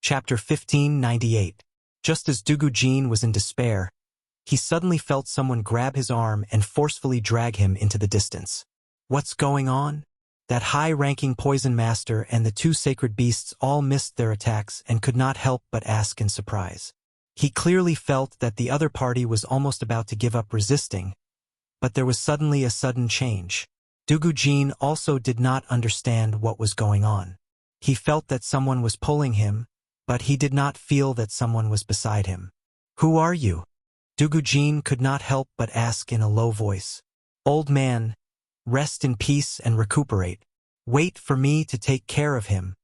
Chapter 1598. Just as Dugu Jin was in despair, he suddenly felt someone grab his arm and forcefully drag him into the distance. What's going on? That high-ranking poison master and the two sacred beasts all missed their attacks and could not help but ask in surprise. He clearly felt that the other party was almost about to give up resisting, but there was suddenly a sudden change. Dugu Jin also did not understand what was going on. He felt that someone was pulling him, but he did not feel that someone was beside him. "Who are you?" Dugu Jin could not help but ask in a low voice. "Old man, rest in peace and recuperate. Wait for me to take care of him,"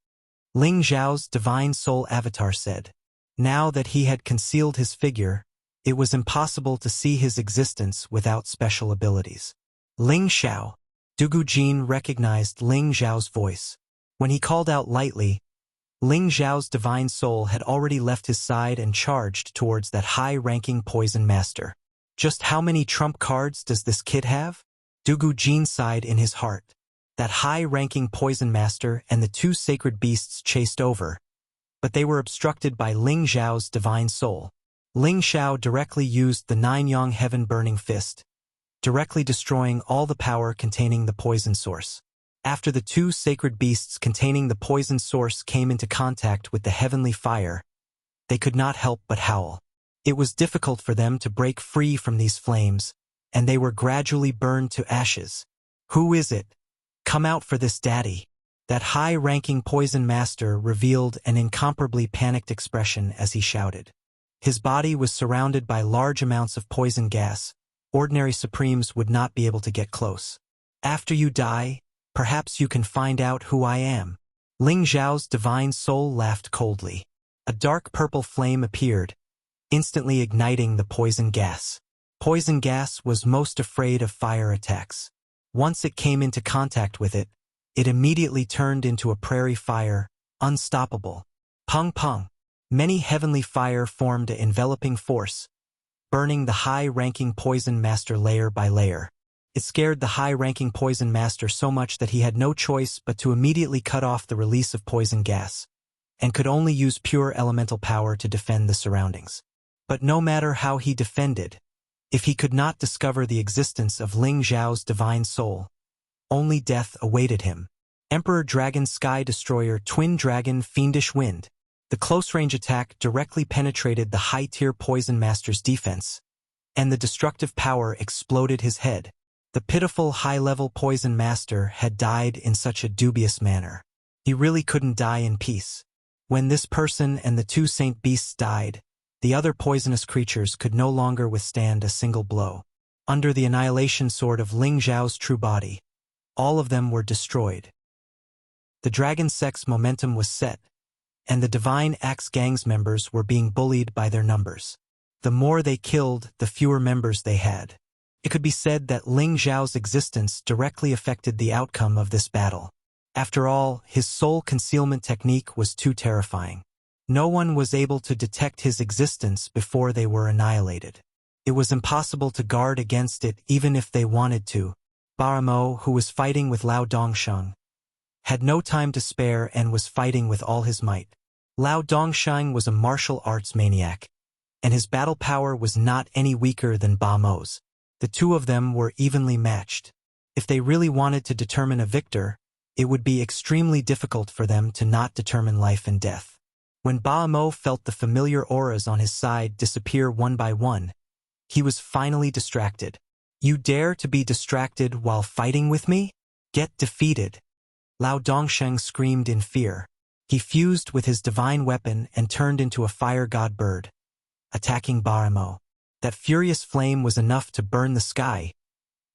Ling Zhao's divine soul avatar said. Now that he had concealed his figure, it was impossible to see his existence without special abilities. Ling Zhao. Dugu Jin recognized Ling Zhao's voice. When he called out lightly, Ling Zhao's divine soul had already left his side and charged towards that high-ranking poison master. Just how many trump cards does this kid have? Dugu Jin sighed in his heart. That high-ranking poison master and the two sacred beasts chased over, but they were obstructed by Ling Zhao's divine soul. Ling Zhao directly used the Nine-Yang Heaven Burning Fist, directly destroying all the power containing the poison source. After the two sacred beasts containing the poison source came into contact with the heavenly fire, they could not help but howl. It was difficult for them to break free from these flames, and they were gradually burned to ashes. "Who is it? Come out for this, daddy." That high-ranking poison master revealed an incomparably panicked expression as he shouted. His body was surrounded by large amounts of poison gas. Ordinary Supremes would not be able to get close. "After you die, perhaps you can find out who I am." Ling Zhao's divine soul laughed coldly. A dark purple flame appeared, instantly igniting the poison gas. Poison gas was most afraid of fire attacks. Once it came into contact with it, it immediately turned into a prairie fire, unstoppable. Pung pung. Many heavenly fire formed an enveloping force, burning the high-ranking poison master layer by layer. It scared the high-ranking poison master so much that he had no choice but to immediately cut off the release of poison gas, and could only use pure elemental power to defend the surroundings. But no matter how he defended, if he could not discover the existence of Ling Zhao's divine soul, only death awaited him. Emperor Dragon Sky Destroyer Twin Dragon Fiendish Wind. The close-range attack directly penetrated the high-tier poison master's defense, and the destructive power exploded his head. The pitiful high-level poison master had died in such a dubious manner. He really couldn't die in peace. When this person and the two saint beasts died, the other poisonous creatures could no longer withstand a single blow. Under the annihilation sword of Ling Zhao's true body, all of them were destroyed. The dragon sex momentum was set, and the Divine Axe Gang's members were being bullied by their numbers. The more they killed, the fewer members they had. It could be said that Ling Zhao's existence directly affected the outcome of this battle. After all, his soul concealment technique was too terrifying. No one was able to detect his existence before they were annihilated. It was impossible to guard against it even if they wanted to. Baramo, who was fighting with Lao Dongsheng, had no time to spare and was fighting with all his might. Lao Dongsheng was a martial arts maniac, and his battle power was not any weaker than Ba Mo's. The two of them were evenly matched. If they really wanted to determine a victor, it would be extremely difficult for them to not determine life and death. When Ba Mo felt the familiar auras on his side disappear one by one, he was finally distracted. "You dare to be distracted while fighting with me? Get defeated!" Lao Dongsheng screamed in fear. He fused with his divine weapon and turned into a fire god bird, attacking Baramo. That furious flame was enough to burn the sky,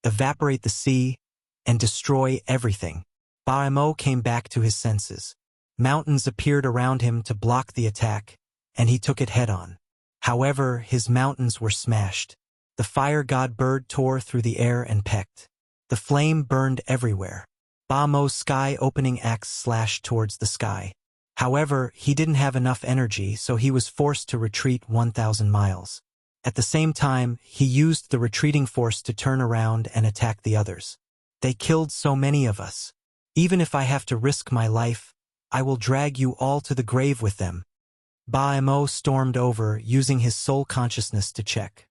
evaporate the sea, and destroy everything. Baramo came back to his senses. Mountains appeared around him to block the attack, and he took it head-on. However, his mountains were smashed. The fire god bird tore through the air and pecked. The flame burned everywhere. Ba Mo's sky-opening axe slashed towards the sky. However, he didn't have enough energy, so he was forced to retreat 1,000 miles. At the same time, he used the retreating force to turn around and attack the others. "They killed so many of us. Even if I have to risk my life, I will drag you all to the grave with them." Ba stormed over, using his soul consciousness to check.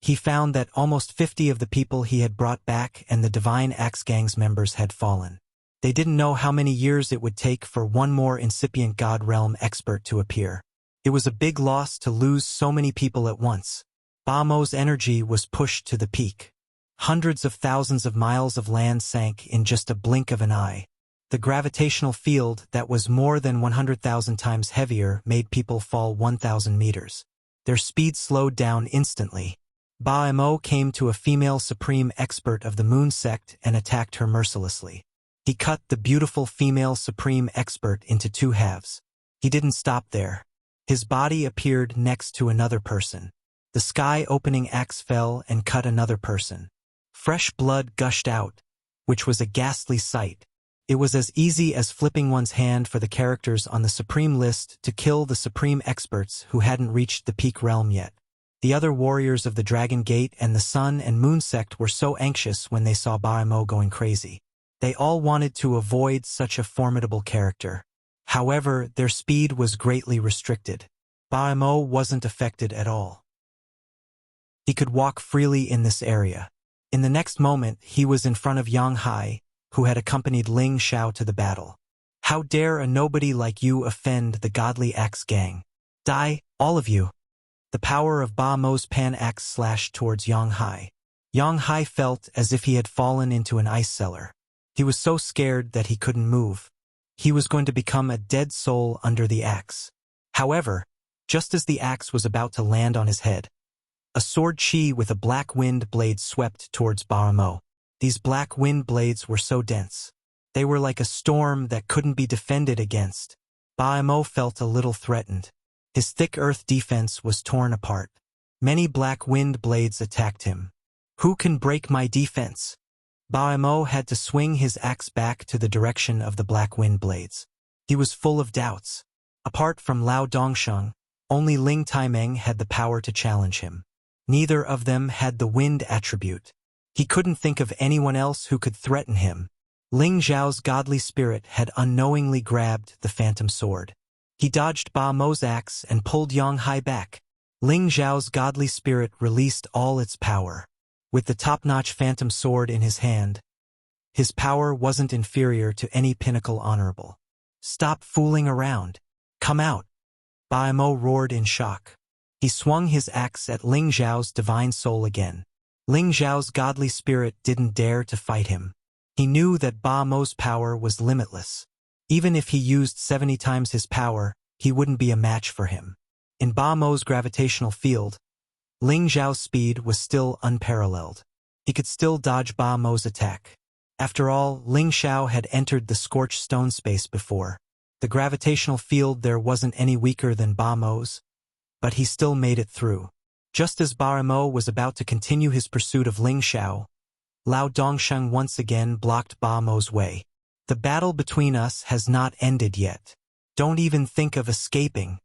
He found that almost 50 of the people he had brought back and the Divine Axe Gang's members had fallen. They didn't know how many years it would take for one more incipient God Realm expert to appear. It was a big loss to lose so many people at once. Bamo's energy was pushed to the peak. Hundreds of thousands of miles of land sank in just a blink of an eye. The gravitational field that was more than 100,000 times heavier made people fall 1,000 meters. Their speed slowed down instantly. Bamo came to a female supreme expert of the Moon sect and attacked her mercilessly. He cut the beautiful female supreme expert into two halves. He didn't stop there. His body appeared next to another person. The sky-opening axe fell and cut another person. Fresh blood gushed out, which was a ghastly sight. It was as easy as flipping one's hand for the characters on the Supreme list to kill the Supreme experts who hadn't reached the peak realm yet. The other warriors of the Dragon Gate and the Sun and Moon sect were so anxious when they saw Bamo going crazy. They all wanted to avoid such a formidable character. However, their speed was greatly restricted. Bamo wasn't affected at all. He could walk freely in this area. In the next moment, he was in front of Yang Hai, who had accompanied Ling Xiao to the battle. How dare a nobody like you offend the godly axe gang? Die, all of you! The power of Ba Mo's pan axe slashed towards Yang Hai. Yang Hai felt as if he had fallen into an ice cellar. He was so scared that he couldn't move. He was going to become a dead soul under the axe. However, just as the axe was about to land on his head, a sword chi with a black wind blade swept towards Ba Mo. These black wind blades were so dense. They were like a storm that couldn't be defended against. Ba Mo felt a little threatened. His thick earth defense was torn apart. Many black wind blades attacked him. Who can break my defense? Ba Mo had to swing his axe back to the direction of the black wind blades. He was full of doubts. Apart from Lao Dongsheng, only Ling Taimeng had the power to challenge him. Neither of them had the wind attribute. He couldn't think of anyone else who could threaten him. Ling Zhao's godly spirit had unknowingly grabbed the phantom sword. He dodged Ba Mo's axe and pulled Yang Hai back. Ling Zhao's godly spirit released all its power. With the top-notch phantom sword in his hand, his power wasn't inferior to any pinnacle honorable. Stop fooling around. Come out. Ba Mo roared in shock. He swung his axe at Ling Zhao's divine soul again. Ling Zhao's godly spirit didn't dare to fight him. He knew that Ba Mo's power was limitless. Even if he used 70 times his power, he wouldn't be a match for him. In Ba Mo's gravitational field, Ling Zhao's speed was still unparalleled. He could still dodge Ba Mo's attack. After all, Ling Xiao had entered the scorched stone space before. The gravitational field there wasn't any weaker than Ba Mo's, but he still made it through. Just as Ba Mo was about to continue his pursuit of Ling Xiao, Lao Dongsheng once again blocked Ba Mo's way. The battle between us has not ended yet. Don't even think of escaping.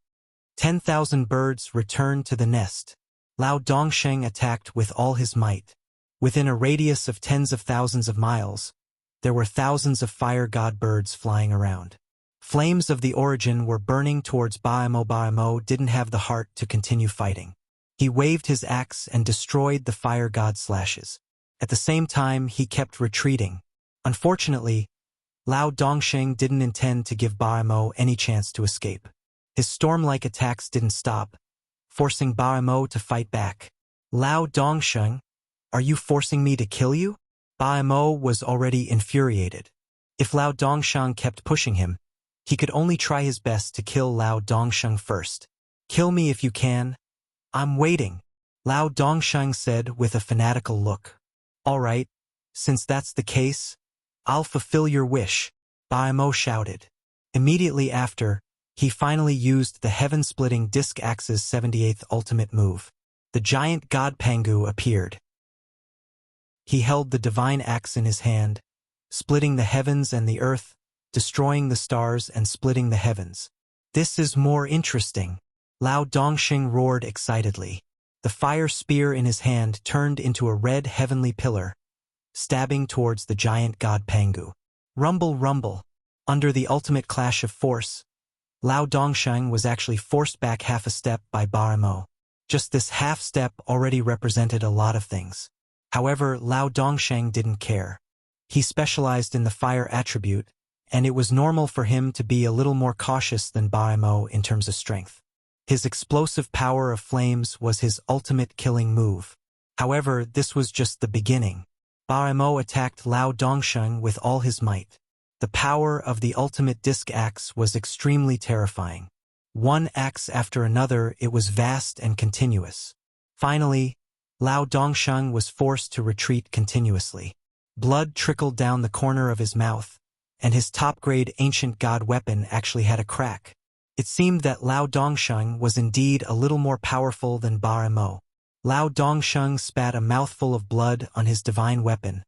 10,000 birds returned to the nest. Lao Dongsheng attacked with all his might. Within a radius of tens of thousands of miles, there were thousands of fire god birds flying around. Flames of the origin were burning towards Ba Mo. Ba Mo didn't have the heart to continue fighting. He waved his axe and destroyed the fire god slashes. At the same time, he kept retreating. Unfortunately, Lao Dongsheng didn't intend to give Ba Mo any chance to escape. His storm-like attacks didn't stop, forcing Ba Mo to fight back. Lao Dongsheng, are you forcing me to kill you? Ba Mo was already infuriated. If Lao Dongsheng kept pushing him, he could only try his best to kill Lao Dongsheng first. Kill me if you can. I'm waiting, Lao Dongsheng said with a fanatical look. All right, since that's the case, I'll fulfill your wish, Ba Mo shouted. Immediately after, he finally used the heaven-splitting Disc Axe's 78th ultimate move. The giant god Pangu appeared. He held the divine axe in his hand, splitting the heavens and the earth, destroying the stars and splitting the heavens. This is more interesting, Lao Dongsheng roared excitedly. The fire spear in his hand turned into a red heavenly pillar, stabbing towards the giant god Pangu. Rumble, rumble. Under the ultimate clash of force, Lao Dongsheng was actually forced back half a step by Baramo. Just this half step already represented a lot of things. However, Lao Dongsheng didn't care. He specialized in the fire attribute, and it was normal for him to be a little more cautious than Baramo in terms of strength. His explosive power of flames was his ultimate killing move. However, this was just the beginning. Baramo attacked Lao Dongsheng with all his might. The power of the ultimate disc axe was extremely terrifying. One axe after another, it was vast and continuous. Finally, Lao Dongsheng was forced to retreat continuously. Blood trickled down the corner of his mouth, and his top-grade ancient god weapon actually had a crack. It seemed that Lao Dongsheng was indeed a little more powerful than Baramo. Lao Dongsheng spat a mouthful of blood on his divine weapon,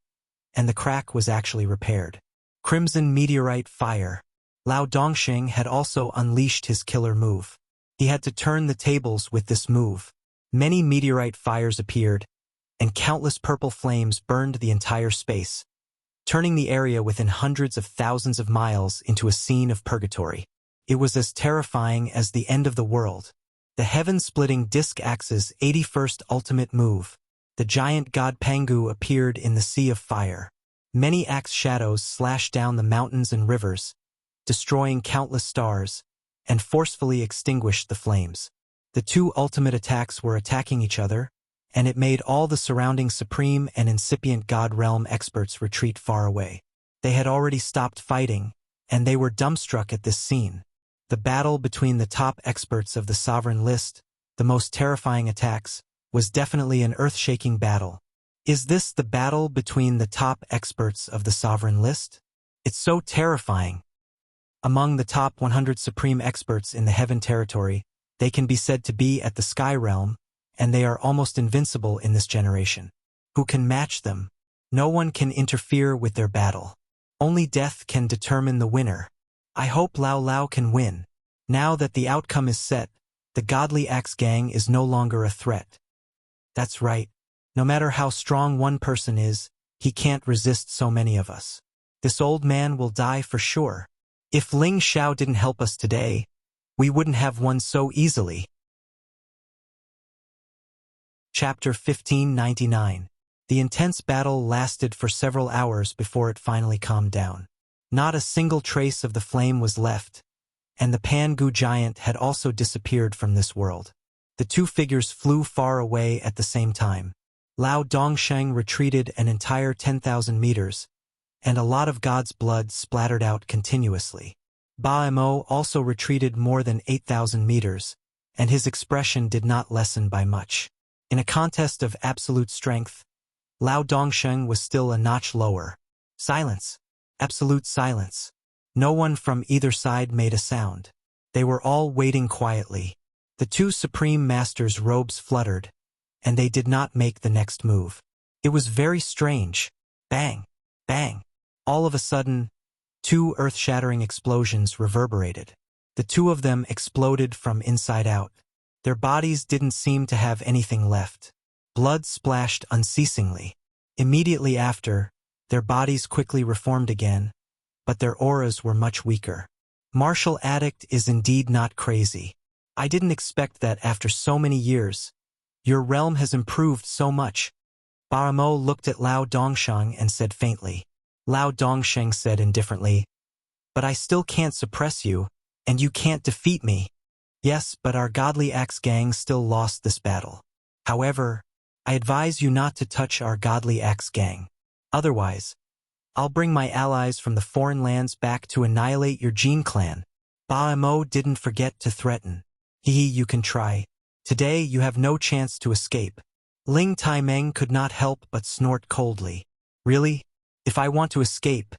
and the crack was actually repaired. Crimson meteorite fire. Lao Dongsheng had also unleashed his killer move. He had to turn the tables with this move. Many meteorite fires appeared, and countless purple flames burned the entire space, turning the area within hundreds of thousands of miles into a scene of purgatory. It was as terrifying as the end of the world. The heaven-splitting disc axe's 81st ultimate move, the giant god Pangu, appeared in the sea of fire. Many axe shadows slashed down the mountains and rivers, destroying countless stars, and forcefully extinguished the flames. The two ultimate attacks were attacking each other, and it made all the surrounding supreme and incipient god realm experts retreat far away. They had already stopped fighting, and they were dumbstruck at this scene. The battle between the top experts of the sovereign list, the most terrifying attacks, was definitely an earth-shaking battle. Is this the battle between the top experts of the sovereign list? It's so terrifying. Among the top 100 supreme experts in the heaven territory, they can be said to be at the sky realm, and they are almost invincible in this generation. Who can match them? No one can interfere with their battle. Only death can determine the winner. I hope Lao Lao can win. Now that the outcome is set, the Godly Axe Gang is no longer a threat. That's right. No matter how strong one person is, he can't resist so many of us. This old man will die for sure. If Ling Xiao didn't help us today, we wouldn't have won so easily. Chapter 1599. The intense battle lasted for several hours before it finally calmed down. Not a single trace of the flame was left, and the Pangu giant had also disappeared from this world. The two figures flew far away at the same time. Lao Dongsheng retreated an entire 10,000 meters, and a lot of God's blood splattered out continuously. Ba-Mo also retreated more than 8,000 meters, and his expression did not lessen by much. In a contest of absolute strength, Lao Dongsheng was still a notch lower. Silence. Absolute silence. No one from either side made a sound. They were all waiting quietly. The two supreme masters' robes fluttered, and they did not make the next move. It was very strange. Bang! Bang! All of a sudden, two earth-shattering explosions reverberated. The two of them exploded from inside out. Their bodies didn't seem to have anything left. Blood splashed unceasingly. Immediately after, their bodies quickly reformed again, but their auras were much weaker. Martial addict is indeed not crazy. I didn't expect that after so many years. Your realm has improved so much. Baramo looked at Lao Dongsheng and said faintly. Lao Dongsheng said indifferently, "But I still can't suppress you, and you can't defeat me." Yes, but our Godly Axe Gang still lost this battle. However, I advise you not to touch our Godly Axe Gang. Otherwise, I'll bring my allies from the foreign lands back to annihilate your Jin clan. Ba-Mo didn't forget to threaten. You can try. Today you have no chance to escape. Ling Taimeng could not help but snort coldly. Really? If I want to escape,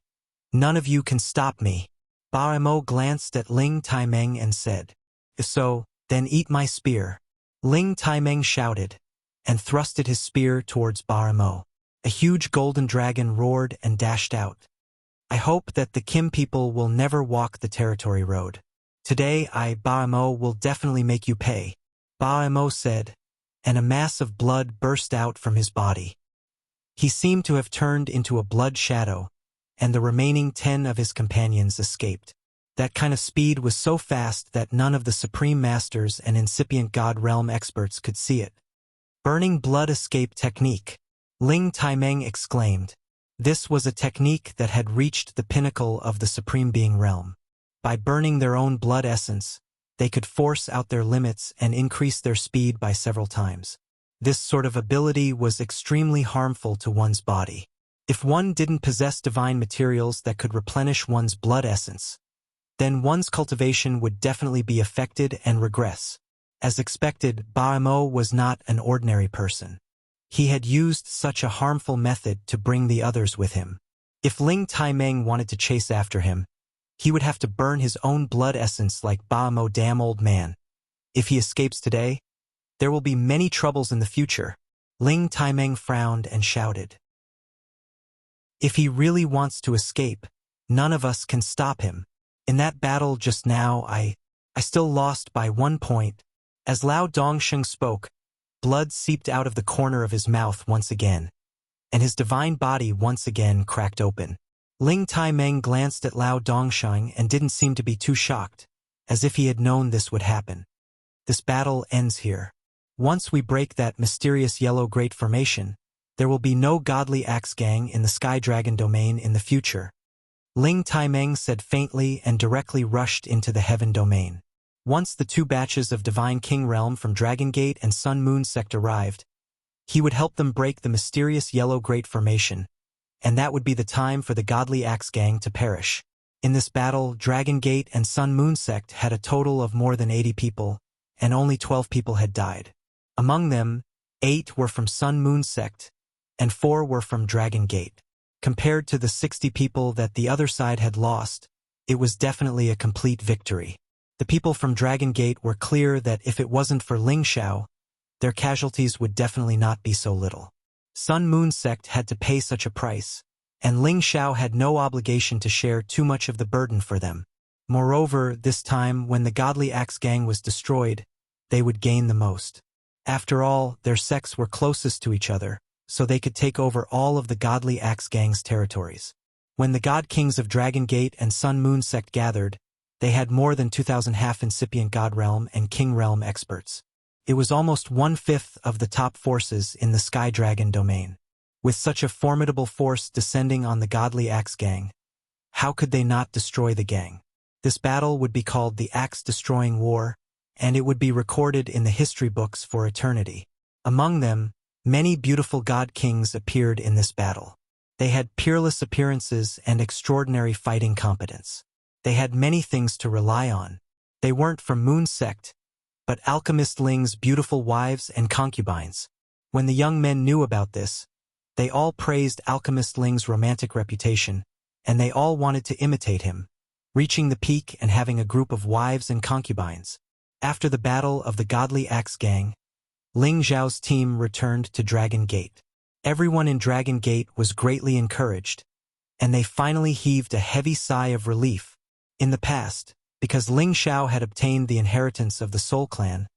none of you can stop me. Ba-Mo glanced at Ling Taimeng and said, "If so, then eat my spear." Ling Taimeng shouted, and thrusted his spear towards Ba-Mo. A huge golden dragon roared and dashed out. I hope that the Kim people will never walk the territory road. Today Ba-Mo will definitely make you pay. Ba-Mo said, and a mass of blood burst out from his body. He seemed to have turned into a blood shadow, and the remaining 10 of his companions escaped. That kind of speed was so fast that none of the Supreme Masters and incipient God Realm experts could see it. Burning blood escape technique, Ling Taimeng exclaimed. This was a technique that had reached the pinnacle of the Supreme Being realm. By burning their own blood essence, they could force out their limits and increase their speed by several times. This sort of ability was extremely harmful to one's body. If one didn't possess divine materials that could replenish one's blood essence, then one's cultivation would definitely be affected and regress. As expected, Ba Mo was not an ordinary person. He had used such a harmful method to bring the others with him. If Ling Taimeng wanted to chase after him, he would have to burn his own blood essence like Ba Mo. Damn old man. If he escapes today, there will be many troubles in the future. Ling Taimeng frowned and shouted. If he really wants to escape, none of us can stop him. In that battle just now, I still lost by 1 point. As Lao Dongsheng spoke, blood seeped out of the corner of his mouth once again, and his divine body once again cracked open. Ling Taimeng glanced at Lao Dongsheng and didn't seem to be too shocked, as if he had known this would happen. This battle ends here. Once we break that mysterious yellow great formation, there will be no godly axe gang in the Sky Dragon domain in the future. Ling Taimeng said faintly and directly rushed into the Heaven domain. Once the 2 batches of Divine King Realm from Dragon Gate and Sun Moon Sect arrived, he would help them break the mysterious yellow great formation, and that would be the time for the godly axe gang to perish. In this battle, Dragon Gate and Sun Moon Sect had a total of more than 80 people, and only 12 people had died. Among them, 8 were from Sun Moon Sect, and 4 were from Dragon Gate. Compared to the 60 people that the other side had lost, it was definitely a complete victory. The people from Dragon Gate were clear that if it wasn't for Ling Xiao, their casualties would definitely not be so little. Sun Moon Sect had to pay such a price, and Ling Xiao had no obligation to share too much of the burden for them. Moreover, this time, when the godly axe gang was destroyed, they would gain the most. After all, their sects were closest to each other, so they could take over all of the godly axe gang's territories. When the god kings of Dragon Gate and Sun Moon Sect gathered, they had more than 2,000 half-incipient God Realm and King Realm experts. It was almost 1/5 of the top forces in the Sky Dragon domain. With such a formidable force descending on the godly axe gang, how could they not destroy the gang? This battle would be called the Axe-Destroying War, and it would be recorded in the history books for eternity. Among them, many beautiful god kings appeared in this battle. They had peerless appearances and extraordinary fighting competence. They had many things to rely on. They weren't from Moon Sect, but Alchemist Ling's beautiful wives and concubines. When the young men knew about this, they all praised Alchemist Ling's romantic reputation, and they all wanted to imitate him, reaching the peak and having a group of wives and concubines. After the battle of the godly axe gang, Ling Xiao's team returned to Dragon Gate. Everyone in Dragon Gate was greatly encouraged, and they finally heaved a heavy sigh of relief. In the past, because Ling Xiao had obtained the inheritance of the Soul Clan,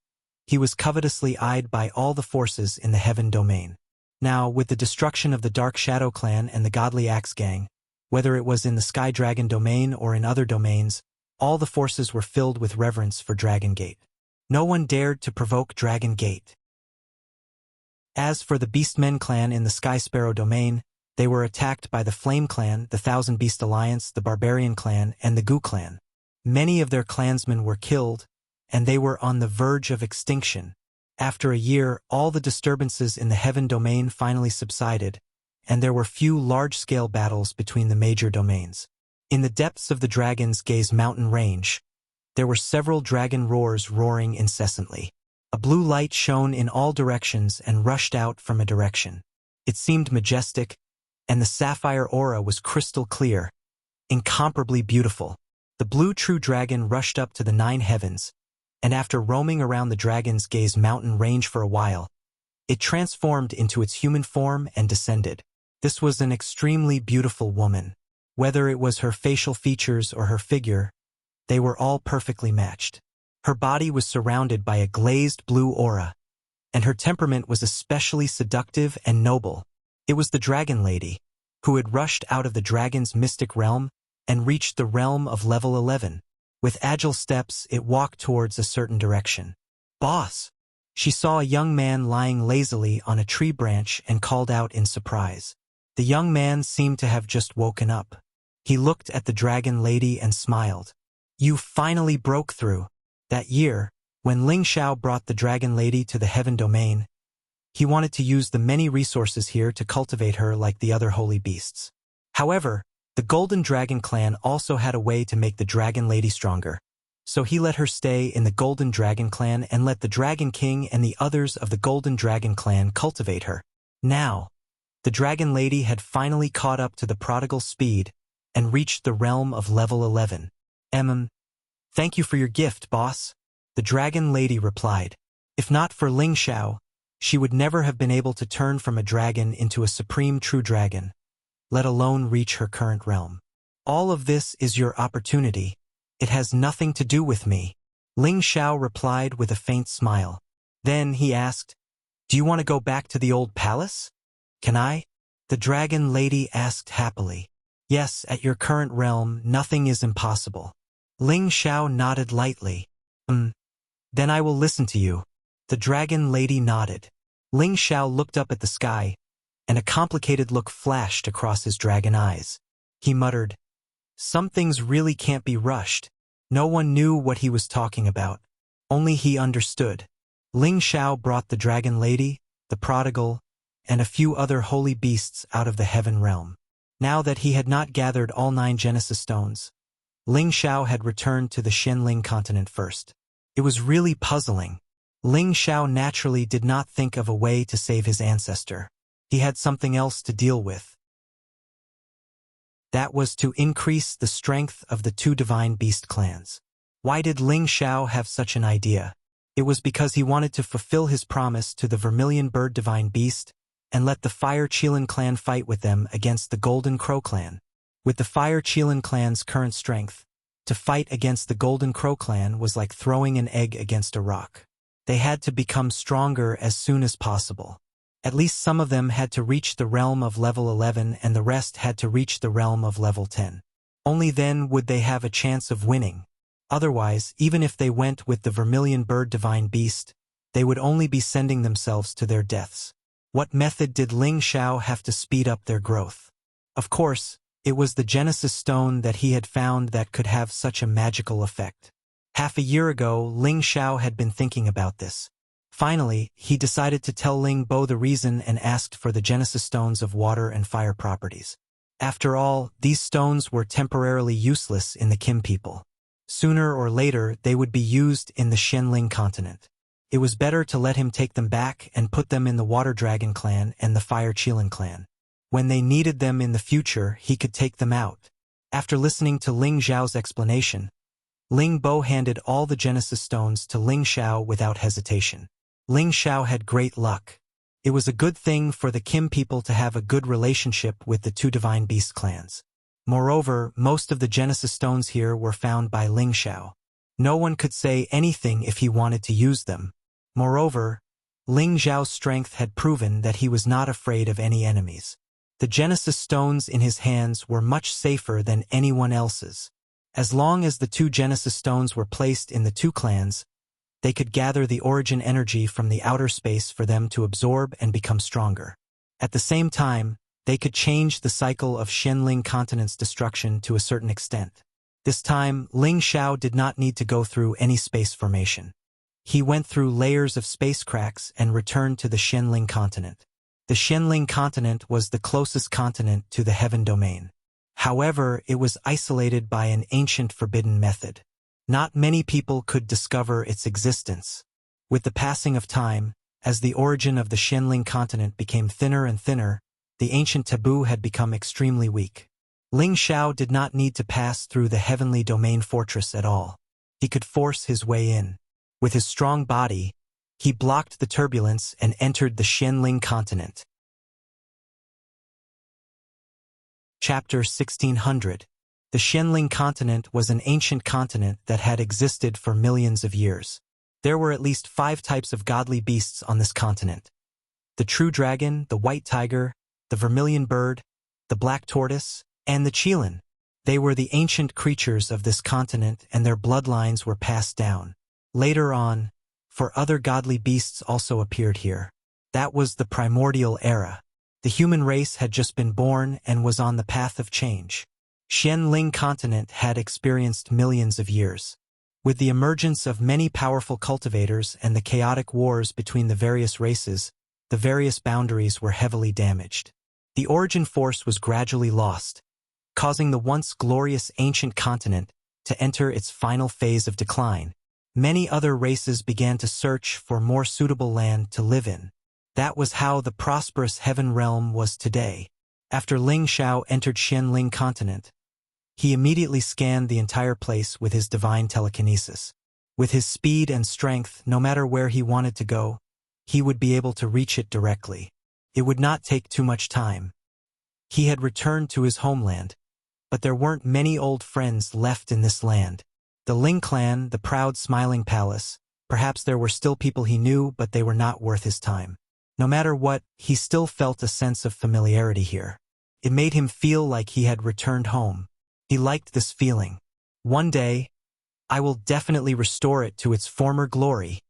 he was covetously eyed by all the forces in the Heaven domain. Now, with the destruction of the Dark Shadow Clan and the Godly Axe Gang, whether it was in the Sky Dragon domain or in other domains, all the forces were filled with reverence for Dragon Gate. No one dared to provoke Dragon Gate. As for the Beastmen clan in the Sky Sparrow domain, they were attacked by the Flame Clan, the Thousand Beast Alliance, the Barbarian Clan, and the Gu Clan. Many of their clansmen were killed, and they were on the verge of extinction. After a year, all the disturbances in the Heaven domain finally subsided, and there were few large-scale battles between the major domains. In the depths of the Dragon's Gaze mountain range, there were several dragon roars roaring incessantly. A blue light shone in all directions and rushed out from a direction. It seemed majestic, and the sapphire aura was crystal clear, incomparably beautiful. The blue true dragon rushed up to the 9 heavens, and after roaming around the Dragon's Gaze mountain range for a while, it transformed into its human form and descended. This was an extremely beautiful woman. Whether it was her facial features or her figure, they were all perfectly matched. Her body was surrounded by a glazed blue aura, and her temperament was especially seductive and noble. It was the Dragon Lady, who had rushed out of the dragon's mystic realm and reached the realm of level 11. With agile steps, it walked towards a certain direction. "Boss!" She saw a young man lying lazily on a tree branch and called out in surprise. The young man seemed to have just woken up. He looked at the dragon lady and smiled. "You finally broke through." That year, when Ling Xiao brought the dragon lady to the heaven domain, he wanted to use the many resources here to cultivate her like the other holy beasts. However, the Golden Dragon clan also had a way to make the dragon lady stronger. So he let her stay in the Golden Dragon clan and let the Dragon King and the others of the Golden Dragon clan cultivate her. Now, the dragon lady had finally caught up to the prodigal speed and reached the realm of level 11. Thank you for your gift, boss," the dragon lady replied. If not for Ling Xiao, she would never have been able to turn from a dragon into a supreme true dragon, let alone reach her current realm. "All of this is your opportunity. It has nothing to do with me," Ling Xiao replied with a faint smile. Then he asked, "Do you want to go back to the old palace?" "Can I?" the dragon lady asked happily. "Yes, at your current realm, nothing is impossible." Ling Xiao nodded lightly. Then I will listen to you." The dragon lady nodded. Ling Xiao looked up at the sky, and a complicated look flashed across his dragon eyes. He muttered, "Some things really can't be rushed." No one knew what he was talking about. Only he understood. Ling Xiao brought the dragon lady, the prodigal, and a few other holy beasts out of the heaven realm. Now that he had not gathered all 9 Genesis stones, Ling Xiao had returned to the Xianling continent first. It was really puzzling. Ling Xiao naturally did not think of a way to save his ancestor. He had something else to deal with. That was to increase the strength of the 2 divine beast clans. Why did Ling Xiao have such an idea? It was because he wanted to fulfill his promise to the Vermilion Bird Divine Beast and let the Fire Qilin clan fight with them against the Golden Crow clan. With the Fire Qilin clan's current strength, to fight against the Golden Crow clan was like throwing an egg against a rock. They had to become stronger as soon as possible. At least some of them had to reach the realm of level 11 and the rest had to reach the realm of level 10. Only then would they have a chance of winning. Otherwise, even if they went with the Vermilion Bird Divine Beast, they would only be sending themselves to their deaths. What method did Ling Xiao have to speed up their growth? Of course, it was the Genesis Stone that he had found that could have such a magical effect. Half a year ago, Ling Xiao had been thinking about this. Finally, he decided to tell Ling Bo the reason and asked for the Genesis Stones of water and fire properties. After all, these stones were temporarily useless in the Kim people. Sooner or later, they would be used in the Xianling continent. It was better to let him take them back and put them in the Water Dragon clan and the Fire Qilin clan. When they needed them in the future, he could take them out. After listening to Ling Xiao's explanation, Ling Bo handed all the Genesis Stones to Ling Xiao without hesitation. Ling Xiao had great luck. It was a good thing for the Kim people to have a good relationship with the 2 divine beast clans. Moreover, most of the Genesis Stones here were found by Ling Xiao. No one could say anything if he wanted to use them. Moreover, Ling Xiao's strength had proven that he was not afraid of any enemies. The Genesis Stones in his hands were much safer than anyone else's. As long as the 2 Genesis Stones were placed in the 2 clans, they could gather the origin energy from the outer space for them to absorb and become stronger. At the same time, they could change the cycle of Xianling continent's destruction to a certain extent. This time, Ling Xiao did not need to go through any space formation. He went through layers of space cracks and returned to the Xianling continent. The Xianling continent was the closest continent to the heaven domain. However, it was isolated by an ancient forbidden method. Not many people could discover its existence. With the passing of time, as the origin of the Xianling continent became thinner and thinner, the ancient taboo had become extremely weak. Ling Xiao did not need to pass through the heavenly domain fortress at all. He could force his way in. With his strong body, he blocked the turbulence and entered the Xianling continent. Chapter 1600. The Xianling continent was an ancient continent that had existed for millions of years. There were at least 5 types of godly beasts on this continent. The true dragon, the white tiger, the vermilion bird, the black tortoise, and the Qilin. They were the ancient creatures of this continent, and their bloodlines were passed down. Later on, for other godly beasts also appeared here. That was the primordial era. The human race had just been born and was on the path of change. Xianling continent had experienced millions of years. With the emergence of many powerful cultivators and the chaotic wars between the various races, the various boundaries were heavily damaged. The origin force was gradually lost, causing the once glorious ancient continent to enter its final phase of decline. Many other races began to search for more suitable land to live in. That was how the prosperous heaven realm was today. After Ling Xiao entered Xianling continent, he immediately scanned the entire place with his divine telekinesis. With his speed and strength, no matter where he wanted to go, he would be able to reach it directly. It would not take too much time. He had returned to his homeland, but there weren't many old friends left in this land. The Ling clan, the proud smiling palace, perhaps there were still people he knew, but they were not worth his time. No matter what, he still felt a sense of familiarity here. It made him feel like he had returned home. He liked this feeling. One day, I will definitely restore it to its former glory.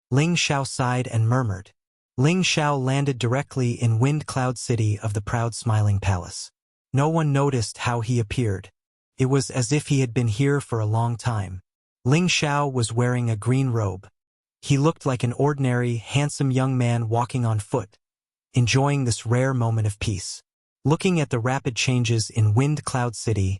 Ling Xiao sighed and murmured. Ling Xiao landed directly in Wind Cloud City of the proud smiling palace. No one noticed how he appeared. It was as if he had been here for a long time. Ling Xiao was wearing a green robe. He looked like an ordinary, handsome young man walking on foot, enjoying this rare moment of peace. Looking at the rapid changes in Wind Cloud City,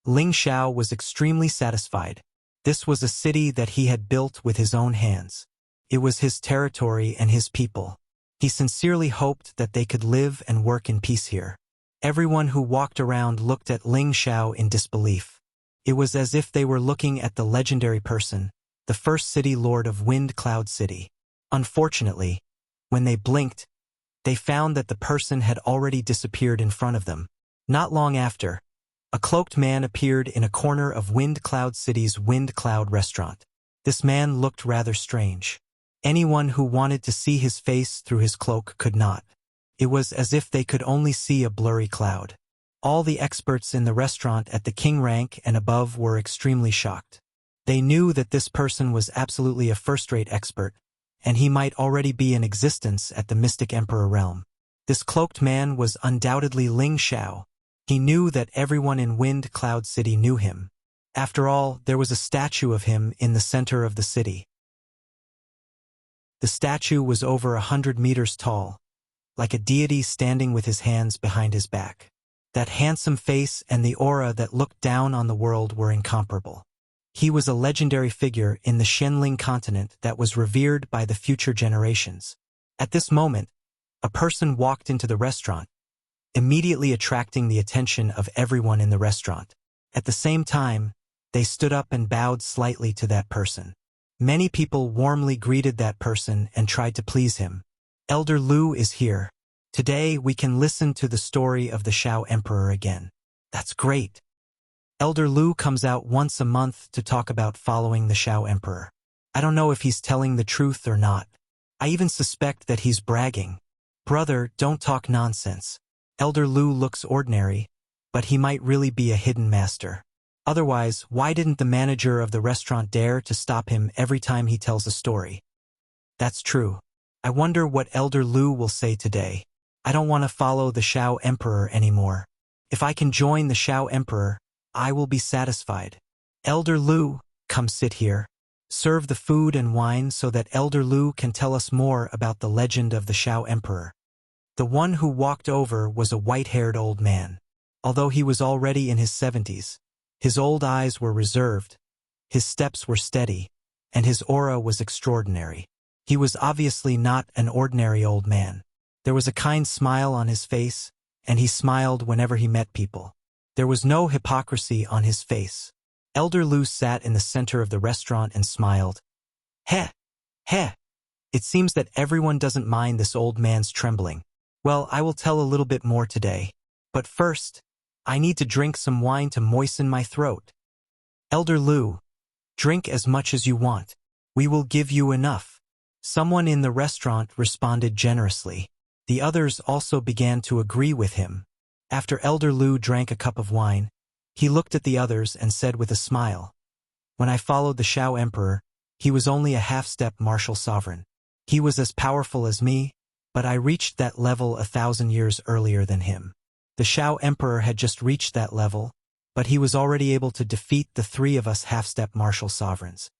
Ling Xiao was extremely satisfied. This was a city that he had built with his own hands. It was his territory and his people. He sincerely hoped that they could live and work in peace here. Everyone who walked around looked at Ling Xiao in disbelief. It was as if they were looking at the legendary person, the first city lord of Wind Cloud City. Unfortunately, when they blinked, they found that the person had already disappeared in front of them. Not long after, a cloaked man appeared in a corner of Wind Cloud City's Wind Cloud restaurant. This man looked rather strange. Anyone who wanted to see his face through his cloak could not. It was as if they could only see a blurry cloud. All the experts in the restaurant at the king rank and above were extremely shocked. They knew that this person was absolutely a first-rate expert, and he might already be in existence at the Mystic Emperor realm. This cloaked man was undoubtedly Ling Xiao. He knew that everyone in Wind Cloud City knew him. After all, there was a statue of him in the center of the city. The statue was over 100 meters tall, like a deity standing with his hands behind his back. That handsome face and the aura that looked down on the world were incomparable. He was a legendary figure in the Xianling continent that was revered by the future generations. At this moment, a person walked into the restaurant, immediately attracting the attention of everyone in the restaurant. At the same time, they stood up and bowed slightly to that person. Many people warmly greeted that person and tried to please him. Elder Lu is here. Today we can listen to the story of the Xiao Emperor again. That's great. Elder Lu comes out once a month to talk about following the Xiao Emperor. I don't know if he's telling the truth or not. I even suspect that he's bragging. Brother, don't talk nonsense. Elder Lu looks ordinary, but he might really be a hidden master. Otherwise, why didn't the manager of the restaurant dare to stop him every time he tells a story? That's true. I wonder what Elder Lu will say today. I don't want to follow the Xiao Emperor anymore. If I can join the Xiao Emperor, I will be satisfied. Elder Lu, come sit here. Serve the food and wine so that Elder Lu can tell us more about the legend of the Xiao Emperor. The one who walked over was a white-haired old man. Although he was already in his 70s, his old eyes were reserved, his steps were steady, and his aura was extraordinary. He was obviously not an ordinary old man. There was a kind smile on his face, and he smiled whenever he met people. There was no hypocrisy on his face. Elder Lu sat in the center of the restaurant and smiled. Heh! Heh! It seems that everyone doesn't mind this old man's trembling. Well, I will tell a little bit more today. But first, I need to drink some wine to moisten my throat. Elder Lu, drink as much as you want. We will give you enough. Someone in the restaurant responded generously. The others also began to agree with him. After Elder Lu drank a cup of wine, He looked at the others and said with a smile, "When I followed the Shao Emperor, he was only a half-step martial sovereign. He was as powerful as me, but I reached that level 1,000 years earlier than him." The Shao Emperor had just reached that level, but he was already able to defeat the three of us half-step martial sovereigns.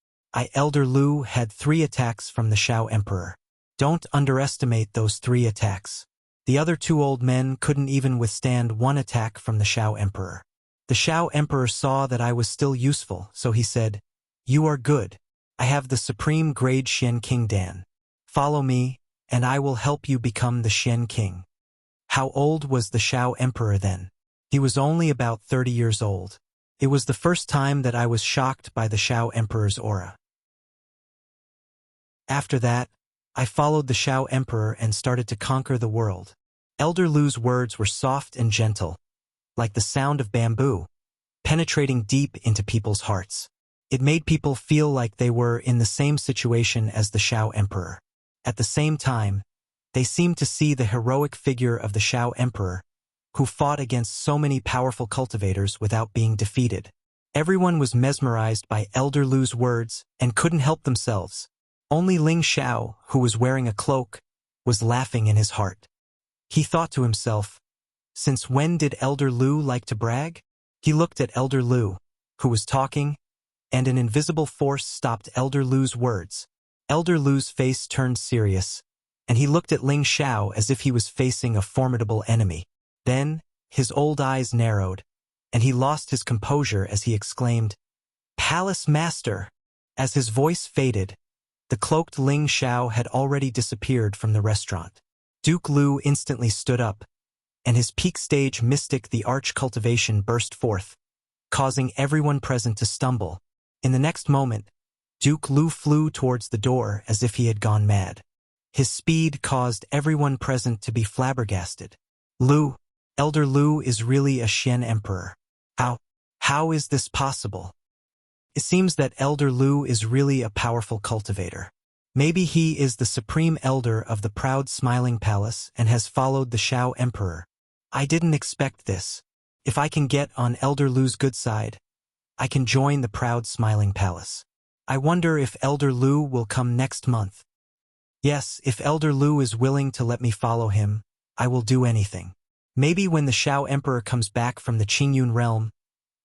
Elder Lu had 3 attacks from the Shao Emperor. Don't underestimate those 3 attacks. The other 2 old men couldn't even withstand 1 attack from the Shao Emperor. The Shao Emperor saw that I was still useful, so he said, "You are good. I have the supreme grade Xian King Dan. Follow me, and I will help you become the Xian King." How old was the Shao Emperor then? He was only about 30 years old. It was the first time that I was shocked by the Shao Emperor's aura. After that, I followed the Shao Emperor and started to conquer the world. Elder Lu's words were soft and gentle, like the sound of bamboo, penetrating deep into people's hearts. It made people feel like they were in the same situation as the Shao Emperor. At the same time, they seemed to see the heroic figure of the Shao Emperor, who fought against so many powerful cultivators without being defeated. Everyone was mesmerized by Elder Lu's words and couldn't help themselves. Only Ling Xiao, who was wearing a cloak, was laughing in his heart. He thought to himself, since when did Elder Lu like to brag? He looked at Elder Lu, who was talking, and an invisible force stopped Elder Lu's words. Elder Lu's face turned serious, and he looked at Ling Xiao as if he was facing a formidable enemy. Then, his old eyes narrowed, and he lost his composure as he exclaimed, "Palace Master!" As his voice faded, the cloaked Ling Xiao had already disappeared from the restaurant. Duke Lu instantly stood up, and his peak stage mystic the arch cultivation burst forth, causing everyone present to stumble. In the next moment, Duke Lu flew towards the door as if he had gone mad. His speed caused everyone present to be flabbergasted. Elder Lu is really a Xian Emperor. How is this possible? It seems that Elder Lu is really a powerful cultivator. Maybe he is the supreme elder of the proud smiling palace and has followed the Shao Emperor. I didn't expect this. If I can get on Elder Lu's good side, I can join the proud smiling palace. I wonder if Elder Lu will come next month. Yes, if Elder Lu is willing to let me follow him, I will do anything. Maybe when the Shao Emperor comes back from the Qingyun realm,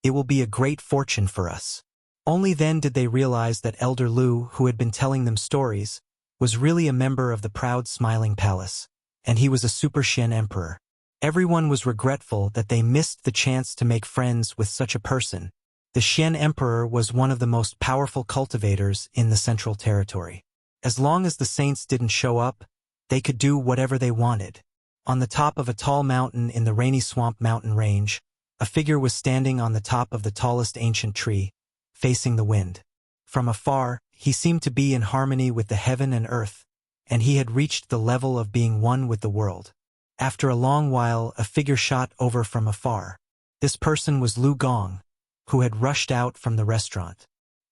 it will be a great fortune for us. Only then did they realize that Elder Lu, who had been telling them stories, was really a member of the proud smiling palace, and he was a super Xian Emperor. Everyone was regretful that they missed the chance to make friends with such a person. The Xian Emperor was one of the most powerful cultivators in the Central Territory. As long as the saints didn't show up, they could do whatever they wanted. On the top of a tall mountain in the Rainy Swamp mountain range, a figure was standing on the top of the tallest ancient tree, facing the wind. From afar, he seemed to be in harmony with the heaven and earth, and he had reached the level of being one with the world. After a long while, a figure shot over from afar. This person was Lu Gong, who had rushed out from the restaurant.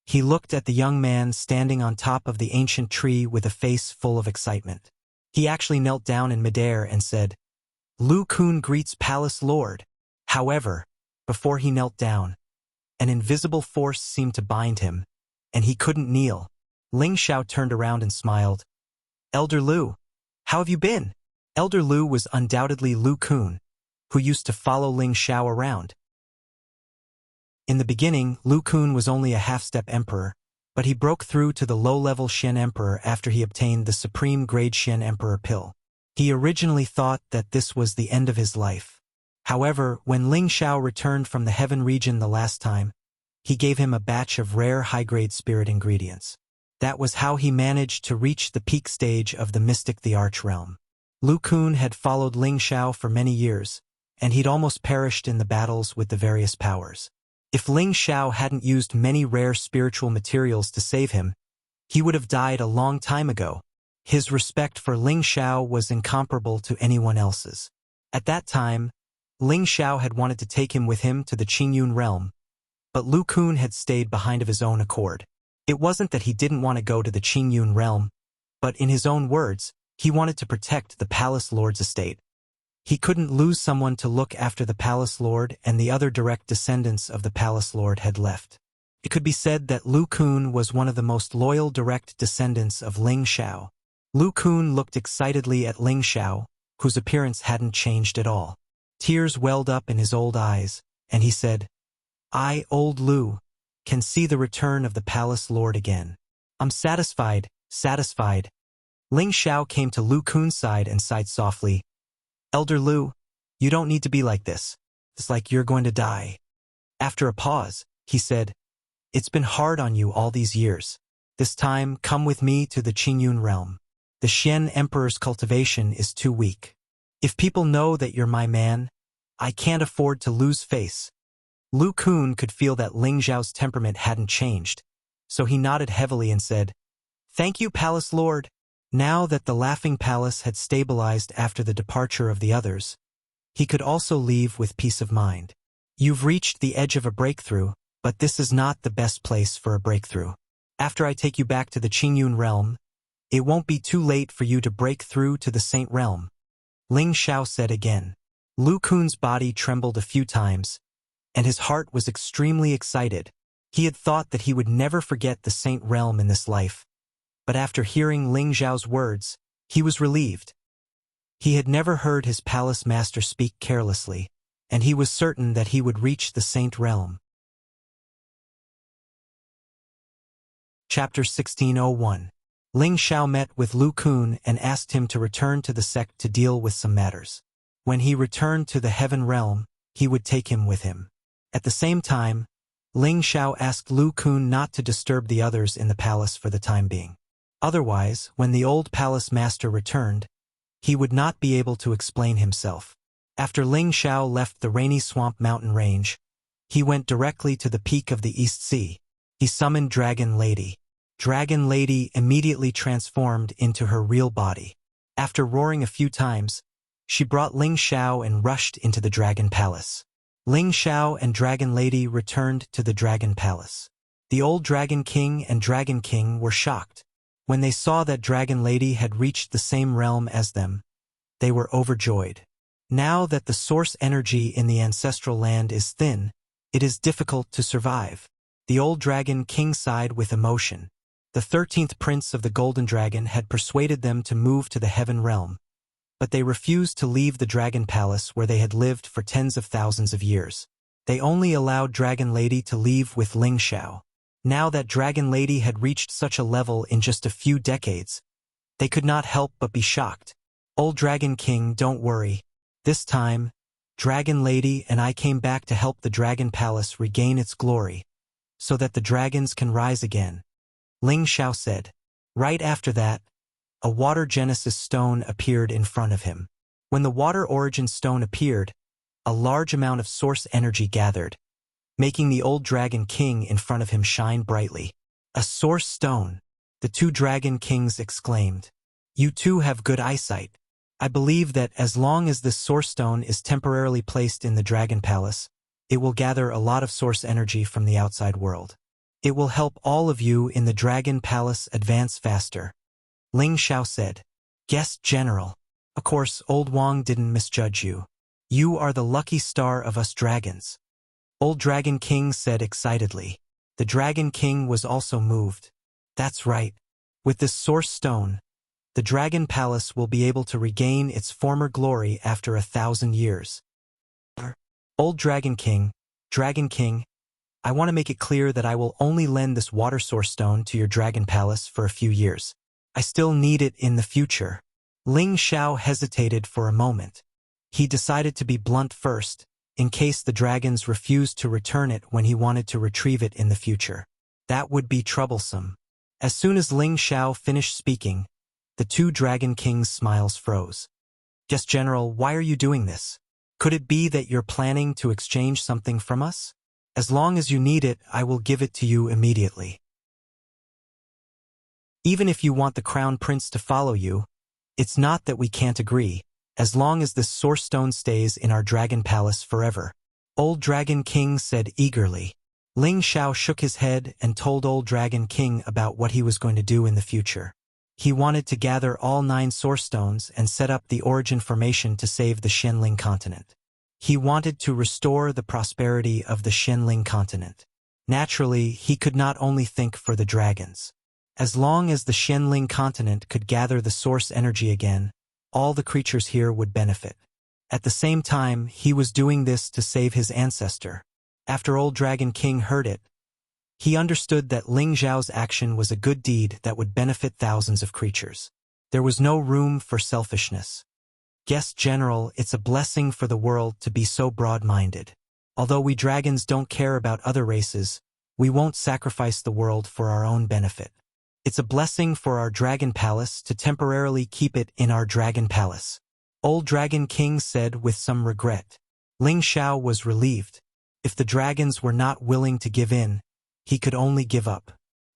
He looked at the young man standing on top of the ancient tree with a face full of excitement. He actually knelt down in midair and said, "Lu Kun greets Palace Lord." However, before he knelt down, an invisible force seemed to bind him, and he couldn't kneel. Ling Xiao turned around and smiled. "Elder Lu, how have you been?" Elder Lu was undoubtedly Lu Kun, who used to follow Ling Xiao around. In the beginning, Lu Kun was only a half-step emperor, but he broke through to the low-level Xian Emperor after he obtained the supreme grade Xian Emperor pill. He originally thought that this was the end of his life. However, when Ling Xiao returned from the heaven region the last time, he gave him a batch of rare high-grade spirit ingredients. That was how he managed to reach the peak stage of the mystic the Arch realm. Lu Kun had followed Ling Xiao for many years, and he'd almost perished in the battles with the various powers. If Ling Xiao hadn't used many rare spiritual materials to save him, he would have died a long time ago. His respect for Ling Xiao was incomparable to anyone else's. At that time, Ling Xiao had wanted to take him with him to the Qingyun realm, but Lu Kun had stayed behind of his own accord. It wasn't that he didn't want to go to the Qingyun realm, but in his own words, he wanted to protect the Palace Lord's estate. He couldn't lose someone to look after the palace lord, and the other direct descendants of the palace lord had left. It could be said that Lu Kun was one of the most loyal direct descendants of Ling Xiao. Lu Kun looked excitedly at Ling Xiao, whose appearance hadn't changed at all. Tears welled up in his old eyes, and he said, "I, old Lu, can see the return of the palace lord again. I'm satisfied, satisfied." Ling Xiao came to Lu Kun's side and sighed softly. "Elder Lu, you don't need to be like this. It's like you're going to die." After a pause, he said, "It's been hard on you all these years. This time, come with me to the Qingyun realm. The Xian Emperor's cultivation is too weak. If people know that you're my man, I can't afford to lose face." Lu Kun could feel that Ling Xiao's temperament hadn't changed, so he nodded heavily and said, "Thank you, Palace Lord." Now that the Laughing Palace had stabilized after the departure of the others, he could also leave with peace of mind. "You've reached the edge of a breakthrough, but this is not the best place for a breakthrough. After I take you back to the Qingyun realm, it won't be too late for you to break through to the Saint realm," Ling Xiao said again. Lu Kun's body trembled a few times, and his heart was extremely excited. He had thought that he would never forget the Saint realm in this life. But after hearing Ling Xiao's words, he was relieved. He had never heard his palace master speak carelessly, and he was certain that he would reach the Saint realm. Chapter 1601. Ling Xiao met with Lu Kun and asked him to return to the sect to deal with some matters. When he returned to the Heaven realm, he would take him with him. At the same time, Ling Xiao asked Lu Kun not to disturb the others in the palace for the time being. Otherwise, when the old palace master returned, he would not be able to explain himself. After Ling Xiao left the Rainy Swamp mountain range, he went directly to the peak of the East Sea. He summoned Dragon Lady. Dragon Lady immediately transformed into her real body. After roaring a few times, she brought Ling Xiao and rushed into the Dragon Palace. Ling Xiao and Dragon Lady returned to the Dragon Palace. The old Dragon King and Dragon King were shocked. When they saw that Dragon Lady had reached the same realm as them, they were overjoyed. Now that the source energy in the ancestral land is thin, it is difficult to survive. The old Dragon King sighed with emotion. The 13th Prince of the Golden Dragon had persuaded them to move to the Heaven realm, but they refused to leave the Dragon Palace where they had lived for tens of thousands of years. They only allowed Dragon Lady to leave with Ling Xiao. Now that Dragon Lady had reached such a level in just a few decades, they could not help but be shocked. "Old Dragon King, don't worry. This time, Dragon Lady and I came back to help the Dragon Palace regain its glory, so that the dragons can rise again," Ling Xiao said. Right after that, a Water Genesis stone appeared in front of him. When the Water Origin stone appeared, a large amount of source energy gathered, making the old Dragon King in front of him shine brightly. "A source stone," the two Dragon Kings exclaimed. "You two have good eyesight. I believe that as long as this source stone is temporarily placed in the Dragon Palace, it will gather a lot of source energy from the outside world. It will help all of you in the Dragon Palace advance faster," Ling Xiao said. "Guest General, of course old Wang didn't misjudge you. You are the lucky star of us dragons," Old Dragon King said excitedly. The Dragon King was also moved. "That's right. With this source stone, the Dragon Palace will be able to regain its former glory after 1,000 years. Old Dragon King, I want to make it clear that I will only lend this water source stone to your Dragon Palace for a few years. I still need it in the future." Ling Xiao hesitated for a moment. He decided to be blunt first, in case the dragons refused to return it when he wanted to retrieve it in the future. That would be troublesome. As soon as Ling Xiao finished speaking, the two Dragon Kings' smiles froze. "Yes, General, why are you doing this? Could it be that you're planning to exchange something from us? As long as you need it, I will give it to you immediately. Even if you want the Crown Prince to follow you, it's not that we can't agree, as long as this source stone stays in our Dragon Palace forever," Old Dragon King said eagerly. Ling Xiao shook his head and told Old Dragon King about what he was going to do in the future. He wanted to gather all 9 source stones and set up the origin formation to save the Xianling continent. He wanted to restore the prosperity of the Xianling continent. Naturally, he could not only think for the dragons. As long as the Xianling continent could gather the source energy again, all the creatures here would benefit. At the same time, he was doing this to save his ancestor. After Old Dragon King heard it, he understood that Ling Zhao's action was a good deed that would benefit thousands of creatures. There was no room for selfishness. Guest General, it's a blessing for the world to be so broad-minded. Although we dragons don't care about other races, we won't sacrifice the world for our own benefit. It's a blessing for our dragon palace to temporarily keep it in our dragon palace. Old Dragon King said with some regret. Ling Xiao was relieved. If the dragons were not willing to give in, he could only give up.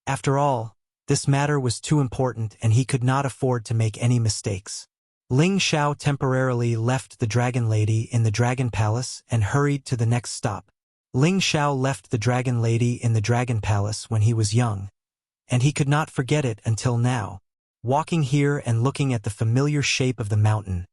After all, this matter was too important and he could not afford to make any mistakes. Ling Xiao temporarily left the Dragon Lady in the Dragon Palace and hurried to the next stop. Ling Xiao left the Dragon Lady in the Dragon Palace when he was young, and he could not forget it until now. Walking here and looking at the familiar shape of the mountain,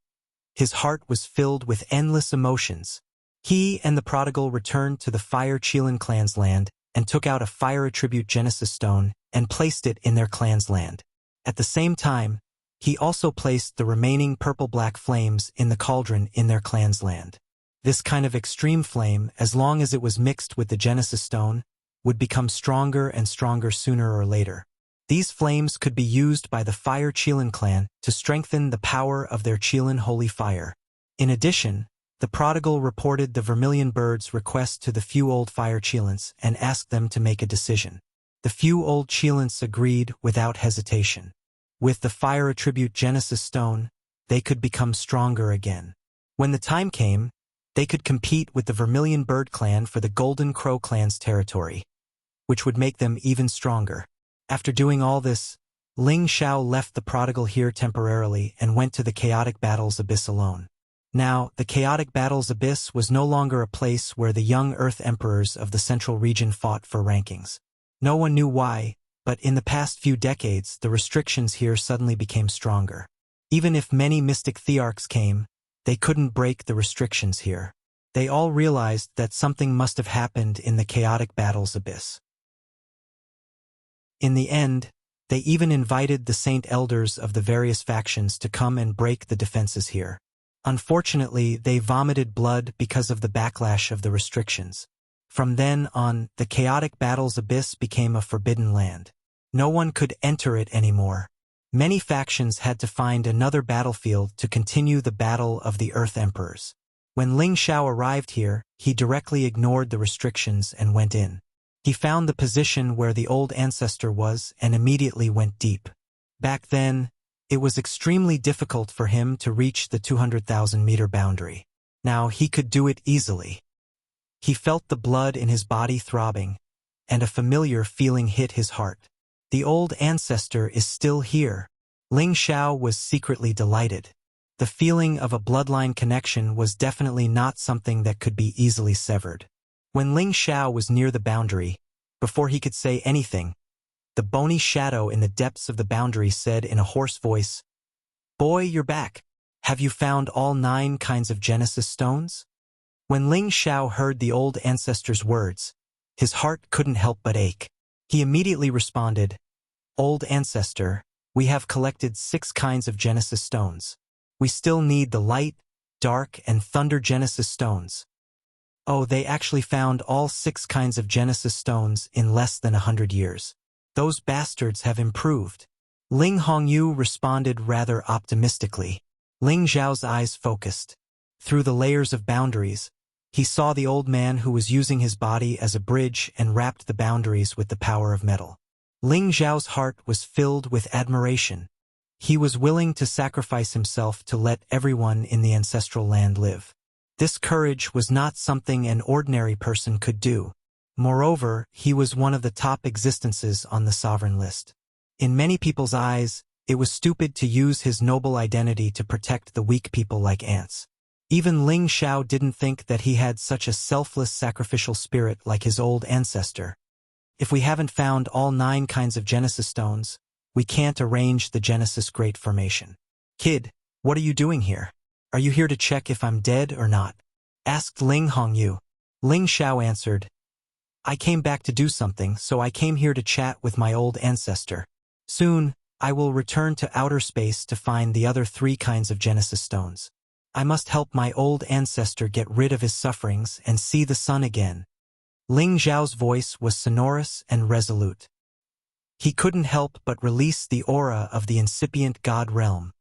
his heart was filled with endless emotions. He and the prodigal returned to the Fire Qilin clan's land and took out a fire attribute Genesis stone and placed it in their clan's land. At the same time, he also placed the remaining purple-black flames in the cauldron in their clan's land. This kind of extreme flame, as long as it was mixed with the Genesis stone, would become stronger and stronger sooner or later. These flames could be used by the Fire Qilin clan to strengthen the power of their Qilin holy fire. In addition, the prodigal reported the Vermilion Bird's request to the few old Fire Qilins and asked them to make a decision. The few old Qilins agreed without hesitation. With the fire attribute Genesis stone, they could become stronger again. When the time came, they could compete with the Vermilion Bird clan for the Golden Crow clan's territory, which would make them even stronger. After doing all this, Ling Xiao left the prodigal here temporarily and went to the Chaotic Battles Abyss alone. Now, the Chaotic Battles Abyss was no longer a place where the young Earth Emperors of the Central Region fought for rankings. No one knew why, but in the past few decades, the restrictions here suddenly became stronger. Even if many mystic thearchs came, they couldn't break the restrictions here. They all realized that something must have happened in the Chaotic Battles Abyss. In the end, they even invited the Saint Elders of the various factions to come and break the defenses here. Unfortunately, they vomited blood because of the backlash of the restrictions. From then on, the Chaotic Battles Abyss became a forbidden land. No one could enter it anymore. Many factions had to find another battlefield to continue the battle of the Earth Emperors. When Ling Xiao arrived here, he directly ignored the restrictions and went in. He found the position where the old ancestor was and immediately went deep. Back then, it was extremely difficult for him to reach the 200,000-meter boundary. Now he could do it easily. He felt the blood in his body throbbing, and a familiar feeling hit his heart. The old ancestor is still here. Ling Xiao was secretly delighted. The feeling of a bloodline connection was definitely not something that could be easily severed. When Ling Xiao was near the boundary, before he could say anything, the bony shadow in the depths of the boundary said in a hoarse voice, "Boy, you're back. Have you found all 9 kinds of Genesis stones?" When Ling Xiao heard the old ancestor's words, his heart couldn't help but ache. He immediately responded, "Old ancestor, we have collected 6 kinds of Genesis stones. We still need the light, dark, and thunder Genesis stones." Oh, they actually found all 6 kinds of Genesis stones in less than 100 years. Those bastards have improved. Ling Hongyu responded rather optimistically. Ling Zhao's eyes focused. Through the layers of boundaries, he saw the old man who was using his body as a bridge and wrapped the boundaries with the power of metal. Ling Zhao's heart was filled with admiration. He was willing to sacrifice himself to let everyone in the ancestral land live. This courage was not something an ordinary person could do. Moreover, he was one of the top existences on the sovereign list. In many people's eyes, it was stupid to use his noble identity to protect the weak people like ants. Even Ling Xiao didn't think that he had such a selfless sacrificial spirit like his old ancestor. If we haven't found all 9 kinds of Genesis stones, We can't arrange the Genesis Great Formation. Kid, what are you doing here? Are you here to check if I'm dead or not? Asked Ling Hongyu. Ling Xiao answered, I came back to do something, so I came here to chat with my old ancestor. Soon, I will return to outer space to find the other 3 kinds of Genesis stones. I must help my old ancestor get rid of his sufferings and see the sun again. Ling Xiao's voice was sonorous and resolute. He couldn't help but release the aura of the incipient God realm.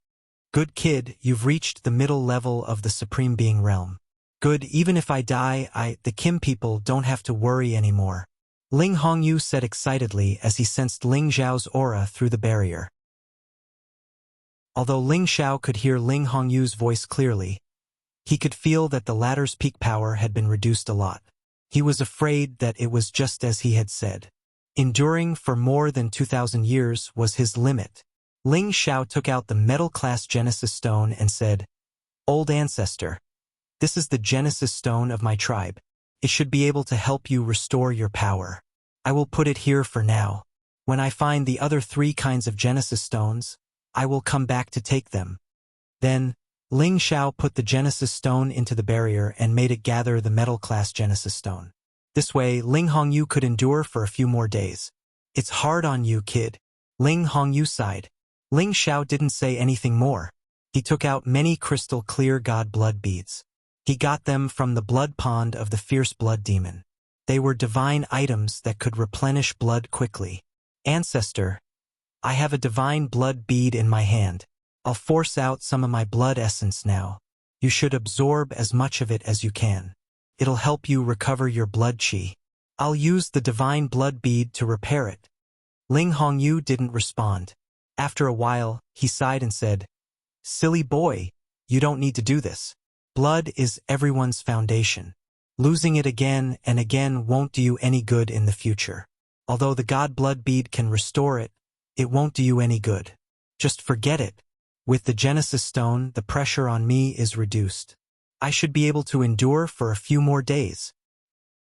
Good kid, you've reached the middle level of the Supreme Being realm. Good, even if I die, the Kim people don't have to worry anymore. Ling Hongyu said excitedly as he sensed Ling Xiao's aura through the barrier. Although Ling Xiao could hear Ling Hongyu's voice clearly, he could feel that the latter's peak power had been reduced a lot. He was afraid that it was just as he had said. Enduring for more than 2,000 years was his limit. Ling Xiao took out the metal-class Genesis stone and said, Old ancestor, this is the Genesis stone of my tribe. It should be able to help you restore your power. I will put it here for now. When I find the other 3 kinds of Genesis stones, I will come back to take them. Then, Ling Xiao put the Genesis stone into the barrier and made it gather the metal-class Genesis stone. This way, Ling Hongyu could endure for a few more days. It's hard on you, kid. Ling Hongyu sighed. Ling Xiao didn't say anything more. He took out many crystal-clear god blood beads. He got them from the blood pond of the fierce blood demon. They were divine items that could replenish blood quickly. Ancestor, I have a divine blood bead in my hand. I'll force out some of my blood essence now. You should absorb as much of it as you can. It'll help you recover your blood qi. I'll use the divine blood bead to repair it. Ling Hongyu didn't respond. After a while, he sighed and said, Silly boy, you don't need to do this. Blood is everyone's foundation. Losing it again and again won't do you any good in the future. Although the god blood bead can restore it, it won't do you any good. Just forget it. With the Genesis stone, the pressure on me is reduced. I should be able to endure for a few more days.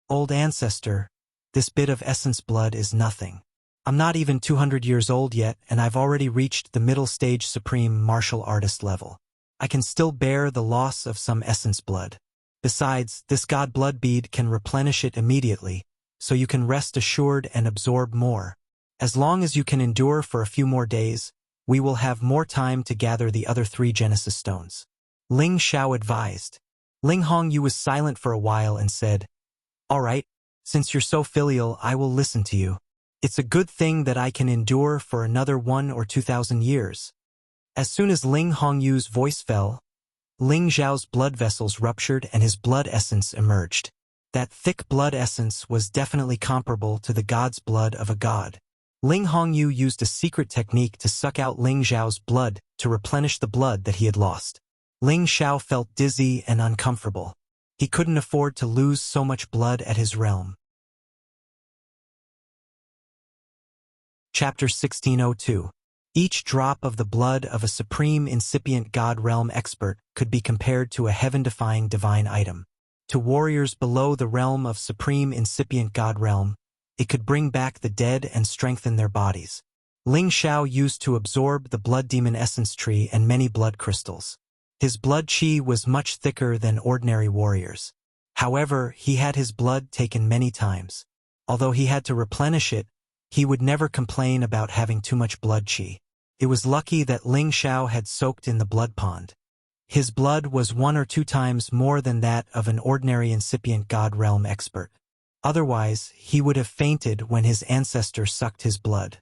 Old ancestor, this bit of essence blood is nothing. I'm not even 200 years old yet, and I've already reached the middle stage supreme martial artist level. I can still bear the loss of some essence blood. Besides, this god blood bead can replenish it immediately, so you can rest assured and absorb more. As long as you can endure for a few more days, we will have more time to gather the other 3 Genesis stones. Ling Xiao advised. Ling Hongyu was silent for a while and said, All right, since you're so filial, I will listen to you. It's a good thing that I can endure for another 1,000 or 2,000 years. As soon as Ling Hongyu's voice fell, Ling Xiao's blood vessels ruptured and his blood essence emerged. That thick blood essence was definitely comparable to the god's blood of a god. Ling Hongyu used a secret technique to suck out Ling Xiao's blood to replenish the blood that he had lost. Ling Xiao felt dizzy and uncomfortable. He couldn't afford to lose so much blood at his realm. Chapter 1602. Each drop of the blood of a supreme incipient god realm expert could be compared to a heaven-defying divine item. To warriors below the realm of supreme incipient god realm, it could bring back the dead and strengthen their bodies. Ling Xiao used to absorb the blood demon essence tree and many blood crystals. His blood qi was much thicker than ordinary warriors. However, he had his blood taken many times. Although he had to replenish it, he would never complain about having too much blood qi. It was lucky that Ling Xiao had soaked in the blood pond. His blood was 1 or 2 times more than that of an ordinary incipient god realm expert. Otherwise, he would have fainted when his ancestor sucked his blood.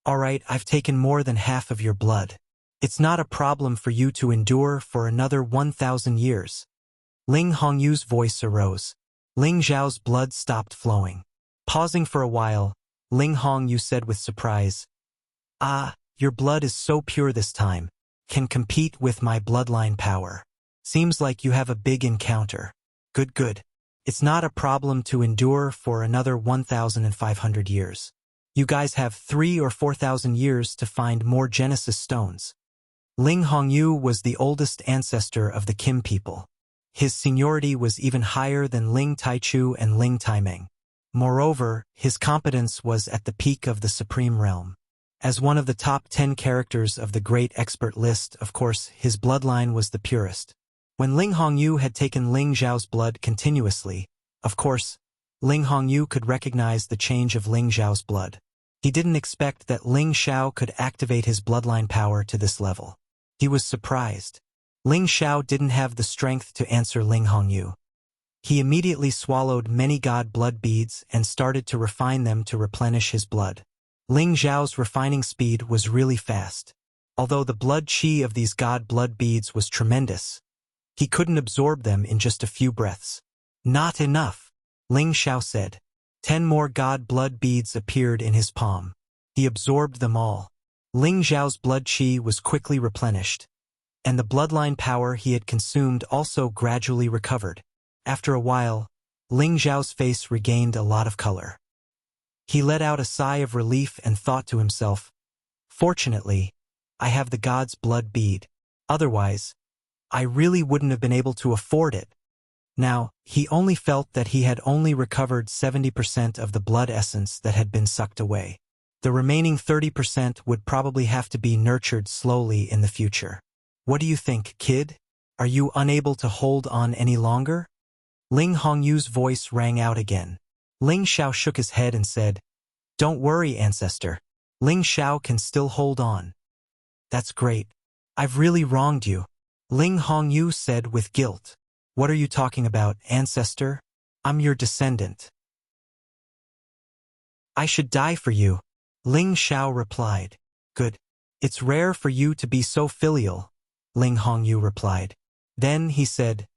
All right, I've taken more than half of your blood. It's not a problem for you to endure for another 1,000 years. Ling Hongyu's voice arose. Ling Xiao's blood stopped flowing. Pausing for a while, Ling Hongyu said with surprise, Ah, your blood is so pure this time, can compete with my bloodline power. Seems like you have a big encounter. Good. It's not a problem to endure for another 1,500 years. You guys have 3,000 or 4,000 years to find more Genesis stones. Ling Hongyu was the oldest ancestor of the Kim people. His seniority was even higher than Ling Taichu and Ling Taimeng. Moreover, his competence was at the peak of the supreme realm. As one of the top 10 characters of the great expert list, of course, his bloodline was the purest. When Ling Hongyu had taken Ling Zhao's blood continuously, of course, Ling Hongyu could recognize the change of Ling Zhao's blood. He didn't expect that Ling Xiao could activate his bloodline power to this level. He was surprised. Ling Xiao didn't have the strength to answer Ling Hongyu. He immediately swallowed many god blood beads and started to refine them to replenish his blood. Ling Zhao's refining speed was really fast. Although the blood qi of these god blood beads was tremendous, he couldn't absorb them in just a few breaths. Not enough, Ling Xiao said. 10 more god blood beads appeared in his palm. He absorbed them all. Ling Zhao's blood qi was quickly replenished, and the bloodline power he had consumed also gradually recovered. After a while, Ling Zhao's face regained a lot of color. He let out a sigh of relief and thought to himself, "Fortunately, I have the god's blood bead. Otherwise, I really wouldn't have been able to afford it." Now, he only felt that he had only recovered 70% of the blood essence that had been sucked away. The remaining 30% would probably have to be nurtured slowly in the future. "What do you think, kid? Are you unable to hold on any longer?" Ling Hongyu's voice rang out again. Ling Xiao shook his head and said, "Don't worry, ancestor. Ling Xiao can still hold on." "That's great. I've really wronged you," Ling Hongyu said with guilt. "What are you talking about, ancestor? I'm your descendant. I should die for you," Ling Xiao replied. "Good. It's rare for you to be so filial," Ling Hongyu replied. Then he said,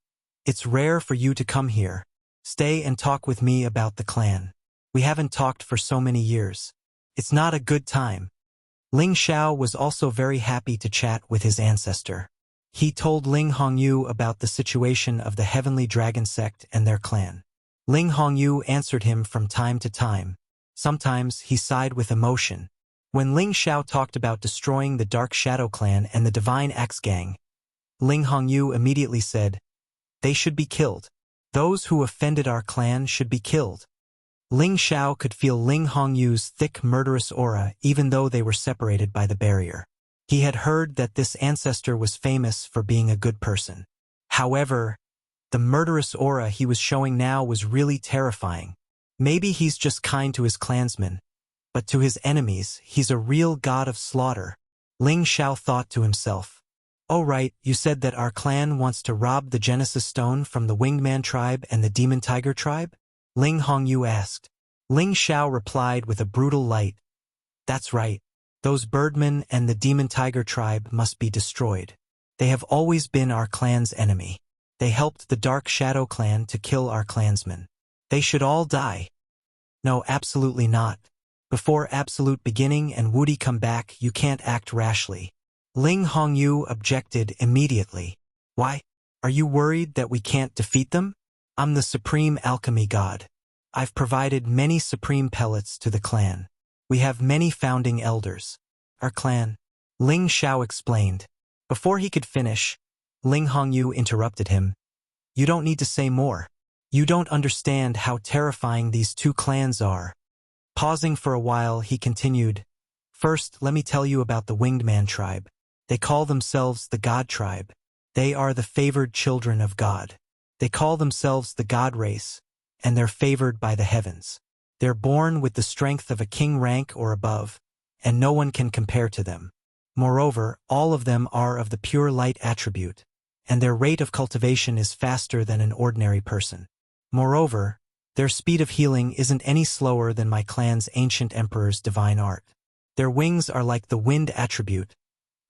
"It's rare for you to come here. Stay and talk with me about the clan. We haven't talked for so many years. It's not a good time." Ling Xiao was also very happy to chat with his ancestor. He told Ling Hongyu about the situation of the Heavenly Dragon Sect and their clan. Ling Hongyu answered him from time to time. Sometimes he sighed with emotion. When Ling Xiao talked about destroying the Dark Shadow Clan and the Divine Axe Gang, Ling Hongyu immediately said, "They should be killed. Those who offended our clan should be killed." Ling Xiao could feel Ling Hongyu's thick murderous aura even though they were separated by the barrier. He had heard that this ancestor was famous for being a good person. However, the murderous aura he was showing now was really terrifying. Maybe he's just kind to his clansmen, but to his enemies, he's a real god of slaughter. Ling Xiao thought to himself. "Oh right, you said that our clan wants to rob the Genesis Stone from the Winged Man tribe and the Demon Tiger tribe?" Ling Hongyu asked. Ling Xiao replied with a brutal light. "That's right. Those Birdmen and the Demon Tiger tribe must be destroyed. They have always been our clan's enemy. They helped the Dark Shadow clan to kill our clansmen. They should all die." "No, absolutely not. Before Absolute Beginning and Woody come back, you can't act rashly." Ling Hongyu objected immediately. "Why? Are you worried that we can't defeat them? I'm the supreme alchemy god. I've provided many supreme pellets to the clan. We have many founding elders. Our clan," Ling Xiao explained. Before he could finish, Ling Hongyu interrupted him. "You don't need to say more. You don't understand how terrifying these two clans are." Pausing for a while, he continued, "First, let me tell you about the Winged Man tribe. They call themselves the God tribe. They are the favored children of God. They call themselves the God race, and they're favored by the heavens. They're born with the strength of a king rank or above, and no one can compare to them. Moreover, all of them are of the pure light attribute, and their rate of cultivation is faster than an ordinary person. Moreover, their speed of healing isn't any slower than my clan's ancient emperor's divine art. Their wings are like the wind attribute,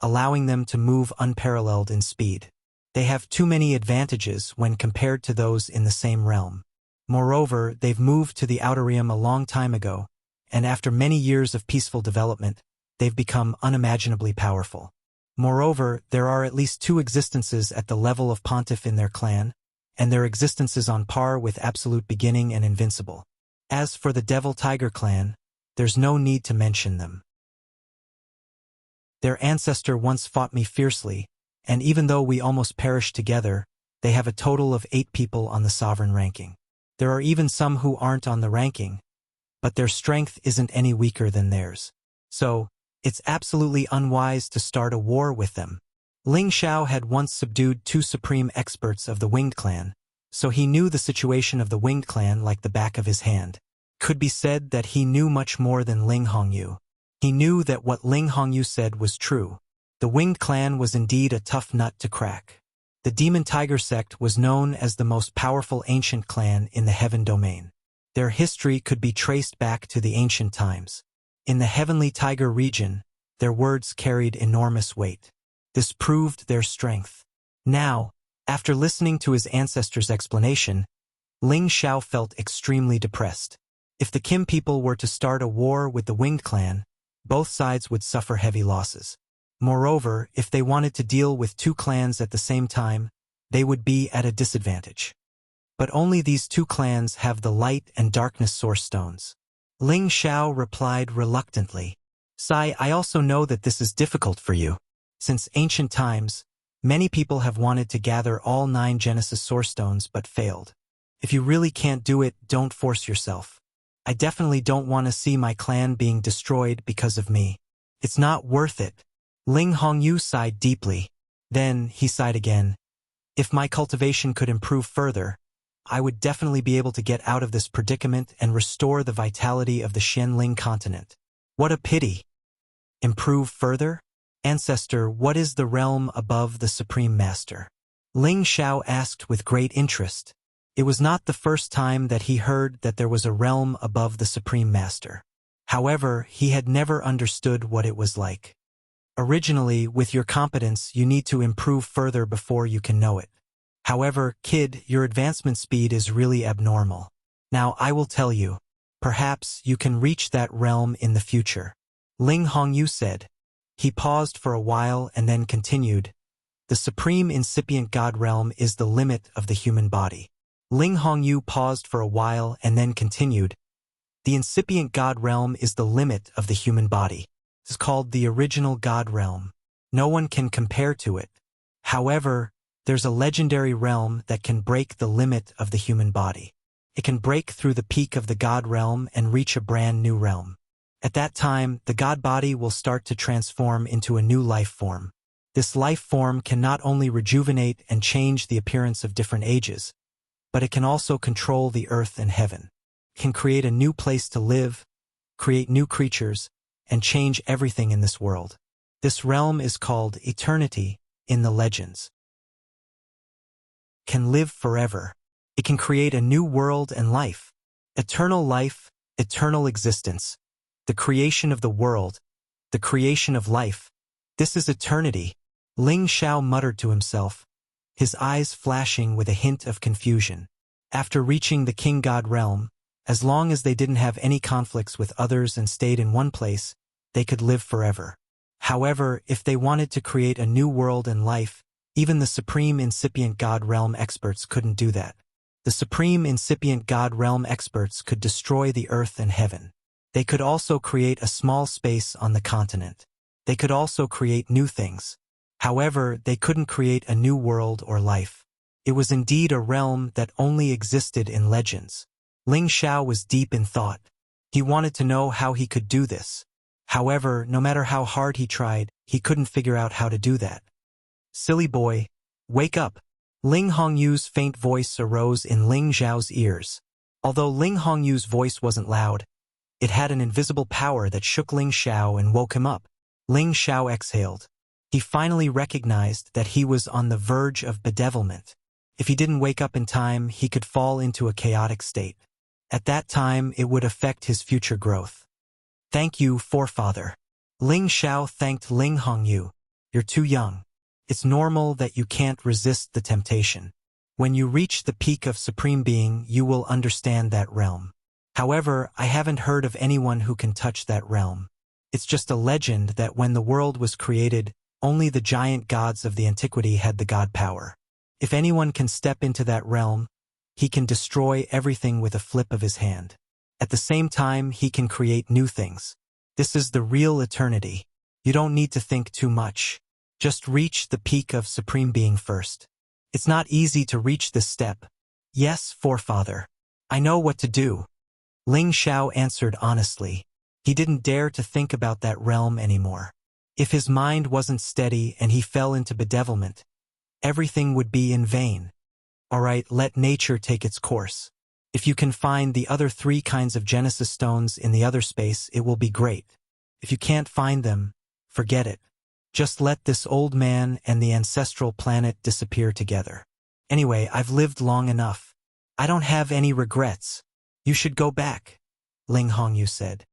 allowing them to move unparalleled in speed. They have too many advantages when compared to those in the same realm. Moreover, they've moved to the Outer Realm a long time ago, and after many years of peaceful development, they've become unimaginably powerful. Moreover, there are at least 2 existences at the level of Pontiff in their clan, and their existence is on par with Absolute Beginning and Invincible. As for the Devil Tiger clan, there's no need to mention them. Their ancestor once fought me fiercely, and even though we almost perished together, they have a total of 8 people on the sovereign ranking. There are even some who aren't on the ranking, but their strength isn't any weaker than theirs. So, It's absolutely unwise to start a war with them. Ling Xiao had once subdued 2 supreme experts of the Winged Clan, so he knew the situation of the Winged Clan like the back of his hand. Could be said that he knew much more than Ling Hongyu. He knew that what Ling Hongyu said was true. The Winged Clan was indeed a tough nut to crack. The Demon Tiger sect was known as the most powerful ancient clan in the Heaven Domain. Their history could be traced back to the ancient times. In the Heavenly Tiger region, their words carried enormous weight. This proved their strength. Now, after listening to his ancestors' explanation, Ling Xiao felt extremely depressed. If the Kim people were to start a war with the Winged Clan, both sides would suffer heavy losses. Moreover, if they wanted to deal with 2 clans at the same time, they would be at a disadvantage. But only these 2 clans have the light and darkness source stones. Ling Xiao replied reluctantly. Sai, I also know that this is difficult for you. Since ancient times, many people have wanted to gather all 9 Genesis source stones but failed. If you really can't do it, don't force yourself. I definitely don't want to see my clan being destroyed because of me. It's not worth it. Ling Hongyu sighed deeply. Then, he sighed again. If my cultivation could improve further, I would definitely be able to get out of this predicament and restore the vitality of the Xianling continent. What a pity. Improve further? Ancestor, what is the realm above the Supreme Master? Ling Xiao asked with great interest. It was not the first time that he heard that there was a realm above the Supreme Master. However, he had never understood what it was like. Originally, with your competence, you need to improve further before you can know it. However, kid, your advancement speed is really abnormal. Now, I will tell you. Perhaps you can reach that realm in the future. Ling Hongyu said. He paused for a while and then continued. The Supreme Incipient God Realm is the limit of the human body. Ling Hongyu paused for a while and then continued. The Incipient God Realm is the limit of the human body. It's called the Original God Realm. No one can compare to it. However, there's a legendary realm that can break the limit of the human body. It can break through the peak of the God Realm and reach a brand new realm. At that time, the God body will start to transform into a new life form. This life form can not only rejuvenate and change the appearance of different ages, but it can also control the earth and heaven. It can create a new place to live, create new creatures, and change everything in this world. This realm is called Eternity in the legends. Can live forever. It can create a new world and life. Eternal life, eternal existence. The creation of the world, the creation of life. This is eternity. Ling Xiao muttered to himself, his eyes flashing with a hint of confusion. After reaching the King God realm, as long as they didn't have any conflicts with others and stayed in one place, they could live forever. However, if they wanted to create a new world and life, even the Supreme Incipient God Realm experts couldn't do that. The Supreme Incipient God Realm experts could destroy the earth and heaven. They could also create a small space on the continent. They could also create new things. However, they couldn't create a new world or life. It was indeed a realm that only existed in legends. Ling Xiao was deep in thought. He wanted to know how he could do this. However, no matter how hard he tried, he couldn't figure out how to do that. Silly boy, wake up. Ling Hongyu's faint voice arose in Ling Xiao's ears. Although Ling Hongyu's voice wasn't loud, it had an invisible power that shook Ling Xiao and woke him up. Ling Xiao exhaled. He finally recognized that he was on the verge of bedevilment. If he didn't wake up in time, he could fall into a chaotic state. At that time, it would affect his future growth. Thank you, forefather. Ling Xiao thanked Ling Hongyu. You're too young. It's normal that you can't resist the temptation. When you reach the peak of Supreme Being, you will understand that realm. However, I haven't heard of anyone who can touch that realm. It's just a legend that when the world was created, only the giant gods of the antiquity had the god power. If anyone can step into that realm, he can destroy everything with a flip of his hand. At the same time, he can create new things. This is the real eternity. You don't need to think too much. Just reach the peak of Supreme Being first. It's not easy to reach this step. Yes, forefather. I know what to do. Ling Xiao answered honestly. He didn't dare to think about that realm anymore. If his mind wasn't steady and he fell into bedevilment, everything would be in vain. Alright, let nature take its course. If you can find the other 3 kinds of Genesis stones in the other space, it will be great. If you can't find them, forget it. Just let this old man and the ancestral planet disappear together. Anyway, I've lived long enough. I don't have any regrets. You should go back, Ling Hongyu said.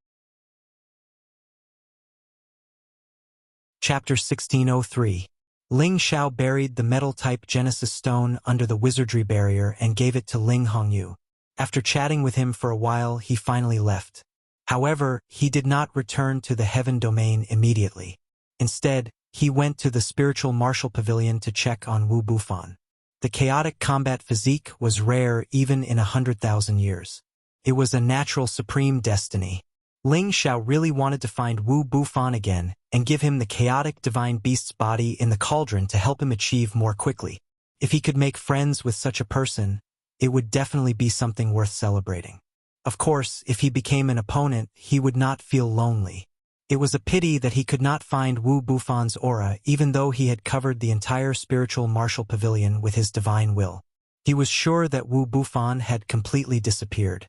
Chapter 1603. Ling Xiao buried the metal-type Genesis stone under the wizardry barrier and gave it to Ling Hongyu. After chatting with him for a while, he finally left. However, he did not return to the heaven domain immediately. Instead, he went to the spiritual martial pavilion to check on Wu Bufan. The chaotic combat physique was rare even in 100,000 years. It was a natural supreme destiny. Ling Xiao really wanted to find Wu Bufan again and give him the chaotic divine beast's body in the cauldron to help him achieve more quickly. If he could make friends with such a person, it would definitely be something worth celebrating. Of course, if he became an opponent, he would not feel lonely. It was a pity that he could not find Wu Bufan's aura even though he had covered the entire spiritual martial pavilion with his divine will. He was sure that Wu Bufan had completely disappeared.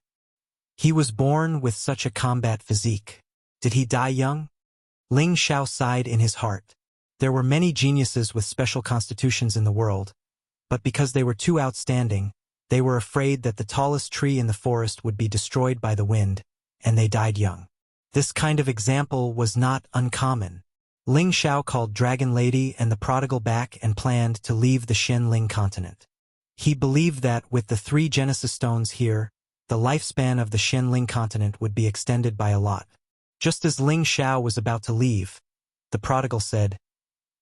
He was born with such a combat physique. Did he die young? Ling Xiao sighed in his heart. There were many geniuses with special constitutions in the world, but because they were too outstanding, they were afraid that the tallest tree in the forest would be destroyed by the wind, and they died young. This kind of example was not uncommon. Ling Xiao called Dragon Lady and the prodigal back and planned to leave the Xianling continent. He believed that with the 3 Genesis stones here, the lifespan of the Xianling continent would be extended by a lot. Just as Ling Xiao was about to leave, the prodigal said,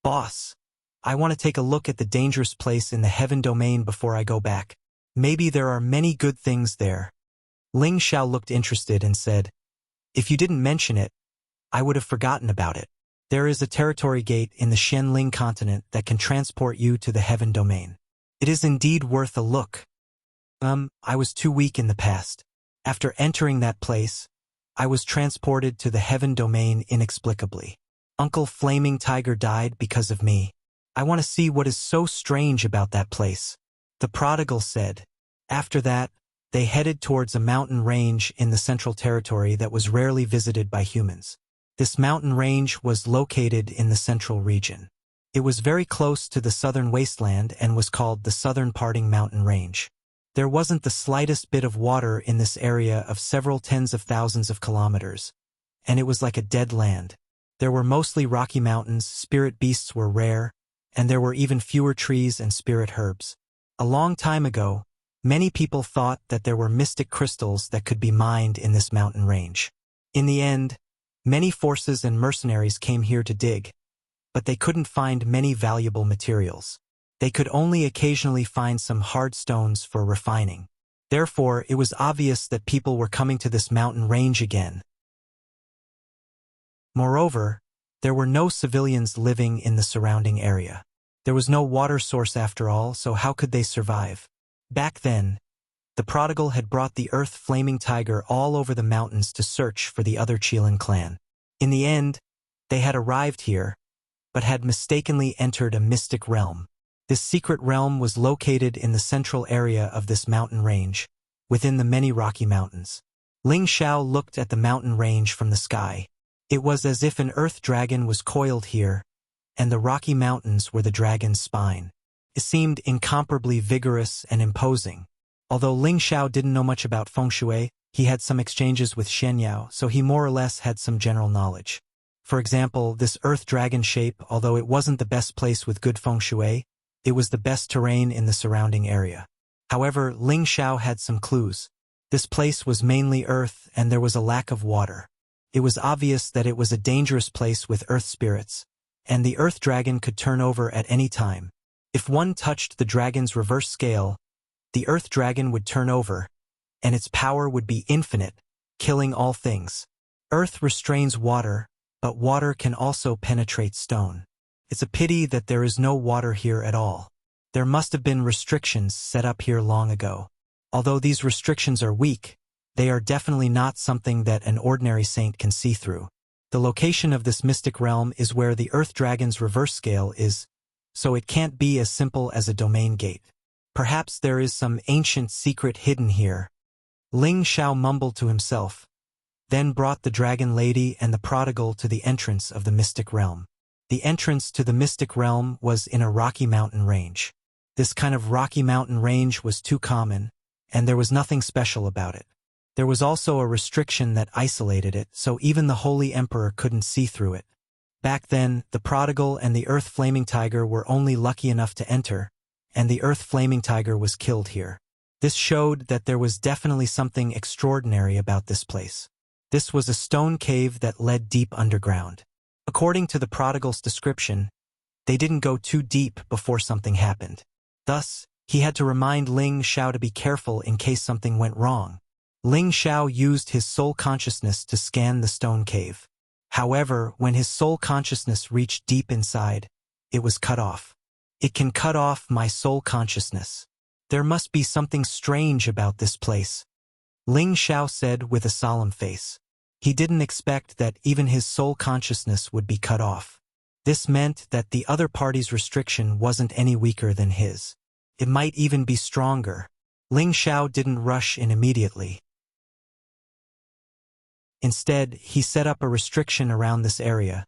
"Boss, I want to take a look at the dangerous place in the heaven domain before I go back. Maybe there are many good things there." Ling Xiao looked interested and said, "If you didn't mention it, I would have forgotten about it. There is a territory gate in the Xianling continent that can transport you to the heaven domain. It is indeed worth a look." I was too weak in the past. After entering that place, I was transported to the heaven domain inexplicably. Uncle Flaming Tiger died because of me. I want to see what is so strange about that place, the prodigal said. After that, they headed towards a mountain range in the Central Territory that was rarely visited by humans. This mountain range was located in the Central region. It was very close to the southern wasteland and was called the Southern Parting Mountain Range. There wasn't the slightest bit of water in this area of several tens of thousands of kilometers, and it was like a dead land. There were mostly rocky mountains, spirit beasts were rare, and there were even fewer trees and spirit herbs. A long time ago, many people thought that there were mystic crystals that could be mined in this mountain range. In the end, many forces and mercenaries came here to dig, but they couldn't find many valuable materials. They could only occasionally find some hard stones for refining. Therefore, it was obvious that people were coming to this mountain range again. Moreover, there were no civilians living in the surrounding area. There was no water source after all, so how could they survive? Back then, the prodigal had brought the Earth Flaming Tiger all over the mountains to search for the other Qilin clan. In the end, they had arrived here, but had mistakenly entered a mystic realm. This secret realm was located in the central area of this mountain range, within the many rocky mountains. Ling Xiao looked at the mountain range from the sky. It was as if an earth dragon was coiled here, and the rocky mountains were the dragon's spine. It seemed incomparably vigorous and imposing. Although Ling Xiao didn't know much about feng shui, he had some exchanges with Shen Yao, so he more or less had some general knowledge. For example, this earth dragon shape, although it wasn't the best place with good feng shui, it was the best terrain in the surrounding area. However, Ling Xiao had some clues. This place was mainly earth and there was a lack of water. It was obvious that it was a dangerous place with earth spirits, and the earth dragon could turn over at any time. If one touched the dragon's reverse scale, the earth dragon would turn over, and its power would be infinite, killing all things. Earth restrains water, but water can also penetrate stone. It's a pity that there is no water here at all. There must have been restrictions set up here long ago. Although these restrictions are weak, They are definitely not something that an ordinary saint can see through. The location of this mystic realm is where the Earth Dragon's reverse scale is, so it can't be as simple as a domain gate. Perhaps there is some ancient secret hidden here. Ling Xiao mumbled to himself, then brought the dragon lady and the prodigal to the entrance of the mystic realm. The entrance to the mystic realm was in a rocky mountain range. This kind of rocky mountain range was too common, and there was nothing special about it. There was also a restriction that isolated it, so even the Holy Emperor couldn't see through it. Back then, the prodigal and the Earth Flaming Tiger were only lucky enough to enter, and the Earth Flaming Tiger was killed here. This showed that there was definitely something extraordinary about this place. This was a stone cave that led deep underground. According to the prodigal's description, they didn't go too deep before something happened. Thus, he had to remind Ling Xiao to be careful in case something went wrong. Ling Xiao used his soul consciousness to scan the stone cave. However, when his soul consciousness reached deep inside, it was cut off. It can cut off my soul consciousness. There must be something strange about this place, Ling Xiao said with a solemn face. He didn't expect that even his soul consciousness would be cut off. This meant that the other party's restriction wasn't any weaker than his. It might even be stronger. Ling Xiao didn't rush in immediately. Instead, he set up a restriction around this area,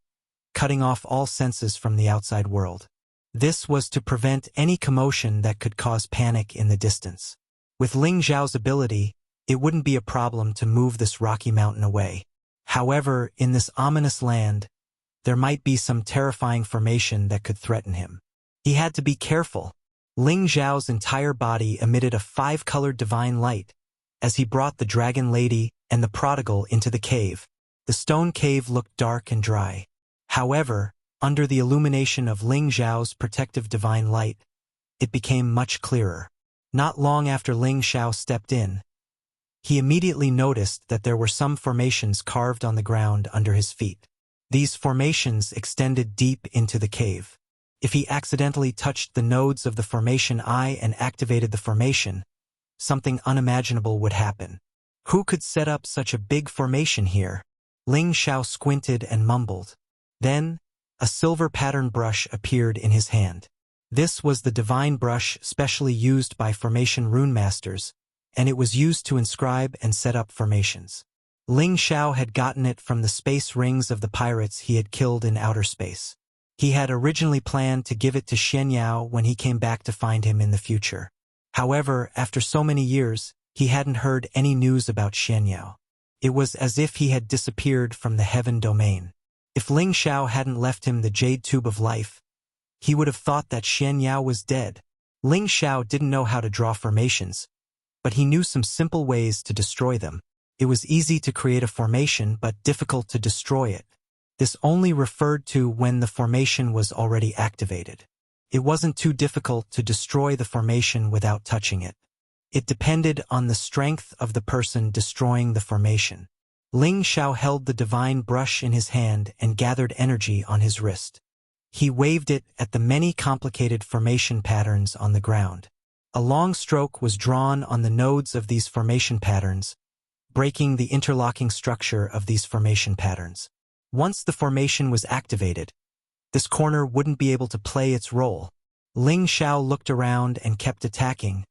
cutting off all senses from the outside world. This was to prevent any commotion that could cause panic in the distance. With Ling Xiao's ability, it wouldn't be a problem to move this rocky mountain away. However, in this ominous land, there might be some terrifying formation that could threaten him. He had to be careful. Ling Xiao's entire body emitted a 5-colored divine light as he brought the dragon lady and the prodigal into the cave. The stone cave looked dark and dry. However, under the illumination of Ling Xiao's protective divine light, it became much clearer. Not long after Ling Xiao stepped in, he immediately noticed that there were some formations carved on the ground under his feet. These formations extended deep into the cave. If he accidentally touched the nodes of the formation eye and activated the formation, something unimaginable would happen. Who could set up such a big formation here? Ling Xiao squinted and mumbled. Then, a silver pattern brush appeared in his hand. This was the divine brush specially used by formation rune masters, and it was used to inscribe and set up formations. Ling Xiao had gotten it from the space rings of the pirates he had killed in outer space. He had originally planned to give it to Xian Yao when he came back to find him in the future. However, after so many years, he hadn't heard any news about Xian Yao. It was as if he had disappeared from the heaven domain. If Ling Xiao hadn't left him the jade tube of life, he would have thought that Xian Yao was dead. Ling Xiao didn't know how to draw formations, but he knew some simple ways to destroy them. It was easy to create a formation but difficult to destroy it. This only referred to when the formation was already activated. It wasn't too difficult to destroy the formation without touching it. It depended on the strength of the person destroying the formation. Ling Xiao held the divine brush in his hand and gathered energy on his wrist. He waved it at the many complicated formation patterns on the ground. A long stroke was drawn on the nodes of these formation patterns, breaking the interlocking structure of these formation patterns. Once the formation was activated, this corner wouldn't be able to play its role. Ling Xiao looked around and kept attacking,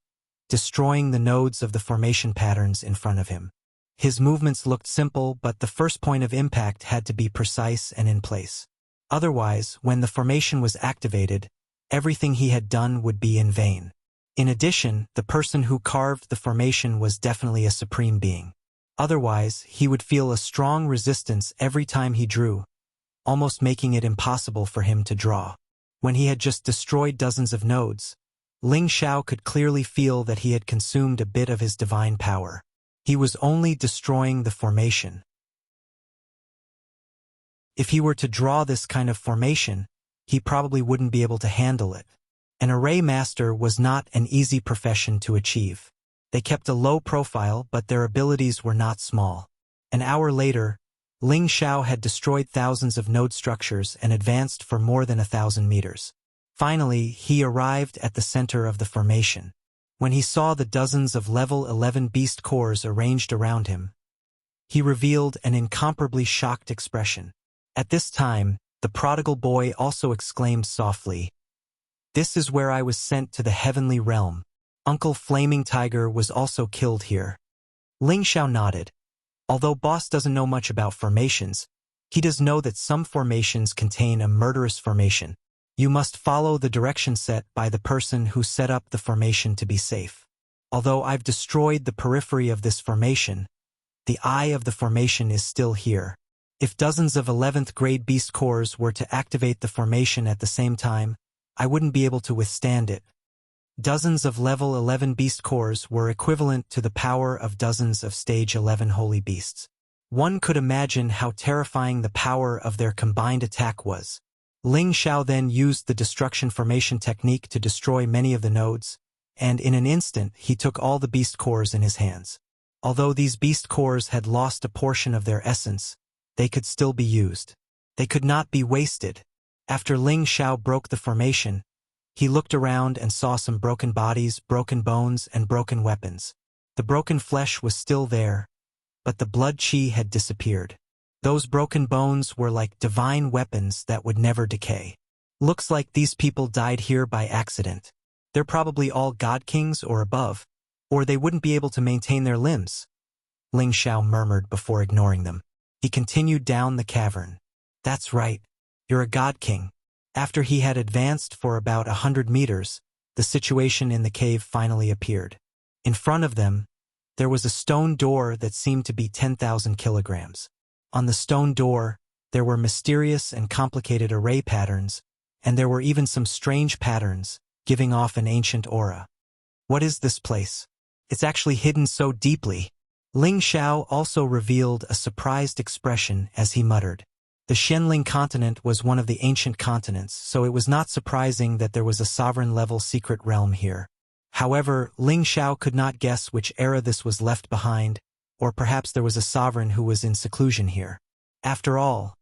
destroying the nodes of the formation patterns in front of him. His movements looked simple, but the first point of impact had to be precise and in place. Otherwise, when the formation was activated, everything he had done would be in vain. In addition, the person who carved the formation was definitely a supreme being. Otherwise, he would feel a strong resistance every time he drew, almost making it impossible for him to draw. When he had just destroyed dozens of nodes, Ling Xiao could clearly feel that he had consumed a bit of his divine power. He was only destroying the formation. If he were to draw this kind of formation, he probably wouldn't be able to handle it. An array master was not an easy profession to achieve. They kept a low profile, but their abilities were not small. An hour later, Ling Xiao had destroyed thousands of node structures and advanced for more than 1,000 meters. Finally, he arrived at the center of the formation. When he saw the dozens of level 11 beast cores arranged around him, he revealed an incomparably shocked expression. At this time, the prodigal boy also exclaimed softly, "This is where I was sent to the heavenly realm. Uncle Flaming Tiger was also killed here." Ling Xiao nodded. Although Boss doesn't know much about formations, he does know that some formations contain a murderous formation. You must follow the direction set by the person who set up the formation to be safe. Although I've destroyed the periphery of this formation, the eye of the formation is still here. If dozens of 11th grade beast cores were to activate the formation at the same time, I wouldn't be able to withstand it. Dozens of level 11 beast cores were equivalent to the power of dozens of stage 11 holy beasts. One could imagine how terrifying the power of their combined attack was. Ling Xiao then used the destruction formation technique to destroy many of the nodes, and in an instant he took all the beast cores in his hands. Although these beast cores had lost a portion of their essence, they could still be used. They could not be wasted. After Ling Xiao broke the formation, he looked around and saw some broken bodies, broken bones, and broken weapons. The broken flesh was still there, but the blood qi had disappeared. Those broken bones were like divine weapons that would never decay. Looks like these people died here by accident. They're probably all god kings or above, or they wouldn't be able to maintain their limbs. Ling Xiao murmured before ignoring them. He continued down the cavern. That's right. You're a god king. After he had advanced for about 100 meters, the situation in the cave finally appeared. In front of them, there was a stone door that seemed to be 10,000 kilograms. On the stone door, there were mysterious and complicated array patterns, and there were even some strange patterns, giving off an ancient aura. What is this place? It's actually hidden so deeply. Ling Xiao also revealed a surprised expression as he muttered. The Xianling continent was one of the ancient continents, so it was not surprising that there was a sovereign-level secret realm here. However, Ling Xiao could not guess which era this was left behind, or perhaps there was a sovereign who was in seclusion here. After all,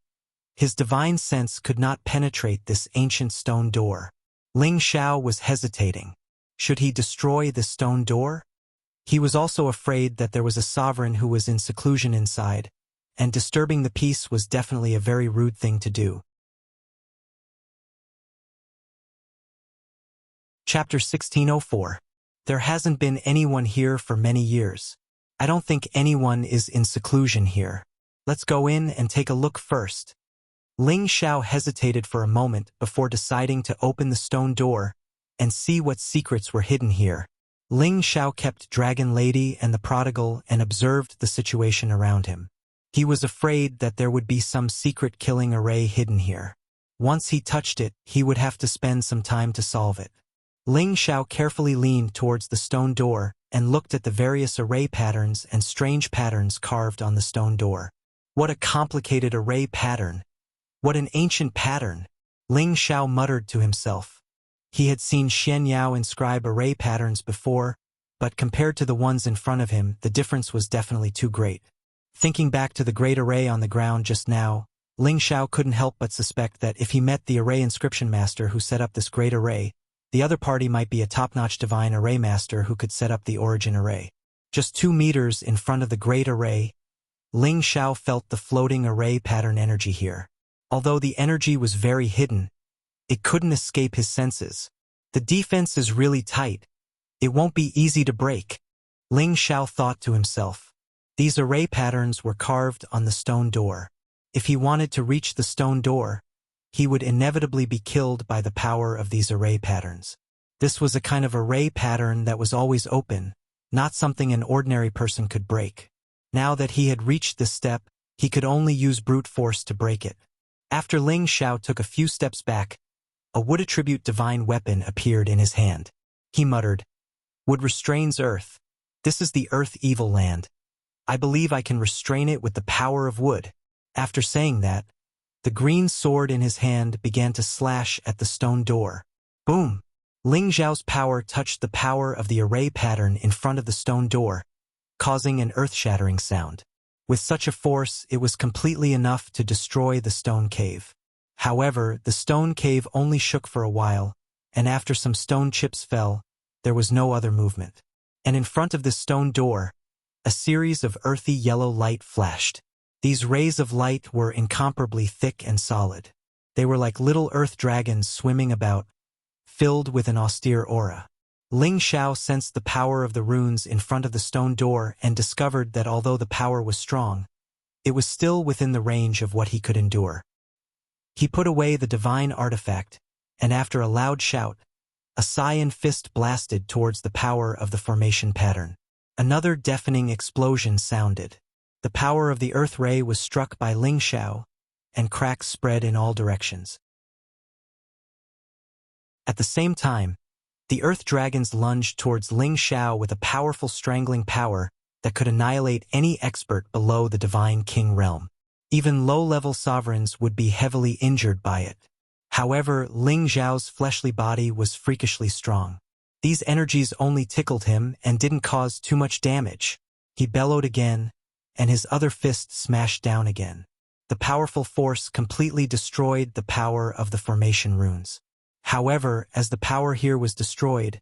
his divine sense could not penetrate this ancient stone door. Ling Xiao was hesitating. Should he destroy the stone door? He was also afraid that there was a sovereign who was in seclusion inside, and disturbing the peace was definitely a very rude thing to do. Chapter 1604. There hasn't been anyone here for many years. I don't think anyone is in seclusion here. Let's go in and take a look first. Ling Xiao hesitated for a moment before deciding to open the stone door and see what secrets were hidden here. Ling Xiao kept Dragon Lady and the Prodigal and observed the situation around him. He was afraid that there would be some secret killing array hidden here. Once he touched it, he would have to spend some time to solve it. Ling Xiao carefully leaned towards the stone door and looked at the various array patterns and strange patterns carved on the stone door. What a complicated array pattern! What an ancient pattern! Ling Xiao muttered to himself. He had seen Xian Yao inscribe array patterns before, but compared to the ones in front of him, the difference was definitely too great. Thinking back to the great array on the ground just now, Ling Xiao couldn't help but suspect that if he met the array inscription master who set up this great array, the other party might be a top-notch divine array master who could set up the origin array. Just 2 meters in front of the great array, Ling Xiao felt the floating array pattern energy here. Although the energy was very hidden, it couldn't escape his senses. The defense is really tight. It won't be easy to break. Ling Xiao thought to himself. These array patterns were carved on the stone door. If he wanted to reach the stone door, he would inevitably be killed by the power of these array patterns. This was a kind of array pattern that was always open, not something an ordinary person could break. Now that he had reached this step, he could only use brute force to break it. After Ling Xiao took a few steps back, a wood attribute divine weapon appeared in his hand. He muttered, "Wood restrains earth. This is the earth evil land. I believe I can restrain it with the power of wood." After saying that, the green sword in his hand began to slash at the stone door. Boom! Ling Xiao's power touched the power of the array pattern in front of the stone door, causing an earth-shattering sound. With such a force, it was completely enough to destroy the stone cave. However, the stone cave only shook for a while, and after some stone chips fell, There was no other movement. And in front of this stone door, a series of earthy yellow light flashed. These rays of light were incomparably thick and solid. They were like little earth dragons swimming about, filled with an austere aura. Ling Xiao sensed the power of the runes in front of the stone door and discovered that although the power was strong, it was still within the range of what he could endure. He put away the divine artifact, and after a loud shout, a cyan fist blasted towards the power of the formation pattern. Another deafening explosion sounded. The power of the earth ray was struck by Ling Xiao, and cracks spread in all directions. At the same time, the earth dragons lunged towards Ling Xiao with a powerful strangling power that could annihilate any expert below the divine king realm. Even low-level sovereigns would be heavily injured by it. However, Ling Xiao's fleshly body was freakishly strong. These energies only tickled him and didn't cause too much damage. He bellowed again, and his other fist smashed down again. The powerful force completely destroyed the power of the formation runes. However, as the power here was destroyed,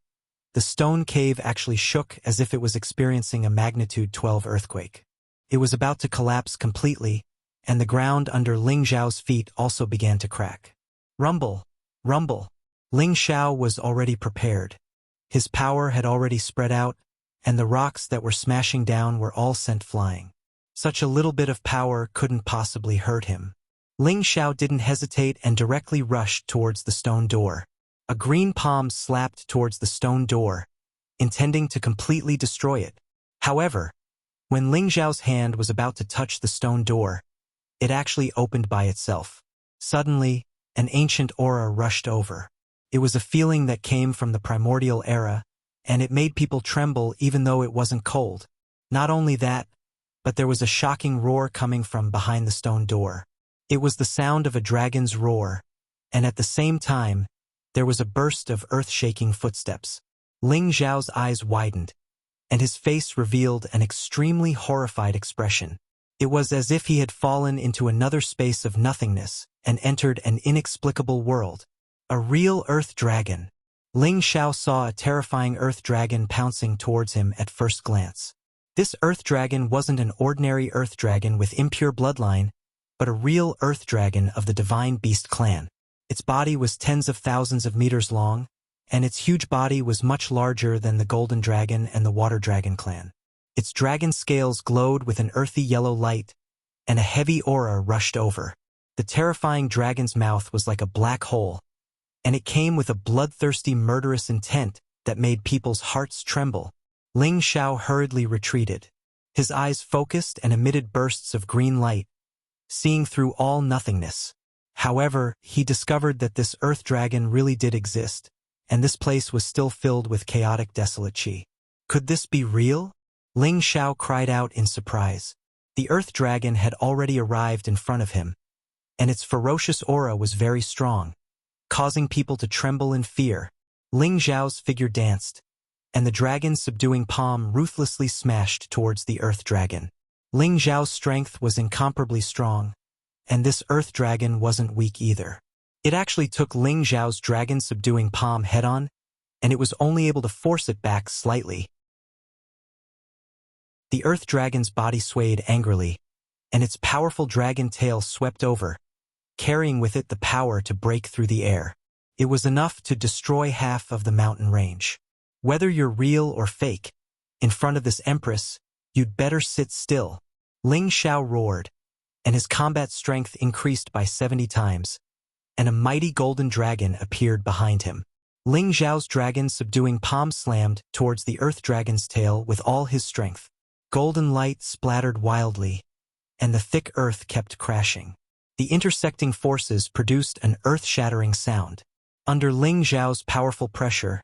the stone cave actually shook as if it was experiencing a magnitude 12 earthquake. It was about to collapse completely, and the ground under Ling Xiao's feet also began to crack. Rumble! Rumble! Ling Xiao was already prepared. His power had already spread out, and the rocks that were smashing down were all sent flying. Such a little bit of power couldn't possibly hurt him. Ling Xiao didn't hesitate and directly rushed towards the stone door. A green palm slapped towards the stone door, intending to completely destroy it. However, when Ling Xiao's hand was about to touch the stone door, it actually opened by itself. Suddenly, an ancient aura rushed over. It was a feeling that came from the primordial era, and it made people tremble even though it wasn't cold. Not only that, but there was a shocking roar coming from behind the stone door. It was the sound of a dragon's roar, and at the same time, there was a burst of earth-shaking footsteps. Ling Xiao's eyes widened, and his face revealed an extremely horrified expression. It was as if he had fallen into another space of nothingness and entered an inexplicable world. A real earth dragon. Ling Xiao saw a terrifying earth dragon pouncing towards him at first glance. This earth dragon wasn't an ordinary earth dragon with impure bloodline, but a real earth dragon of the divine beast clan. Its body was tens of thousands of meters long, and its huge body was much larger than the golden dragon and the water dragon clan. Its dragon scales glowed with an earthy yellow light, and a heavy aura rushed over. The terrifying dragon's mouth was like a black hole, and it came with a bloodthirsty murderous intent that made people's hearts tremble. Ling Xiao hurriedly retreated. His eyes focused and emitted bursts of green light, seeing through all nothingness. However, he discovered that this earth dragon really did exist, and this place was still filled with chaotic desolate qi. Could this be real? Ling Xiao cried out in surprise. The earth dragon had already arrived in front of him, and its ferocious aura was very strong, causing people to tremble in fear. Ling Xiao's figure danced, and the dragon's subduing palm ruthlessly smashed towards the earth dragon. Ling Xiao's strength was incomparably strong, and this earth dragon wasn't weak either. It actually took Ling Xiao's dragon-subduing palm head-on, and it was only able to force it back slightly. The earth dragon's body swayed angrily, and its powerful dragon tail swept over, carrying with it the power to break through the air. It was enough to destroy half of the mountain range. Whether you're real or fake, in front of this empress, you'd better sit still. Ling Xiao roared, and his combat strength increased by 70 times, and a mighty golden dragon appeared behind him. Ling Xiao's dragon-subduing palm slammed towards the earth dragon's tail with all his strength. Golden light splattered wildly, and the thick earth kept crashing. The intersecting forces produced an earth-shattering sound. Under Ling Xiao's powerful pressure,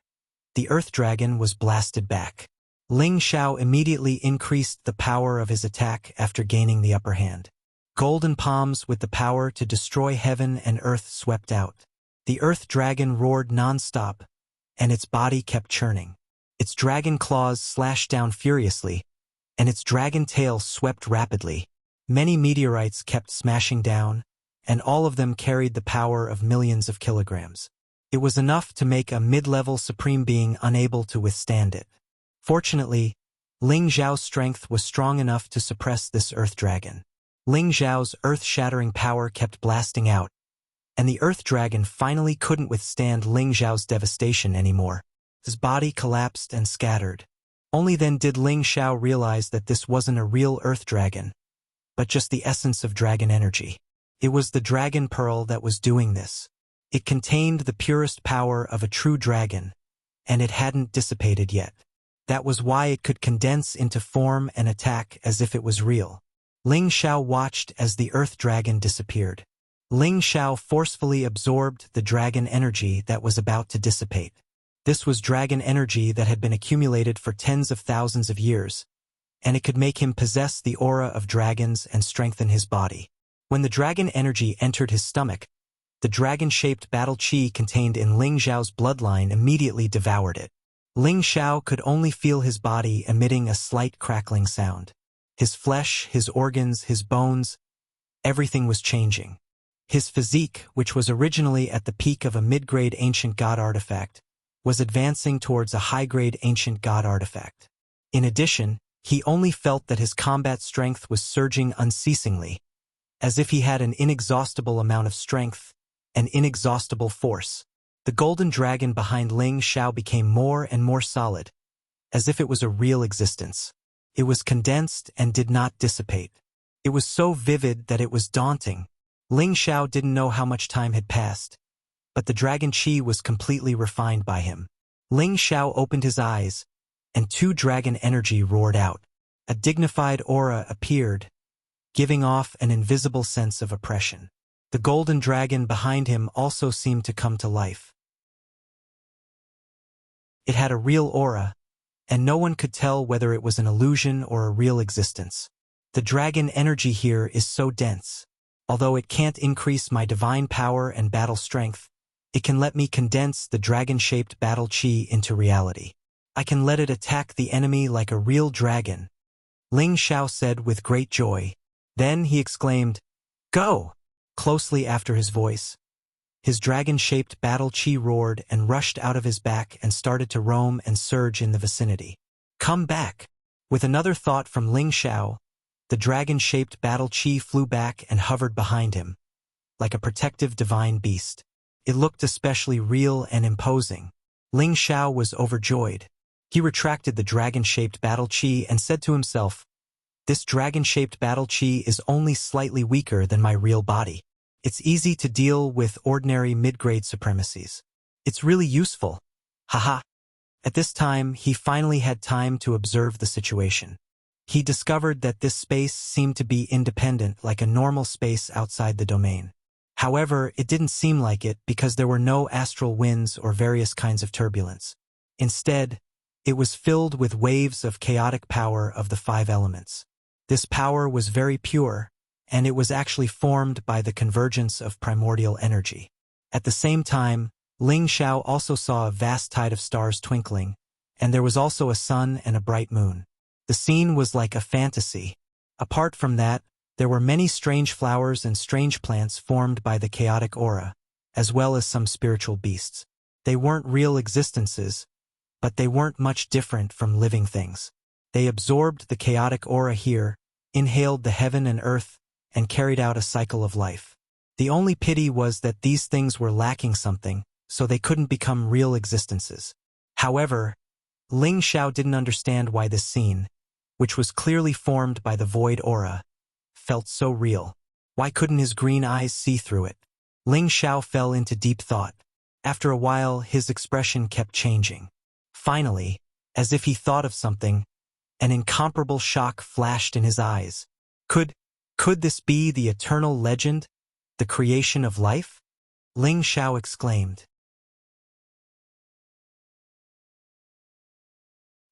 the earth dragon was blasted back. Ling Xiao immediately increased the power of his attack after gaining the upper hand. Golden palms with the power to destroy heaven and earth swept out. The earth dragon roared non-stop, and its body kept churning. Its dragon claws slashed down furiously, and its dragon tail swept rapidly. Many meteorites kept smashing down, and all of them carried the power of millions of kilograms. It was enough to make a mid-level supreme being unable to withstand it. Fortunately, Ling Xiao's strength was strong enough to suppress this earth dragon. Ling Xiao's earth-shattering power kept blasting out, and the earth dragon finally couldn't withstand Ling Xiao's devastation anymore. His body collapsed and scattered. Only then did Ling Xiao realize that this wasn't a real earth dragon, but just the essence of dragon energy. It was the dragon pearl that was doing this. It contained the purest power of a true dragon, and it hadn't dissipated yet. That was why it could condense into form and attack as if it was real. Ling Xiao watched as the earth dragon disappeared. Ling Xiao forcefully absorbed the dragon energy that was about to dissipate. This was dragon energy that had been accumulated for tens of thousands of years, and it could make him possess the aura of dragons and strengthen his body. When the dragon energy entered his stomach, the dragon-shaped battle chi contained in Ling Xiao's bloodline immediately devoured it. Ling Xiao could only feel his body emitting a slight crackling sound. His flesh, his organs, his bones, everything was changing. His physique, which was originally at the peak of a mid-grade ancient god artifact, was advancing towards a high-grade ancient god artifact. In addition, he only felt that his combat strength was surging unceasingly, as if he had an inexhaustible amount of strength, an inexhaustible force. The golden dragon behind Ling Xiao became more and more solid, as if it was a real existence. It was condensed and did not dissipate. It was so vivid that it was daunting. Ling Xiao didn't know how much time had passed, but the dragon chi was completely refined by him. Ling Xiao opened his eyes, and two dragon energy roared out. A dignified aura appeared, giving off an invisible sense of oppression. The golden dragon behind him also seemed to come to life. It had a real aura, and no one could tell whether it was an illusion or a real existence. The dragon energy here is so dense. Although it can't increase my divine power and battle strength, it can let me condense the dragon-shaped battle chi into reality. I can let it attack the enemy like a real dragon, Ling Xiao said with great joy. Then he exclaimed, "Go!" Closely after his voice, his dragon-shaped battle chi roared and rushed out of his back and started to roam and surge in the vicinity. "Come back!" With another thought from Ling Xiao, the dragon-shaped battle chi flew back and hovered behind him, like a protective divine beast. It looked especially real and imposing. Ling Xiao was overjoyed. He retracted the dragon-shaped battle chi and said to himself, "This dragon-shaped battle chi is only slightly weaker than my real body. It's easy to deal with ordinary mid-grade supremacies. It's really useful. Haha." At this time, he finally had time to observe the situation. He discovered that this space seemed to be independent like a normal space outside the domain. However, it didn't seem like it because there were no astral winds or various kinds of turbulence. Instead, it was filled with waves of chaotic power of the five elements. This power was very pure, and it was actually formed by the convergence of primordial energy. At the same time, Ling Xiao also saw a vast tide of stars twinkling, and there was also a sun and a bright moon. The scene was like a fantasy. Apart from that, there were many strange flowers and strange plants formed by the chaotic aura, as well as some spiritual beasts. They weren't real existences, but they weren't much different from living things. They absorbed the chaotic aura here, inhaled the heaven and earth, and carried out a cycle of life. The only pity was that these things were lacking something, so they couldn't become real existences. However, Ling Xiao didn't understand why this scene, which was clearly formed by the void aura, felt so real. Why couldn't his green eyes see through it? Ling Xiao fell into deep thought. After a while, his expression kept changing. Finally, as if he thought of something, an incomparable shock flashed in his eyes. Could this be the eternal legend, the creation of life? Ling Xiao exclaimed.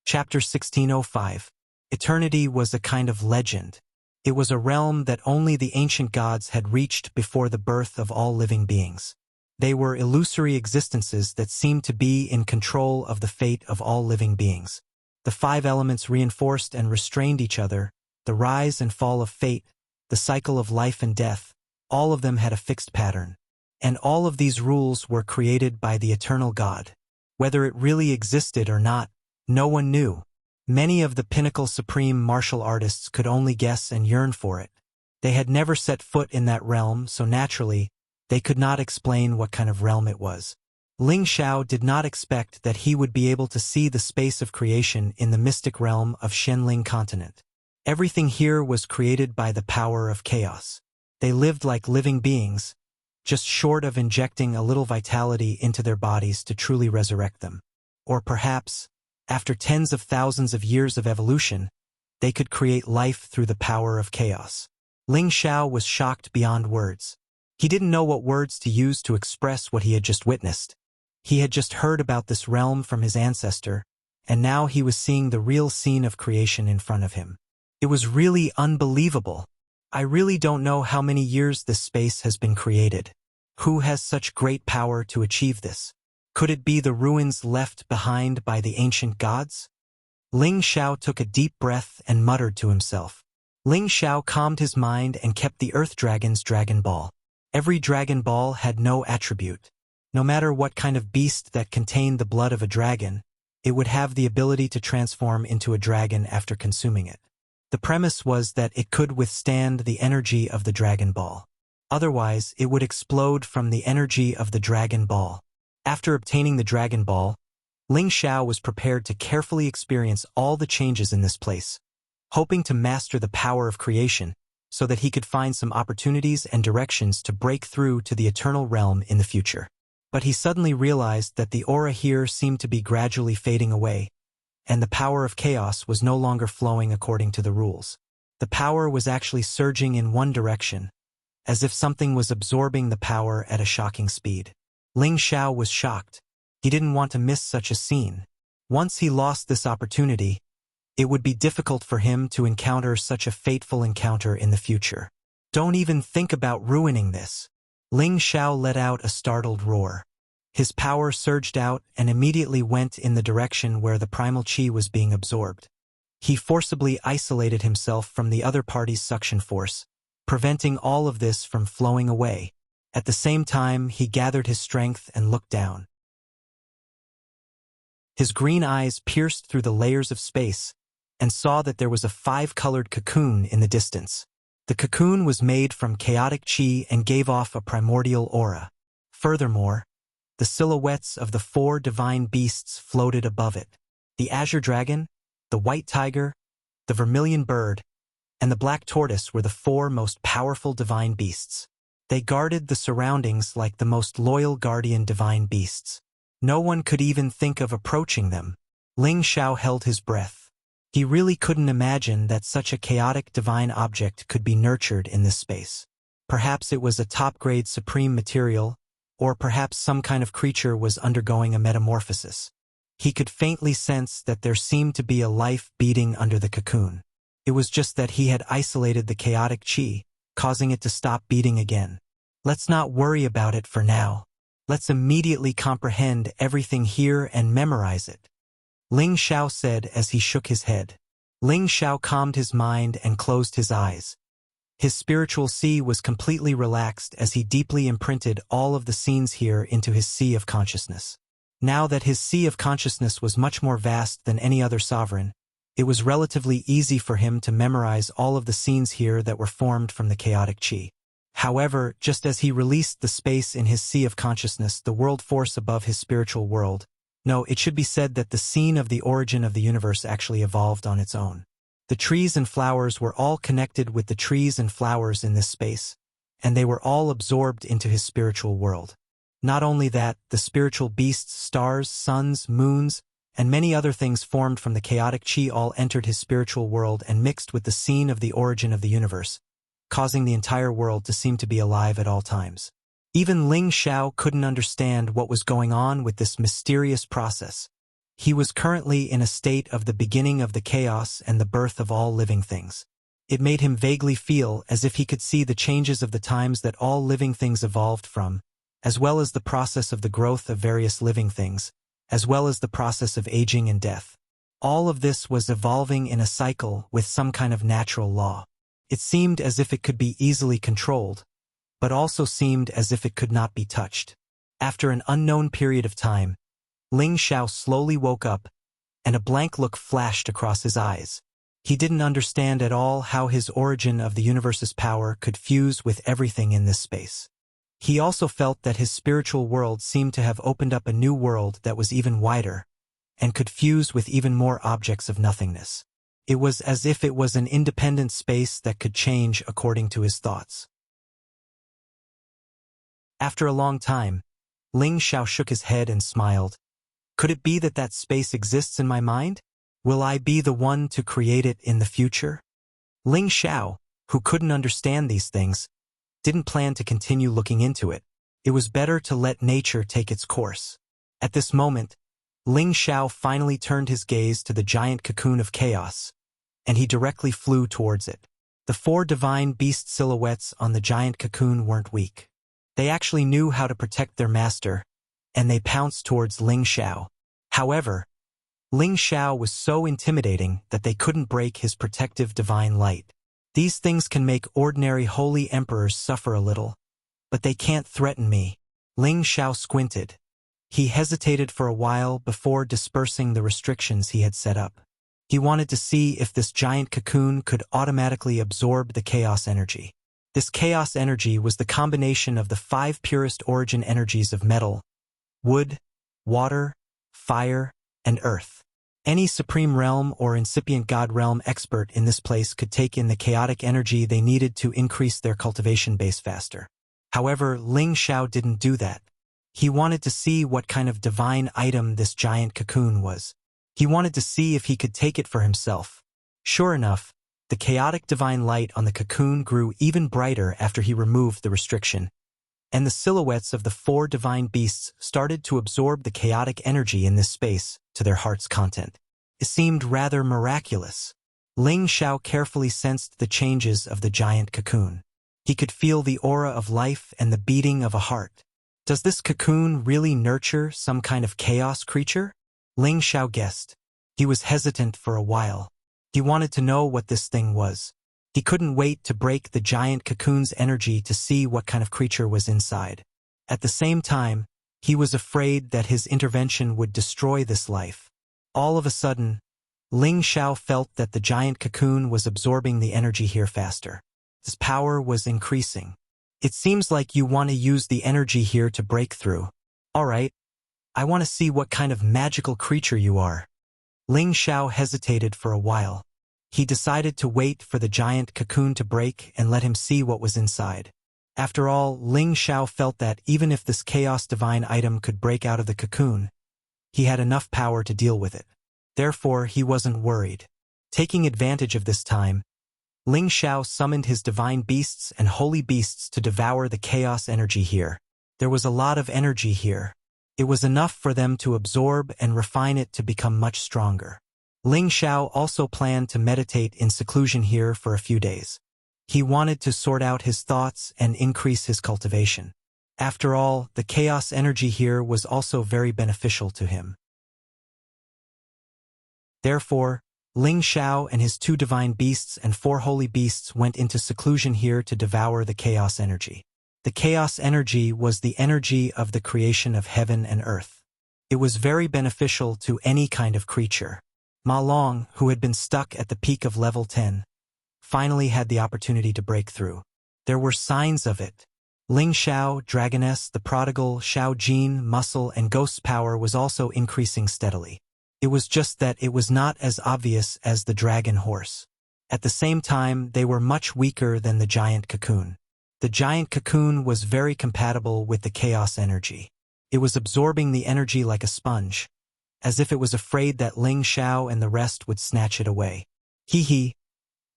Chapter 1605. Eternity was a kind of legend. It was a realm that only the ancient gods had reached before the birth of all living beings. They were illusory existences that seemed to be in control of the fate of all living beings. The five elements reinforced and restrained each other, the rise and fall of fate, the cycle of life and death, all of them had a fixed pattern. And all of these rules were created by the eternal God. Whether it really existed or not, no one knew. Many of the pinnacle supreme martial artists could only guess and yearn for it. They had never set foot in that realm, so naturally, they could not explain what kind of realm it was. Ling Xiao did not expect that he would be able to see the space of creation in the mystic realm of Shenling continent. Everything here was created by the power of chaos. They lived like living beings, just short of injecting a little vitality into their bodies to truly resurrect them. Or perhaps, after tens of thousands of years of evolution, they could create life through the power of chaos. Ling Xiao was shocked beyond words. He didn't know what words to use to express what he had just witnessed. He had just heard about this realm from his ancestor, and now he was seeing the real scene of creation in front of him. It was really unbelievable. I really don't know how many years this space has been created. Who has such great power to achieve this? Could it be the ruins left behind by the ancient gods? Ling Xiao took a deep breath and muttered to himself. Ling Xiao calmed his mind and kept the Earth Dragon's Dragon Ball. Every Dragon Ball had no attribute. No matter what kind of beast that contained the blood of a dragon, it would have the ability to transform into a dragon after consuming it. The premise was that it could withstand the energy of the Dragon Ball. Otherwise, it would explode from the energy of the Dragon Ball. After obtaining the Dragon Ball, Ling Xiao was prepared to carefully experience all the changes in this place, hoping to master the power of creation so that he could find some opportunities and directions to break through to the eternal realm in the future. But he suddenly realized that the aura here seemed to be gradually fading away, and the power of chaos was no longer flowing according to the rules. The power was actually surging in one direction, as if something was absorbing the power at a shocking speed. Ling Xiao was shocked. He didn't want to miss such a scene. Once he lost this opportunity, it would be difficult for him to encounter such a fateful encounter in the future. Don't even think about ruining this. Ling Xiao let out a startled roar. His power surged out and immediately went in the direction where the primal chi was being absorbed. He forcibly isolated himself from the other party's suction force, preventing all of this from flowing away. At the same time, he gathered his strength and looked down. His green eyes pierced through the layers of space and saw that there was a 5-colored cocoon in the distance. The cocoon was made from chaotic chi and gave off a primordial aura. Furthermore, the silhouettes of the 4 divine beasts floated above it. The azure dragon, the white tiger, the vermilion bird, and the black tortoise were the 4 most powerful divine beasts. They guarded the surroundings like the most loyal guardian divine beasts. No one could even think of approaching them. Ling Xiao held his breath. He really couldn't imagine that such a chaotic divine object could be nurtured in this space. Perhaps it was a top-grade supreme material, or perhaps some kind of creature was undergoing a metamorphosis. He could faintly sense that there seemed to be a life beating under the cocoon. It was just that he had isolated the chaotic chi, causing it to stop beating again. Let's not worry about it for now. Let's immediately comprehend everything here and memorize it, Ling Xiao said as he shook his head. Ling Xiao calmed his mind and closed his eyes. His spiritual sea was completely relaxed as he deeply imprinted all of the scenes here into his sea of consciousness. Now that his sea of consciousness was much more vast than any other sovereign, it was relatively easy for him to memorize all of the scenes here that were formed from the chaotic chi. However, just as he released the space in his sea of consciousness, the world force above his spiritual world, no, it should be said that the scene of the origin of the universe actually evolved on its own. The trees and flowers were all connected with the trees and flowers in this space, and they were all absorbed into his spiritual world. Not only that, the spiritual beasts, stars, suns, moons, and many other things formed from the chaotic chi all entered his spiritual world and mixed with the scene of the origin of the universe, causing the entire world to seem to be alive at all times. Even Ling Xiao couldn't understand what was going on with this mysterious process. He was currently in a state of the beginning of the chaos and the birth of all living things. It made him vaguely feel as if he could see the changes of the times that all living things evolved from, as well as the process of the growth of various living things, as well as the process of aging and death. All of this was evolving in a cycle with some kind of natural law. It seemed as if it could be easily controlled, but also seemed as if it could not be touched. After an unknown period of time, Ling Xiao slowly woke up, and a blank look flashed across his eyes. He didn't understand at all how his origin of the universe's power could fuse with everything in this space. He also felt that his spiritual world seemed to have opened up a new world that was even wider, and could fuse with even more objects of nothingness. It was as if it was an independent space that could change according to his thoughts. After a long time, Ling Xiao shook his head and smiled. Could it be that that space exists in my mind? Will I be the one to create it in the future? Ling Xiao, who couldn't understand these things, didn't plan to continue looking into it. It was better to let nature take its course. At this moment, Ling Xiao finally turned his gaze to the giant cocoon of chaos, and he directly flew towards it. The 4 divine beast silhouettes on the giant cocoon weren't weak. They actually knew how to protect their master, and they pounced towards Ling Xiao. However, Ling Xiao was so intimidating that they couldn't break his protective divine light. These things can make ordinary holy emperors suffer a little, but they can't threaten me. Ling Xiao squinted. He hesitated for a while before dispersing the restrictions he had set up. He wanted to see if this giant cocoon could automatically absorb the chaos energy. This chaos energy was the combination of the 5 purest origin energies of metal, wood, water, fire, and earth. Any supreme realm or incipient god realm expert in this place could take in the chaotic energy they needed to increase their cultivation base faster. However, Ling Xiao didn't do that. He wanted to see what kind of divine item this giant cocoon was. He wanted to see if he could take it for himself. Sure enough, the chaotic divine light on the cocoon grew even brighter after he removed the restriction, and the silhouettes of the 4 divine beasts started to absorb the chaotic energy in this space to their heart's content. It seemed rather miraculous. Ling Xiao carefully sensed the changes of the giant cocoon. He could feel the aura of life and the beating of a heart. Does this cocoon really nurture some kind of chaos creature? Ling Xiao guessed. He was hesitant for a while. He wanted to know what this thing was. He couldn't wait to break the giant cocoon's energy to see what kind of creature was inside. At the same time, he was afraid that his intervention would destroy this life. All of a sudden, Ling Xiao felt that the giant cocoon was absorbing the energy here faster. His power was increasing. It seems like you want to use the energy here to break through. All right, I want to see what kind of magical creature you are. Ling Xiao hesitated for a while. He decided to wait for the giant cocoon to break and let him see what was inside. After all, Ling Xiao felt that even if this chaos divine item could break out of the cocoon, he had enough power to deal with it. Therefore, he wasn't worried. Taking advantage of this time, Ling Xiao summoned his divine beasts and holy beasts to devour the chaos energy here. There was a lot of energy here. It was enough for them to absorb and refine it to become much stronger. Ling Xiao also planned to meditate in seclusion here for a few days. He wanted to sort out his thoughts and increase his cultivation. After all, the chaos energy here was also very beneficial to him. Therefore, Ling Xiao and his 2 divine beasts and 4 holy beasts went into seclusion here to devour the chaos energy. The chaos energy was the energy of the creation of heaven and earth. It was very beneficial to any kind of creature. Ma Long, who had been stuck at the peak of level 10, finally had the opportunity to break through. There were signs of it. Ling Xiao, Dragoness, the Prodigal, Xiao Jin, Muscle, and Ghost's power was also increasing steadily. It was just that it was not as obvious as the dragon horse. At the same time, they were much weaker than the giant cocoon. The giant cocoon was very compatible with the chaos energy. It was absorbing the energy like a sponge, as if it was afraid that Ling Xiao and the rest would snatch it away. Hee hee.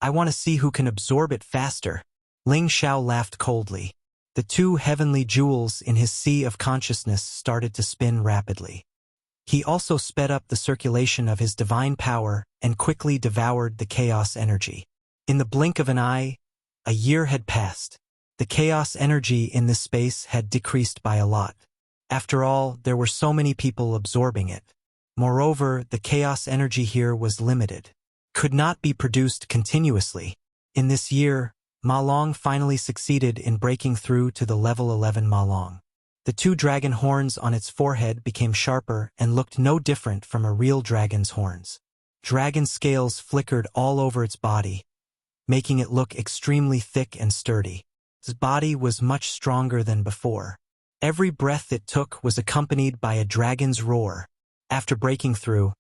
I want to see who can absorb it faster. Ling Xiao laughed coldly. The 2 heavenly jewels in his sea of consciousness started to spin rapidly. He also sped up the circulation of his divine power and quickly devoured the chaos energy. In the blink of an eye, a year had passed. The chaos energy in this space had decreased by a lot. After all, there were so many people absorbing it. Moreover, the chaos energy here was limited, could not be produced continuously. In this year, Ma Long finally succeeded in breaking through to the level 11 Ma Long. The two dragon horns on its forehead became sharper and looked no different from a real dragon's horns. Dragon scales flickered all over its body, making it look extremely thick and sturdy. Its body was much stronger than before. Every breath it took was accompanied by a dragon's roar. After breaking through,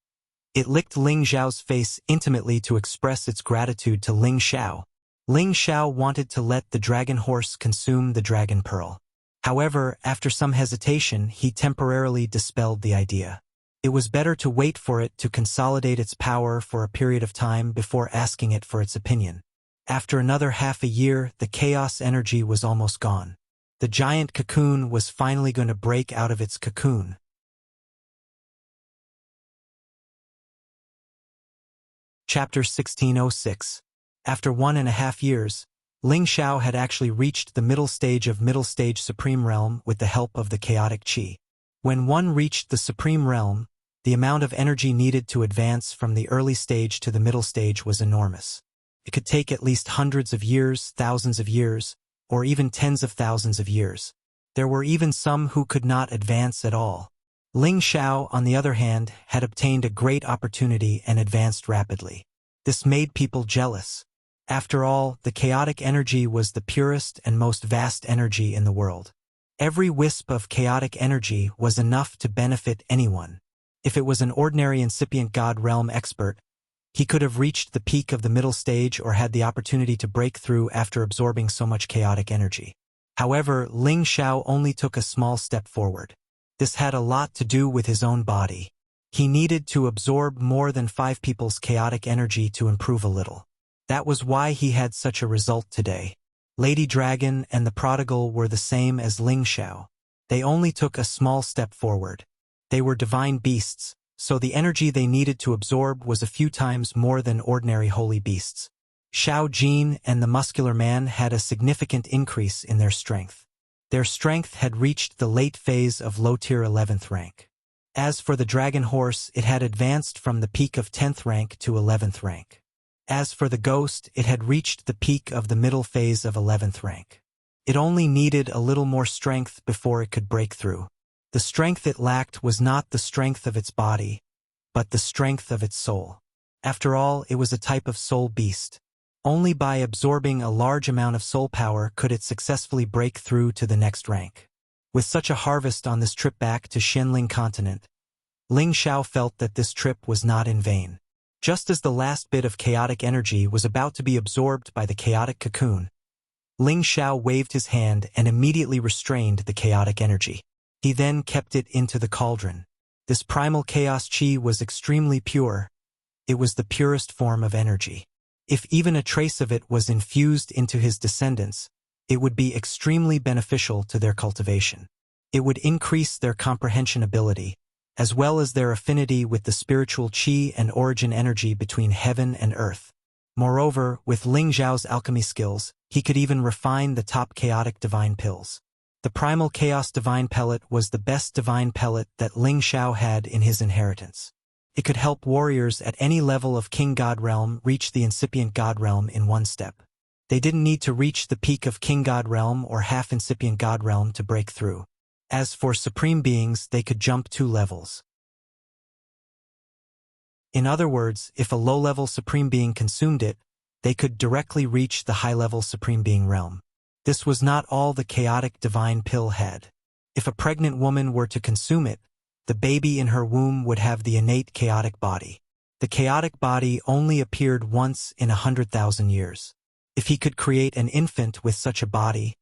it licked Ling Xiao's face intimately to express its gratitude to Ling Xiao. Ling Xiao wanted to let the dragon horse consume the dragon pearl. However, after some hesitation, he temporarily dispelled the idea. It was better to wait for it to consolidate its power for a period of time before asking it for its opinion. After another half a year, the chaos energy was almost gone. The giant cocoon was finally going to break out of its cocoon. Chapter 1606. After 1.5 years, Ling Xiao had actually reached the middle stage of Middle Stage Supreme Realm with the help of the chaotic qi. When one reached the Supreme Realm, the amount of energy needed to advance from the early stage to the middle stage was enormous. It could take at least hundreds of years, thousands of years, or even tens of thousands of years. There were even some who could not advance at all. Ling Xiao, on the other hand, had obtained a great opportunity and advanced rapidly. This made people jealous. After all, the chaotic energy was the purest and most vast energy in the world. Every wisp of chaotic energy was enough to benefit anyone. If it was an ordinary incipient God realm expert, he could have reached the peak of the middle stage or had the opportunity to break through after absorbing so much chaotic energy. However, Ling Xiao only took a small step forward. This had a lot to do with his own body. He needed to absorb more than 5 people's chaotic energy to improve a little. That was why he had such a result today. Lady Dragon and the Prodigal were the same as Ling Xiao. They only took a small step forward. They were divine beasts, so the energy they needed to absorb was a few times more than ordinary holy beasts. Xiao Jin and the muscular man had a significant increase in their strength. Their strength had reached the late phase of low-tier 11th rank. As for the dragon horse, it had advanced from the peak of 10th rank to 11th rank. As for the ghost, it had reached the peak of the middle phase of 11th rank. It only needed a little more strength before it could break through. The strength it lacked was not the strength of its body, but the strength of its soul. After all, it was a type of soul beast. Only by absorbing a large amount of soul power could it successfully break through to the next rank. With such a harvest on this trip back to Xianling continent, Ling Xiao felt that this trip was not in vain. Just as the last bit of chaotic energy was about to be absorbed by the chaotic cocoon, Ling Xiao waved his hand and immediately restrained the chaotic energy. He then kept it into the cauldron. This primal chaos qi was extremely pure. It was the purest form of energy. If even a trace of it was infused into his descendants, it would be extremely beneficial to their cultivation. It would increase their comprehension ability, as well as their affinity with the spiritual qi and origin energy between heaven and earth. Moreover, with Ling Xiao's alchemy skills, he could even refine the top chaotic divine pills. The primal chaos divine pellet was the best divine pellet that Ling Xiao had in his inheritance. It could help warriors at any level of King God Realm reach the incipient God Realm in one step. They didn't need to reach the peak of King God Realm or half incipient God Realm to break through. As for supreme beings, they could jump 2 levels. In other words, if a low-level supreme being consumed it, they could directly reach the high-level supreme being realm. This was not all the chaotic divine pill had. If a pregnant woman were to consume it, the baby in her womb would have the innate chaotic body. The chaotic body only appeared once in 100,000 years. If he could create an infant with such a body,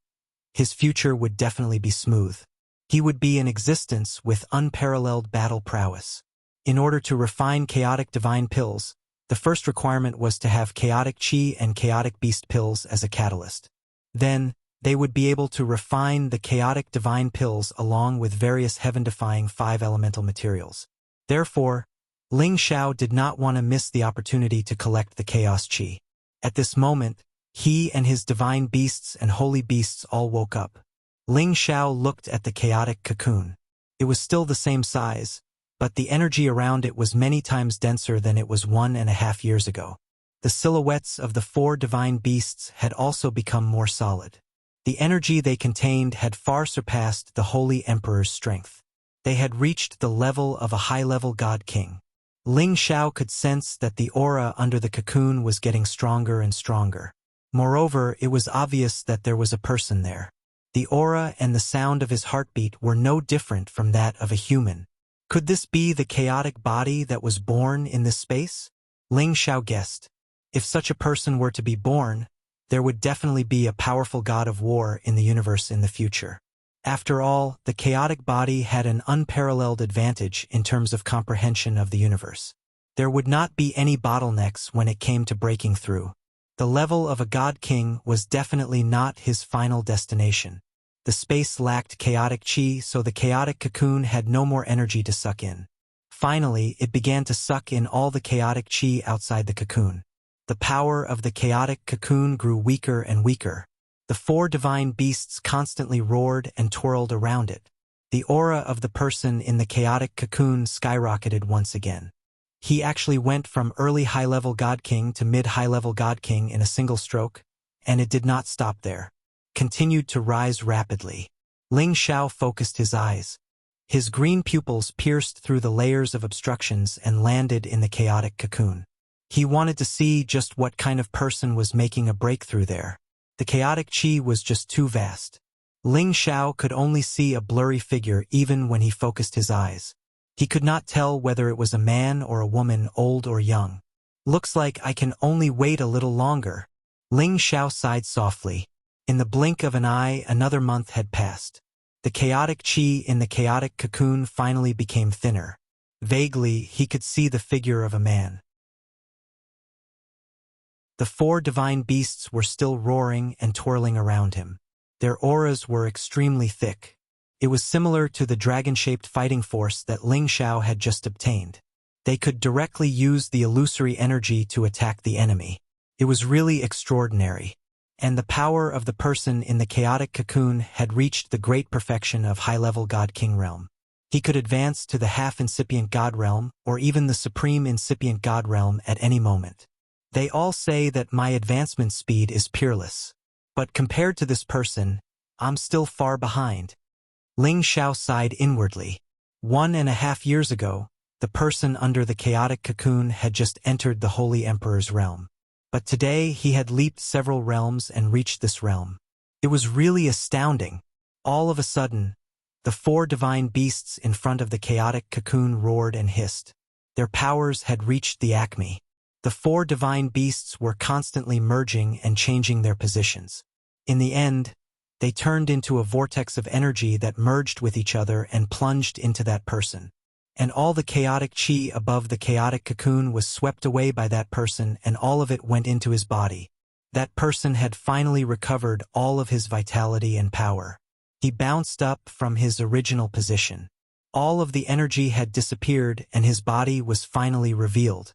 his future would definitely be smooth. He would be in existence with unparalleled battle prowess. In order to refine chaotic divine pills, the first requirement was to have chaotic qi and chaotic beast pills as a catalyst. Then, they would be able to refine the chaotic divine pills along with various heaven-defying 5 elemental materials. Therefore, Ling Xiao did not want to miss the opportunity to collect the chaos qi. At this moment, he and his divine beasts and holy beasts all woke up. Ling Xiao looked at the chaotic cocoon. It was still the same size, but the energy around it was many times denser than it was 1.5 years ago. The silhouettes of the 4 divine beasts had also become more solid. The energy they contained had far surpassed the Holy Emperor's strength. They had reached the level of a high-level God King. Ling Xiao could sense that the aura under the cocoon was getting stronger and stronger. Moreover, it was obvious that there was a person there. The aura and the sound of his heartbeat were no different from that of a human. Could this be the chaotic body that was born in this space? Ling Xiao guessed. If such a person were to be born, there would definitely be a powerful god of war in the universe in the future. After all, the chaotic body had an unparalleled advantage in terms of comprehension of the universe. There would not be any bottlenecks when it came to breaking through. The level of a god king was definitely not his final destination. The space lacked chaotic chi, so the chaotic cocoon had no more energy to suck in. Finally, it began to suck in all the chaotic chi outside the cocoon. The power of the chaotic cocoon grew weaker and weaker. The 4 divine beasts constantly roared and twirled around it. The aura of the person in the chaotic cocoon skyrocketed once again. He actually went from early high-level God King to mid-high-level God King in a single stroke, and it did not stop there. Continued to rise rapidly. Ling Xiao focused his eyes. His green pupils pierced through the layers of obstructions and landed in the chaotic cocoon. He wanted to see just what kind of person was making a breakthrough there. The chaotic chi was just too vast. Ling Xiao could only see a blurry figure even when he focused his eyes. He could not tell whether it was a man or a woman, old or young. Looks like I can only wait a little longer. Ling Xiao sighed softly. In the blink of an eye, another month had passed. The chaotic chi in the chaotic cocoon finally became thinner. Vaguely, he could see the figure of a man. The 4 divine beasts were still roaring and twirling around him. Their auras were extremely thick. It was similar to the dragon-shaped fighting force that Ling Xiao had just obtained. They could directly use the illusory energy to attack the enemy. It was really extraordinary. And the power of the person in the chaotic cocoon had reached the great perfection of high-level God King realm. He could advance to the half-incipient God realm, or even the supreme incipient God realm at any moment. They all say that my advancement speed is peerless. But compared to this person, I'm still far behind. Ling Xiao sighed inwardly. 1.5 years ago, the person under the chaotic cocoon had just entered the Holy Emperor's realm. But today he had leaped several realms and reached this realm. It was really astounding. All of a sudden, the 4 divine beasts in front of the chaotic cocoon roared and hissed. Their powers had reached the acme. The 4 divine beasts were constantly merging and changing their positions. In the end, they turned into a vortex of energy that merged with each other and plunged into that person. And all the chaotic chi above the chaotic cocoon was swept away by that person, and all of it went into his body. That person had finally recovered all of his vitality and power. He bounced up from his original position. All of the energy had disappeared and his body was finally revealed.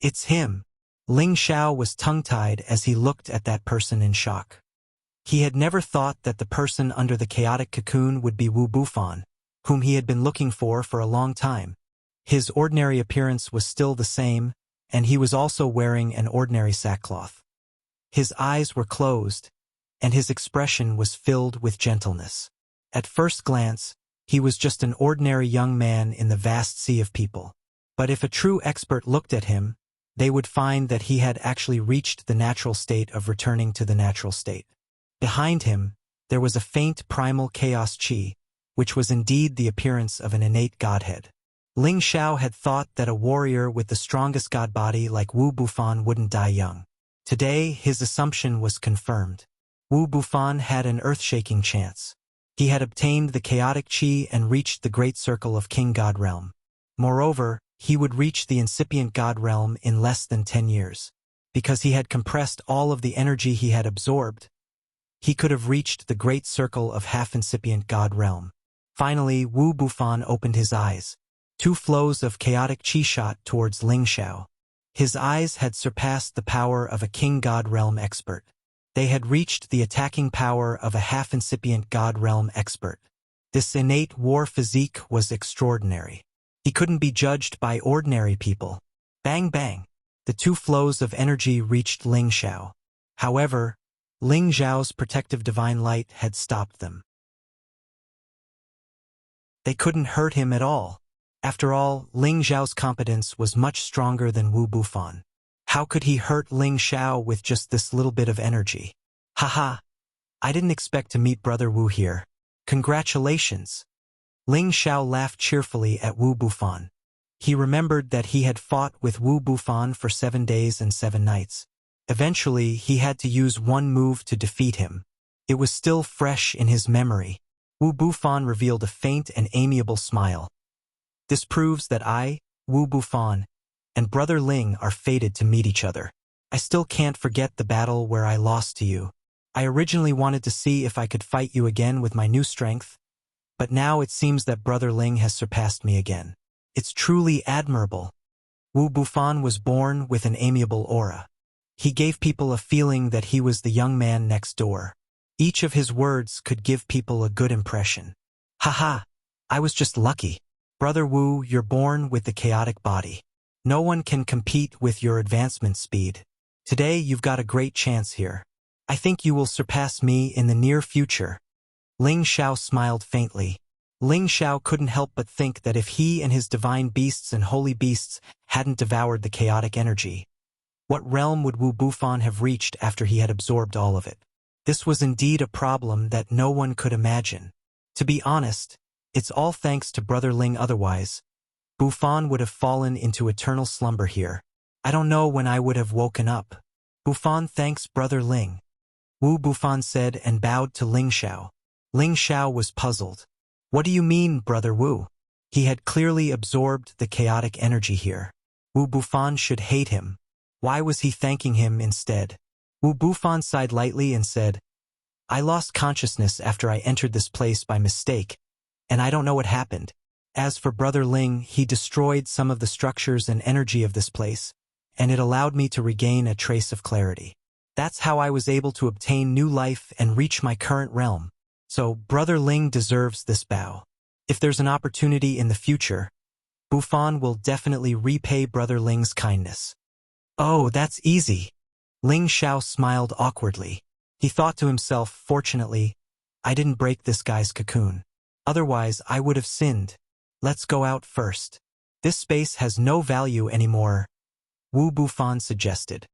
It's him. Ling Xiao was tongue-tied as he looked at that person in shock. He had never thought that the person under the chaotic cocoon would be Wu Bufan, whom he had been looking for a long time. His ordinary appearance was still the same, and he was also wearing an ordinary sackcloth. His eyes were closed, and his expression was filled with gentleness. At first glance, he was just an ordinary young man in the vast sea of people. But if a true expert looked at him, they would find that he had actually reached the natural state of returning to the natural state. Behind him, there was a faint primal chaos chi, which was indeed the appearance of an innate godhead. Ling Xiao had thought that a warrior with the strongest god body like Wu Bufan wouldn't die young. Today, his assumption was confirmed. Wu Bufan had an earth-shaking chance. He had obtained the chaotic chi and reached the great circle of King God realm. Moreover, he would reach the incipient God realm in less than 10 years. Because he had compressed all of the energy he had absorbed, he could have reached the great circle of half-incipient God realm. Finally, Wu Bufan opened his eyes. 2 flows of chaotic chi shot towards Ling Xiao. His eyes had surpassed the power of a King God realm expert. They had reached the attacking power of a half-incipient God realm expert. This innate war physique was extraordinary. He couldn't be judged by ordinary people. Bang bang. The two flows of energy reached Ling Xiao. However, Ling Xiao's protective divine light had stopped them. They couldn't hurt him at all. After all, Ling Xiao's competence was much stronger than Wu Bufan. How could he hurt Ling Xiao with just this little bit of energy? Haha, I didn't expect to meet Brother Wu here. Congratulations. Ling Xiao laughed cheerfully at Wu Bufan. He remembered that he had fought with Wu Bufan for 7 days and 7 nights. Eventually, he had to use one move to defeat him. It was still fresh in his memory. Wu Bufan revealed a faint and amiable smile. This proves that I, Wu Bufan, and Brother Ling are fated to meet each other. I still can't forget the battle where I lost to you. I originally wanted to see if I could fight you again with my new strength, but now it seems that Brother Ling has surpassed me again. It's truly admirable. Wu Bufan was born with an amiable aura. He gave people a feeling that he was the young man next door. Each of his words could give people a good impression. Haha, I was just lucky. Brother Wu, you're born with the chaotic body. No one can compete with your advancement speed. Today you've got a great chance here. I think you will surpass me in the near future. Ling Xiao smiled faintly. Ling Xiao couldn't help but think that if he and his divine beasts and holy beasts hadn't devoured the chaotic energy, what realm would Wu Bufan have reached after he had absorbed all of it? This was indeed a problem that no one could imagine. To be honest, it's all thanks to Brother Ling, otherwise Bufan would have fallen into eternal slumber here. I don't know when I would have woken up. Bufan thanks Brother Ling. Wu Bufan said and bowed to Ling Xiao. Ling Xiao was puzzled. What do you mean, Brother Wu? He had clearly absorbed the chaotic energy here. Wu Bufan should hate him. Why was he thanking him instead? Wu Bufan sighed lightly and said, I lost consciousness after I entered this place by mistake, and I don't know what happened. As for Brother Ling, he destroyed some of the structures and energy of this place, and it allowed me to regain a trace of clarity. That's how I was able to obtain new life and reach my current realm. So Brother Ling deserves this bow. If there's an opportunity in the future, Bufan will definitely repay Brother Ling's kindness. Oh, that's easy. Ling Xiao smiled awkwardly. He thought to himself, fortunately, I didn't break this guy's cocoon. Otherwise, I would have sinned. Let's go out first. This space has no value anymore, Wu Bufan suggested.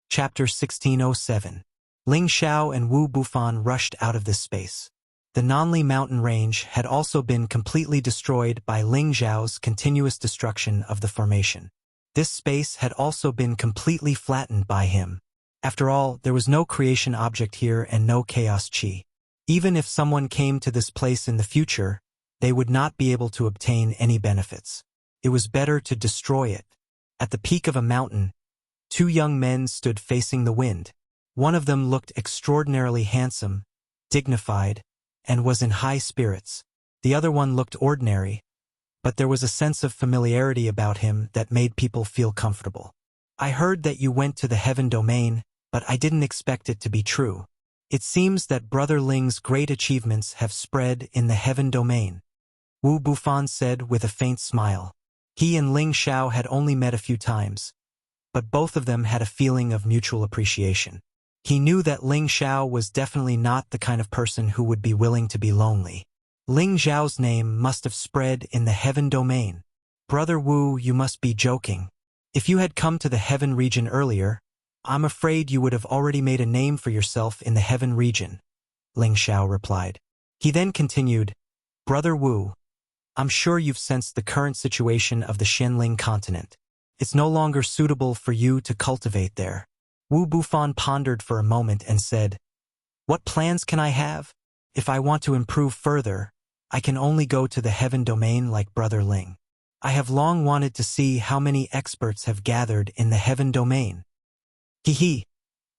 Chapter 1607. Ling Xiao and Wu Bufan rushed out of this space. The Nanli mountain range had also been completely destroyed by Ling Xiao's continuous destruction of the formation. This space had also been completely flattened by him. After all, there was no creation object here and no chaos chi. Even if someone came to this place in the future, they would not be able to obtain any benefits. It was better to destroy it. At the peak of a mountain, 2 young men stood facing the wind. One of them looked extraordinarily handsome, dignified, and was in high spirits. The other one looked ordinary, but there was a sense of familiarity about him that made people feel comfortable. I heard that you went to the heaven domain, but I didn't expect it to be true. It seems that Brother Ling's great achievements have spread in the heaven domain, Wu Bufan said with a faint smile. He and Ling Xiao had only met a few times, but both of them had a feeling of mutual appreciation. He knew that Ling Xiao was definitely not the kind of person who would be willing to be lonely. Ling Xiao's name must have spread in the heaven domain. Brother Wu, you must be joking. If you had come to the heaven region earlier, I'm afraid you would have already made a name for yourself in the heaven region, Ling Xiao replied. He then continued, Brother Wu, I'm sure you've sensed the current situation of the Xianling continent. It's no longer suitable for you to cultivate there. Wu Bufan pondered for a moment and said, What plans can I have? If I want to improve further, I can only go to the heaven domain like Brother Ling. I have long wanted to see how many experts have gathered in the heaven domain. Hee.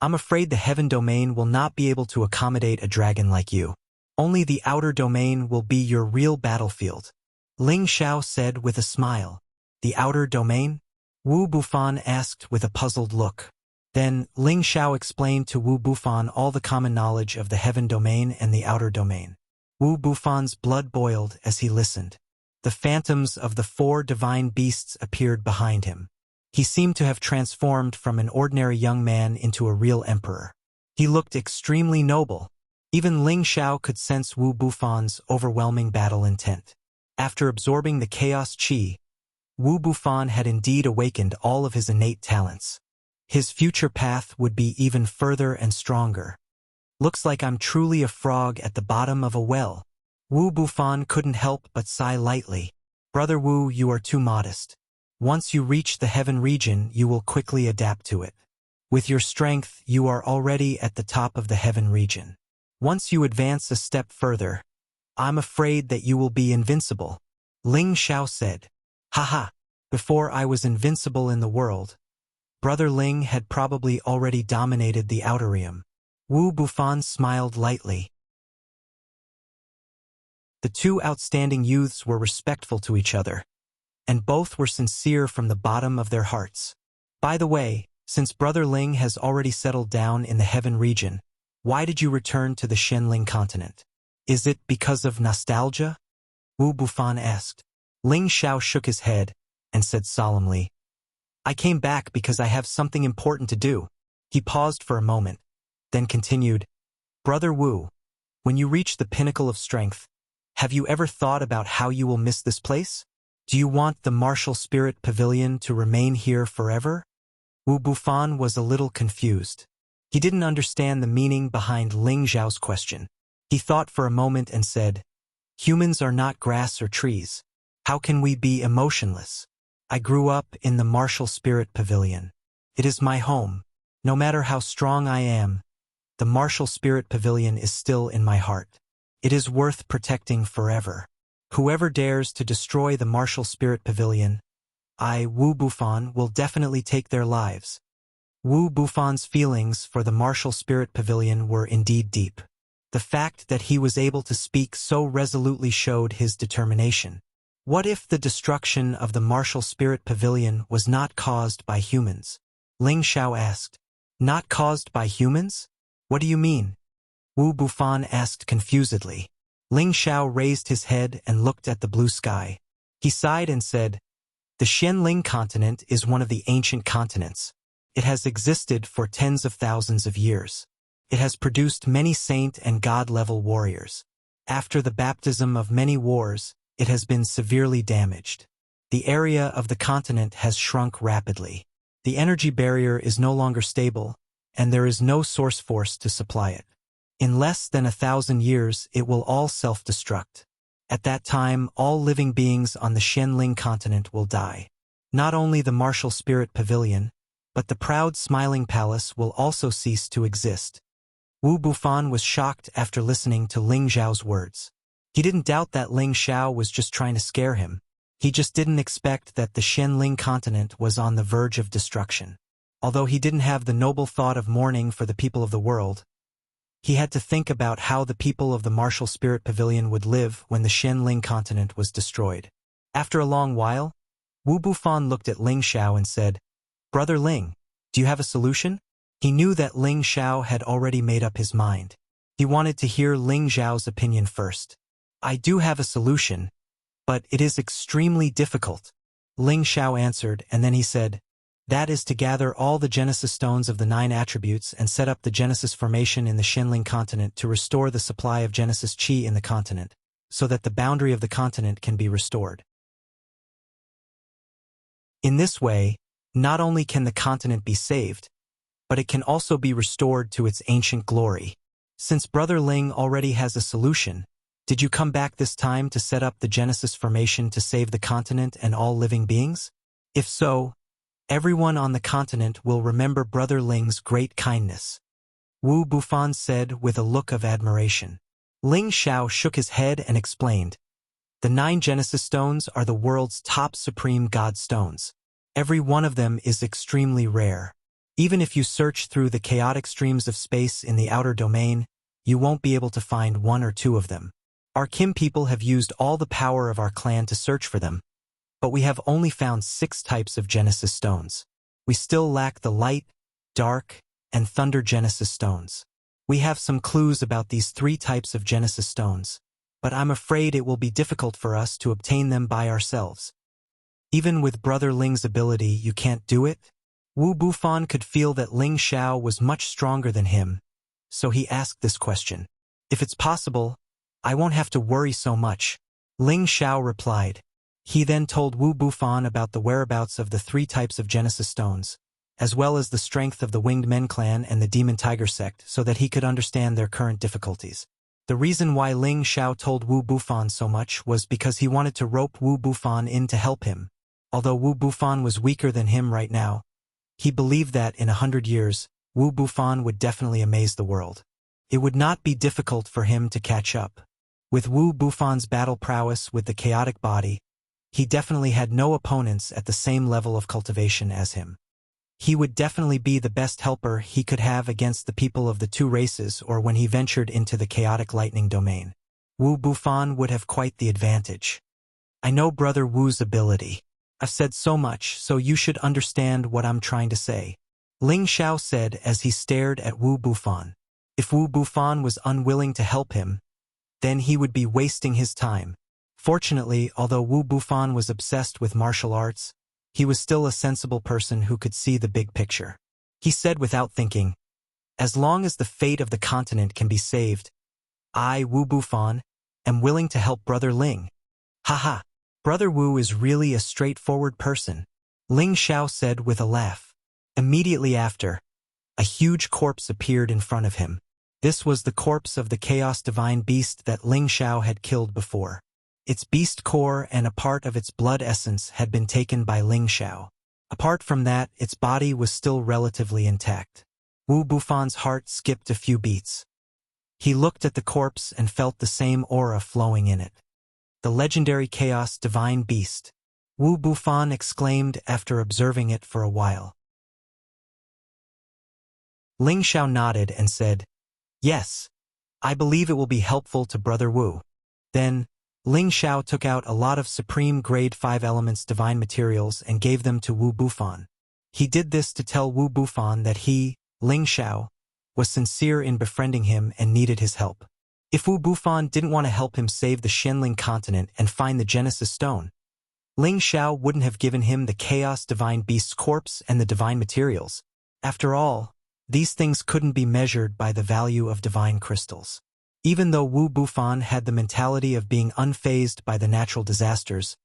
I'm afraid the heaven domain will not be able to accommodate a dragon like you. Only the outer domain will be your real battlefield, Ling Xiao said with a smile. The outer domain? Wu Bufan asked with a puzzled look. Then, Ling Xiao explained to Wu Bufan all the common knowledge of the heaven domain and the outer domain. Wu Bufan's blood boiled as he listened. The phantoms of the 4 divine beasts appeared behind him. He seemed to have transformed from an ordinary young man into a real emperor. He looked extremely noble. Even Ling Xiao could sense Wu Bufan's overwhelming battle intent. After absorbing the chaos qi, Wu Bufan had indeed awakened all of his innate talents. His future path would be even further and stronger. Looks like I'm truly a frog at the bottom of a well. Wu Bufan couldn't help but sigh lightly. Brother Wu, you are too modest. Once you reach the heaven region, you will quickly adapt to it. With your strength, you are already at the top of the heaven region. Once you advance a step further, I'm afraid that you will be invincible. Ling Xiao said. Haha, before I was invincible in the world, Brother Ling had probably already dominated the outer realm. Wu Bufan smiled lightly. The 2 outstanding youths were respectful to each other, and both were sincere from the bottom of their hearts. By the way, since Brother Ling has already settled down in the heaven region, why did you return to the Shenling continent? Is it because of nostalgia? Wu Bufan asked. Ling Xiao shook his head and said solemnly, I came back because I have something important to do. He paused for a moment, then continued, Brother Wu, when you reach the pinnacle of strength, have you ever thought about how you will miss this place? Do you want the martial spirit pavilion to remain here forever? Wu Bufan was a little confused. He didn't understand the meaning behind Ling Xiao's question. He thought for a moment and said, Humans are not grass or trees. How can we be emotionless? I grew up in the martial spirit pavilion. It is my home. No matter how strong I am, the martial spirit pavilion is still in my heart. It is worth protecting forever. Whoever dares to destroy the martial spirit pavilion, I, Wu Bufan, will definitely take their lives. Wu Bufan's feelings for the martial spirit pavilion were indeed deep. The fact that he was able to speak so resolutely showed his determination. What if the destruction of the martial spirit pavilion was not caused by humans? Ling Xiao asked. Not caused by humans? What do you mean? Wu Bufan asked confusedly. Ling Xiao raised his head and looked at the blue sky. He sighed and said, The Shenling continent is one of the ancient continents. It has existed for tens of thousands of years. It has produced many saint and god-level warriors. After the baptism of many wars, it has been severely damaged. The area of the continent has shrunk rapidly. The energy barrier is no longer stable, and there is no source force to supply it. In less than 1,000 years, it will all self-destruct. At that time, all living beings on the Shenling continent will die. Not only the martial spirit pavilion, but the proud smiling palace will also cease to exist. Wu Bufan was shocked after listening to Ling Xiao's words. He didn't doubt that Ling Xiao was just trying to scare him. He just didn't expect that the Shenling continent was on the verge of destruction. Although he didn't have the noble thought of mourning for the people of the world, he had to think about how the people of the martial spirit pavilion would live when the Shenling continent was destroyed. After a long while, Wu Bufan looked at Ling Xiao and said, Brother Ling, do you have a solution? He knew that Ling Xiao had already made up his mind. He wanted to hear Ling Xiao's opinion first. I do have a solution, but it is extremely difficult. Ling Xiao answered, and then he said, That is to gather all the Genesis stones of the 9 attributes and set up the Genesis formation in the Shenling continent to restore the supply of Genesis Qi in the continent, so that the boundary of the continent can be restored. In this way, not only can the continent be saved, but it can also be restored to its ancient glory. Since Brother Ling already has a solution, did you come back this time to set up the Genesis formation to save the continent and all living beings? If so, everyone on the continent will remember Brother Ling's great kindness. Wu Bufan said with a look of admiration. Ling Xiao shook his head and explained, The 9 Genesis stones are the world's top supreme god stones. Every one of them is extremely rare. Even if you search through the chaotic streams of space in the outer domain, you won't be able to find 1 or 2 of them. Our Kim people have used all the power of our clan to search for them, but we have only found 6 types of Genesis stones. We still lack the light, dark, and thunder Genesis stones. We have some clues about these 3 types of Genesis stones, but I'm afraid it will be difficult for us to obtain them by ourselves. Even with Brother Ling's ability, you can't do it? Wu Bufan could feel that Ling Xiao was much stronger than him, so he asked this question. If it's possible, I won't have to worry so much. Ling Xiao replied. He then told Wu Bufan about the whereabouts of the 3 types of Genesis stones, as well as the strength of the Winged Men clan and the Demon Tiger sect, so that he could understand their current difficulties. The reason why Ling Xiao told Wu Bufan so much was because he wanted to rope Wu Bufan in to help him. Although Wu Bufan was weaker than him right now, he believed that in 100 years, Wu Bufan would definitely amaze the world. It would not be difficult for him to catch up. With Wu Bufan's battle prowess with the chaotic body, he definitely had no opponents at the same level of cultivation as him. He would definitely be the best helper he could have against the people of the 2 races or when he ventured into the chaotic lightning domain. Wu Bufan would have quite the advantage. I know Brother Wu's ability. I've said so much, so you should understand what I'm trying to say. Ling Xiao said as he stared at Wu Bufan. If Wu Bufan was unwilling to help him, then he would be wasting his time. Fortunately, although Wu Bufan was obsessed with martial arts, he was still a sensible person who could see the big picture. He said without thinking, as long as the fate of the continent can be saved, I, Wu Bufan, am willing to help Brother Ling. Haha. Brother Wu is really a straightforward person, Ling Xiao said with a laugh. Immediately after, a huge corpse appeared in front of him. This was the corpse of the Chaos Divine Beast that Ling Xiao had killed before. Its beast core and a part of its blood essence had been taken by Ling Xiao. Apart from that, its body was still relatively intact. Wu Bufan's heart skipped a few beats. He looked at the corpse and felt the same aura flowing in it. The legendary Chaos Divine Beast, Wu Bufan exclaimed after observing it for a while. Ling Xiao nodded and said, yes, I believe it will be helpful to Brother Wu. Then, Ling Xiao took out a lot of supreme grade 5 elements divine materials and gave them to Wu Bufan. He did this to tell Wu Bufan that he, Ling Xiao, was sincere in befriending him and needed his help. If Wu Bufan didn't want to help him save the Xianling continent and find the Genesis stone, Ling Xiao wouldn't have given him the Chaos Divine Beast's corpse and the divine materials. After all, these things couldn't be measured by the value of divine crystals. Even though Wu Bufan had the mentality of being unfazed by the natural disasters,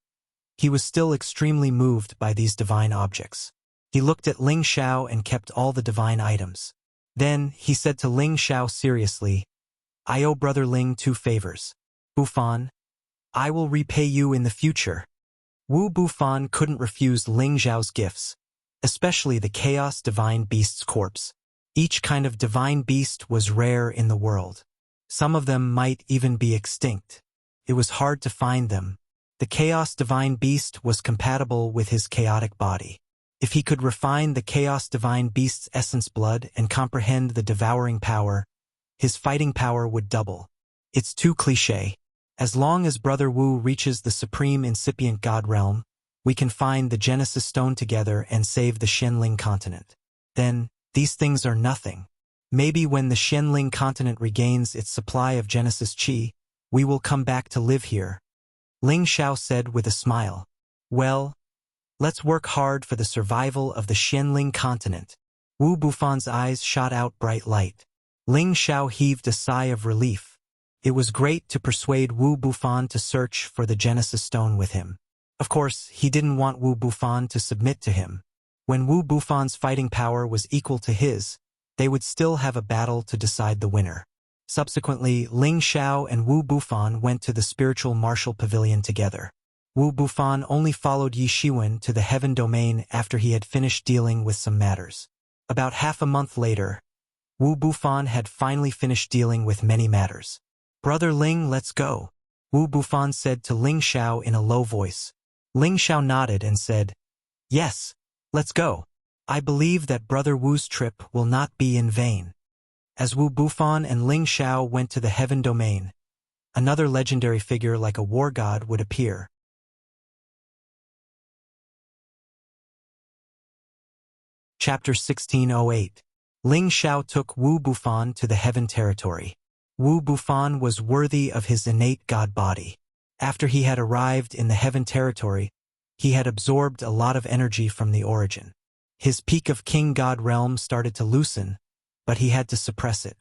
he was still extremely moved by these divine objects. He looked at Ling Xiao and kept all the divine items. Then, he said to Ling Xiao seriously, I owe Brother Ling 2 favors. Bufan, I will repay you in the future. Wu Bufan couldn't refuse Ling Xiao's gifts, especially the Chaos Divine Beast's corpse. Each kind of divine beast was rare in the world. Some of them might even be extinct. It was hard to find them. The Chaos Divine Beast was compatible with his chaotic body. If he could refine the Chaos Divine Beast's essence blood and comprehend the devouring power, his fighting power would double. It's too cliché. As long as Brother Wu reaches the supreme incipient God realm, we can find the Genesis stone together and save the Xianling continent. Then, these things are nothing. Maybe when the Xianling continent regains its supply of Genesis Qi, we will come back to live here. Ling Xiao said with a smile. Well, let's work hard for the survival of the Xianling continent. Wu Bufan's eyes shot out bright light. Ling Xiao heaved a sigh of relief. It was great to persuade Wu Bufan to search for the Genesis stone with him. Of course, he didn't want Wu Bufan to submit to him. When Wu Bufan's fighting power was equal to his, they would still have a battle to decide the winner. Subsequently, Ling Xiao and Wu Bufan went to the spiritual martial pavilion together. Wu Bufan only followed Yi Shiwen to the heaven domain after he had finished dealing with some matters. About half a month later, Wu Bufan had finally finished dealing with many matters. Brother Ling, let's go, Wu Bufan said to Ling Xiao in a low voice. Ling Xiao nodded and said, yes, let's go. I believe that Brother Wu's trip will not be in vain. As Wu Bufan and Ling Xiao went to the heaven domain, another legendary figure like a war god would appear. Chapter 1608. Ling Xiao took Wu Bufan to the heaven territory. Wu Bufan was worthy of his innate god body. After he had arrived in the heaven territory, he had absorbed a lot of energy from the origin. His peak of king god realm started to loosen, but he had to suppress it.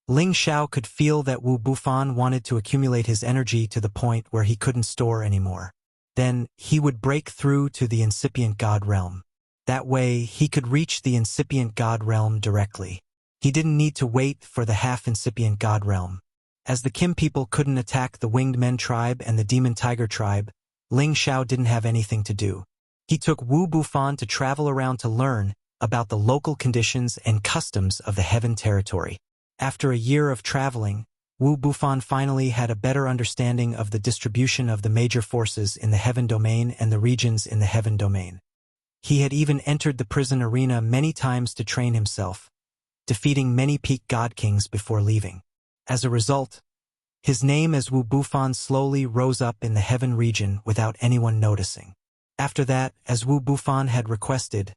Ling Xiao could feel that Wu Bufan wanted to accumulate his energy to the point where he couldn't store anymore. Then, he would break through to the incipient god realm. That way, he could reach the incipient god realm directly. He didn't need to wait for the half-incipient god realm. As the Kim people couldn't attack the Winged Men tribe and the Demon Tiger tribe, Ling Xiao didn't have anything to do. He took Wu Bufan to travel around to learn about the local conditions and customs of the heaven territory. After a year of traveling, Wu Bufan finally had a better understanding of the distribution of the major forces in the heaven domain and the regions in the heaven domain. He had even entered the prison arena many times to train himself, defeating many peak god kings before leaving. As a result, his name as Wu Bufan slowly rose up in the heaven region without anyone noticing. After that, as Wu Bufan had requested,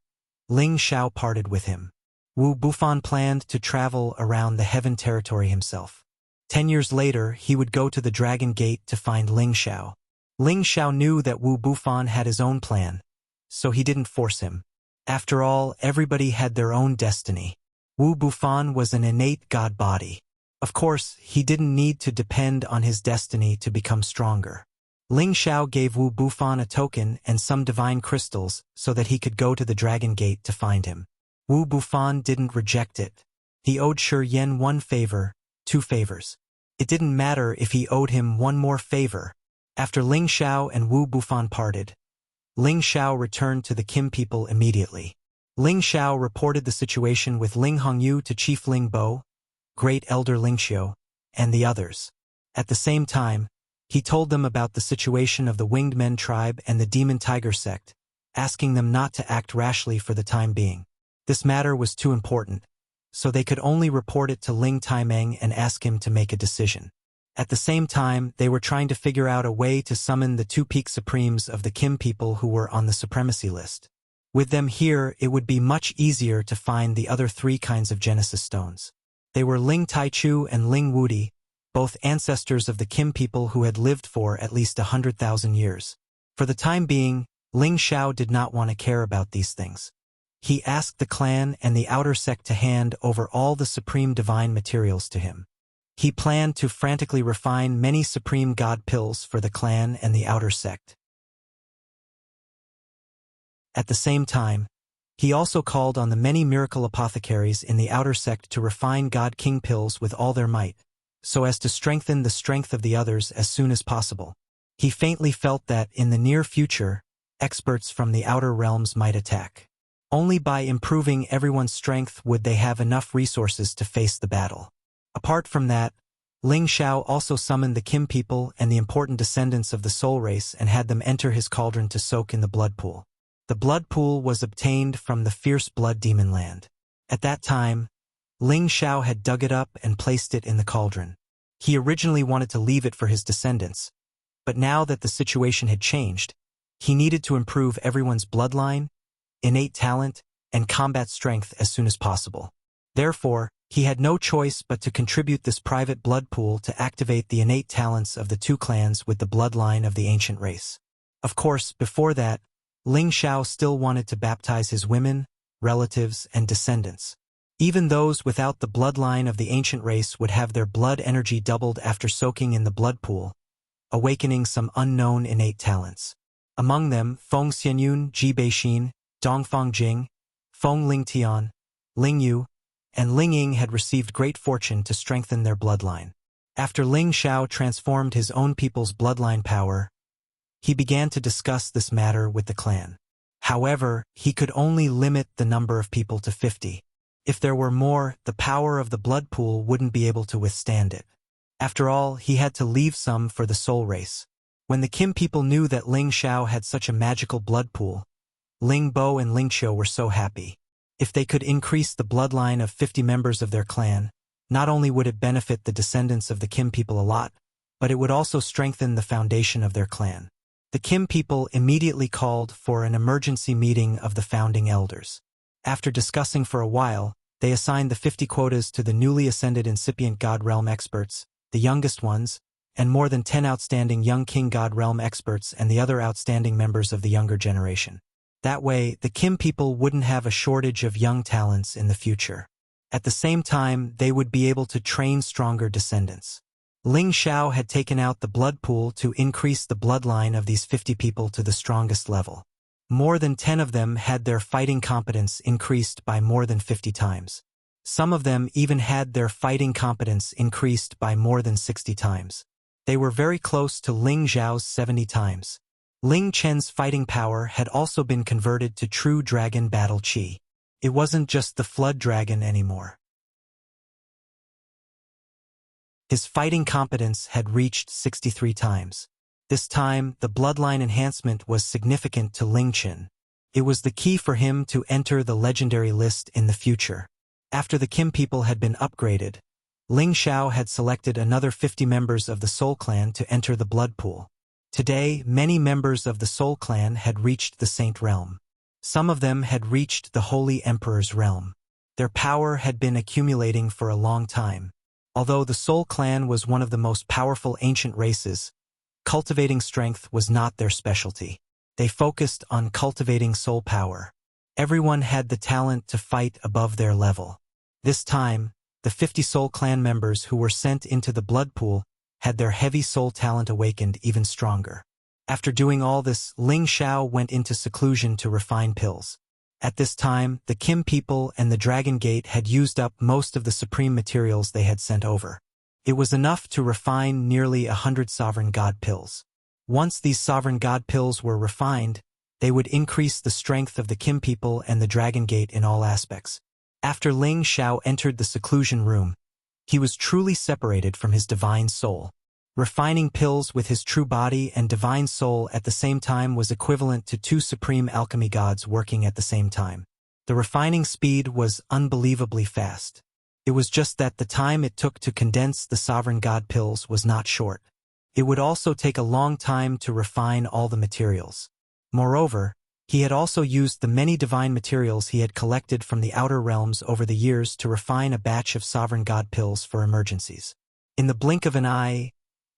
Ling Xiao parted with him. Wu Bufan planned to travel around the heaven territory himself. 10 years later, he would go to the Dragon Gate to find Ling Xiao. Ling Xiao knew that Wu Bufan had his own plan, so he didn't force him. After all, everybody had their own destiny. Wu Bufan was an innate god body. Of course, he didn't need to depend on his destiny to become stronger. Ling Xiao gave Wu Bufan a token and some divine crystals so that he could go to the Dragon Gate to find him. Wu Bufan didn't reject it. He owed Shi Yan 1 favor, 2 favors. It didn't matter if he owed him 1 more favor. After Ling Xiao and Wu Bufan parted, Ling Xiao returned to the Kim people immediately. Ling Xiao reported the situation with Ling Hongyu to Chief Ling Bo, Great Elder Ling Xiu, and the others. At the same time, he told them about the situation of the Winged Men tribe and the Demon Tiger sect, asking them not to act rashly for the time being. This matter was too important, so they could only report it to Ling Taimeng and ask him to make a decision. At the same time, they were trying to figure out a way to summon the 2 peak supremes of the Kim people who were on the supremacy list. With them here, it would be much easier to find the other 3 kinds of Genesis stones. They were Ling Taichu and Ling Wudi, both ancestors of the Kim people who had lived for at least 100,000 years. For the time being, Ling Xiao did not want to care about these things. He asked the clan and the outer sect to hand over all the supreme divine materials to him. He planned to frantically refine many supreme god pills for the clan and the outer sect. At the same time, he also called on the many miracle apothecaries in the outer sect to refine God King pills with all their might, so as to strengthen the strength of the others as soon as possible. He faintly felt that, in the near future, experts from the outer realms might attack. Only by improving everyone's strength would they have enough resources to face the battle. Apart from that, Ling Xiao also summoned the Kim people and the important descendants of the soul race and had them enter his cauldron to soak in the blood pool. The blood pool was obtained from the fierce blood demon land. At that time, Ling Xiao had dug it up and placed it in the cauldron. He originally wanted to leave it for his descendants, but now that the situation had changed, he needed to improve everyone's bloodline, innate talent, and combat strength as soon as possible. Therefore, he had no choice but to contribute this private blood pool to activate the innate talents of the 2 clans with the bloodline of the ancient race. Of course, before that, Ling Xiao still wanted to baptize his women, relatives, and descendants. Even those without the bloodline of the ancient race would have their blood energy doubled after soaking in the blood pool, awakening some unknown innate talents. Among them, Feng Xianyun, Ji Beixin, Dongfang Jing, Feng Lingtian, Ling Yu, and Ling Ying had received great fortune to strengthen their bloodline. After Ling Xiao transformed his own people's bloodline power, he began to discuss this matter with the clan. However, he could only limit the number of people to 50. If there were more, the power of the blood pool wouldn't be able to withstand it. After all, he had to leave some for the soul race. When the Kim people knew that Ling Xiao had such a magical blood pool, Ling Bo and Ling Qiu were so happy. If they could increase the bloodline of 50 members of their clan, not only would it benefit the descendants of the Kim people a lot, but it would also strengthen the foundation of their clan. The Kim people immediately called for an emergency meeting of the founding elders. After discussing for a while, They assigned the 50 quotas to the newly ascended incipient God Realm experts, the youngest ones, and more than 10 outstanding young King God Realm experts and the other outstanding members of the younger generation. That way, the Kim people wouldn't have a shortage of young talents in the future. At the same time, they would be able to train stronger descendants. Ling Xiao had taken out the blood pool to increase the bloodline of these 50 people to the strongest level. More than 10 of them had their fighting competence increased by more than 50 times. Some of them even had their fighting competence increased by more than 60 times. They were very close to Ling Xiao's 70 times. Ling Chen's fighting power had also been converted to true dragon battle chi. It wasn't just the flood dragon anymore. His fighting competence had reached 63 times. This time, the bloodline enhancement was significant to Ling Chen. It was the key for him to enter the legendary list in the future. After the Kim people had been upgraded, Ling Xiao had selected another 50 members of the Soul Clan to enter the blood pool. Today, many members of the Soul Clan had reached the Saint Realm. Some of them had reached the Holy Emperor's realm. Their power had been accumulating for a long time. Although the Soul Clan was one of the most powerful ancient races, cultivating strength was not their specialty. They focused on cultivating soul power. Everyone had the talent to fight above their level. This time, the 50 Soul Clan members who were sent into the blood pool had their heavy soul talent awakened even stronger. After doing all this, Ling Xiao went into seclusion to refine pills. At this time, the Kim people and the Dragon Gate had used up most of the supreme materials they had sent over. It was enough to refine nearly 100 Sovereign God pills. Once these Sovereign God pills were refined, they would increase the strength of the Kim people and the Dragon Gate in all aspects. After Ling Xiao entered the seclusion room, he was truly separated from his divine soul. Refining pills with his true body and divine soul at the same time was equivalent to two supreme alchemy gods working at the same time. The refining speed was unbelievably fast. It was just that the time it took to condense the Sovereign God pills was not short. It would also take a long time to refine all the materials. Moreover, he had also used the many divine materials he had collected from the outer realms over the years to refine a batch of Sovereign God pills for emergencies. In the blink of an eye,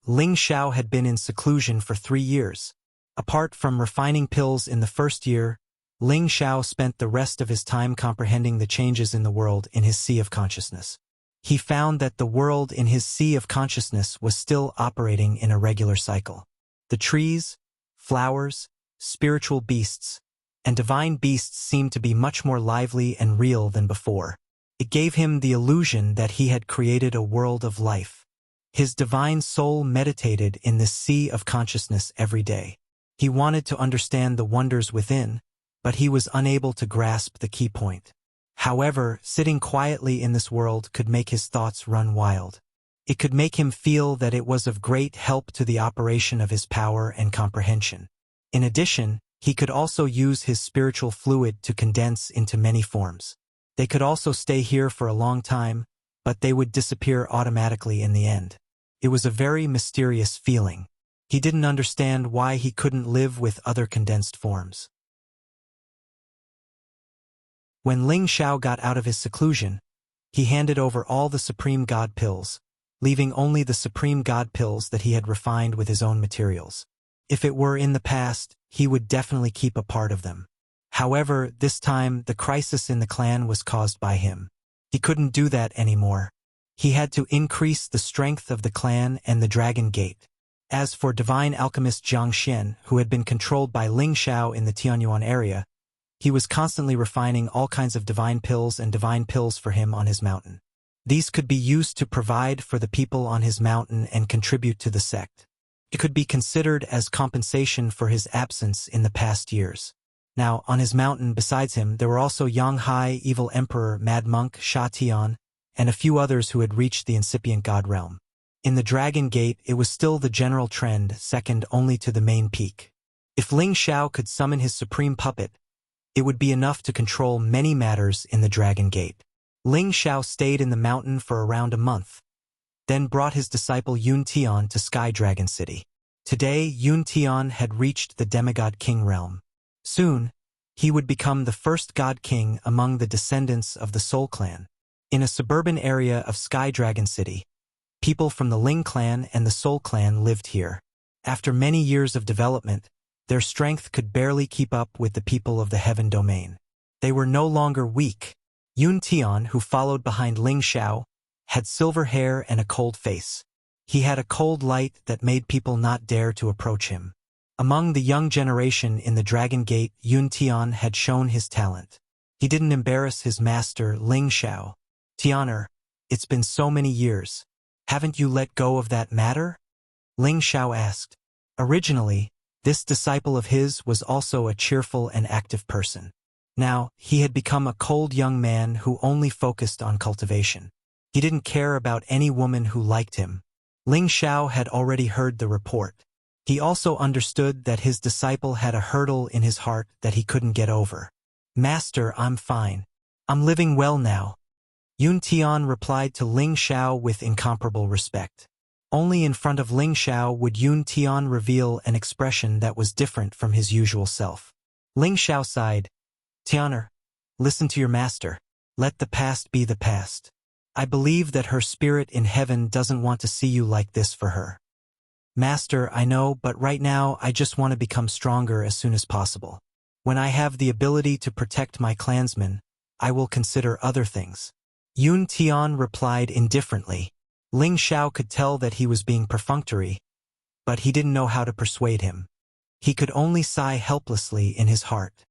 Ling Xiao had been in seclusion for 3 years. Apart from refining pills in the first year, Ling Xiao spent the rest of his time comprehending the changes in the world in his sea of consciousness. He found that the world in his sea of consciousness was still operating in a regular cycle. The trees, flowers, spiritual beasts, and divine beasts seemed to be much more lively and real than before. It gave him the illusion that he had created a world of life. His divine soul meditated in this sea of consciousness every day. He wanted to understand the wonders within, but he was unable to grasp the key point. However, sitting quietly in this world could make his thoughts run wild. It could make him feel that it was of great help to the operation of his power and comprehension. In addition, he could also use his spiritual fluid to condense into many forms. They could also stay here for a long time, but they would disappear automatically in the end. It was a very mysterious feeling. He didn't understand why he couldn't live with other condensed forms. When Ling Xiao got out of his seclusion, he handed over all the Supreme God pills, leaving only the Supreme God pills that he had refined with his own materials. If it were in the past, he would definitely keep a part of them. However, this time the crisis in the clan was caused by him. He couldn't do that anymore. He had to increase the strength of the clan and the Dragon Gate. As for divine alchemist Jiang Xian, who had been controlled by Ling Xiao in the Tianyuan area, he was constantly refining all kinds of divine pills and divine pills for him on his mountain. These could be used to provide for the people on his mountain and contribute to the sect. It could be considered as compensation for his absence in the past years. Now, on his mountain besides him, there were also Yanghai, Evil Emperor, Mad Monk, Sha Tian, and a few others who had reached the incipient God realm. In the Dragon Gate, it was still the general trend, second only to the main peak. If Ling Xiao could summon his supreme puppet, it would be enough to control many matters in the Dragon Gate. Ling Xiao stayed in the mountain for around a month, then brought his disciple Yun Tian to Sky Dragon City. Today, Yun Tian had reached the Demigod King realm. Soon, He would become the first god king among the descendants of the Soul Clan. In a suburban area of Sky Dragon City, people from the Ling clan and the Soul Clan lived here. After many years of development, their strength could barely keep up with the people of the Heaven Domain. They were no longer weak. Yun Tian, who followed behind Ling Xiao, had silver hair and a cold face. He had a cold light that made people not dare to approach him. Among the young generation in the Dragon Gate, Yun Tian had shown his talent. He didn't embarrass his master, Ling Xiao. "Tianer, it's been so many years. Haven't you let go of that matter?" Ling Xiao asked. Originally, this disciple of his was also a cheerful and active person. Now, he had become a cold young man who only focused on cultivation. He didn't care about any woman who liked him. Ling Xiao had already heard the report. He also understood that his disciple had a hurdle in his heart that he couldn't get over. "Master, I'm fine. I'm living well now." Yun Tian replied to Ling Xiao with incomparable respect. Only in front of Ling Xiao would Yun Tian reveal an expression that was different from his usual self. Ling Xiao sighed. "Tianer, listen to your master. Let the past be the past. I believe that her spirit in heaven doesn't want to see you like this for her." "Master, I know, but right now I just want to become stronger as soon as possible. When I have the ability to protect my clansmen, I will consider other things." Yun Tian replied indifferently. Ling Xiao could tell that he was being perfunctory, but he didn't know how to persuade him. He could only sigh helplessly in his heart.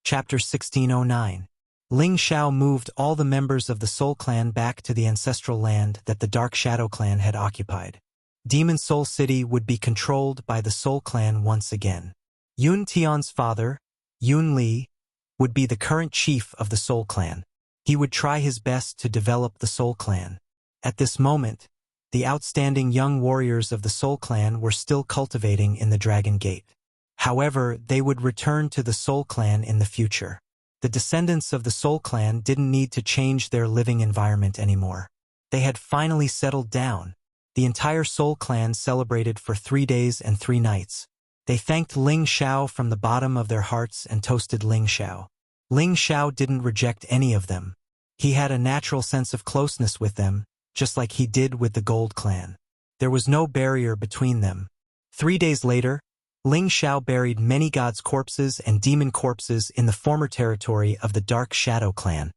Chapter 1609. Ling Xiao moved all the members of the Soul Clan back to the ancestral land that the Dark Shadow Clan had occupied. Demon Soul City would be controlled by the Soul Clan once again. Yun Tian's father, Yun Li, would be the current chief of the Soul Clan. He would try his best to develop the Soul Clan. At this moment, the outstanding young warriors of the Soul Clan were still cultivating in the Dragon Gate. However, they would return to the Soul Clan in the future. The descendants of the Soul Clan didn't need to change their living environment anymore. They had finally settled down. The entire Soul Clan celebrated for 3 days and 3 nights. They thanked Ling Xiao from the bottom of their hearts and toasted Ling Xiao. Ling Xiao didn't reject any of them. He had a natural sense of closeness with them, just like he did with the Gold Clan. There was no barrier between them. 3 days later, Ling Xiao buried many gods' corpses and demon corpses in the former territory of the Dark Shadow Clan,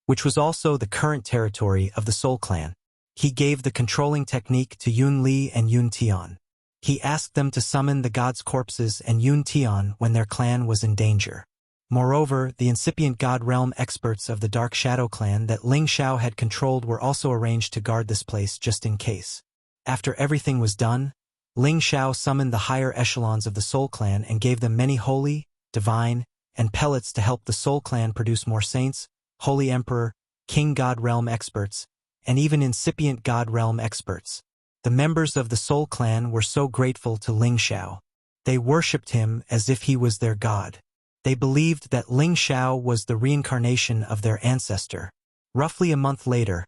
which was also the current territory of the Soul Clan. He gave the controlling technique to Yun Li and Yun Tian. He asked them to summon the gods' corpses and Yun Tian when their clan was in danger. Moreover, the incipient god realm experts of the Dark Shadow Clan that Ling Xiao had controlled were also arranged to guard this place just in case. After everything was done, Ling Xiao summoned the higher echelons of the Soul Clan and gave them many holy, divine, and pellets to help the Soul Clan produce more saints, holy emperor, king god realm experts, and even incipient god realm experts. The members of the Soul Clan were so grateful to Ling Xiao. They worshipped him as if he was their god. They believed that Ling Xiao was the reincarnation of their ancestor. Roughly a month later,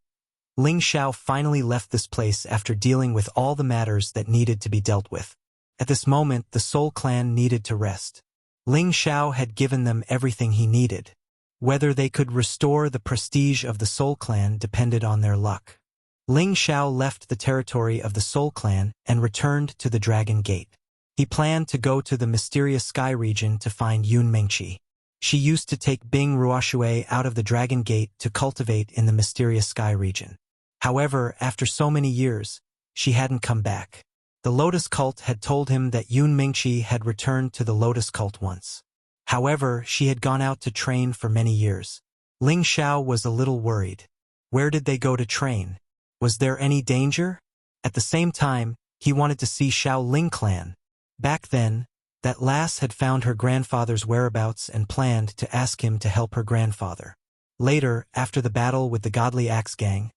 Ling Xiao finally left this place after dealing with all the matters that needed to be dealt with. At this moment, the Soul Clan needed to rest. Ling Xiao had given them everything he needed. Whether they could restore the prestige of the Soul Clan depended on their luck. Ling Xiao left the territory of the Soul Clan and returned to the Dragon Gate. He planned to go to the mysterious sky region to find Yun Mingqi. She used to take Bing Ruoshui out of the Dragon Gate to cultivate in the mysterious sky region. However, after so many years, she hadn't come back. The Lotus Cult had told him that Yun Mingqi had returned to the Lotus Cult once. However, she had gone out to train for many years. Ling Xiao was a little worried. Where did they go to train? Was there any danger? At the same time, he wanted to see Xiao Ling clan. Back then, that lass had found her grandfather's whereabouts and planned to ask him to help her grandfather. Later, after the battle with the Godly Axe Gang,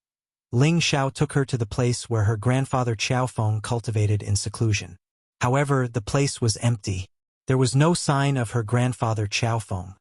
Ling Xiao took her to the place where her grandfather Qiao Feng cultivated in seclusion. However, the place was empty. There was no sign of her grandfather Qiao Feng.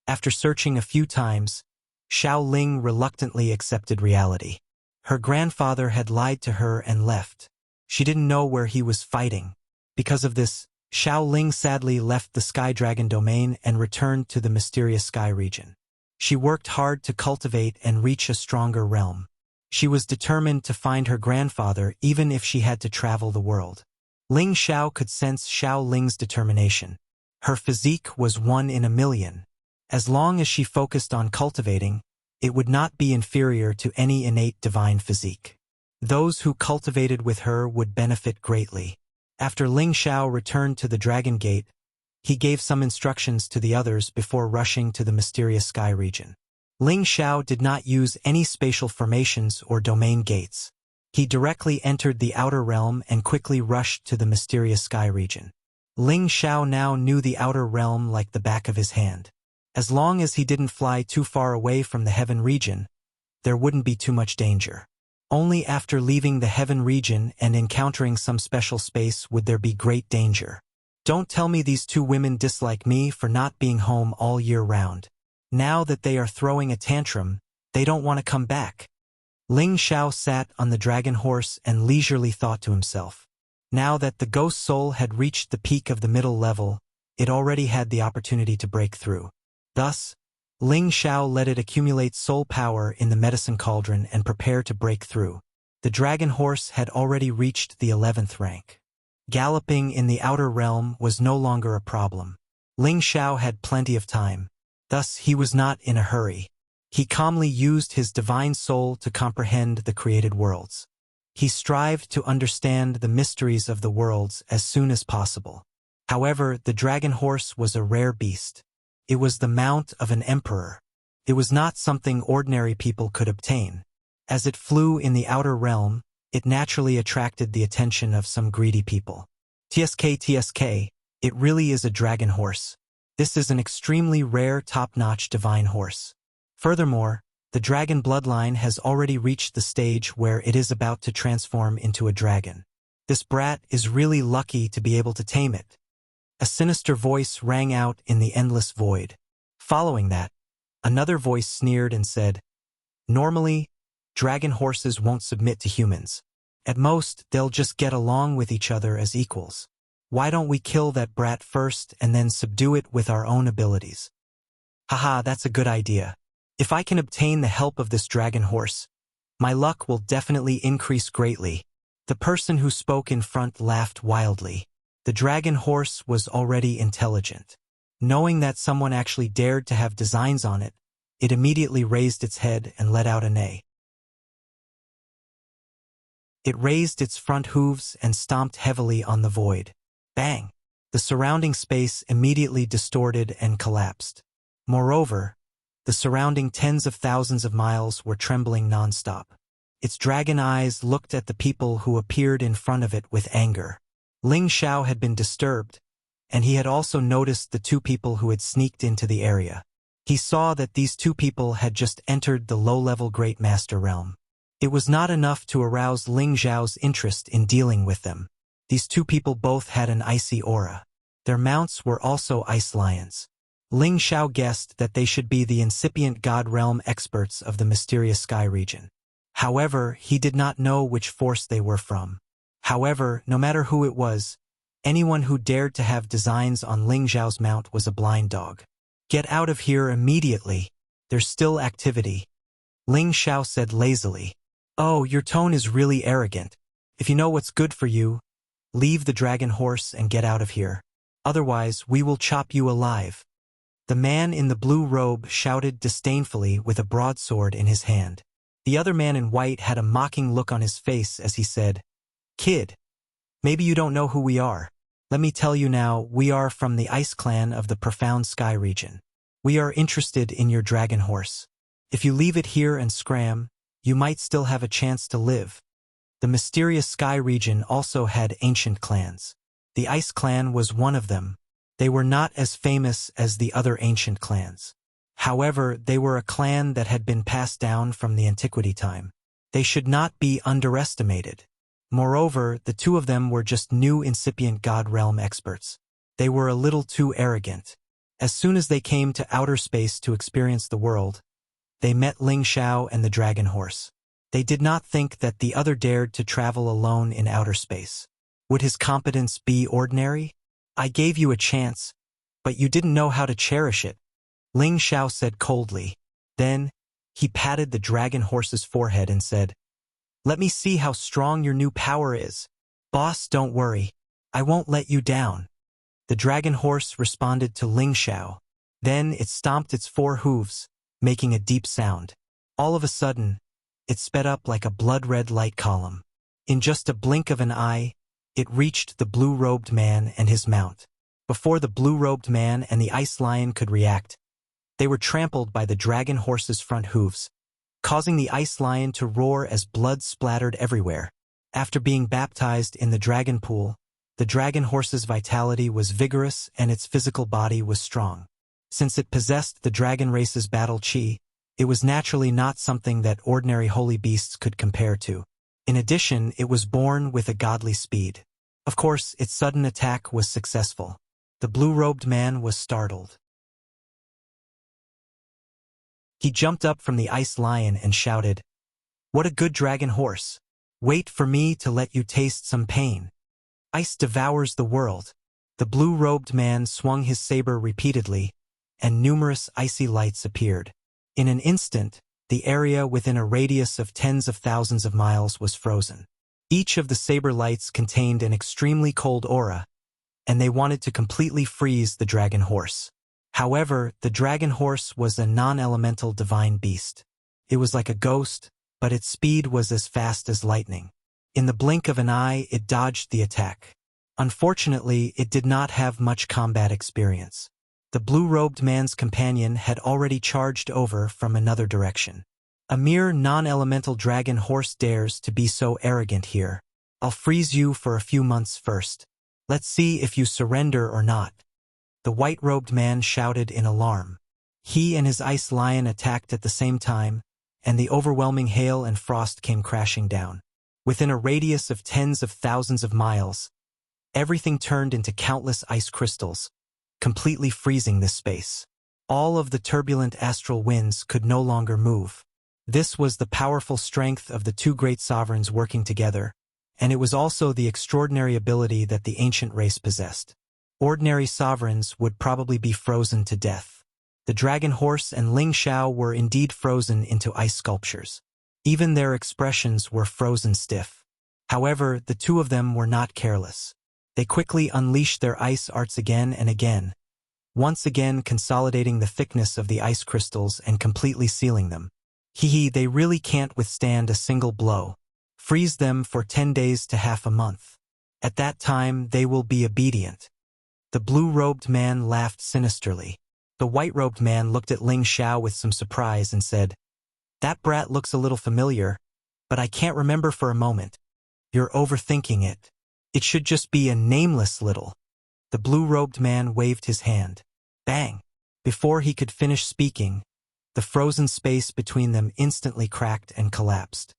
After searching a few times, Xiao Ling reluctantly accepted reality. Her grandfather had lied to her and left. She didn't know where he was fighting. Because of this, Xiao Ling sadly left the Sky Dragon domain and returned to the mysterious sky region. She worked hard to cultivate and reach a stronger realm. She was determined to find her grandfather even if she had to travel the world. Ling Xiao could sense Xiao Ling's determination. Her physique was 1 in a million. As long as she focused on cultivating, it would not be inferior to any innate divine physique. Those who cultivated with her would benefit greatly. After Ling Xiao returned to the Dragon Gate, he gave some instructions to the others before rushing to the mysterious sky region. Ling Xiao did not use any spatial formations or domain gates. He directly entered the outer realm and quickly rushed to the mysterious sky region. Ling Xiao now knew the outer realm like the back of his hand. As long as he didn't fly too far away from the heaven region, there wouldn't be too much danger. Only after leaving the heaven region and encountering some special space would there be great danger. Don't tell me these two women dislike me for not being home all year round. Now that they are throwing a tantrum, they don't want to come back. Ling Xiao sat on the dragon horse and leisurely thought to himself. Now that the ghost soul had reached the peak of the middle level, it already had the opportunity to break through. Thus, Ling Xiao let it accumulate soul power in the medicine cauldron and prepare to break through. The dragon horse had already reached the 11th rank. Galloping in the outer realm was no longer a problem. Ling Xiao had plenty of time. Thus, he was not in a hurry. He calmly used his divine soul to comprehend the created worlds. He strived to understand the mysteries of the worlds as soon as possible. However, the dragon horse was a rare beast. It was the mount of an emperor. It was not something ordinary people could obtain. As it flew in the outer realm, it naturally attracted the attention of some greedy people. TSK, it really is a dragon horse. This is an extremely rare top-notch divine horse. Furthermore, the dragon bloodline has already reached the stage where it is about to transform into a dragon. This brat is really lucky to be able to tame it. A sinister voice rang out in the endless void. Following that, another voice sneered and said, "Normally, dragon horses won't submit to humans. At most, they'll just get along with each other as equals. Why don't we kill that brat first and then subdue it with our own abilities?" Haha, that's a good idea. If I can obtain the help of this dragon horse, my luck will definitely increase greatly. The person who spoke in front laughed wildly. The dragon horse was already intelligent. Knowing that someone actually dared to have designs on it, it immediately raised its head and let out a neigh. It raised its front hooves and stomped heavily on the void. Bang! The surrounding space immediately distorted and collapsed. Moreover, the surrounding tens of thousands of miles were trembling non-stop. Its dragon eyes looked at the people who appeared in front of it with anger. Ling Xiao had been disturbed, and he had also noticed the two people who had sneaked into the area. He saw that these two people had just entered the low-level Great Master realm. It was not enough to arouse Ling Xiao's interest in dealing with them. These two people both had an icy aura. Their mounts were also ice lions. Ling Xiao guessed that they should be the incipient God realm experts of the mysterious sky region. However, he did not know which force they were from. However, no matter who it was, anyone who dared to have designs on Ling Xiao's mount was a blind dog. "Get out of here immediately. There's still activity," Ling Xiao said lazily. "Oh, your tone is really arrogant. If you know what's good for you, leave the dragon horse and get out of here. Otherwise, we will chop you alive." The man in the blue robe shouted disdainfully with a broadsword in his hand. The other man in white had a mocking look on his face as he said, "Kid, maybe you don't know who we are. Let me tell you now, we are from the Ice Clan of the Profound Sky region. We are interested in your dragon horse. If you leave it here and scram, you might still have a chance to live." The mysterious sky region also had ancient clans. The Ice Clan was one of them. They were not as famous as the other ancient clans. However, they were a clan that had been passed down from the antiquity time. They should not be underestimated. Moreover, the two of them were just new incipient God realm experts. They were a little too arrogant. As soon as they came to outer space to experience the world, they met Ling Xiao and the dragon horse. They did not think that the other dared to travel alone in outer space. Would his competence be ordinary? I gave you a chance, but you didn't know how to cherish it, Ling Xiao said coldly. Then, he patted the dragon horse's forehead and said, "Let me see how strong your new power is. Boss, don't worry. I won't let you down." The dragon horse responded to Ling Xiao. Then it stomped its 4 hooves, making a deep sound. All of a sudden, it sped up like a blood-red light column. In just a blink of an eye, it reached the blue-robed man and his mount. Before the blue-robed man and the ice lion could react, they were trampled by the dragon horse's front hooves, causing the ice lion to roar as blood splattered everywhere. After being baptized in the dragon pool, the dragon horse's vitality was vigorous and its physical body was strong. Since it possessed the dragon race's battle chi, it was naturally not something that ordinary holy beasts could compare to. In addition, it was born with a godly speed. Of course, its sudden attack was successful. The blue-robed man was startled. He jumped up from the ice lion and shouted, "What a good dragon horse! Wait for me to let you taste some pain. Ice devours the world." The blue-robed man swung his saber repeatedly, and numerous icy lights appeared. In an instant, the area within a radius of tens of thousands of miles was frozen. Each of the saber lights contained an extremely cold aura, and they wanted to completely freeze the dragon horse. However, the dragon horse was a non-elemental divine beast. It was like a ghost, but its speed was as fast as lightning. In the blink of an eye, it dodged the attack. Unfortunately, it did not have much combat experience. The blue-robed man's companion had already charged over from another direction. "A mere non-elemental dragon horse dares to be so arrogant here. I'll freeze you for a few months first. Let's see if you surrender or not," the white-robed man shouted in alarm. He and his ice lion attacked at the same time, and the overwhelming hail and frost came crashing down. Within a radius of tens of thousands of miles, everything turned into countless ice crystals, completely freezing this space. All of the turbulent astral winds could no longer move. This was the powerful strength of the 2 great sovereigns working together, and it was also the extraordinary ability that the ancient race possessed. Ordinary sovereigns would probably be frozen to death. The dragon horse and Ling Xiao were indeed frozen into ice sculptures. Even their expressions were frozen stiff. However, the 2 of them were not careless. They quickly unleashed their ice arts again and again, once again consolidating the thickness of the ice crystals and completely sealing them. They really can't withstand a single blow. Freeze them for 10 days to half a month. At that time, they will be obedient. The blue-robed man laughed sinisterly. The white-robed man looked at Ling Xiao with some surprise and said, "That brat looks a little familiar, but I can't remember for a moment." "You're overthinking it. It should just be a nameless little." The blue-robed man waved his hand. Bang! Before he could finish speaking, the frozen space between them instantly cracked and collapsed.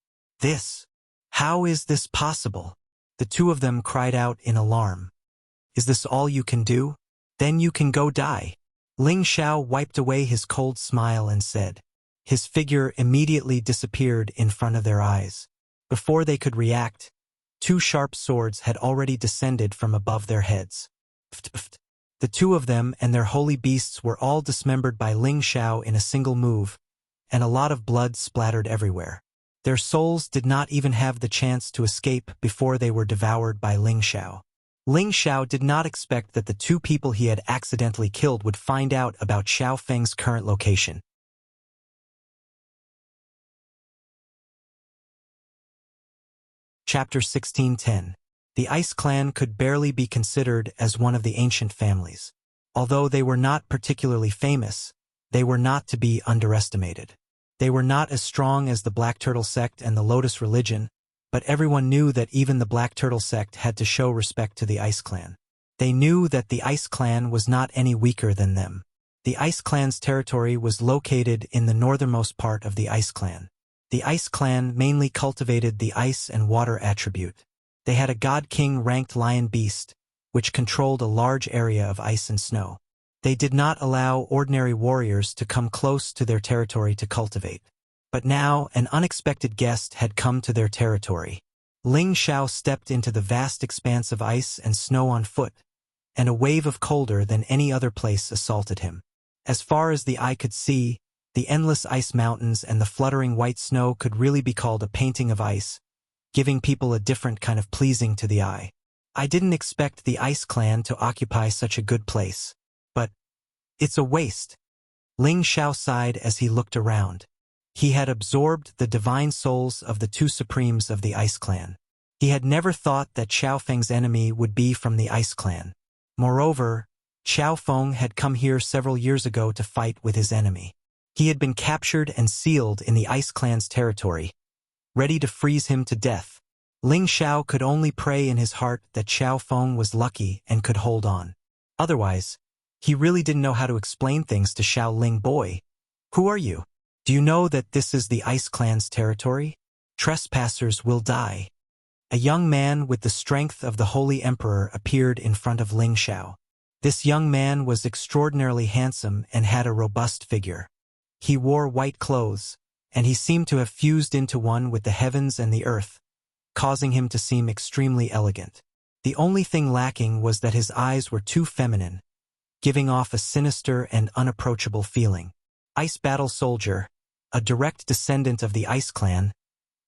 How is this possible?" The 2 of them cried out in alarm. "Is this all you can do? Then you can go die." Ling Xiao wiped away his cold smile and said. His figure immediately disappeared in front of their eyes. Before they could react, 2 sharp swords had already descended from above their heads. The 2 of them and their holy beasts were all dismembered by Ling Xiao in a single move, and a lot of blood splattered everywhere. Their souls did not even have the chance to escape before they were devoured by Ling Xiao. Ling Xiao did not expect that the 2 people he had accidentally killed would find out about Xiao Feng's current location. Chapter 1610. The Ice Clan could barely be considered as one of the ancient families. Although they were not particularly famous, they were not to be underestimated. They were not as strong as the Black Turtle sect and the Lotus religion, but everyone knew that even the Black Turtle sect had to show respect to the Ice Clan. They knew that the Ice Clan was not any weaker than them. The Ice Clan's territory was located in the northernmost part of the Ice Clan. The Ice Clan mainly cultivated the ice and water attribute. They had a God King ranked lion beast, which controlled a large area of ice and snow. They did not allow ordinary warriors to come close to their territory to cultivate. But now, an unexpected guest had come to their territory. Ling Xiao stepped into the vast expanse of ice and snow on foot, and a wave of colder than any other place assaulted him. As far as the eye could see, the endless ice mountains and the fluttering white snow could really be called a painting of ice, giving people a different kind of pleasing to the eye. I didn't expect the Ice Clan to occupy such a good place. But it's a waste. Ling Xiao sighed as he looked around. He had absorbed the divine souls of the two supremes of the Ice Clan. He had never thought that Xiao Feng's enemy would be from the Ice Clan. Moreover, Xiao Feng had come here several years ago to fight with his enemy. He had been captured and sealed in the Ice Clan's territory, ready to freeze him to death. Ling Xiao could only pray in his heart that Xiao Feng was lucky and could hold on. Otherwise, he really didn't know how to explain things to Xiao Ling. Boy, who are you? Do you know that this is the Ice Clan's territory? Trespassers will die. A young man with the strength of the Holy Emperor appeared in front of Ling Xiao. This young man was extraordinarily handsome and had a robust figure. He wore white clothes, and he seemed to have fused into one with the heavens and the earth, causing him to seem extremely elegant. The only thing lacking was that his eyes were too feminine, giving off a sinister and unapproachable feeling. Ice Battle Soldier, a direct descendant of the Ice Clan,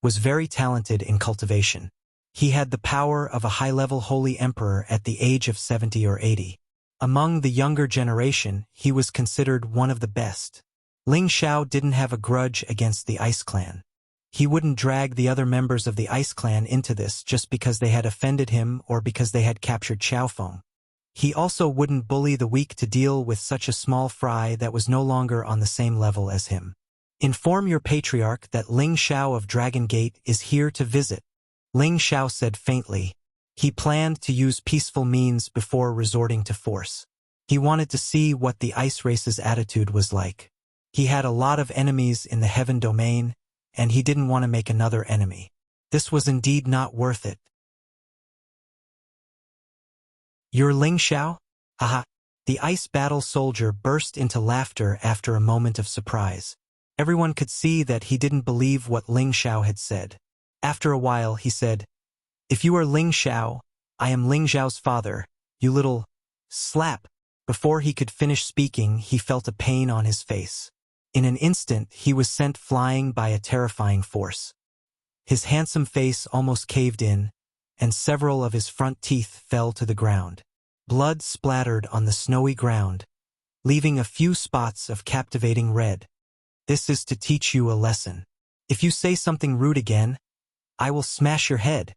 was very talented in cultivation. He had the power of a high-level Holy Emperor at the age of 70 or 80. Among the younger generation, he was considered one of the best. Ling Xiao didn't have a grudge against the Ice Clan. He wouldn't drag the other members of the Ice Clan into this just because they had offended him or because they had captured Xiao Feng. He also wouldn't bully the weak to deal with such a small fry that was no longer on the same level as him. Inform your patriarch that Ling Xiao of Dragon Gate is here to visit, Ling Xiao said faintly. He planned to use peaceful means before resorting to force. He wanted to see what the Ice Race's attitude was like. He had a lot of enemies in the Heaven Domain, and he didn't want to make another enemy. This was indeed not worth it. You're Ling Xiao? Haha. The Ice Battle Soldier burst into laughter after a moment of surprise. Everyone could see that he didn't believe what Ling Xiao had said. After a while, he said, If you are Ling Xiao, I am Ling Xiao's father, you little slap. Before he could finish speaking, he felt a pain on his face. In an instant, he was sent flying by a terrifying force. His handsome face almost caved in, and several of his front teeth fell to the ground. Blood splattered on the snowy ground, leaving a few spots of captivating red. This is to teach you a lesson. If you say something rude again, I will smash your head.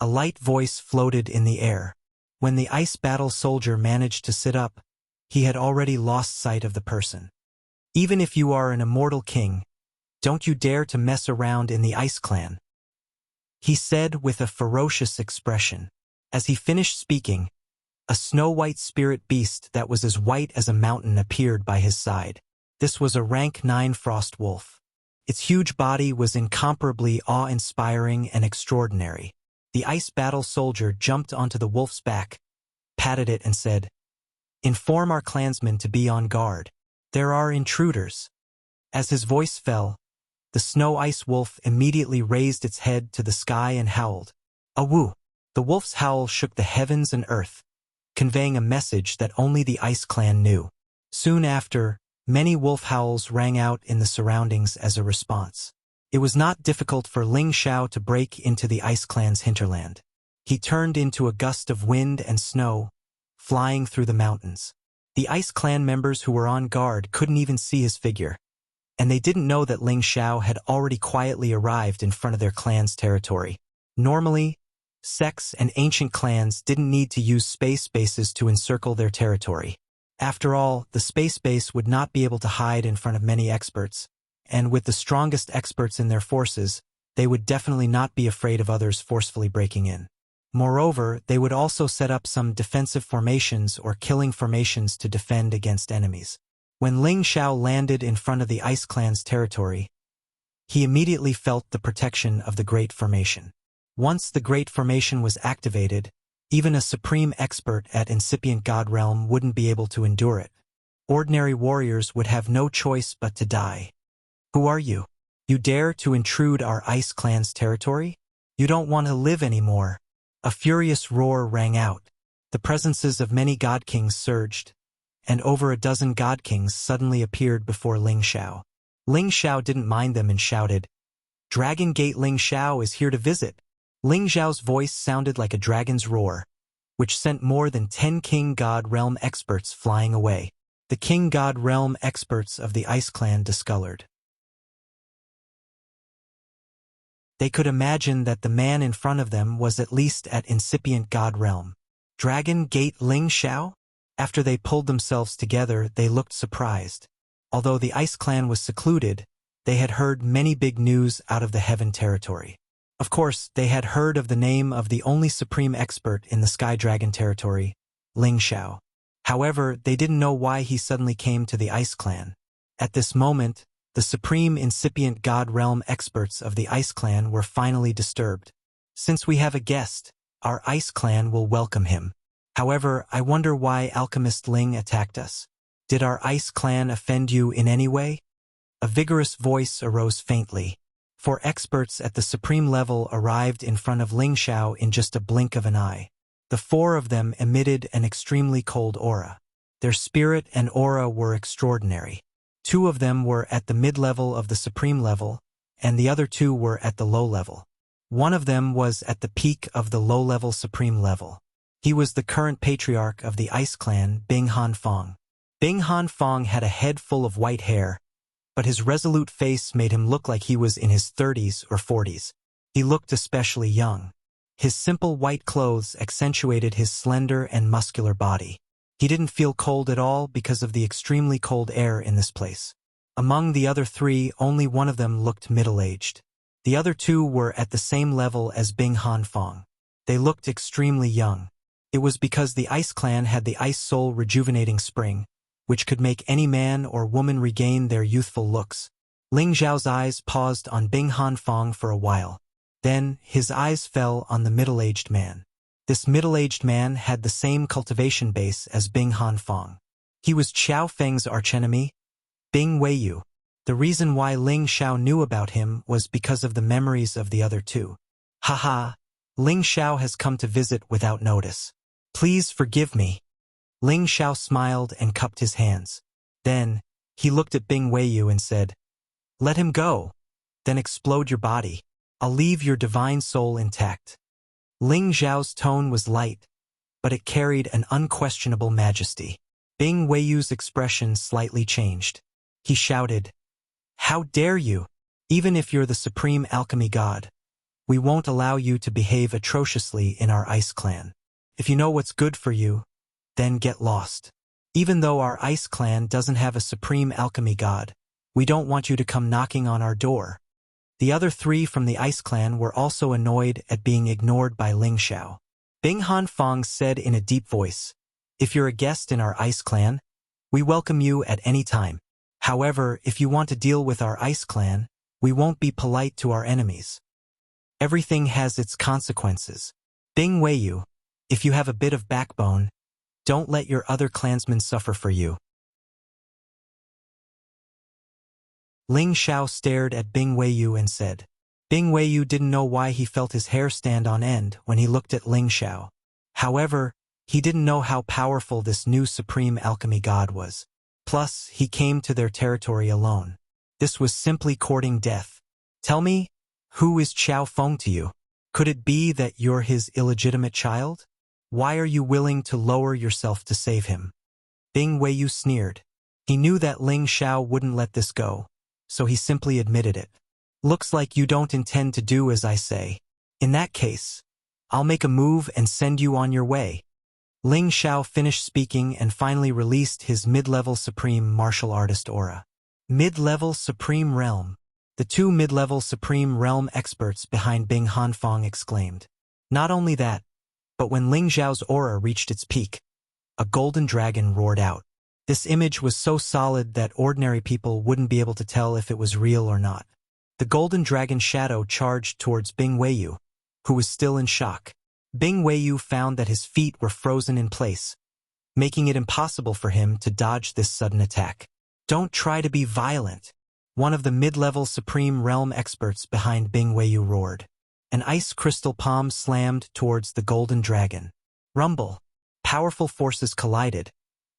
A light voice floated in the air. When the Ice Battle Soldier managed to sit up, he had already lost sight of the person. Even if you are an immortal king, don't you dare to mess around in the Ice Clan, he said with a ferocious expression. As he finished speaking, a snow-white spirit beast that was as white as a mountain appeared by his side. This was a rank 9 frost wolf. Its huge body was incomparably awe-inspiring and extraordinary. The Ice Battle Soldier jumped onto the wolf's back, patted it and said, Inform our clansmen to be on guard. There are intruders. As his voice fell, the snow-ice wolf immediately raised its head to the sky and howled. Awoo! The wolf's howl shook the heavens and earth, conveying a message that only the Ice Clan knew. Soon after, many wolf howls rang out in the surroundings as a response. It was not difficult for Ling Xiao to break into the Ice Clan's hinterland. He turned into a gust of wind and snow, flying through the mountains. The Ice Clan members who were on guard couldn't even see his figure, and they didn't know that Ling Xiao had already quietly arrived in front of their clan's territory. Normally, sects and ancient clans didn't need to use space bases to encircle their territory. After all, the space base would not be able to hide in front of many experts, and with the strongest experts in their forces, they would definitely not be afraid of others forcefully breaking in. Moreover, they would also set up some defensive formations or killing formations to defend against enemies. When Ling Xiao landed in front of the Ice Clan's territory, he immediately felt the protection of the Great Formation. Once the Great Formation was activated, even a supreme expert at incipient God Realm wouldn't be able to endure it. Ordinary warriors would have no choice but to die. Who are you? You dare to intrude our ice clan's territory? You don't want to live anymore. A furious roar rang out. The presences of many god kings surged, and over a dozen god kings suddenly appeared before Ling Xiao. Ling Xiao didn't mind them and shouted, "Dragon Gate Ling Xiao is here to visit." Ling Xiao's voice sounded like a dragon's roar, which sent more than 10 King God Realm experts flying away. The King God Realm experts of the Ice Clan discolored. They could imagine that the man in front of them was at least at incipient God Realm. Dragon Gate Ling Xiao? After they pulled themselves together, they looked surprised. Although the Ice Clan was secluded, they had heard many big news out of the Heaven territory. Of course, they had heard of the name of the only supreme expert in the Sky Dragon territory, Ling Xiao. However, they didn't know why he suddenly came to the Ice Clan. At this moment, the supreme incipient God Realm experts of the Ice Clan were finally disturbed. Since we have a guest, our Ice Clan will welcome him. However, I wonder why Alchemist Ling attacked us. Did our Ice Clan offend you in any way? A vigorous voice arose faintly. 4 experts at the supreme level arrived in front of Ling Xiao in just a blink of an eye. The 4 of them emitted an extremely cold aura. Their spirit and aura were extraordinary. 2 of them were at the mid-level of the supreme level, and the other 2 were at the low level. One of them was at the peak of the low-level supreme level. He was the current patriarch of the Ice Clan, Bing Hanfang. Bing Hanfang had a head full of white hair, but his resolute face made him look like he was in his 30s or 40s. He looked especially young. His simple white clothes accentuated his slender and muscular body. He didn't feel cold at all because of the extremely cold air in this place. Among the other 3, only one of them looked middle-aged. The other 2 were at the same level as Bing Hanfang. They looked extremely young. It was because the Ice Clan had the Ice Soul Rejuvenating Spring, which could make any man or woman regain their youthful looks. Ling Xiao's eyes paused on Bing Hanfang for a while. Then, his eyes fell on the middle-aged man. This middle-aged man had the same cultivation base as Bing Hanfang. He was Qiao Feng's archenemy, Bing Weiyu. The reason why Ling Xiao knew about him was because of the memories of the other 2. Haha, Ling Xiao has come to visit without notice. Please forgive me. Ling Xiao smiled and cupped his hands. Then, he looked at Bing Weiyu and said, "Let him go. Then explode your body. I'll leave your divine soul intact." Ling Xiao's tone was light, but it carried an unquestionable majesty. Bing Weiyu's expression slightly changed. He shouted, "How dare you? Even if you're the supreme alchemy god, we won't allow you to behave atrociously in our Ice Clan. If you know what's good for you, then get lost. Even though our Ice Clan doesn't have a supreme alchemy god, we don't want you to come knocking on our door." The other 3 from the Ice Clan were also annoyed at being ignored by Ling Xiao. Bing Hanfang said in a deep voice, "If you're a guest in our Ice Clan, we welcome you at any time. However, if you want to deal with our Ice Clan, we won't be polite to our enemies. Everything has its consequences. Bing Weiyu, if you have a bit of backbone, don't let your other clansmen suffer for you." Ling Xiao stared at Bing Weiyu and said. Bing Weiyu didn't know why he felt his hair stand on end when he looked at Ling Xiao. However, he didn't know how powerful this new supreme alchemy god was. Plus, he came to their territory alone. This was simply courting death. "Tell me, who is Qiao Feng to you? Could it be that you're his illegitimate child? Why are you willing to lower yourself to save him?" Bing Weiyu sneered. He knew that Ling Xiao wouldn't let this go, so he simply admitted it. "Looks like you don't intend to do as I say. In that case, I'll make a move and send you on your way." Ling Xiao finished speaking and finally released his mid-level supreme martial artist aura. Mid-level supreme realm. The 2 mid-level supreme realm experts behind Bing Hanfang exclaimed. Not only that, but when Ling Xiao's aura reached its peak, a golden dragon roared out. This image was so solid that ordinary people wouldn't be able to tell if it was real or not. The golden dragon shadow charged towards Bing Weiyu, who was still in shock. Bing Weiyu found that his feet were frozen in place, making it impossible for him to dodge this sudden attack. "Don't try to be violent. one of the mid-level Supreme Realm experts behind Bing Weiyu roared. An ice crystal palm slammed towards the golden dragon. Rumble. Powerful forces collided,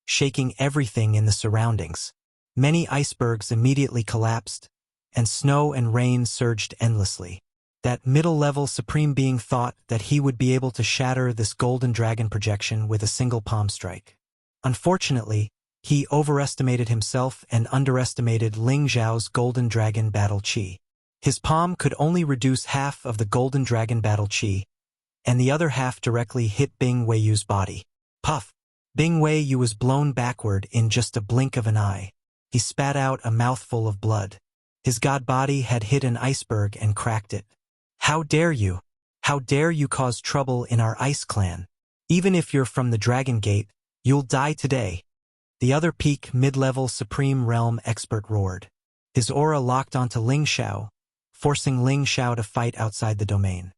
shaking everything in the surroundings. Many icebergs immediately collapsed, and snow and rain surged endlessly. That middle-level Supreme Being thought that he would be able to shatter this golden dragon projection with a single palm strike. Unfortunately, he overestimated himself and underestimated Ling Zhao's golden dragon battle chi. His palm could only reduce half of the golden dragon battle chi, and the other half directly hit Bing Weiyu's body. Puff! Bing Weiyu was blown backward in just a blink of an eye. He spat out a mouthful of blood. His god body had hit an iceberg and cracked it. How dare you? How dare you cause trouble in our ice clan? Even if you're from the Dragon Gate, you'll die today. The other peak mid-level Supreme Realm expert roared. His aura locked onto Ling Xiao, forcing Ling Xiao to fight outside the domain.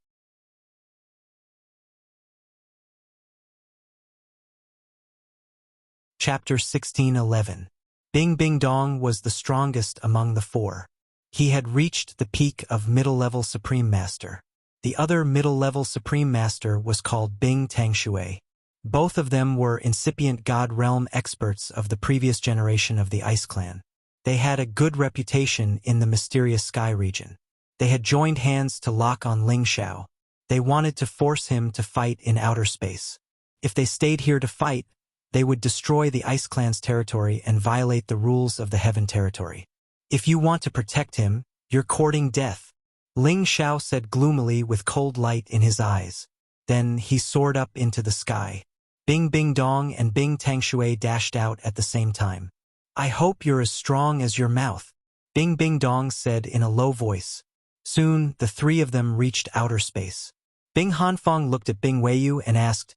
Chapter 1611. Bing Bing Dong was the strongest among the four. He had reached the peak of middle-level Supreme Master. The other middle-level Supreme Master was called Bing Tangshui. Both of them were incipient God Realm experts of the previous generation of the Ice Clan. They had a good reputation in the mysterious sky region. They had joined hands to lock on Ling Xiao. They wanted to force him to fight in outer space. If they stayed here to fight, they would destroy the Ice Clan's territory and violate the rules of the Heaven Territory. If you want to protect him, you're courting death, Ling Xiao said gloomily with cold light in his eyes. Then he soared up into the sky. Bing Bing Dong and Bing Tangshui dashed out at the same time. I hope you're as strong as your mouth, Bing Bing Dong said in a low voice. Soon, the three of them reached outer space. Bing Hanfeng looked at Bing Weiyu and asked,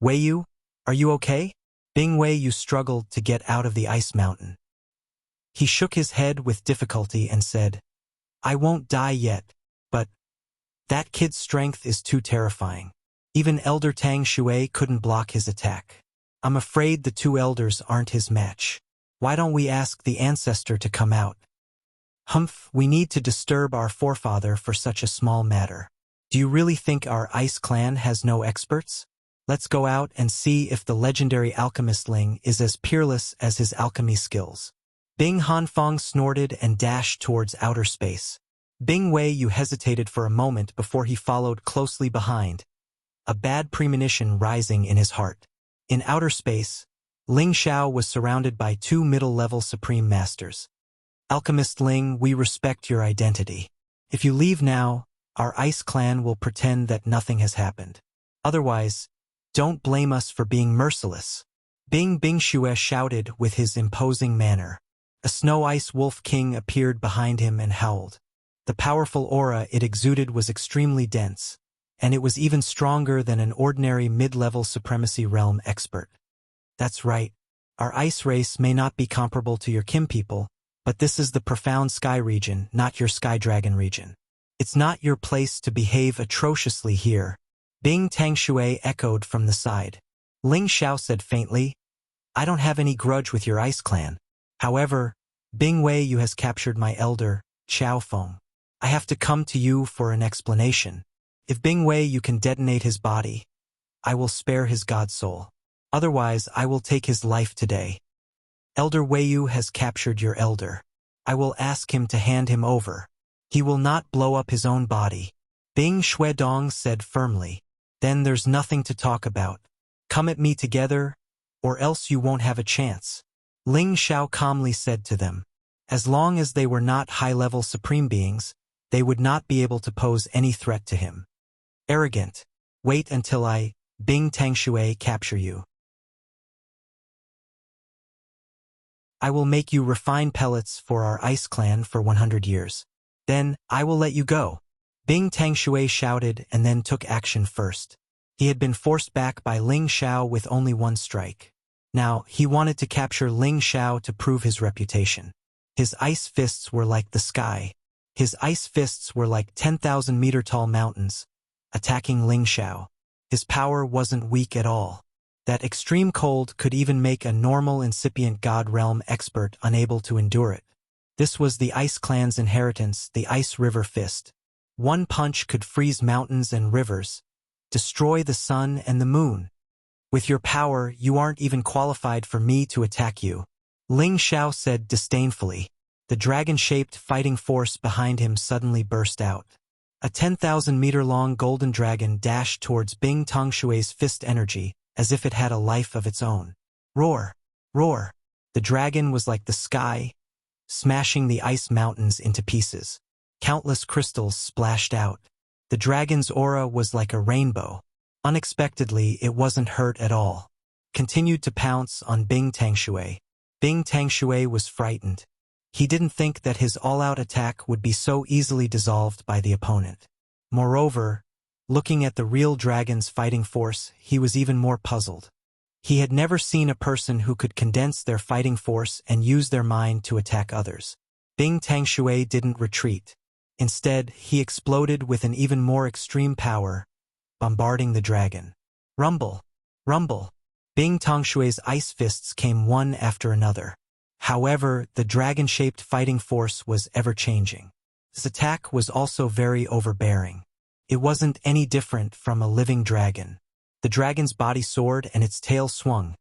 Weiyu, are you okay? Bing Weiyu struggled to get out of the ice mountain. He shook his head with difficulty and said, I won't die yet, but that kid's strength is too terrifying. Even Elder Tang Shui couldn't block his attack. I'm afraid the two elders aren't his match. Why don't we ask the ancestor to come out? Humph, we need to disturb our forefather for such a small matter. Do you really think our Ice Clan has no experts? Let's go out and see if the legendary alchemist Ling is as peerless as his alchemy skills. Bing Hanfeng snorted and dashed towards outer space. Bing Weiyu hesitated for a moment before he followed closely behind, a bad premonition rising in his heart. In outer space, Ling Xiao was surrounded by two middle-level Supreme Masters. Alchemist Ling, we respect your identity. If you leave now, our Ice Clan will pretend that nothing has happened. Otherwise, don't blame us for being merciless. Bing Bing Shue shouted with his imposing manner. A snow-ice wolf king appeared behind him and howled. The powerful aura it exuded was extremely dense, and it was even stronger than an ordinary mid-level Supremacy Realm expert. That's right. Our ice race may not be comparable to your Kim people, but this is the profound sky region, not your sky dragon region. It's not your place to behave atrociously here. Bing Tangshui echoed from the side. Ling Xiao said faintly, I don't have any grudge with your Ice Clan. However, Bing Weiyu has captured my elder, Xiao Feng. I have to come to you for an explanation. If Bing Weiyu can detonate his body, I will spare his god soul. Otherwise, I will take his life today. Elder Weiyu has captured your elder. I will ask him to hand him over. He will not blow up his own body. Bing Xuedong said firmly. Then there's nothing to talk about. Come at me together, or else you won't have a chance. Ling Xiao calmly said to them. As long as they were not high-level Supreme Beings, they would not be able to pose any threat to him. Arrogant. Wait until I, Bing Tangshui, capture you. I will make you refined pellets for our Ice Clan for 100 years. Then, I will let you go. Bing Tangshui shouted and then took action first. He had been forced back by Ling Xiao with only one strike. Now, he wanted to capture Ling Xiao to prove his reputation. His ice fists were like the sky. His ice fists were like 10,000-meter-tall mountains, attacking Ling Xiao. His power wasn't weak at all. That extreme cold could even make a normal incipient God Realm expert unable to endure it. This was the Ice Clan's inheritance, the Ice River Fist. One punch could freeze mountains and rivers, destroy the sun and the moon. With your power, you aren't even qualified for me to attack you. Ling Xiao said disdainfully. The dragon-shaped fighting force behind him suddenly burst out. A 10,000-meter-long golden dragon dashed towards Bing Tongshui's fist energy, as if it had a life of its own. Roar! Roar! The dragon was like the sky, smashing the ice mountains into pieces. Countless crystals splashed out. The dragon's aura was like a rainbow. Unexpectedly, it wasn't hurt at all. Continued to pounce on Bing Tangshui. Bing Tangshui was frightened. He didn't think that his all-out attack would be so easily dissolved by the opponent. Moreover, looking at the real dragon's fighting force, he was even more puzzled. He had never seen a person who could condense their fighting force and use their mind to attack others. Bing Tangshui didn't retreat. Instead, he exploded with an even more extreme power, bombarding the dragon. Rumble! Rumble! Bing Tongshui's ice fists came one after another. However, the dragon-shaped fighting force was ever-changing. His attack was also very overbearing. It wasn't any different from a living dragon. The dragon's body soared and its tail swung,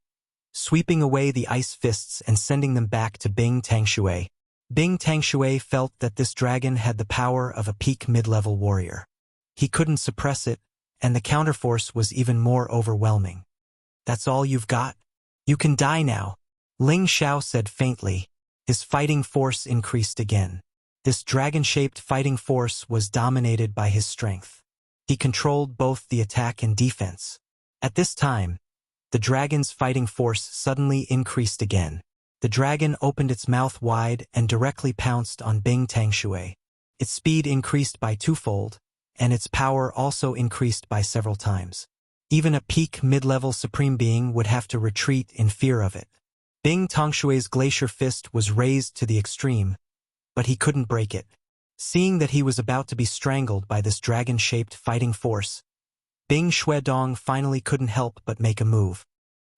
sweeping away the ice fists and sending them back to Bing Tangshui. Bing Tangshui felt that this dragon had the power of a peak mid-level warrior. He couldn't suppress it, and the counterforce was even more overwhelming. That's all you've got? You can die now, Ling Xiao said faintly. His fighting force increased again. This dragon-shaped fighting force was dominated by his strength. He controlled both the attack and defense. At this time, the dragon's fighting force suddenly increased again. The dragon opened its mouth wide and directly pounced on Bing Tangshui. Its speed increased by twofold, and its power also increased by several times. Even a peak mid-level supreme being would have to retreat in fear of it. Bing Tongshui's glacier fist was raised to the extreme, but he couldn't break it. Seeing that he was about to be strangled by this dragon-shaped fighting force, Bing Xuedong finally couldn't help but make a move.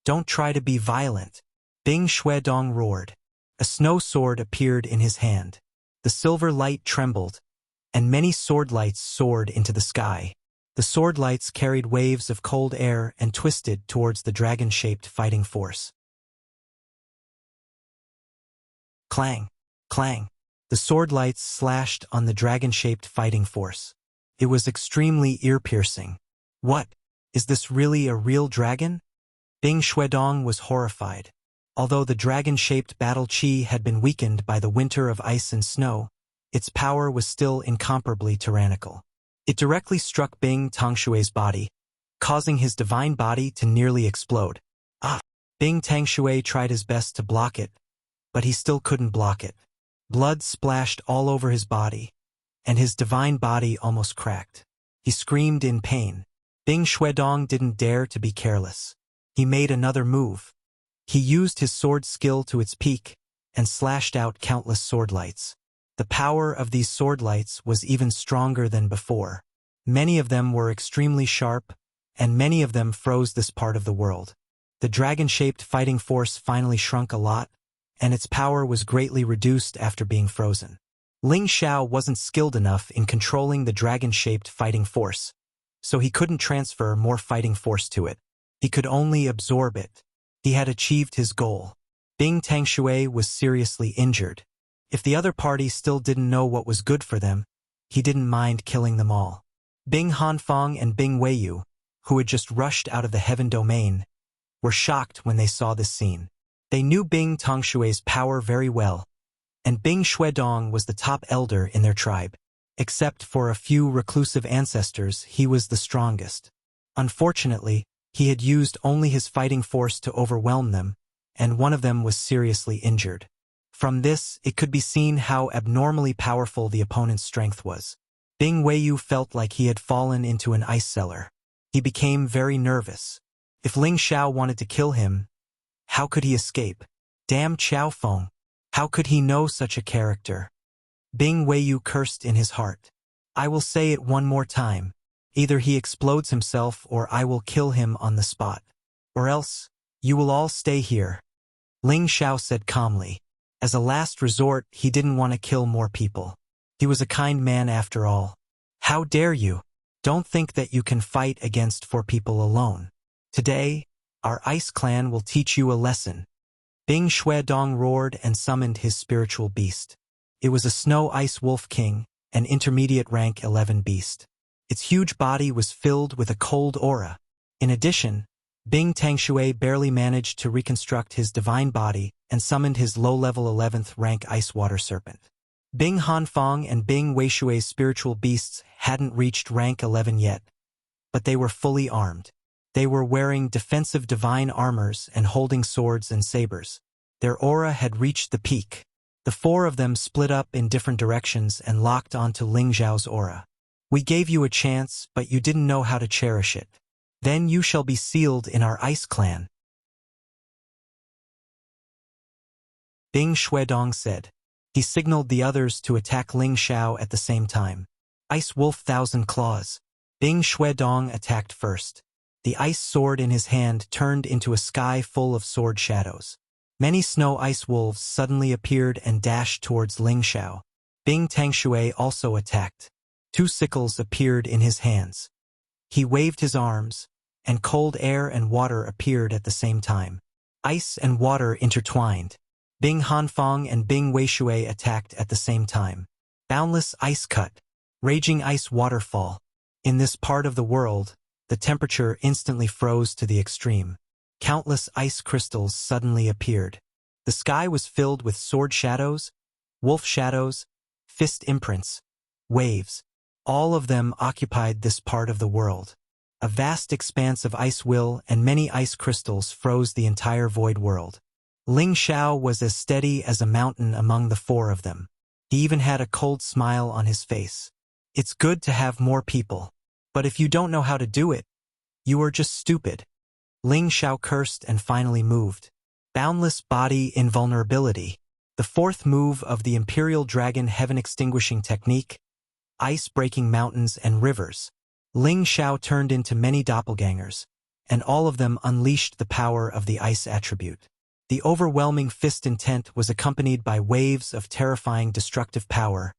Don't try to be violent, Bing Xuedong roared. A snow sword appeared in his hand. The silver light trembled, and many sword lights soared into the sky. The sword lights carried waves of cold air and twisted towards the dragon-shaped fighting force. Clang! Clang! The sword lights slashed on the dragon-shaped fighting force. It was extremely ear-piercing. What? Is this really a real dragon? Bing Xuedong was horrified. Although the dragon-shaped battle chi had been weakened by the winter of ice and snow, its power was still incomparably tyrannical. It directly struck Bing Tangshui's body, causing his divine body to nearly explode. Bing Tangshui tried his best to block it, but he still couldn't block it. Blood splashed all over his body, and his divine body almost cracked. He screamed in pain. Bing Xuedong didn't dare to be careless. He made another move. He used his sword skill to its peak and slashed out countless sword lights. The power of these sword lights was even stronger than before. Many of them were extremely sharp, and many of them froze this part of the world. The dragon-shaped fighting force finally shrunk a lot, and its power was greatly reduced after being frozen. Ling Xiao wasn't skilled enough in controlling the dragon-shaped fighting force, so he couldn't transfer more fighting force to it. He could only absorb it. He had achieved his goal. Bing Tangshui was seriously injured. If the other party still didn't know what was good for them, he didn't mind killing them all. Bing Hanfeng and Bing Weiyu, who had just rushed out of the heaven domain, were shocked when they saw this scene. They knew Bing Tongshui's power very well, and Bing Xuedong was the top elder in their tribe. Except for a few reclusive ancestors, he was the strongest. Unfortunately, he had used only his fighting force to overwhelm them, and one of them was seriously injured. From this, it could be seen how abnormally powerful the opponent's strength was. Bing Weiyu felt like he had fallen into an ice cellar. He became very nervous. If Ling Xiao wanted to kill him, how could he escape? Damn Qiaofeng! How could he know such a character? Bing Weiyu cursed in his heart. I will say it one more time. Either he explodes himself or I will kill him on the spot. Or else, you will all stay here. Ling Xiao said calmly. As a last resort, he didn't want to kill more people. He was a kind man after all. How dare you? Don't think that you can fight against 4 people alone. Today, our ice clan will teach you a lesson. Bing Xuedong roared and summoned his spiritual beast. It was a snow ice wolf king, an intermediate rank 11 beast. Its huge body was filled with a cold aura. In addition, Bing Tangshui barely managed to reconstruct his divine body and summoned his low-level 11th rank ice water serpent. Bing Hanfang and Bing Weishui's spiritual beasts hadn't reached rank 11 yet, but they were fully armed. They were wearing defensive divine armors and holding swords and sabers. Their aura had reached the peak. The 4 of them split up in different directions and locked onto Ling Zhao's aura. We gave you a chance, but you didn't know how to cherish it. Then you shall be sealed in our ice clan. Bing Xuedong said. He signaled the others to attack Ling Xiao at the same time. Ice Wolf 1,000 Claws. Bing Xuedong attacked first. The ice sword in his hand turned into a sky full of sword shadows. Many snow ice wolves suddenly appeared and dashed towards Ling Xiao. Bing Tangshui also attacked. 2 sickles appeared in his hands. He waved his arms, and cold air and water appeared at the same time. Ice and water intertwined. Bing Hanfang and Bing Weishui attacked at the same time. Boundless Ice Cut. Raging Ice Waterfall. In this part of the world, the temperature instantly froze to the extreme. Countless ice crystals suddenly appeared. The sky was filled with sword shadows, wolf shadows, fist imprints, waves. All of them occupied this part of the world. A vast expanse of ice will and many ice crystals froze the entire void world. Ling Xiao was as steady as a mountain among the 4 of them. He even had a cold smile on his face. It's good to have more people. But if you don't know how to do it, you are just stupid. Ling Xiao cursed and finally moved. Boundless Body Invulnerability. The 4th move of the Imperial Dragon Heaven Extinguishing Technique. Ice breaking mountains and rivers. Ling Xiao turned into many doppelgangers, and all of them unleashed the power of the ice attribute. The overwhelming fist intent was accompanied by waves of terrifying destructive power,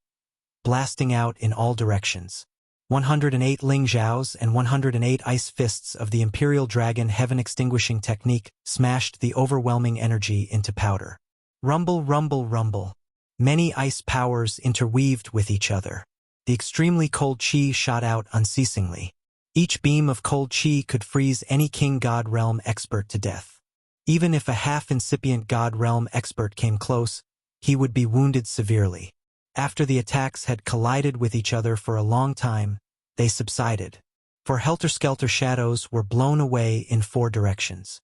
blasting out in all directions. 108 Ling Zhao's and 108 ice fists of the Imperial Dragon Heaven Extinguishing Technique smashed the overwhelming energy into powder. Rumble, rumble, rumble. Many ice powers interweaved with each other. The extremely cold chi shot out unceasingly. Each beam of cold chi could freeze any King God Realm expert to death. Even if a half-incipient God Realm expert came close, he would be wounded severely. After the attacks had collided with each other for a long time, they subsided, for helter-skelter shadows were blown away in 4 directions.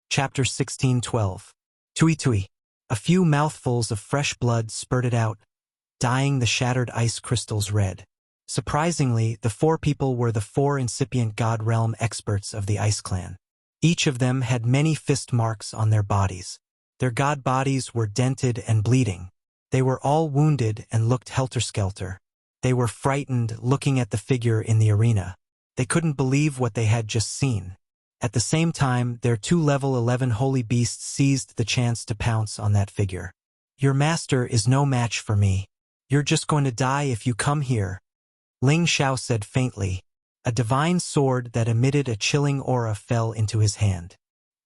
Chapter 16:12. Tui Tui. A few mouthfuls of fresh blood spurted out, dyeing the shattered ice crystals red. Surprisingly, the 4 people were the 4 incipient God Realm experts of the Ice Clan. Each of them had many fist marks on their bodies. Their god bodies were dented and bleeding. They were all wounded and looked helter-skelter. They were frightened looking at the figure in the arena. They couldn't believe what they had just seen. At the same time, their 2 level 11 holy beasts seized the chance to pounce on that figure. Your master is no match for me. You're just going to die if you come here. Ling Xiao said faintly. A divine sword that emitted a chilling aura fell into his hand.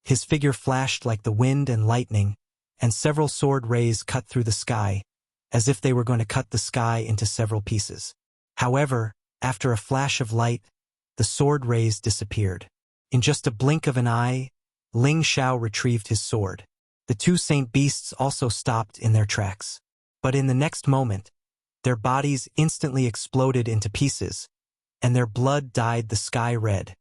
His figure flashed like the wind and lightning, and several sword rays cut through the sky, as if they were going to cut the sky into several pieces. However, after a flash of light, the sword rays disappeared. In just a blink of an eye, Ling Xiao retrieved his sword. The 2 saint beasts also stopped in their tracks. But in the next moment, their bodies instantly exploded into pieces, and their blood dyed the sky red.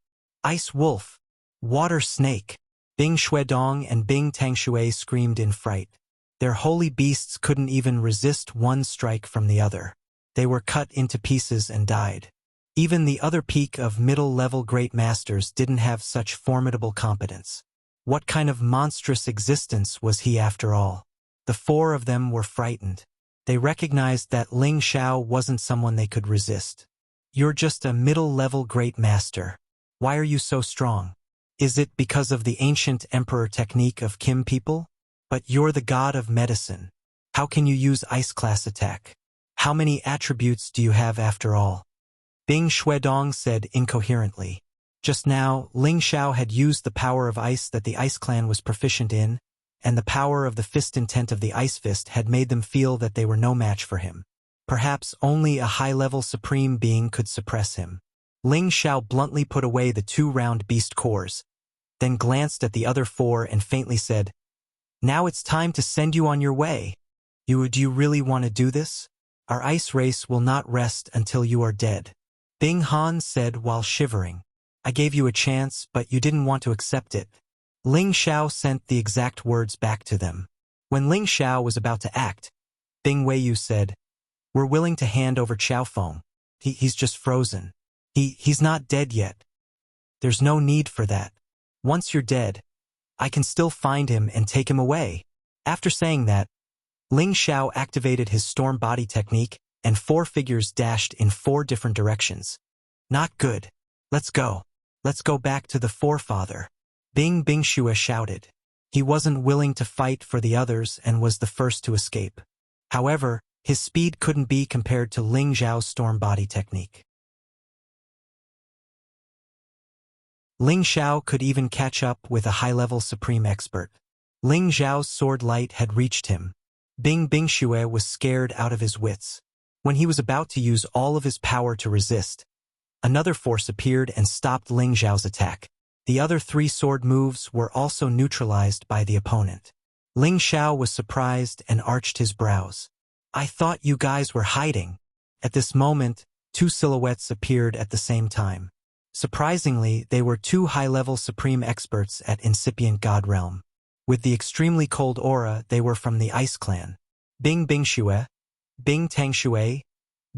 Ice Wolf, Water Snake. Bing Xuedong and Bing Tangshui screamed in fright. Their holy beasts couldn't even resist one strike from the other. They were cut into pieces and died. Even the other peak of middle-level great masters didn't have such formidable competence. What kind of monstrous existence was he after all? The 4 of them were frightened. They recognized that Ling Xiao wasn't someone they could resist. You're just a middle-level great master. Why are you so strong? Is it because of the ancient emperor technique of Kim people? But you're the god of medicine. How can you use ice class attack? How many attributes do you have after all? Bing Xuedong said incoherently. Just now, Ling Xiao had used the power of ice that the Ice Clan was proficient in, and the power of the fist intent of the Ice Fist had made them feel that they were no match for him. Perhaps only a high-level supreme being could suppress him. Ling Xiao bluntly put away the 2 round beast cores, then glanced at the other 4 and faintly said, "Now it's time to send you on your way. Do you really want to do this? Our ice race will not rest until you are dead." Bing Han said while shivering. "I gave you a chance, but you didn't want to accept it." Ling Xiao sent the exact words back to them. When Ling Xiao was about to act, Bing Weiyu said, "We're willing to hand over Xiaofeng. He's just frozen. He's not dead yet. There's no need for that. Once you're dead, I can still find him and take him away." After saying that, Ling Xiao activated his storm body technique, and 4 figures dashed in 4 different directions. "Not good. Let's go. Let's go back to the forefather." Bing Bingxue shouted. He wasn't willing to fight for the others and was the first to escape. However, his speed couldn't be compared to Ling Xiao's storm body technique. Ling Xiao could even catch up with a high-level supreme expert. Ling Xiao's sword light had reached him. Bing Bingxue was scared out of his wits. When he was about to use all of his power to resist, another force appeared and stopped Ling Xiao's attack. The other 3 sword moves were also neutralized by the opponent. Ling Xiao was surprised and arched his brows. "I thought you guys were hiding." At this moment, 2 silhouettes appeared at the same time. Surprisingly, they were 2 high-level supreme experts at incipient god realm. With the extremely cold aura, they were from the Ice Clan. Bing Bingxue, Bing Tangxue,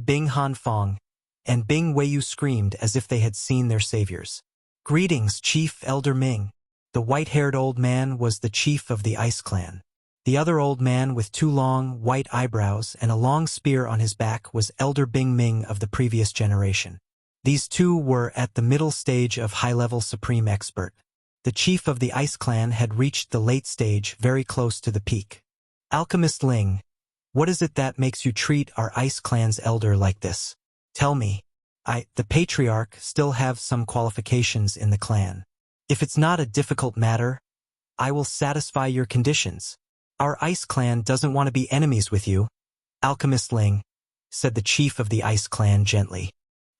Bing Hanfeng, and Bing Weiyu screamed as if they had seen their saviors. "Greetings, Chief Elder Ming." The white-haired old man was the chief of the Ice Clan. The other old man with 2 long, white eyebrows and a long spear on his back was Elder Bing Ming of the previous generation. These 2 were at the middle stage of high-level supreme expert. The chief of the Ice Clan had reached the late stage, very close to the peak. "Alchemist Ling, what is it that makes you treat our Ice Clan's elder like this? Tell me. The patriarch, still have some qualifications in the clan. If it's not a difficult matter, I will satisfy your conditions. Our Ice Clan doesn't want to be enemies with you." "Alchemist Ling," said the chief of the Ice Clan gently.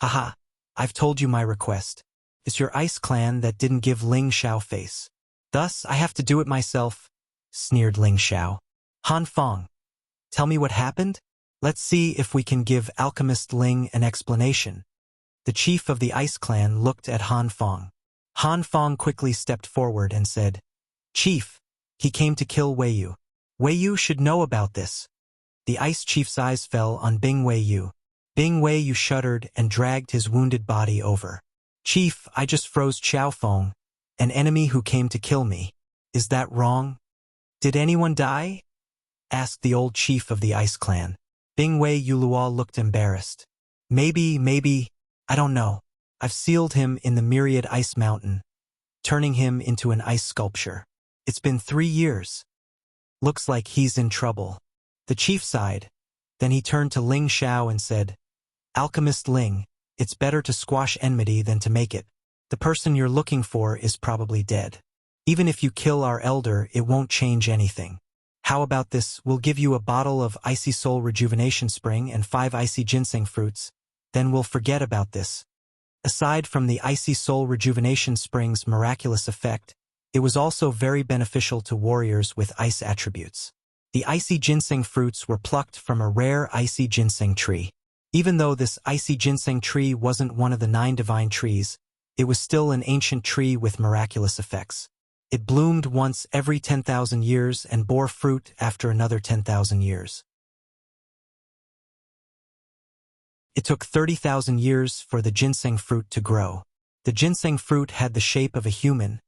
"Haha, I've told you my request. It's your Ice Clan that didn't give Ling Xiao face. Thus, I have to do it myself," sneered Ling Xiao. "Han Feng, tell me what happened? Let's see if we can give Alchemist Ling an explanation." The chief of the Ice Clan looked at Han Feng. Han Feng quickly stepped forward and said, "Chief, he came to kill Weiyu. Weiyu should know about this." The Ice Chief's eyes fell on Bing Weiyu. Bing Weiyu shuddered and dragged his wounded body over. "Chief, I just froze Xiaofeng, an enemy who came to kill me. Is that wrong?" "Did anyone die?" asked the old chief of the Ice Clan. Bing Weiyu Luo looked embarrassed. Maybe, I don't know. I've sealed him in the myriad ice mountain, turning him into an ice sculpture. It's been 3 years. Looks like he's in trouble." The chief sighed. Then he turned to Ling Xiao and said, "Alchemist Ling, it's better to squash enmity than to make it. The person you're looking for is probably dead. Even if you kill our elder, it won't change anything. How about this? We'll give you a bottle of Icy Soul Rejuvenation Spring and 5 icy ginseng fruits. Then we'll forget about this." Aside from the Icy Soul Rejuvenation Spring's miraculous effect, it was also very beneficial to warriors with ice attributes. The icy ginseng fruits were plucked from a rare icy ginseng tree. Even though this icy ginseng tree wasn't one of the 9 divine trees, it was still an ancient tree with miraculous effects. It bloomed once every 10,000 years and bore fruit after another 10,000 years. It took 30,000 years for the ginseng fruit to grow. The ginseng fruit had the shape of a human,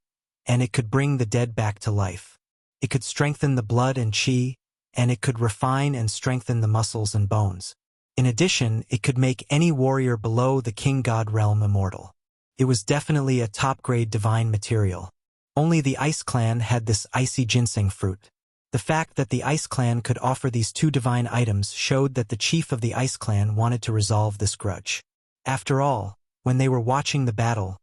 and it could bring the dead back to life. It could strengthen the blood and qi, and it could refine and strengthen the muscles and bones. In addition, it could make any warrior below the king god realm immortal. It was definitely a top-grade divine material. Only the Ice Clan had this icy ginseng fruit. The fact that the Ice Clan could offer these two divine items showed that the chief of the Ice Clan wanted to resolve this grudge. After all, when they were watching the battle,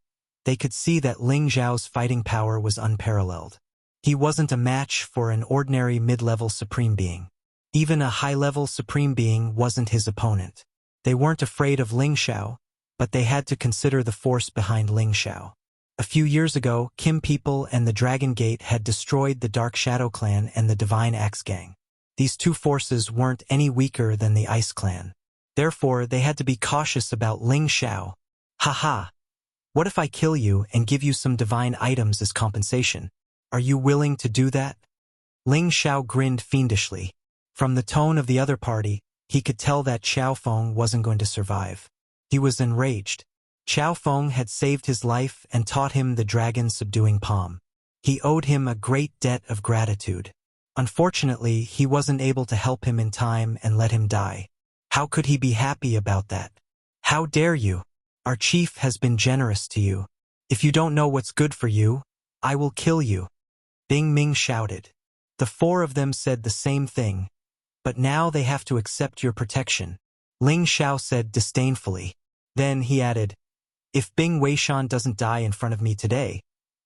they could see that Ling Xiao's fighting power was unparalleled. He wasn't a match for an ordinary mid-level supreme being. Even a high-level supreme being wasn't his opponent. They weren't afraid of Ling Xiao, but they had to consider the force behind Ling Xiao. A few years ago, Kim people and the Dragon Gate had destroyed the Dark Shadow Clan and the Divine Axe Gang. These two forces weren't any weaker than the Ice Clan. Therefore, they had to be cautious about Ling Xiao. Haha! What if I kill you and give you some divine items as compensation? Are you willing to do that? Ling Xiao grinned fiendishly. From the tone of the other party, he could tell that Xiao Feng wasn't going to survive. He was enraged. Xiao Feng had saved his life and taught him the dragon-subduing palm. He owed him a great debt of gratitude. Unfortunately, he wasn't able to help him in time and let him die. How could he be happy about that? How dare you? Our chief has been generous to you. If you don't know what's good for you, I will kill you. Bing Ming shouted. The four of them said the same thing. But now they have to accept your protection. Ling Xiao said disdainfully. Then he added, if Bing Weishan doesn't die in front of me today,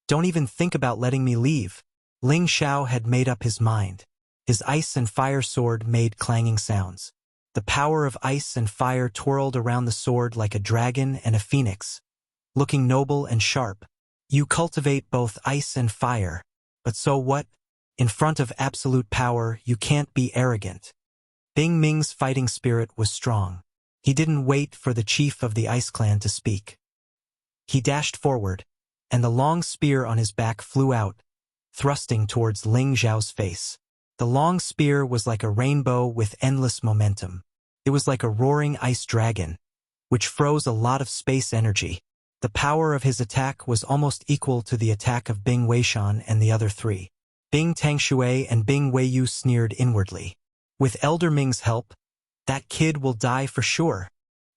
don't even think about letting me leave. Ling Xiao had made up his mind. His ice and fire sword made clanging sounds. The power of ice and fire twirled around the sword like a dragon and a phoenix, looking noble and sharp. You cultivate both ice and fire, but so what? In front of absolute power, you can't be arrogant. Bing Ming's fighting spirit was strong. He didn't wait for the chief of the Ice Clan to speak. He dashed forward, and the long spear on his back flew out, thrusting towards Ling Xiao's face. The long spear was like a rainbow with endless momentum. It was like a roaring ice dragon, which froze a lot of space energy. The power of his attack was almost equal to the attack of Bing Weishan and the other three. Bing Tangshui and Bing Weiyu sneered inwardly. With Elder Ming's help, that kid will die for sure.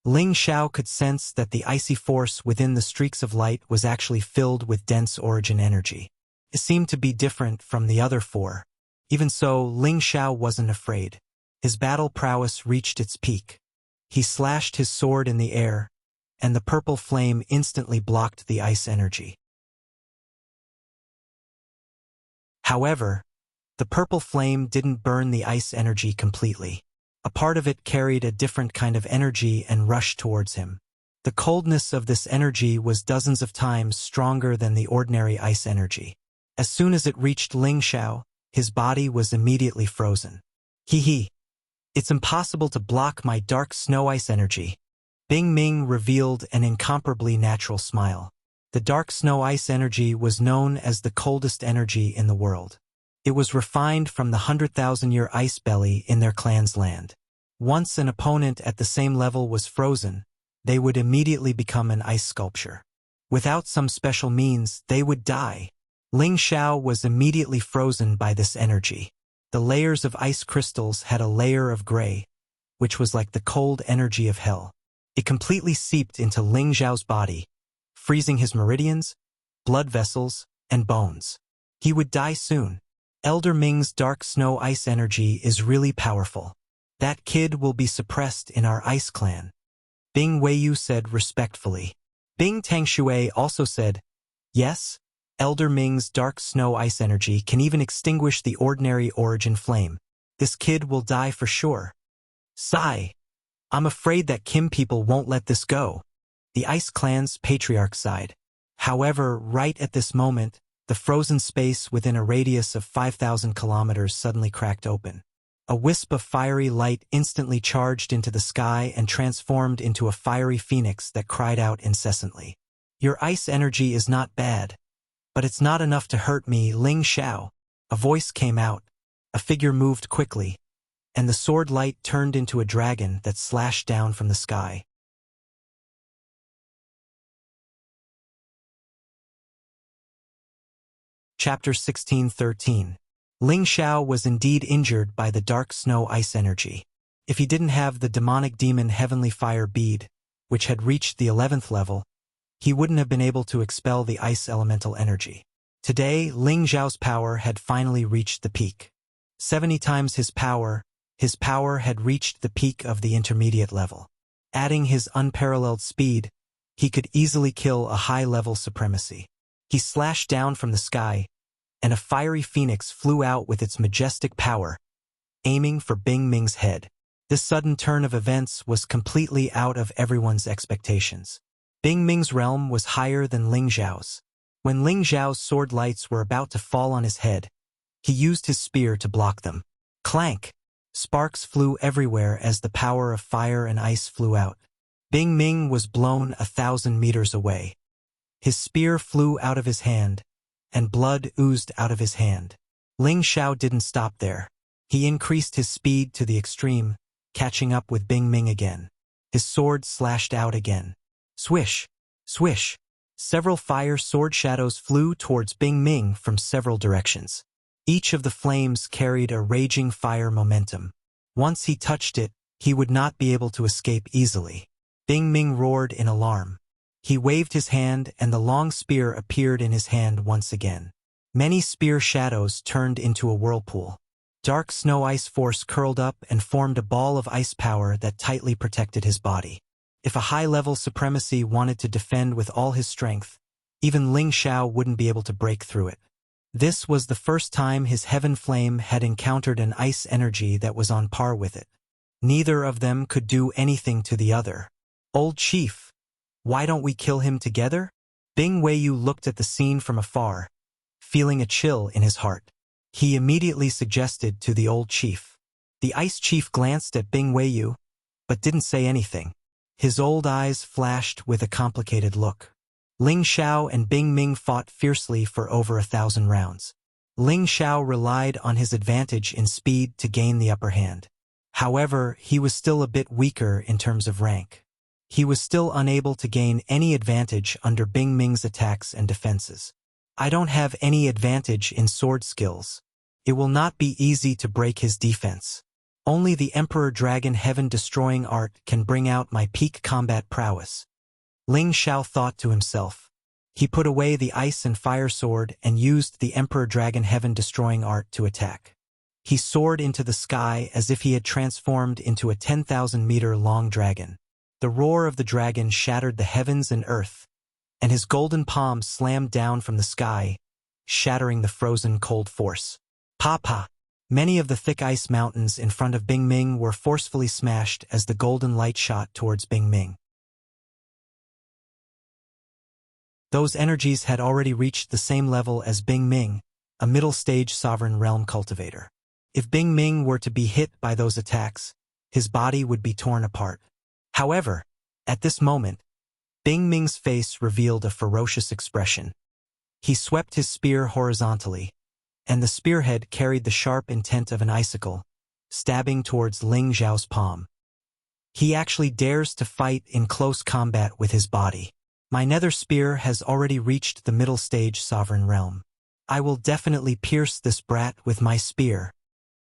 Ling Xiao could sense that the icy force within the streaks of light was actually filled with dense origin energy. It seemed to be different from the other four. Even so, Ling Xiao wasn't afraid. His battle prowess reached its peak. He slashed his sword in the air, and the purple flame instantly blocked the ice energy. However, the purple flame didn't burn the ice energy completely. A part of it carried a different kind of energy and rushed towards him. The coldness of this energy was dozens of times stronger than the ordinary ice energy. As soon as it reached Ling Xiao, his body was immediately frozen. Hee. It's impossible to block my dark snow ice energy. Bing Ming revealed an incomparably natural smile. The dark snow ice energy was known as the coldest energy in the world. It was refined from the 100,000-year ice belly in their clan's land. Once an opponent at the same level was frozen, they would immediately become an ice sculpture. Without some special means, they would die. Ling Xiao was immediately frozen by this energy. The layers of ice crystals had a layer of gray, which was like the cold energy of hell. It completely seeped into Ling Xiao's body, freezing his meridians, blood vessels, and bones. He would die soon. Elder Ming's dark snow ice energy is really powerful. That kid will be suppressed in our ice clan. Bing Weiyu said respectfully. Bing Tangshui also said, yes, Elder Ming's dark snow ice energy can even extinguish the ordinary origin flame. This kid will die for sure. Sigh. I'm afraid that Kim people won't let this go. The Ice Clan's patriarch sighed. However, right at this moment, the frozen space within a radius of 5,000 kilometers suddenly cracked open. A wisp of fiery light instantly charged into the sky and transformed into a fiery phoenix that cried out incessantly. Your ice energy is not bad, but it's not enough to hurt me, Ling Xiao. A voice came out. A figure moved quickly, and the sword light turned into a dragon that slashed down from the sky. Chapter 16:13. Ling Xiao was indeed injured by the dark snow ice energy. If he didn't have the demonic demon heavenly fire bead, which had reached the 11th level, he wouldn't have been able to expel the ice elemental energy. Today, Ling Zhao's power had finally reached the peak. 70 times his power had reached the peak of the intermediate level. Adding his unparalleled speed, he could easily kill a high-level supremacy. He slashed down from the sky, and a fiery phoenix flew out with its majestic power, aiming for Bing Ming's head. This sudden turn of events was completely out of everyone's expectations. Bing Ming's realm was higher than Ling Zhao's. When Ling Zhao's sword lights were about to fall on his head, he used his spear to block them. Clank! Sparks flew everywhere as the power of fire and ice flew out. Bing Ming was blown 1,000 meters away. His spear flew out of his hand, and blood oozed out of his hand. Ling Zhao didn't stop there. He increased his speed to the extreme, catching up with Bing Ming again. His sword slashed out again. Swish! Swish! Several fire sword shadows flew towards Bing Ming from several directions. Each of the flames carried a raging fire momentum. Once he touched it, he would not be able to escape easily. Bing Ming roared in alarm. He waved his hand and the long spear appeared in his hand once again. Many spear shadows turned into a whirlpool. Dark snow ice force curled up and formed a ball of ice power that tightly protected his body. If a high-level supremacy wanted to defend with all his strength, even Ling Zhao wouldn't be able to break through it. This was the first time his heaven flame had encountered an ice energy that was on par with it. Neither of them could do anything to the other. Old Chief, why don't we kill him together? Bing Weiyu looked at the scene from afar, feeling a chill in his heart. He immediately suggested to the old chief. The ice chief glanced at Bing Weiyu, but didn't say anything. His old eyes flashed with a complicated look. Ling Zhao and Bing Ming fought fiercely for over 1,000 rounds. Ling Zhao relied on his advantage in speed to gain the upper hand. However, he was still a bit weaker in terms of rank. He was still unable to gain any advantage under Bing Ming's attacks and defenses. I don't have any advantage in sword skills. It will not be easy to break his defense. Only the Emperor Dragon Heaven-destroying art can bring out my peak combat prowess. Ling Zhao thought to himself. He put away the ice and fire sword and used the Emperor Dragon Heaven-destroying art to attack. He soared into the sky as if he had transformed into a 10,000-meter-long dragon. The roar of the dragon shattered the heavens and earth, and his golden palm slammed down from the sky, shattering the frozen cold force. Pa! Many of the thick ice mountains in front of Bing Ming were forcefully smashed as the golden light shot towards Bing Ming. Those energies had already reached the same level as Bing Ming, a middle-stage sovereign realm cultivator. If Bing Ming were to be hit by those attacks, his body would be torn apart. However, at this moment, Bing Ming's face revealed a ferocious expression. He swept his spear horizontally, and the spearhead carried the sharp intent of an icicle, stabbing towards Ling Zhao's palm. He actually dares to fight in close combat with his body. My nether spear has already reached the middle stage sovereign realm. I will definitely pierce this brat with my spear.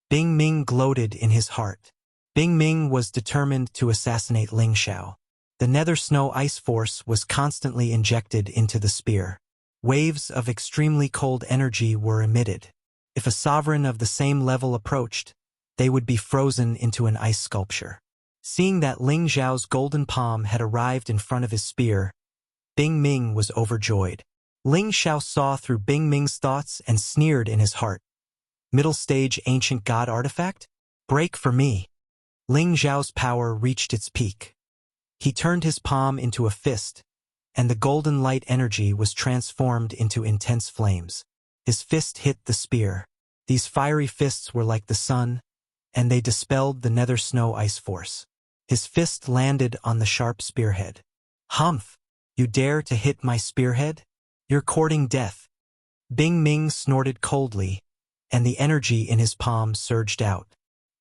Bing Ming gloated in his heart. Bing Ming was determined to assassinate Ling Zhao. The nether snow ice force was constantly injected into the spear. Waves of extremely cold energy were emitted. If a sovereign of the same level approached, they would be frozen into an ice sculpture. Seeing that Ling Zhao's golden palm had arrived in front of his spear, Bing Ming was overjoyed. Ling Zhao saw through Bing Ming's thoughts and sneered in his heart. Middle stage ancient god artifact? Break for me. Ling Zhao's power reached its peak. He turned his palm into a fist, and the golden light energy was transformed into intense flames. His fist hit the spear. These fiery fists were like the sun, and they dispelled the nether snow ice force. His fist landed on the sharp spearhead. Humph! You dare to hit my spearhead? You're courting death. Bing Ming snorted coldly, and the energy in his palm surged out.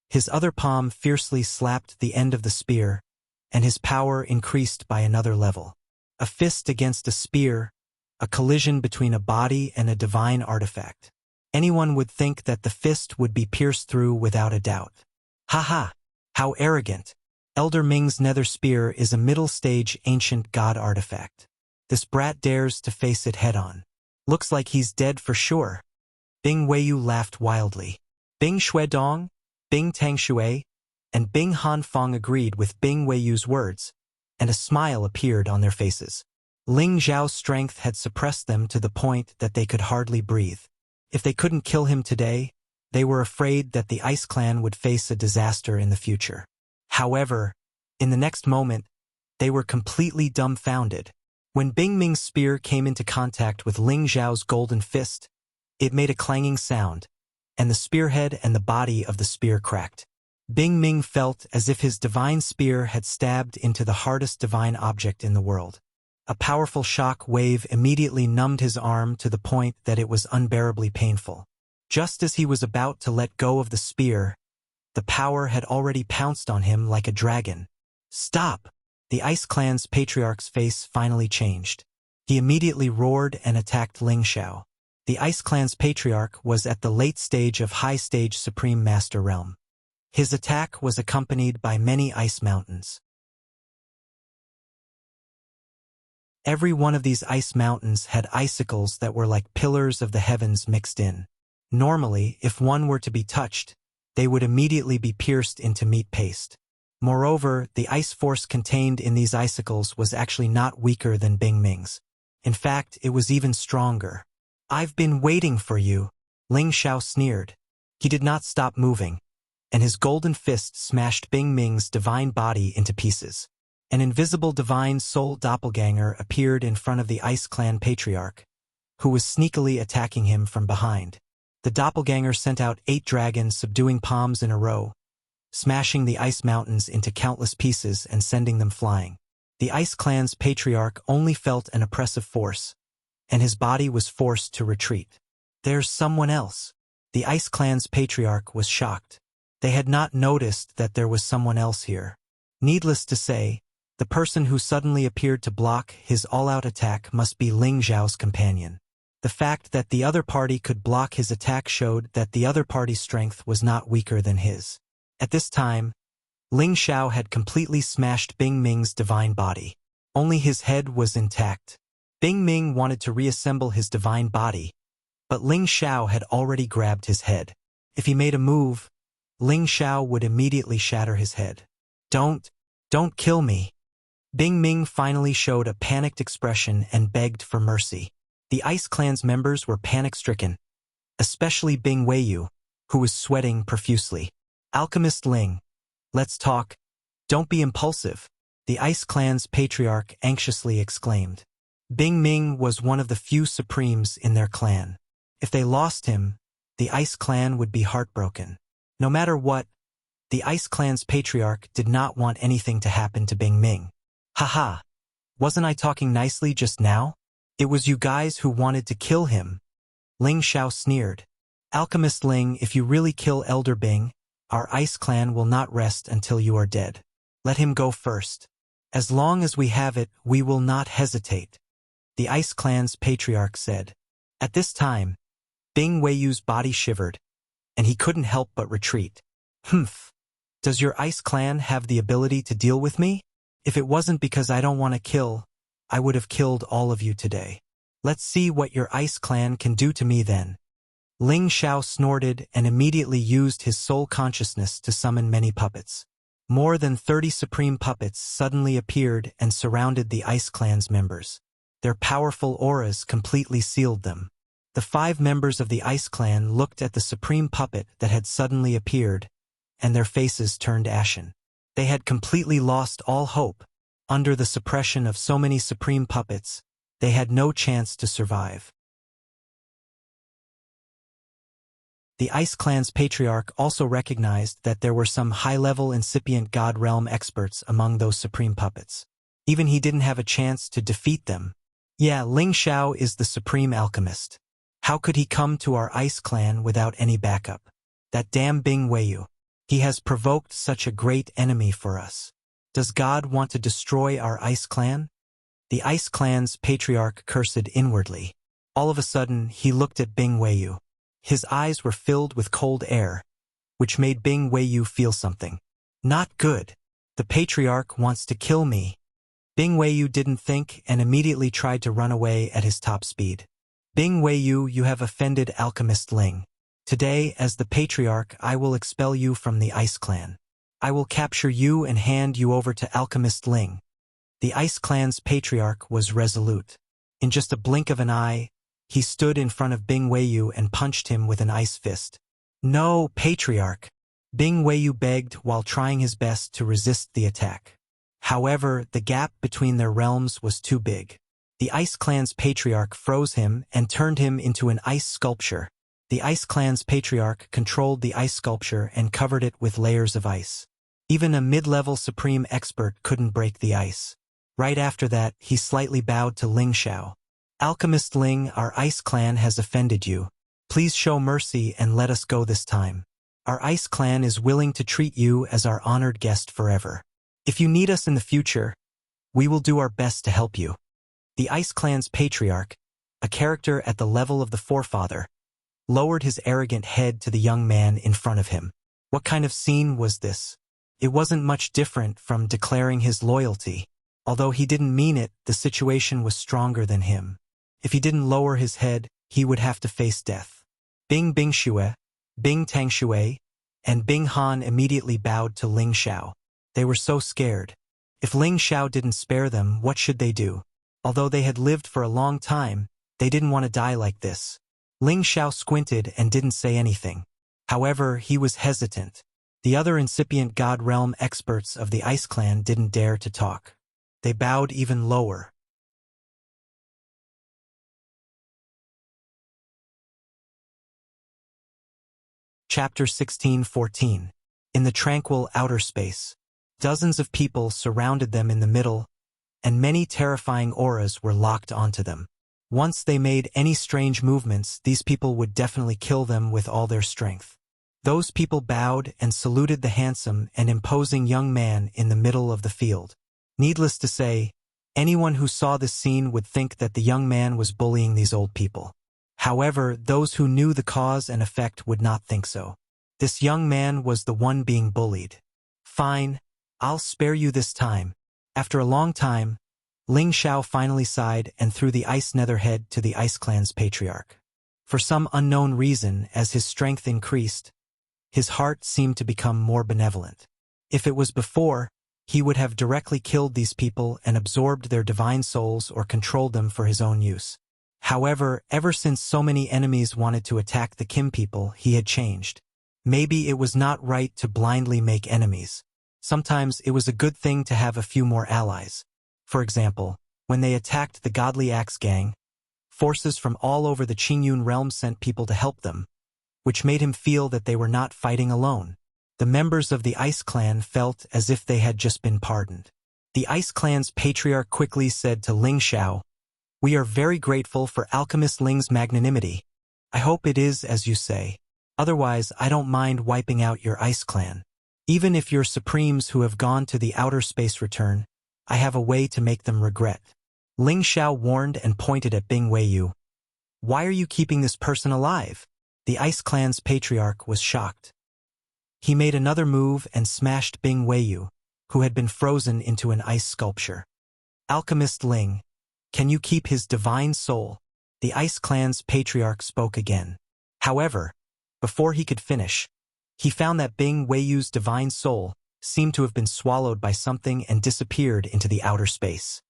His other palm fiercely slapped the end of the spear, and his power increased by another level. A fist against a spear, a collision between a body and a divine artifact. Anyone would think that the fist would be pierced through without a doubt. Ha! How arrogant! Elder Ming's nether spear is a middle-stage ancient god artifact. This brat dares to face it head-on. Looks like he's dead for sure. Bing Weiyu laughed wildly. Bing Shuedong, Bing Tangshui, and Bing Hanfeng agreed with Bing Weiyu's words, and a smile appeared on their faces. Ling Zhao's strength had suppressed them to the point that they could hardly breathe. If they couldn't kill him today, they were afraid that the Ice Clan would face a disaster in the future. However, in the next moment, they were completely dumbfounded. When Bing Ming's spear came into contact with Ling Zhao's golden fist, it made a clanging sound, and the spearhead and the body of the spear cracked. Bing Ming felt as if his divine spear had stabbed into the hardest divine object in the world. A powerful shock wave immediately numbed his arm to the point that it was unbearably painful. Just as he was about to let go of the spear, the power had already pounced on him like a dragon. Stop! The Ice Clan's patriarch's face finally changed. He immediately roared and attacked Ling Xiao. The Ice Clan's patriarch was at the late stage of high-stage Supreme Master Realm. His attack was accompanied by many ice mountains. Every one of these ice mountains had icicles that were like pillars of the heavens mixed in. Normally, if one were to be touched, they would immediately be pierced into meat paste. Moreover, the ice force contained in these icicles was actually not weaker than Bing Ming's. In fact, it was even stronger. "I've been waiting for you," Ling Xiao sneered. He did not stop moving, and his golden fist smashed Bing Ming's divine body into pieces. An invisible divine soul doppelganger appeared in front of the Ice Clan patriarch, who was sneakily attacking him from behind. The doppelganger sent out 8 dragons subduing palms in a row, smashing the ice mountains into countless pieces and sending them flying. The Ice Clan's patriarch only felt an oppressive force, and his body was forced to retreat. "There's someone else." The Ice Clan's patriarch was shocked. They had not noticed that there was someone else here. Needless to say, the person who suddenly appeared to block his all-out attack must be Ling Zhao's companion. The fact that the other party could block his attack showed that the other party's strength was not weaker than his. At this time, Ling Xiao had completely smashed Bing Ming's divine body. Only his head was intact. Bing Ming wanted to reassemble his divine body, but Ling Xiao had already grabbed his head. If he made a move, Ling Xiao would immediately shatter his head. Don't kill me." Bing Ming finally showed a panicked expression and begged for mercy. The Ice Clan's members were panic-stricken, especially Bing Weiyu, who was sweating profusely. "Alchemist Ling, let's talk. Don't be impulsive," the Ice Clan's patriarch anxiously exclaimed. Bing Ming was one of the few supremes in their clan. If they lost him, the Ice Clan would be heartbroken. No matter what, the Ice Clan's patriarch did not want anything to happen to Bing Ming. "Haha, wasn't I talking nicely just now? It was you guys who wanted to kill him." Ling Xiao sneered. "Alchemist Ling, if you really kill Elder Bing, our Ice Clan will not rest until you are dead. Let him go first. As long as we have it, we will not hesitate," the Ice Clan's patriarch said. At this time, Bing Weiyu's body shivered, and he couldn't help but retreat. "Humph. Does your Ice Clan have the ability to deal with me? If it wasn't because I don't want to kill, I would have killed all of you today. Let's see what your Ice Clan can do to me then." Ling Xiao snorted and immediately used his soul consciousness to summon many puppets. More than 30 supreme puppets suddenly appeared and surrounded the Ice Clan's members. Their powerful auras completely sealed them. The 5 members of the Ice Clan looked at the supreme puppet that had suddenly appeared, and their faces turned ashen. They had completely lost all hope. Under the suppression of so many supreme puppets, they had no chance to survive. The Ice Clan's patriarch also recognized that there were some high-level incipient God Realm experts among those supreme puppets. Even he didn't have a chance to defeat them. Yeah, Ling Xiao is the supreme alchemist. How could he come to our Ice Clan without any backup? That damn Bing Weiyu. He has provoked such a great enemy for us. Does God want to destroy our Ice Clan? The Ice Clan's patriarch cursed inwardly. All of a sudden, he looked at Bing Weiyu. His eyes were filled with cold air, which made Bing Weiyu feel something. Not good. The patriarch wants to kill me. Bing Weiyu didn't think and immediately tried to run away at his top speed. Bing Weiyu, you have offended Alchemist Ling. Today, as the Patriarch, I will expel you from the Ice Clan. I will capture you and hand you over to Alchemist Ling. The Ice Clan's Patriarch was resolute. In just a blink of an eye, he stood in front of Bing Weiyu and punched him with an ice fist. No, Patriarch! Bing Weiyu begged while trying his best to resist the attack. However, the gap between their realms was too big. The Ice Clan's Patriarch froze him and turned him into an ice sculpture. The Ice Clan's Patriarch controlled the ice sculpture and covered it with layers of ice. Even a mid-level supreme expert couldn't break the ice. Right after that, he slightly bowed to Ling Xiao. Alchemist Ling, our Ice Clan has offended you. Please show mercy and let us go this time. Our Ice Clan is willing to treat you as our honored guest forever. If you need us in the future, we will do our best to help you. The Ice Clan's Patriarch, a character at the level of the forefather, lowered his arrogant head to the young man in front of him. What kind of scene was this? It wasn't much different from declaring his loyalty. Although he didn't mean it, the situation was stronger than him. If he didn't lower his head, he would have to face death. Bing Bingxue, Bing Tangxue, and Bing Han immediately bowed to Ling Xiao. They were so scared. If Ling Xiao didn't spare them, what should they do? Although they had lived for a long time, they didn't want to die like this. Ling Xiao squinted and didn't say anything. However, he was hesitant. The other incipient God Realm experts of the Ice Clan didn't dare to talk. They bowed even lower. Chapter 16:14. In the tranquil outer space. Dozens of people surrounded them in the middle, and many terrifying auras were locked onto them. Once they made any strange movements, these people would definitely kill them with all their strength. Those people bowed and saluted the handsome and imposing young man in the middle of the field. Needless to say, anyone who saw this scene would think that the young man was bullying these old people. However, those who knew the cause and effect would not think so. This young man was the one being bullied. Fine, I'll spare you this time. After a long time, Ling Xiao finally sighed and threw the ice netherhead to the Ice Clan's Patriarch. For some unknown reason, as his strength increased, his heart seemed to become more benevolent. If it was before, he would have directly killed these people and absorbed their divine souls or controlled them for his own use. However, ever since so many enemies wanted to attack the Kim people, he had changed. Maybe it was not right to blindly make enemies. Sometimes it was a good thing to have a few more allies. For example, when they attacked the Godly Axe Gang, forces from all over the Qingyun realm sent people to help them, which made him feel that they were not fighting alone. The members of the Ice Clan felt as if they had just been pardoned. The Ice Clan's Patriarch quickly said to Ling Xiao, "We are very grateful for Alchemist Ling's magnanimity. I hope it is as you say. Otherwise, I don't mind wiping out your Ice Clan. Even if your Supremes who have gone to the outer space return, I have a way to make them regret." Ling Xiao warned and pointed at Bing Weiyu. "Why are you keeping this person alive?" The Ice Clan's Patriarch was shocked. He made another move and smashed Bing Weiyu, who had been frozen into an ice sculpture. "Alchemist Ling, can you keep his divine soul?" The Ice Clan's Patriarch spoke again. However, before he could finish, he found that Bing Weiyu's divine soul seemed to have been swallowed by something and disappeared into the outer space.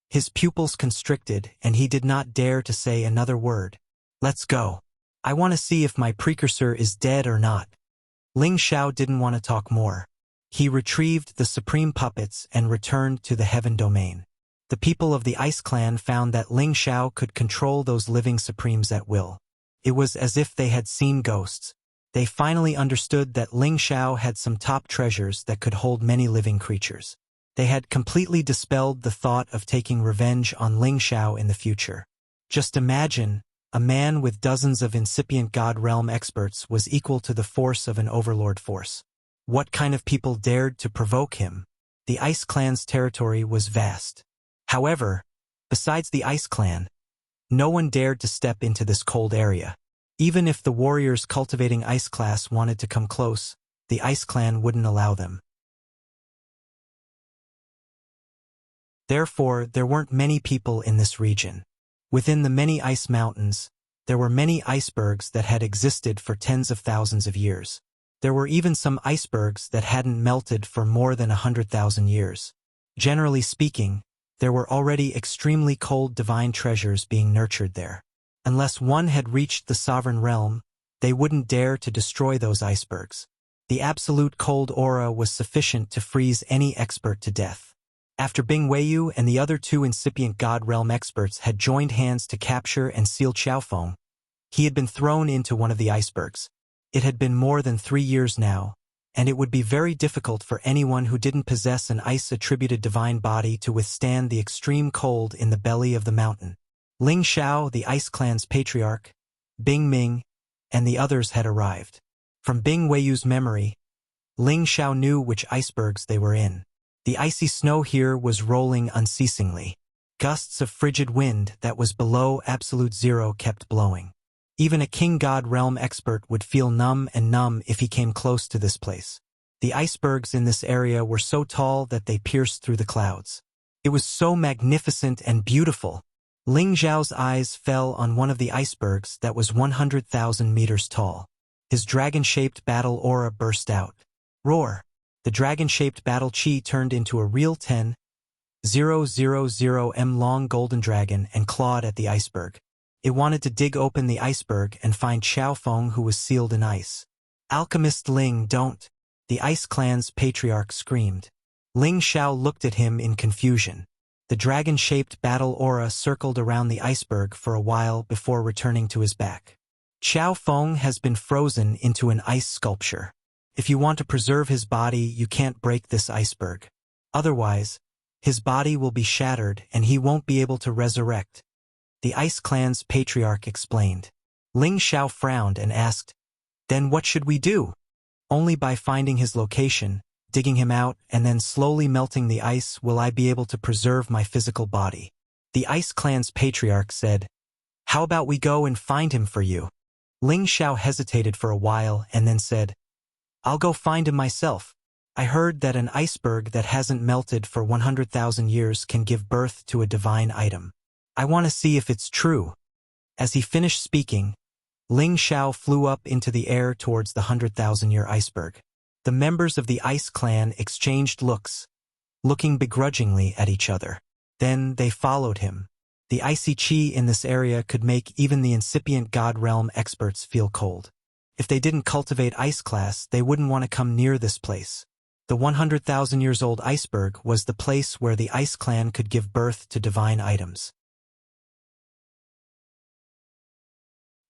His pupils constricted, and he did not dare to say another word. "Let's go. I want to see if my precursor is dead or not." Ling Xiao didn't want to talk more. He retrieved the supreme puppets and returned to the heaven domain. The people of the Ice Clan found that Ling Xiao could control those living supremes at will. It was as if they had seen ghosts. They finally understood that Ling Xiao had some top treasures that could hold many living creatures. They had completely dispelled the thought of taking revenge on Ling Xiao in the future. Just imagine, a man with dozens of incipient God Realm experts was equal to the force of an overlord force. What kind of people dared to provoke him? The Ice Clan's territory was vast. However, besides the Ice Clan, no one dared to step into this cold area. Even if the warriors cultivating Ice Class wanted to come close, the Ice Clan wouldn't allow them. Therefore, there weren't many people in this region. Within the many ice mountains, there were many icebergs that had existed for tens of thousands of years. There were even some icebergs that hadn't melted for more than 100,000 years. Generally speaking, there were already extremely cold divine treasures being nurtured there. Unless one had reached the sovereign realm, they wouldn't dare to destroy those icebergs. The absolute cold aura was sufficient to freeze any expert to death. After Bing Weiyu and the other two incipient God Realm experts had joined hands to capture and seal Xiaofeng, he had been thrown into one of the icebergs. It had been more than 3 years now, and it would be very difficult for anyone who didn't possess an ice-attributed divine body to withstand the extreme cold in the belly of the mountain. Ling Xiao, the Ice Clan's patriarch, Bing Ming, and the others had arrived. From Bing Weiyu's memory, Ling Xiao knew which icebergs they were in. The icy snow here was rolling unceasingly. Gusts of frigid wind that was below absolute zero kept blowing. Even a King God Realm expert would feel numb if he came close to this place. The icebergs in this area were so tall that they pierced through the clouds. It was so magnificent and beautiful. Ling Xiao's eyes fell on one of the icebergs that was 100,000 meters tall. His dragon-shaped battle aura burst out. Roar! The dragon-shaped battle chi turned into a real 10,000 long golden dragon and clawed at the iceberg. It wanted to dig open the iceberg and find Xiaofeng, who was sealed in ice. Alchemist Ling, don't! The Ice Clan's patriarch screamed. Ling Xiao looked at him in confusion. The dragon-shaped battle aura circled around the iceberg for a while before returning to his back. Xiaofeng has been frozen into an ice sculpture. If you want to preserve his body, you can't break this iceberg. Otherwise, his body will be shattered and he won't be able to resurrect. The Ice Clan's patriarch explained. Ling Xiao frowned and asked, "Then what should we do?" "Only by finding his location, digging him out, and then slowly melting the ice will I be able to preserve my physical body." The Ice Clan's patriarch said, "How about we go and find him for you?" Ling Xiao hesitated for a while and then said, "I'll go find him myself. I heard that an iceberg that hasn't melted for 100,000 years can give birth to a divine item. I want to see if it's true." As he finished speaking, Ling Xiao flew up into the air towards the 100,000-year iceberg. The members of the Ice Clan exchanged looks, looking begrudgingly at each other. Then they followed him. The icy chi in this area could make even the incipient God Realm experts feel cold. If they didn't cultivate ice class, they wouldn't want to come near this place. The 100,000 years old iceberg was the place where the Ice Clan could give birth to divine items.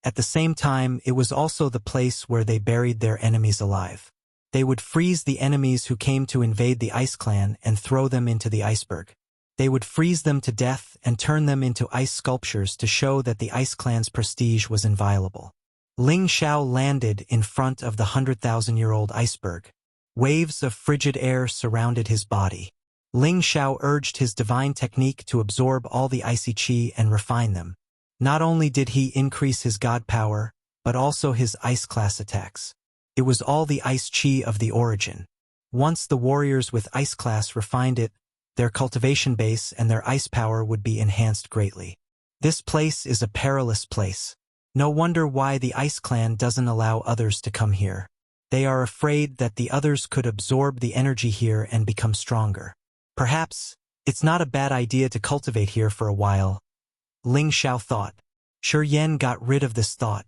At the same time, it was also the place where they buried their enemies alive. They would freeze the enemies who came to invade the Ice Clan and throw them into the iceberg. They would freeze them to death and turn them into ice sculptures to show that the Ice Clan's prestige was inviolable. Ling Xiao landed in front of the 100,000-year-old iceberg. Waves of frigid air surrounded his body. Ling Xiao urged his divine technique to absorb all the icy chi and refine them. Not only did he increase his god power, but also his ice class attacks. It was all the ice chi of the origin. Once the warriors with ice class refined it, their cultivation base and their ice power would be enhanced greatly. This place is a perilous place. No wonder why the Ice Clan doesn't allow others to come here. They are afraid that the others could absorb the energy here and become stronger. Perhaps, it's not a bad idea to cultivate here for a while, Ling Xiao thought. Shi Yan got rid of this thought.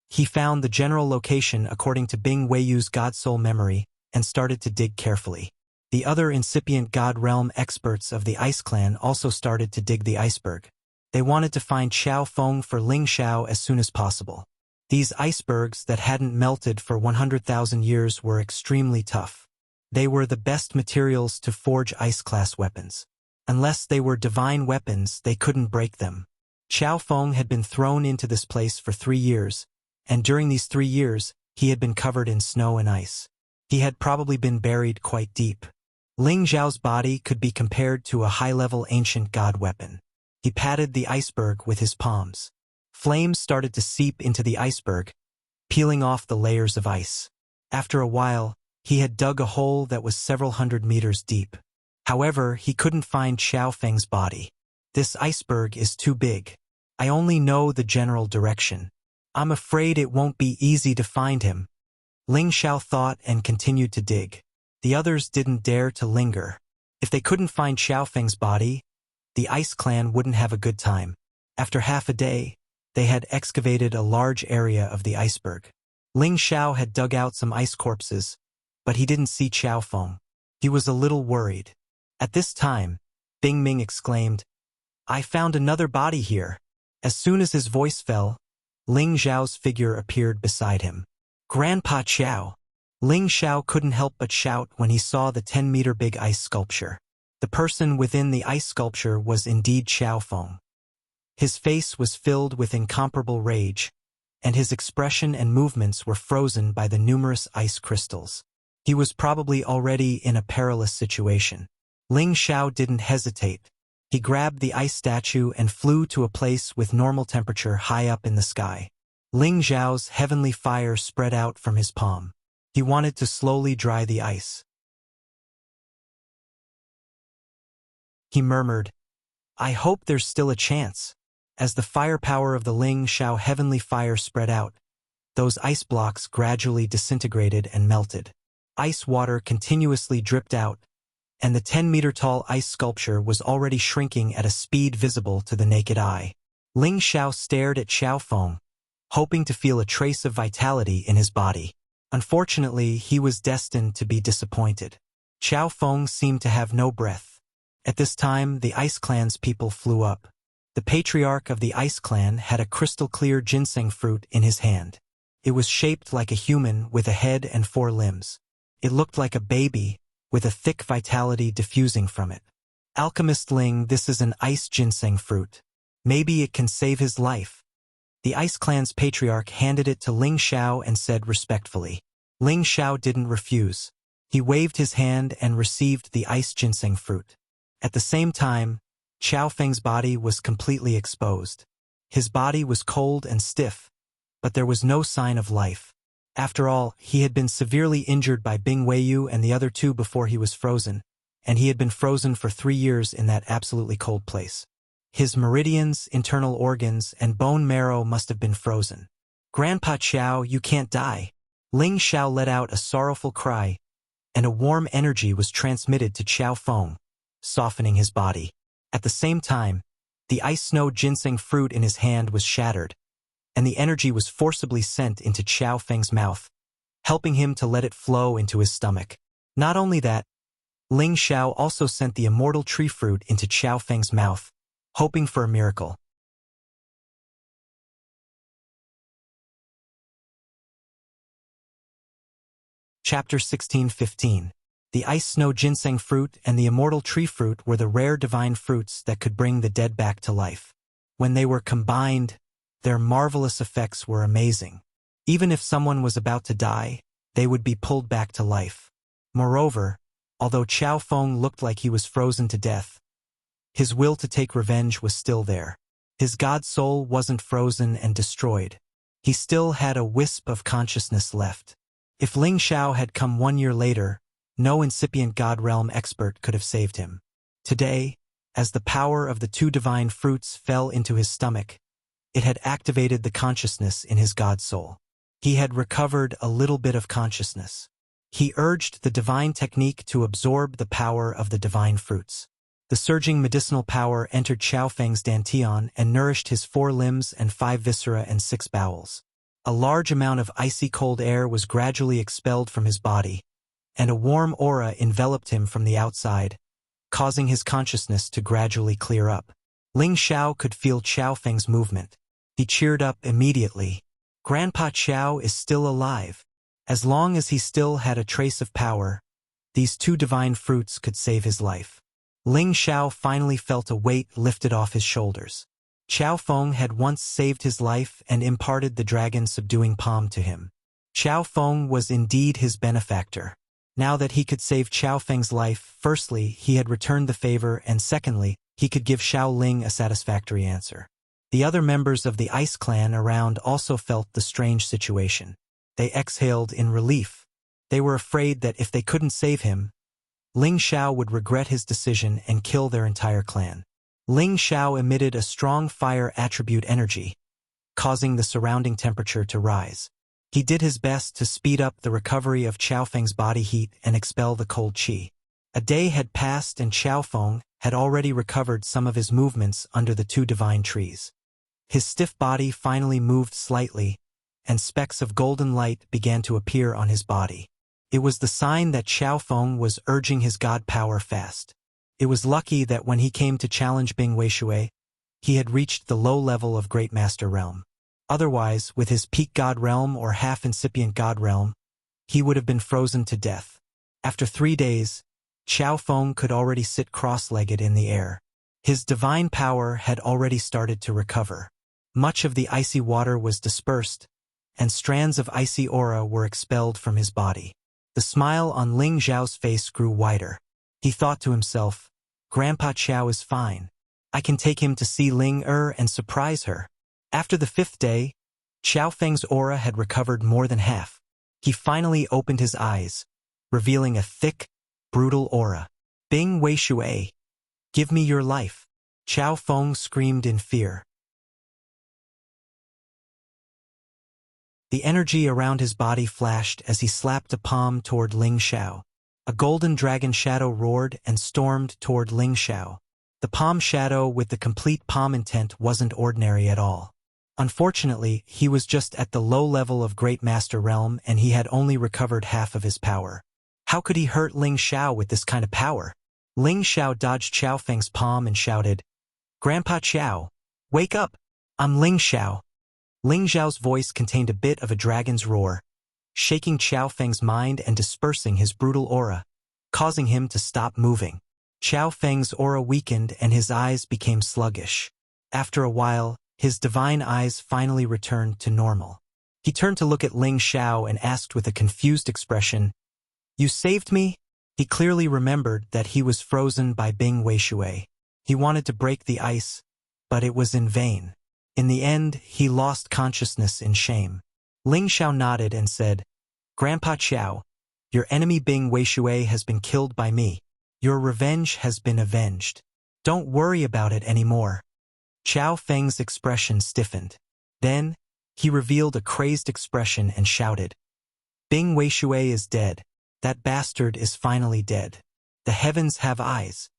He found the general location according to Bing Weiyu's God Soul memory and started to dig carefully. The other incipient God Realm experts of the Ice Clan also started to dig the iceberg. They wanted to find Xiaofeng for Ling Xiao as soon as possible. These icebergs that hadn't melted for 100,000 years were extremely tough. They were the best materials to forge ice-class weapons. Unless they were divine weapons, they couldn't break them. Xiaofeng had been thrown into this place for 3 years, and during these 3 years, he had been covered in snow and ice. He had probably been buried quite deep. Ling Xiao's body could be compared to a high-level ancient god weapon. He patted the iceberg with his palms. Flames started to seep into the iceberg, peeling off the layers of ice. After a while, he had dug a hole that was several hundred meters deep. However, he couldn't find Xiao Feng's body. "This iceberg is too big. I only know the general direction. I'm afraid it won't be easy to find him," Ling Xiao thought and continued to dig. The others didn't dare to linger. If they couldn't find Xiao Feng's body, the Ice Clan wouldn't have a good time. After half a day, they had excavated a large area of the iceberg. Ling Xiao had dug out some ice corpses, but he didn't see Xiao Feng. He was a little worried. At this time, Bing Ming exclaimed, "I found another body here." As soon as his voice fell, Ling Xiao's figure appeared beside him. "Grandpa Xiao!" Ling Xiao couldn't help but shout when he saw the 10-meter-big ice sculpture. The person within the ice sculpture was indeed Xiao Feng. His face was filled with incomparable rage, and his expression and movements were frozen by the numerous ice crystals. He was probably already in a perilous situation. Ling Xiao didn't hesitate. He grabbed the ice statue and flew to a place with normal temperature high up in the sky. Ling Xiao's heavenly fire spread out from his palm. He wanted to slowly dry the ice. He murmured, "I hope there's still a chance." As the firepower of the Ling Xiao heavenly fire spread out, those ice blocks gradually disintegrated and melted. Ice water continuously dripped out, and the 10-meter-tall ice sculpture was already shrinking at a speed visible to the naked eye. Ling Xiao stared at Xiao Feng, hoping to feel a trace of vitality in his body. Unfortunately, he was destined to be disappointed. Xiao Feng seemed to have no breath. At this time, the Ice Clan's people flew up. The patriarch of the Ice Clan had a crystal-clear ginseng fruit in his hand. It was shaped like a human with a head and 4 limbs. It looked like a baby, with a thick vitality diffusing from it. "Alchemist Ling, this is an ice ginseng fruit. Maybe it can save his life." The Ice Clan's patriarch handed it to Ling Xiao and said respectfully. Ling Xiao didn't refuse. He waved his hand and received the ice ginseng fruit. At the same time, Xiao Feng's body was completely exposed. His body was cold and stiff, but there was no sign of life. After all, he had been severely injured by Bing Weiyu and the other 2 before he was frozen, and he had been frozen for 3 years in that absolutely cold place. His meridians, internal organs, and bone marrow must have been frozen. "Grandpa Xiao, you can't die." Ling Xiao let out a sorrowful cry, and a warm energy was transmitted to Xiao Feng, softening his body. At the same time, the ice snow ginseng fruit in his hand was shattered, and the energy was forcibly sent into Xiao Feng's mouth, helping him to let it flow into his stomach. Not only that, Ling Xiao also sent the immortal tree fruit into Xiao Feng's mouth, hoping for a miracle. Chapter 16:15. The ice snow ginseng fruit and the immortal tree fruit were the rare divine fruits that could bring the dead back to life. When they were combined, their marvelous effects were amazing. Even if someone was about to die, they would be pulled back to life. Moreover, although Xiao Feng looked like he was frozen to death, his will to take revenge was still there. His god soul wasn't frozen and destroyed. He still had a wisp of consciousness left. If Ling Xiao had come 1 year later, no incipient God Realm expert could have saved him. Today, as the power of the 2 divine fruits fell into his stomach, it had activated the consciousness in his god soul. He had recovered a little bit of consciousness. He urged the divine technique to absorb the power of the divine fruits. The surging medicinal power entered Xiao Feng's dantian and nourished his 4 limbs and 5 viscera and 6 bowels. A large amount of icy cold air was gradually expelled from his body, and a warm aura enveloped him from the outside, causing his consciousness to gradually clear up. Ling Xiao could feel Xiao Feng's movement. He cheered up immediately. Grandpa Xiao is still alive. As long as he still had a trace of power, these 2 divine fruits could save his life. Ling Xiao finally felt a weight lifted off his shoulders. Xiao Feng had once saved his life and imparted the dragon-subduing palm to him. Xiao Feng was indeed his benefactor. Now that he could save Xiao Feng's life, firstly, he had returned the favor, and secondly, he could give Xiao Ling a satisfactory answer. The other members of the Ice Clan around also felt the strange situation. They exhaled in relief. They were afraid that if they couldn't save him, Ling Xiao would regret his decision and kill their entire clan. Ling Xiao emitted a strong fire attribute energy, causing the surrounding temperature to rise. He did his best to speed up the recovery of Xiaofeng's body heat and expel the cold qi. A day had passed and Xiaofeng had already recovered some of his movements under the two divine trees. His stiff body finally moved slightly, and specks of golden light began to appear on his body. It was the sign that Xiaofeng was urging his god power fast. It was lucky that when he came to challenge Bing Weishui, he had reached the low level of Great Master Realm. Otherwise, with his peak god realm or half-incipient god realm, he would have been frozen to death. After 3 days, Xiaofeng could already sit cross-legged in the air. His divine power had already started to recover. Much of the icy water was dispersed, and strands of icy aura were expelled from his body. The smile on Ling Xiao's face grew wider. He thought to himself, Grandpa Qiao is fine. I can take him to see Ling and surprise her. After the 5th day, Xiaofeng's aura had recovered more than half. He finally opened his eyes, revealing a thick, brutal aura. Bing Weishui, give me your life. Xiaofeng screamed in fear. The energy around his body flashed as he slapped a palm toward Ling Xiao. A golden dragon shadow roared and stormed toward Ling Xiao. The palm shadow with the complete palm intent wasn't ordinary at all. Unfortunately, he was just at the low level of Great Master Realm and he had only recovered half of his power. How could he hurt Ling Xiao with this kind of power? Ling Xiao dodged Xiaofeng's palm and shouted, Grandpa Qiao, wake up! I'm Ling Xiao. Ling Xiao's voice contained a bit of a dragon's roar, shaking Xiaofeng's mind and dispersing his brutal aura, causing him to stop moving. Xiaofeng's aura weakened and his eyes became sluggish. After a while, his divine eyes finally returned to normal. He turned to look at Ling Xiao and asked with a confused expression, You saved me? He clearly remembered that he was frozen by Bing Weishui. He wanted to break the ice, but it was in vain. In the end, he lost consciousness in shame. Ling Xiao nodded and said, Grandpa Qiao, your enemy Bing Weishui has been killed by me. Your revenge has been avenged. Don't worry about it anymore. Xiaofeng's expression stiffened. Then, he revealed a crazed expression and shouted, Bing Weishui is dead. That bastard is finally dead. The heavens have eyes.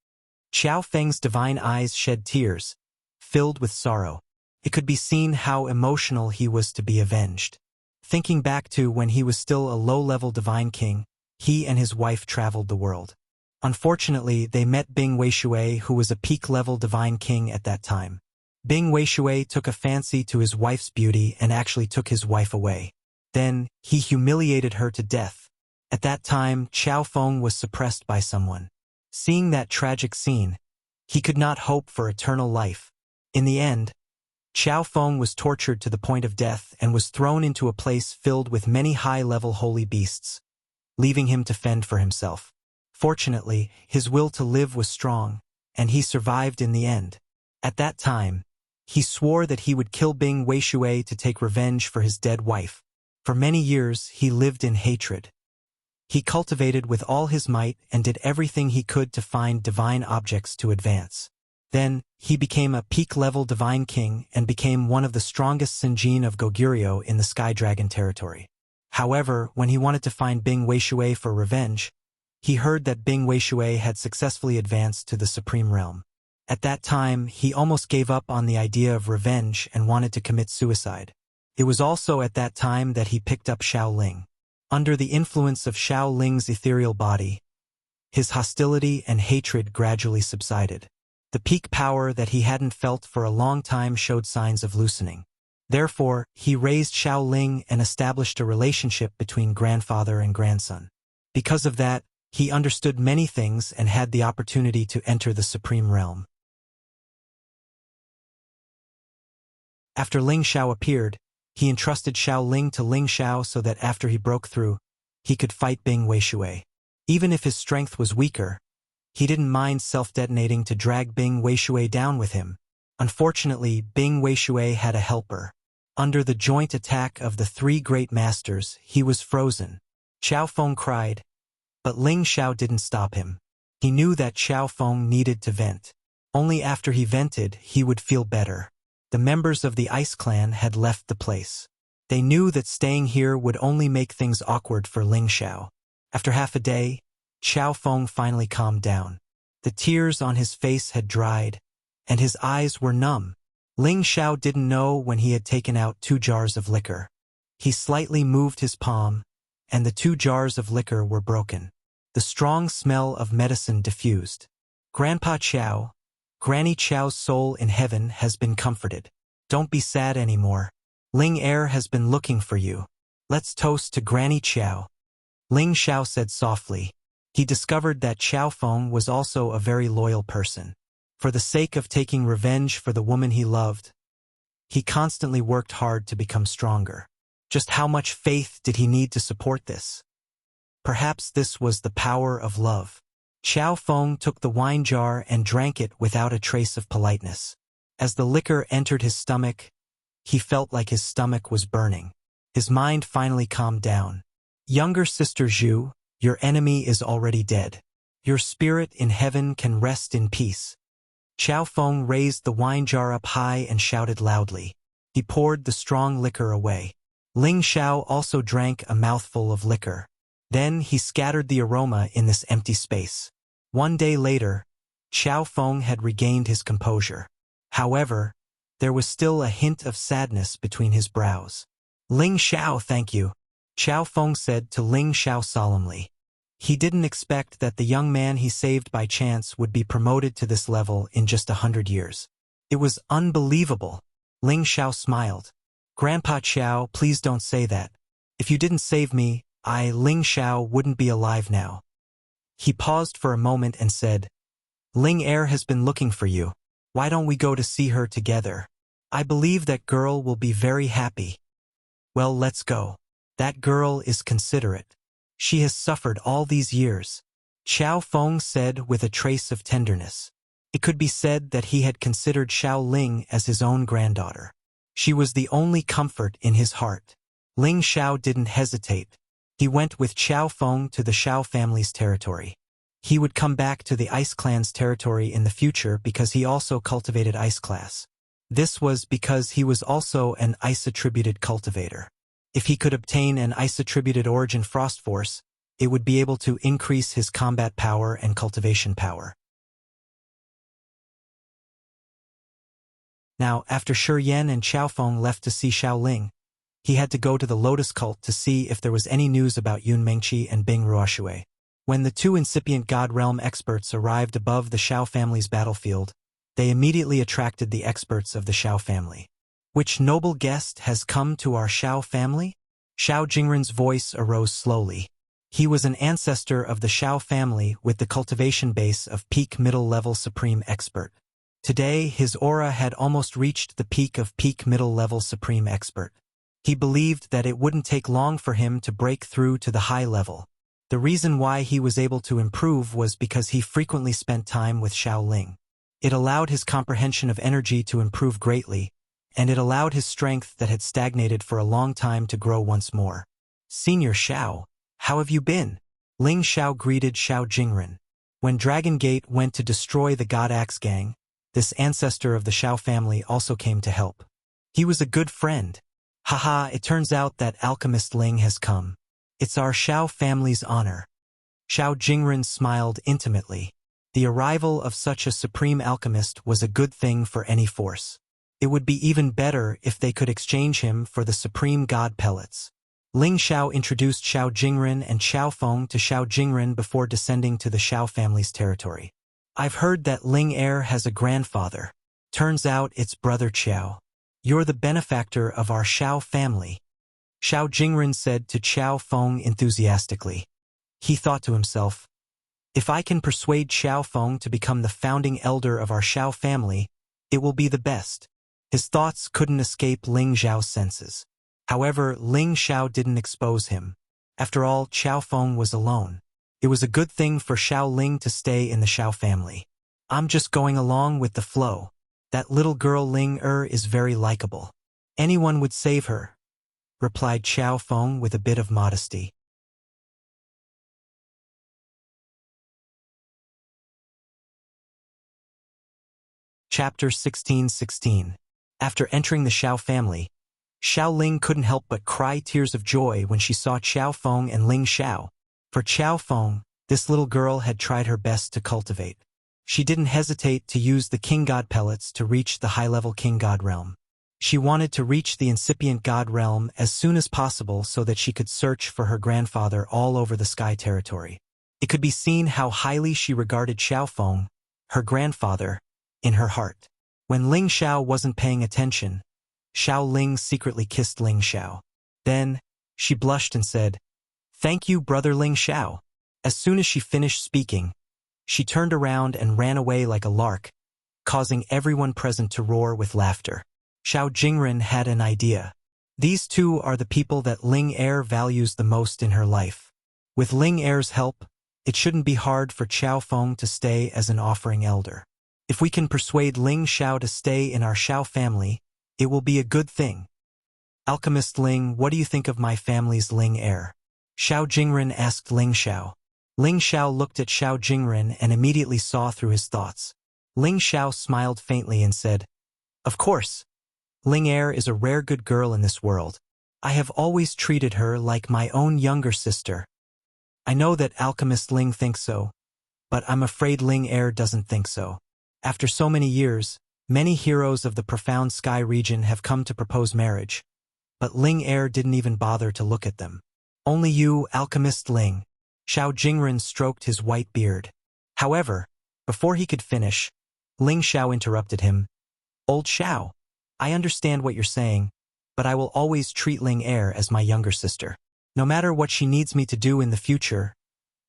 Xiaofeng's divine eyes shed tears, filled with sorrow. It could be seen how emotional he was to be avenged. Thinking back to when he was still a low-level divine king, he and his wife traveled the world. Unfortunately, they met Bing Weishui, who was a peak-level divine king at that time. Bing Weishui took a fancy to his wife's beauty and actually took his wife away. Then, he humiliated her to death. At that time, Xiaofeng was suppressed by someone. Seeing that tragic scene, he could not hope for eternal life. In the end, Xiaofeng was tortured to the point of death and was thrown into a place filled with many high-level holy beasts, leaving him to fend for himself. Fortunately, his will to live was strong, and he survived in the end. At that time, he swore that he would kill Bing Weishui to take revenge for his dead wife. For many years, he lived in hatred. He cultivated with all his might and did everything he could to find divine objects to advance. Then, he became a peak-level divine king and became one of the strongest Sinjin of Goguryeo in the Sky Dragon territory. However, when he wanted to find Bing Weishui for revenge, he heard that Bing Weishui had successfully advanced to the Supreme Realm. At that time, he almost gave up on the idea of revenge and wanted to commit suicide. It was also at that time that he picked up Xiao Ling. Under the influence of Xiao Ling's ethereal body, his hostility and hatred gradually subsided. The peak power that he hadn't felt for a long time showed signs of loosening. Therefore, he raised Xiao Ling and established a relationship between grandfather and grandson. Because of that, he understood many things and had the opportunity to enter the Supreme Realm. After Ling Xiao appeared, he entrusted Xiao Ling to Ling Xiao so that after he broke through, he could fight Bing Weishui. Even if his strength was weaker, he didn't mind self-detonating to drag Bing Weishui down with him. Unfortunately, Bing Weishui had a helper. Under the joint attack of the 3 great masters, he was frozen. Xiaofeng cried, but Ling Xiao didn't stop him. He knew that Xiao Feng needed to vent. Only after he vented, he would feel better. The members of the Ice Clan had left the place. They knew that staying here would only make things awkward for Ling Xiao. After half a day, Xiao Feng finally calmed down. The tears on his face had dried, and his eyes were numb. Ling Xiao didn't know when he had taken out 2 jars of liquor. He slightly moved his palm, and the 2 jars of liquor were broken. The strong smell of medicine diffused. Grandpa Qiao, Granny Qiao's soul in heaven has been comforted. Don't be sad anymore. Ling Er has been looking for you. Let's toast to Granny Qiao. Ling Xiao said softly. He discovered that Xiao Feng was also a very loyal person. For the sake of taking revenge for the woman he loved, he constantly worked hard to become stronger. Just how much faith did he need to support this? Perhaps this was the power of love. Xiao Feng took the wine jar and drank it without a trace of politeness. As the liquor entered his stomach, he felt like his stomach was burning. His mind finally calmed down. Younger sister Zhu, your enemy is already dead. Your spirit in heaven can rest in peace. Xiao Feng raised the wine jar up high and shouted loudly. He poured the strong liquor away. Ling Xiao also drank a mouthful of liquor. Then he scattered the aroma in this empty space. 1 day later, Xiao Feng had regained his composure. However, there was still a hint of sadness between his brows. Ling Xiao, thank you, Xiao Feng said to Ling Xiao solemnly. He didn't expect that the young man he saved by chance would be promoted to this level in just 100 years. It was unbelievable. Ling Xiao smiled. Grandpa Qiao, please don't say that. If you didn't save me, Ling Xiao wouldn't be alive now. He paused for a moment and said, Ling Er has been looking for you. Why don't we go to see her together? I believe that girl will be very happy. Well, let's go. That girl is considerate. She has suffered all these years, Xiao Feng said with a trace of tenderness. It could be said that he had considered Xiao Ling as his own granddaughter. She was the only comfort in his heart. Ling Xiao didn't hesitate. He went with Xiao Feng to the Xiao family's territory. He would come back to the Ice Clan's territory in the future because he also cultivated Ice Class. This was because he was also an Ice-attributed cultivator. If he could obtain an Ice-attributed origin Frost Force, it would be able to increase his combat power and cultivation power. Now, after Shi Yan and Xiao Feng left to see Xiao Ling, he had to go to the Lotus Cult to see if there was any news about Yun Mengqi and Bing Ruoshui. When the 2 incipient God Realm experts arrived above the Xiao family's battlefield, they immediately attracted the experts of the Xiao family. Which noble guest has come to our Xiao family? Xiao Jingren's voice arose slowly. He was an ancestor of the Xiao family with the cultivation base of peak middle-level supreme expert. Today, his aura had almost reached the peak of peak middle-level supreme expert. He believed that it wouldn't take long for him to break through to the high level. The reason why he was able to improve was because he frequently spent time with Xiao Ling. It allowed his comprehension of energy to improve greatly, and it allowed his strength that had stagnated for a long time to grow once more. Senior Xiao, how have you been? Ling Xiao greeted Xiao Jingren. When Dragon Gate went to destroy the God Axe Gang, this ancestor of the Xiao family also came to help. He was a good friend. Haha, it turns out that Alchemist Ling has come. It's our Xiao family's honor. Xiao Jingren smiled intimately. The arrival of such a supreme alchemist was a good thing for any force. It would be even better if they could exchange him for the supreme god pellets. Ling Xiao introduced Xiao Jingren and Xiao Feng to Xiao Jingren before descending to the Xiao family's territory. I've heard that Ling Er has a grandfather. Turns out it's brother Qiao. You're the benefactor of our Xiao family, Xiao Jingren said to Xiao Feng enthusiastically. He thought to himself, if I can persuade Xiao Feng to become the founding elder of our Xiao family, it will be the best. His thoughts couldn't escape Ling Xiao's senses. However, Ling Xiao didn't expose him. After all, Xiao Feng was alone. It was a good thing for Xiao Ling to stay in the Xiao family. I'm just going along with the flow. That little girl Ling is very likable. Anyone would save her, replied Xiao Feng with a bit of modesty. Chapter 16:16. After entering the Xiao family, Xiao Ling couldn't help but cry tears of joy when she saw Qiao Feng and Ling Xiao. For Qiao Feng, this little girl had tried her best to cultivate. She didn't hesitate to use the king god pellets to reach the high-level king god realm. She wanted to reach the incipient god realm as soon as possible so that she could search for her grandfather all over the sky territory. It could be seen how highly she regarded Xiao Feng, her grandfather, in her heart. When Ling Xiao wasn't paying attention, Xiao Ling secretly kissed Ling Xiao. Then, she blushed and said, "Thank you, brother Ling Xiao." As soon as she finished speaking, she turned around and ran away like a lark, causing everyone present to roar with laughter. Xiao Jingren had an idea. These two are the people that Ling Er values the most in her life. With Ling Er's help, it shouldn't be hard for Qiao Feng to stay as an offering elder. If we can persuade Ling Xiao to stay in our Xiao family, it will be a good thing. Alchemist Ling, what do you think of my family's Ling Er? Xiao Jingren asked Ling Xiao. Ling Xiao looked at Xiao Jingren and immediately saw through his thoughts. Ling Xiao smiled faintly and said, "Of course. Ling Er is a rare good girl in this world. I have always treated her like my own younger sister. I know that Alchemist Ling thinks so, but I'm afraid Ling Er doesn't think so. After so many years, many heroes of the profound sky region have come to propose marriage, but Ling Er didn't even bother to look at them. Only you, Alchemist Ling." Xiao Jingren stroked his white beard. However, before he could finish, Ling Xiao interrupted him. "Old Xiao, I understand what you're saying, but I will always treat Ling Er as my younger sister. No matter what she needs me to do in the future,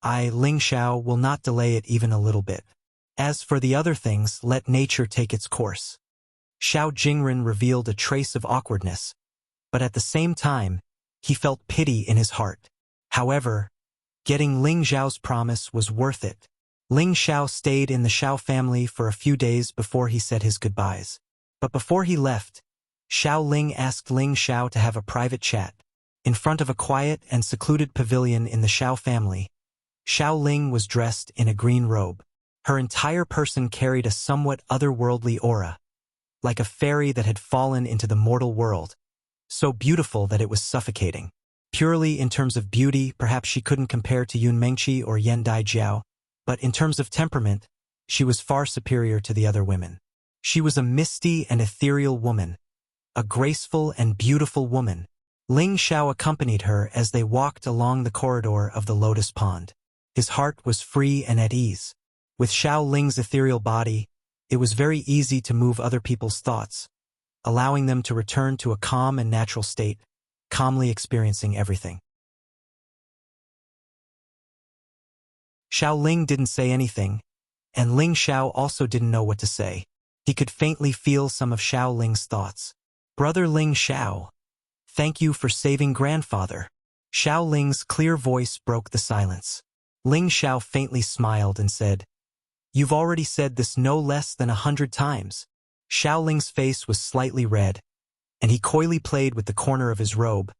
I, Ling Xiao, will not delay it even a little bit. As for the other things, let nature take its course." Xiao Jingren revealed a trace of awkwardness, but at the same time, he felt pity in his heart. However, getting Ling Xiao's promise was worth it. Ling Xiao stayed in the Xiao family for a few days before he said his goodbyes. But before he left, Xiao Ling asked Ling Xiao to have a private chat. In front of a quiet and secluded pavilion in the Xiao family, Xiao Ling was dressed in a green robe. Her entire person carried a somewhat otherworldly aura, like a fairy that had fallen into the mortal world, so beautiful that it was suffocating. Purely in terms of beauty, perhaps she couldn't compare to Yun Mengqi or Yan Daijiao, but in terms of temperament, she was far superior to the other women. She was a misty and ethereal woman, a graceful and beautiful woman. Ling Xiao accompanied her as they walked along the corridor of the Lotus Pond. His heart was free and at ease. With Xiao Ling's ethereal body, it was very easy to move other people's thoughts, allowing them to return to a calm and natural state, calmly experiencing everything. Xiao Ling didn't say anything, and Ling Xiao also didn't know what to say. He could faintly feel some of Xiao Ling's thoughts. "Brother Ling Xiao, thank you for saving grandfather." Xiao Ling's clear voice broke the silence. Ling Xiao faintly smiled and said, "You've already said this no less than 100 times." Xiao Ling's face was slightly red, and he coyly played with the corner of his robe,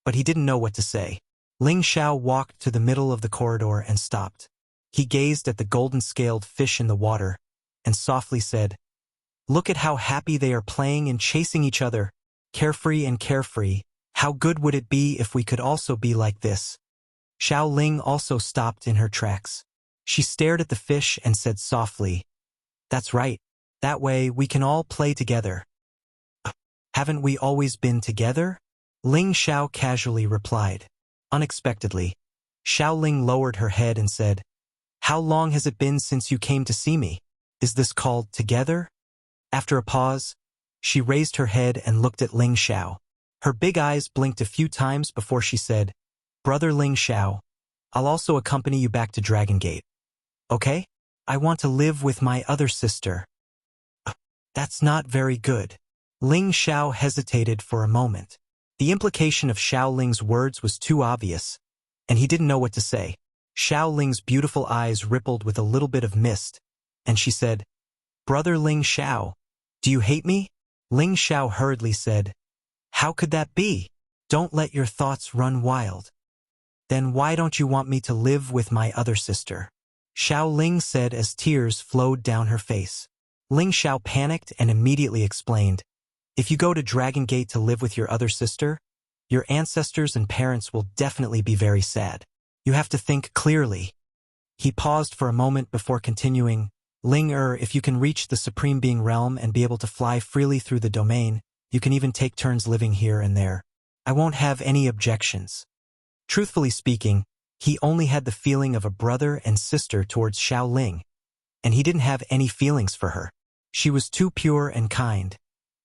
but he didn't know what to say. Ling Xiao walked to the middle of the corridor and stopped. He gazed at the golden-scaled fish in the water and softly said, "Look at how happy they are playing and chasing each other, carefree and carefree. How good would it be if we could also be like this?" Xiao Ling also stopped in her tracks. She stared at the fish and said softly, "That's right. That way we can all play together." "Haven't we always been together?" Ling Xiao casually replied. Unexpectedly, Xiao Ling lowered her head and said, "How long has it been since you came to see me? Is this called together?" After a pause, she raised her head and looked at Ling Xiao. Her big eyes blinked a few times before she said, "Brother Ling Xiao, I'll also accompany you back to Dragon Gate. Okay? I want to live with my other sister." "That's not very good." Ling Xiao hesitated for a moment. The implication of Xiao Ling's words was too obvious, and he didn't know what to say. Xiao Ling's beautiful eyes rippled with a little bit of mist, and she said, "Brother Ling Xiao, do you hate me?" Ling Xiao hurriedly said, "How could that be? Don't let your thoughts run wild." "Then why don't you want me to live with my other sister?" Xiao Ling said as tears flowed down her face. Ling Xiao panicked and immediately explained, "If you go to Dragon Gate to live with your other sister, your ancestors and parents will definitely be very sad. You have to think clearly." He paused for a moment before continuing, if you can reach the Supreme Being realm and be able to fly freely through the domain, you can even take turns living here and there. I won't have any objections." Truthfully speaking, he only had the feeling of a brother and sister towards Xiao Ling, and he didn't have any feelings for her. She was too pure and kind,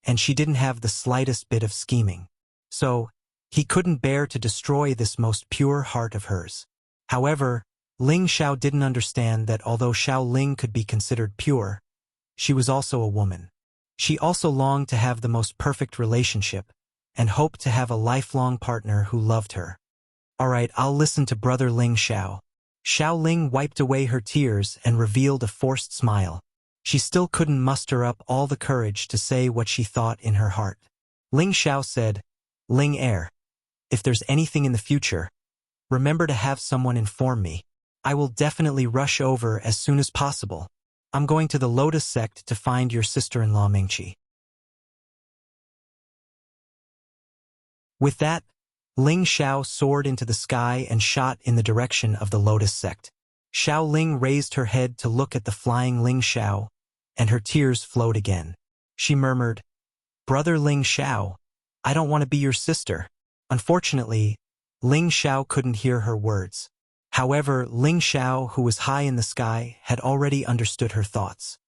and she didn't have the slightest bit of scheming. So, he couldn't bear to destroy this most pure heart of hers. However, Ling Xiao didn't understand that although Xiao Ling could be considered pure, she was also a woman. She also longed to have the most perfect relationship, and hoped to have a lifelong partner who loved her. "Alright, I'll listen to Brother Ling Xiao." Xiao Ling wiped away her tears and revealed a forced smile. She still couldn't muster up all the courage to say what she thought in her heart. Ling Xiao said, "Ling Heir, if there's anything in the future, remember to have someone inform me. I will definitely rush over as soon as possible. I'm going to the Lotus Sect to find your sister-in-law Mingqi." With that, Ling Xiao soared into the sky and shot in the direction of the Lotus Sect. Xiao Ling raised her head to look at the flying Ling Xiao, and her tears flowed again. She murmured, "Brother Ling Xiao, I don't want to be your sister." Unfortunately, Ling Xiao couldn't hear her words. However, Ling Xiao, who was high in the sky, had already understood her thoughts.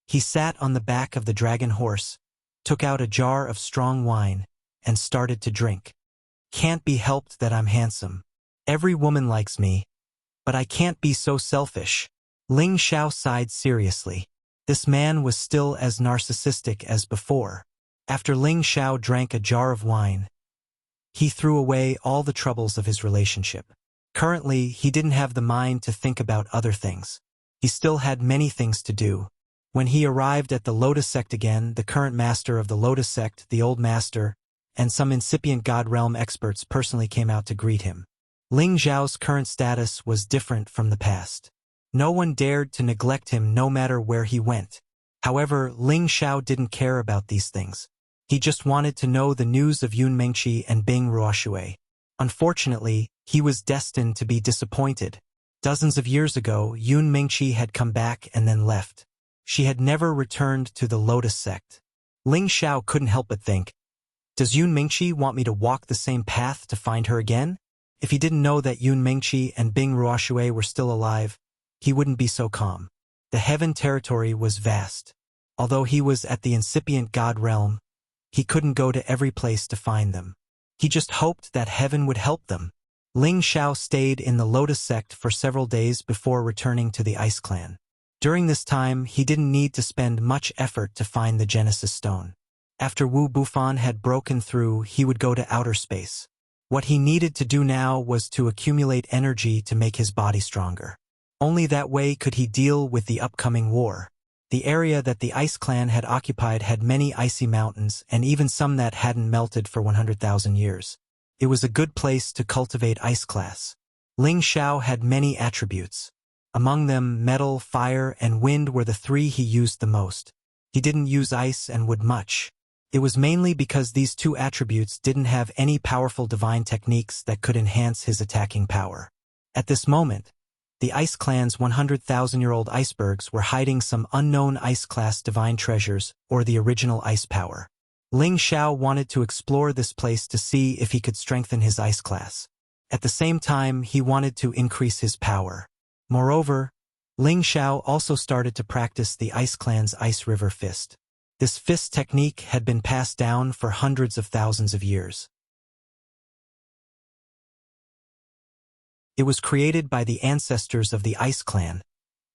He sat on the back of the dragon horse, took out a jar of strong wine, and started to drink. "Can't be helped that I'm handsome. Every woman likes me, but I can't be so selfish." Ling Xiao sighed seriously. This man was still as narcissistic as before. After Ling Xiao drank a jar of wine, he threw away all the troubles of his relationship. Currently, he didn't have the mind to think about other things. He still had many things to do. When he arrived at the Lotus Sect again, the current master of the Lotus Sect, the old master, and some incipient God Realm experts personally came out to greet him. Ling Xiao's current status was different from the past. No one dared to neglect him no matter where he went. However, Ling Xiao didn't care about these things. He just wanted to know the news of Yun Mengqi and Bing Ruoshui. Unfortunately, he was destined to be disappointed. Dozens of years ago, Yun Mengqi had come back and then left. She had never returned to the Lotus Sect. Ling Xiao couldn't help but think, does Yun Mengqi want me to walk the same path to find her again? If he didn't know that Yun Mengqi and Bing Ruoshui were still alive, he wouldn't be so calm. The heaven territory was vast. Although he was at the incipient God realm, he couldn't go to every place to find them. He just hoped that heaven would help them. Ling Xiao stayed in the Lotus Sect for several days before returning to the Ice Clan. During this time, he didn't need to spend much effort to find the Genesis Stone. After Wu Bufan had broken through, he would go to outer space. What he needed to do now was to accumulate energy to make his body stronger. Only that way could he deal with the upcoming war. The area that the Ice Clan had occupied had many icy mountains and even some that hadn't melted for 100,000 years. It was a good place to cultivate ice class. Ling Xiao had many attributes. Among them, metal, fire, and wind were the three he used the most. He didn't use ice and wood much. It was mainly because these two attributes didn't have any powerful divine techniques that could enhance his attacking power. At this moment, the Ice Clan's 100,000-year-old icebergs were hiding some unknown ice-class divine treasures or the original ice power. Ling Xiao wanted to explore this place to see if he could strengthen his ice class. At the same time, he wanted to increase his power. Moreover, Ling Xiao also started to practice the Ice Clan's Ice River Fist. This fist technique had been passed down for hundreds of thousands of years. It was created by the ancestors of the Ice Clan,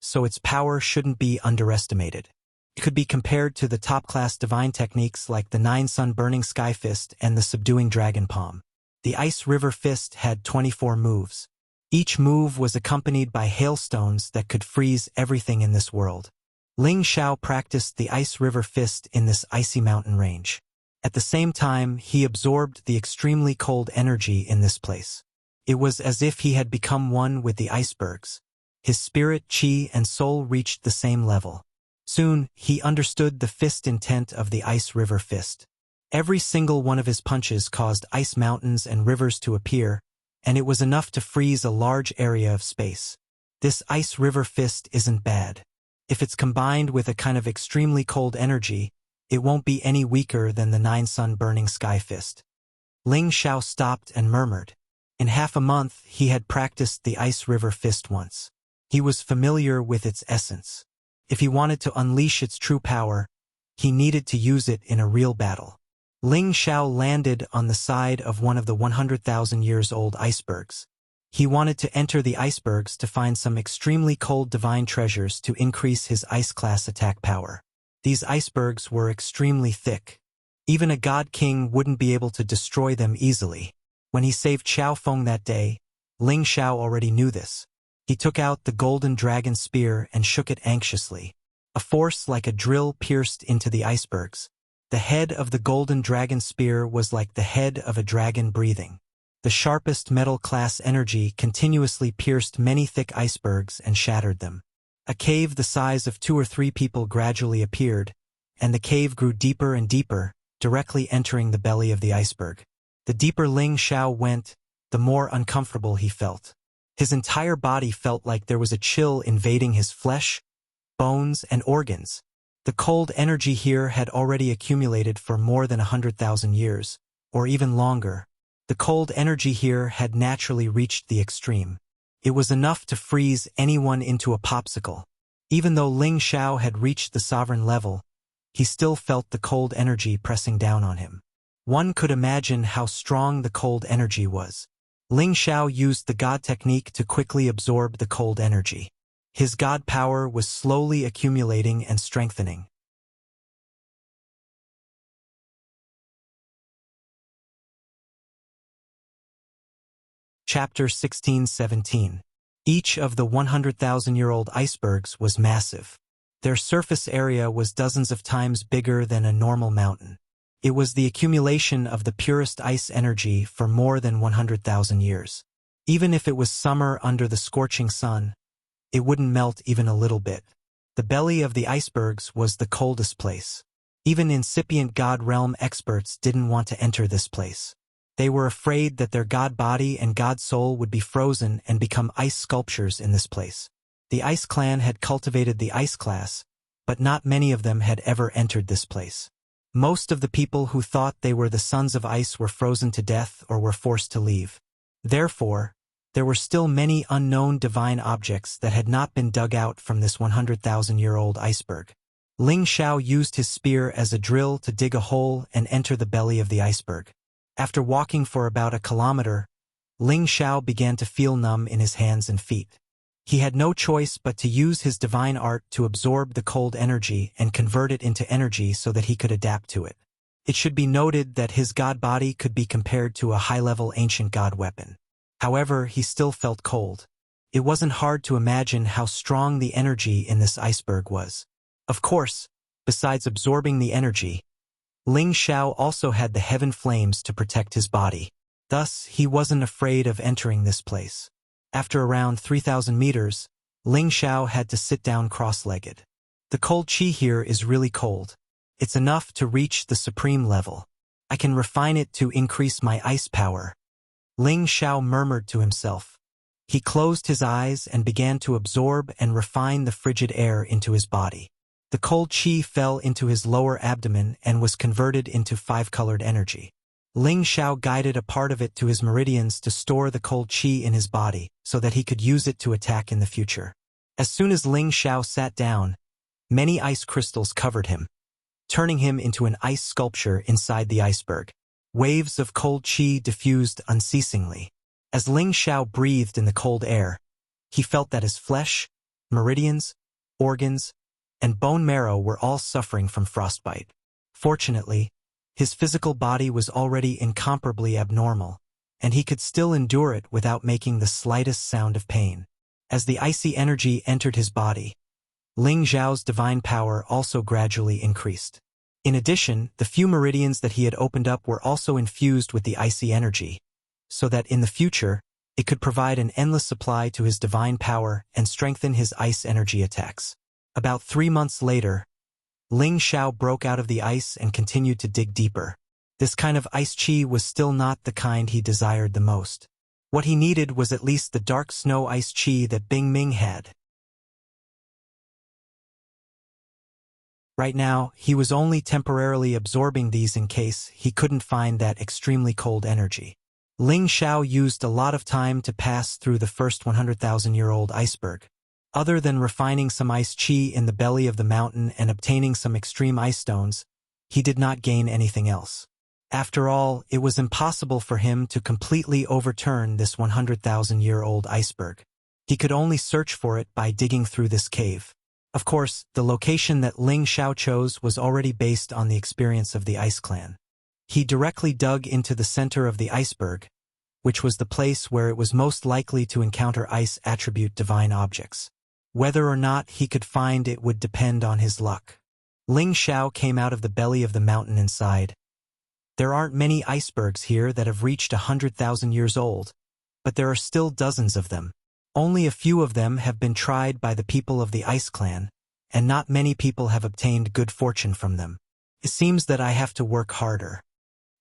so its power shouldn't be underestimated. It could be compared to the top-class divine techniques like the 9-Sun Burning Sky Fist and the Subduing Dragon Palm. The Ice River Fist had 24 moves. Each move was accompanied by hailstones that could freeze everything in this world. Ling Xiao practiced the Ice River Fist in this icy mountain range. At the same time, he absorbed the extremely cold energy in this place. It was as if he had become one with the icebergs. His spirit, chi, and soul reached the same level. Soon, he understood the fist intent of the Ice River Fist. Every single one of his punches caused ice mountains and rivers to appear, and it was enough to freeze a large area of space. This Ice River Fist isn't bad. If it's combined with a kind of extremely cold energy, it won't be any weaker than the 9-sun burning sky fist. Ling Xiao stopped and murmured. In half a month, he had practiced the Ice River Fist once. He was familiar with its essence. If he wanted to unleash its true power, he needed to use it in a real battle. Ling Xiao landed on the side of one of the 100,000 years old icebergs. He wanted to enter the icebergs to find some extremely cold divine treasures to increase his ice-class attack power. These icebergs were extremely thick. Even a god king wouldn't be able to destroy them easily. When he saved Xiao Feng that day, Ling Xiao already knew this. He took out the golden dragon spear and shook it anxiously. A force like a drill pierced into the icebergs. The head of the golden dragon spear was like the head of a dragon breathing. The sharpest metal-class energy continuously pierced many thick icebergs and shattered them. A cave the size of 2 or 3 people gradually appeared, and the cave grew deeper and deeper, directly entering the belly of the iceberg. The deeper Ling Xiao went, the more uncomfortable he felt. His entire body felt like there was a chill invading his flesh, bones, and organs. The cold energy here had already accumulated for more than 100,000 years, or even longer. The cold energy here had naturally reached the extreme. It was enough to freeze anyone into a popsicle. Even though Ling Xiao had reached the sovereign level, he still felt the cold energy pressing down on him. One could imagine how strong the cold energy was. Ling Xiao used the God technique to quickly absorb the cold energy. His God power was slowly accumulating and strengthening. Chapter 16-17. Each of the 100,000-year-old icebergs was massive. Their surface area was dozens of times bigger than a normal mountain. It was the accumulation of the purest ice energy for more than 100,000 years. Even if it was summer under the scorching sun, it wouldn't melt even a little bit. The belly of the icebergs was the coldest place. Even incipient God realm experts didn't want to enter this place. They were afraid that their god body and god soul would be frozen and become ice sculptures in this place. The Ice Clan had cultivated the ice class, but not many of them had ever entered this place. Most of the people who thought they were the sons of ice were frozen to death or were forced to leave. Therefore, there were still many unknown divine objects that had not been dug out from this 100,000-year-old iceberg. Ling Xiao used his spear as a drill to dig a hole and enter the belly of the iceberg. After walking for about a kilometer, Ling Xiao began to feel numb in his hands and feet. He had no choice but to use his divine art to absorb the cold energy and convert it into energy so that he could adapt to it. It should be noted that his god body could be compared to a high-level ancient god weapon. However, he still felt cold. It wasn't hard to imagine how strong the energy in this iceberg was. Of course, besides absorbing the energy, Ling Xiao also had the heaven flames to protect his body. Thus, he wasn't afraid of entering this place. After around 3,000 meters, Ling Xiao had to sit down cross-legged. The cold chi here is really cold. It's enough to reach the supreme level. I can refine it to increase my ice power. Ling Xiao murmured to himself. He closed his eyes and began to absorb and refine the frigid air into his body. The cold chi fell into his lower abdomen and was converted into 5-colored energy. Ling Xiao guided a part of it to his meridians to store the cold chi in his body so that he could use it to attack in the future. As soon as Ling Xiao sat down, many ice crystals covered him, turning him into an ice sculpture inside the iceberg. Waves of cold chi diffused unceasingly. As Ling Xiao breathed in the cold air, he felt that his flesh, meridians, organs, and bone marrow were all suffering from frostbite. Fortunately, his physical body was already incomparably abnormal, and he could still endure it without making the slightest sound of pain. As the icy energy entered his body, Ling Xiao's divine power also gradually increased. In addition, the few meridians that he had opened up were also infused with the icy energy, so that in the future, it could provide an endless supply to his divine power and strengthen his ice energy attacks. About 3 months later, Ling Xiao broke out of the ice and continued to dig deeper. This kind of ice chi was still not the kind he desired the most. What he needed was at least the dark snow ice chi that Bing Ming had. Right now, he was only temporarily absorbing these in case he couldn't find that extremely cold energy. Ling Xiao used a lot of time to pass through the first 100,000-year-old iceberg. Other than refining some ice chi in the belly of the mountain and obtaining some extreme ice stones, he did not gain anything else. After all, it was impossible for him to completely overturn this 100,000-year-old iceberg. He could only search for it by digging through this cave. Of course, the location that Ling Xiao chose was already based on the experience of the Ice Clan. He directly dug into the center of the iceberg, which was the place where it was most likely to encounter ice attribute divine objects. Whether or not he could find it would depend on his luck. Ling Xiao came out of the belly of the mountain and sighed. There aren't many icebergs here that have reached 100,000 years old, but there are still dozens of them. Only a few of them have been tried by the people of the Ice Clan, and not many people have obtained good fortune from them. It seems that I have to work harder.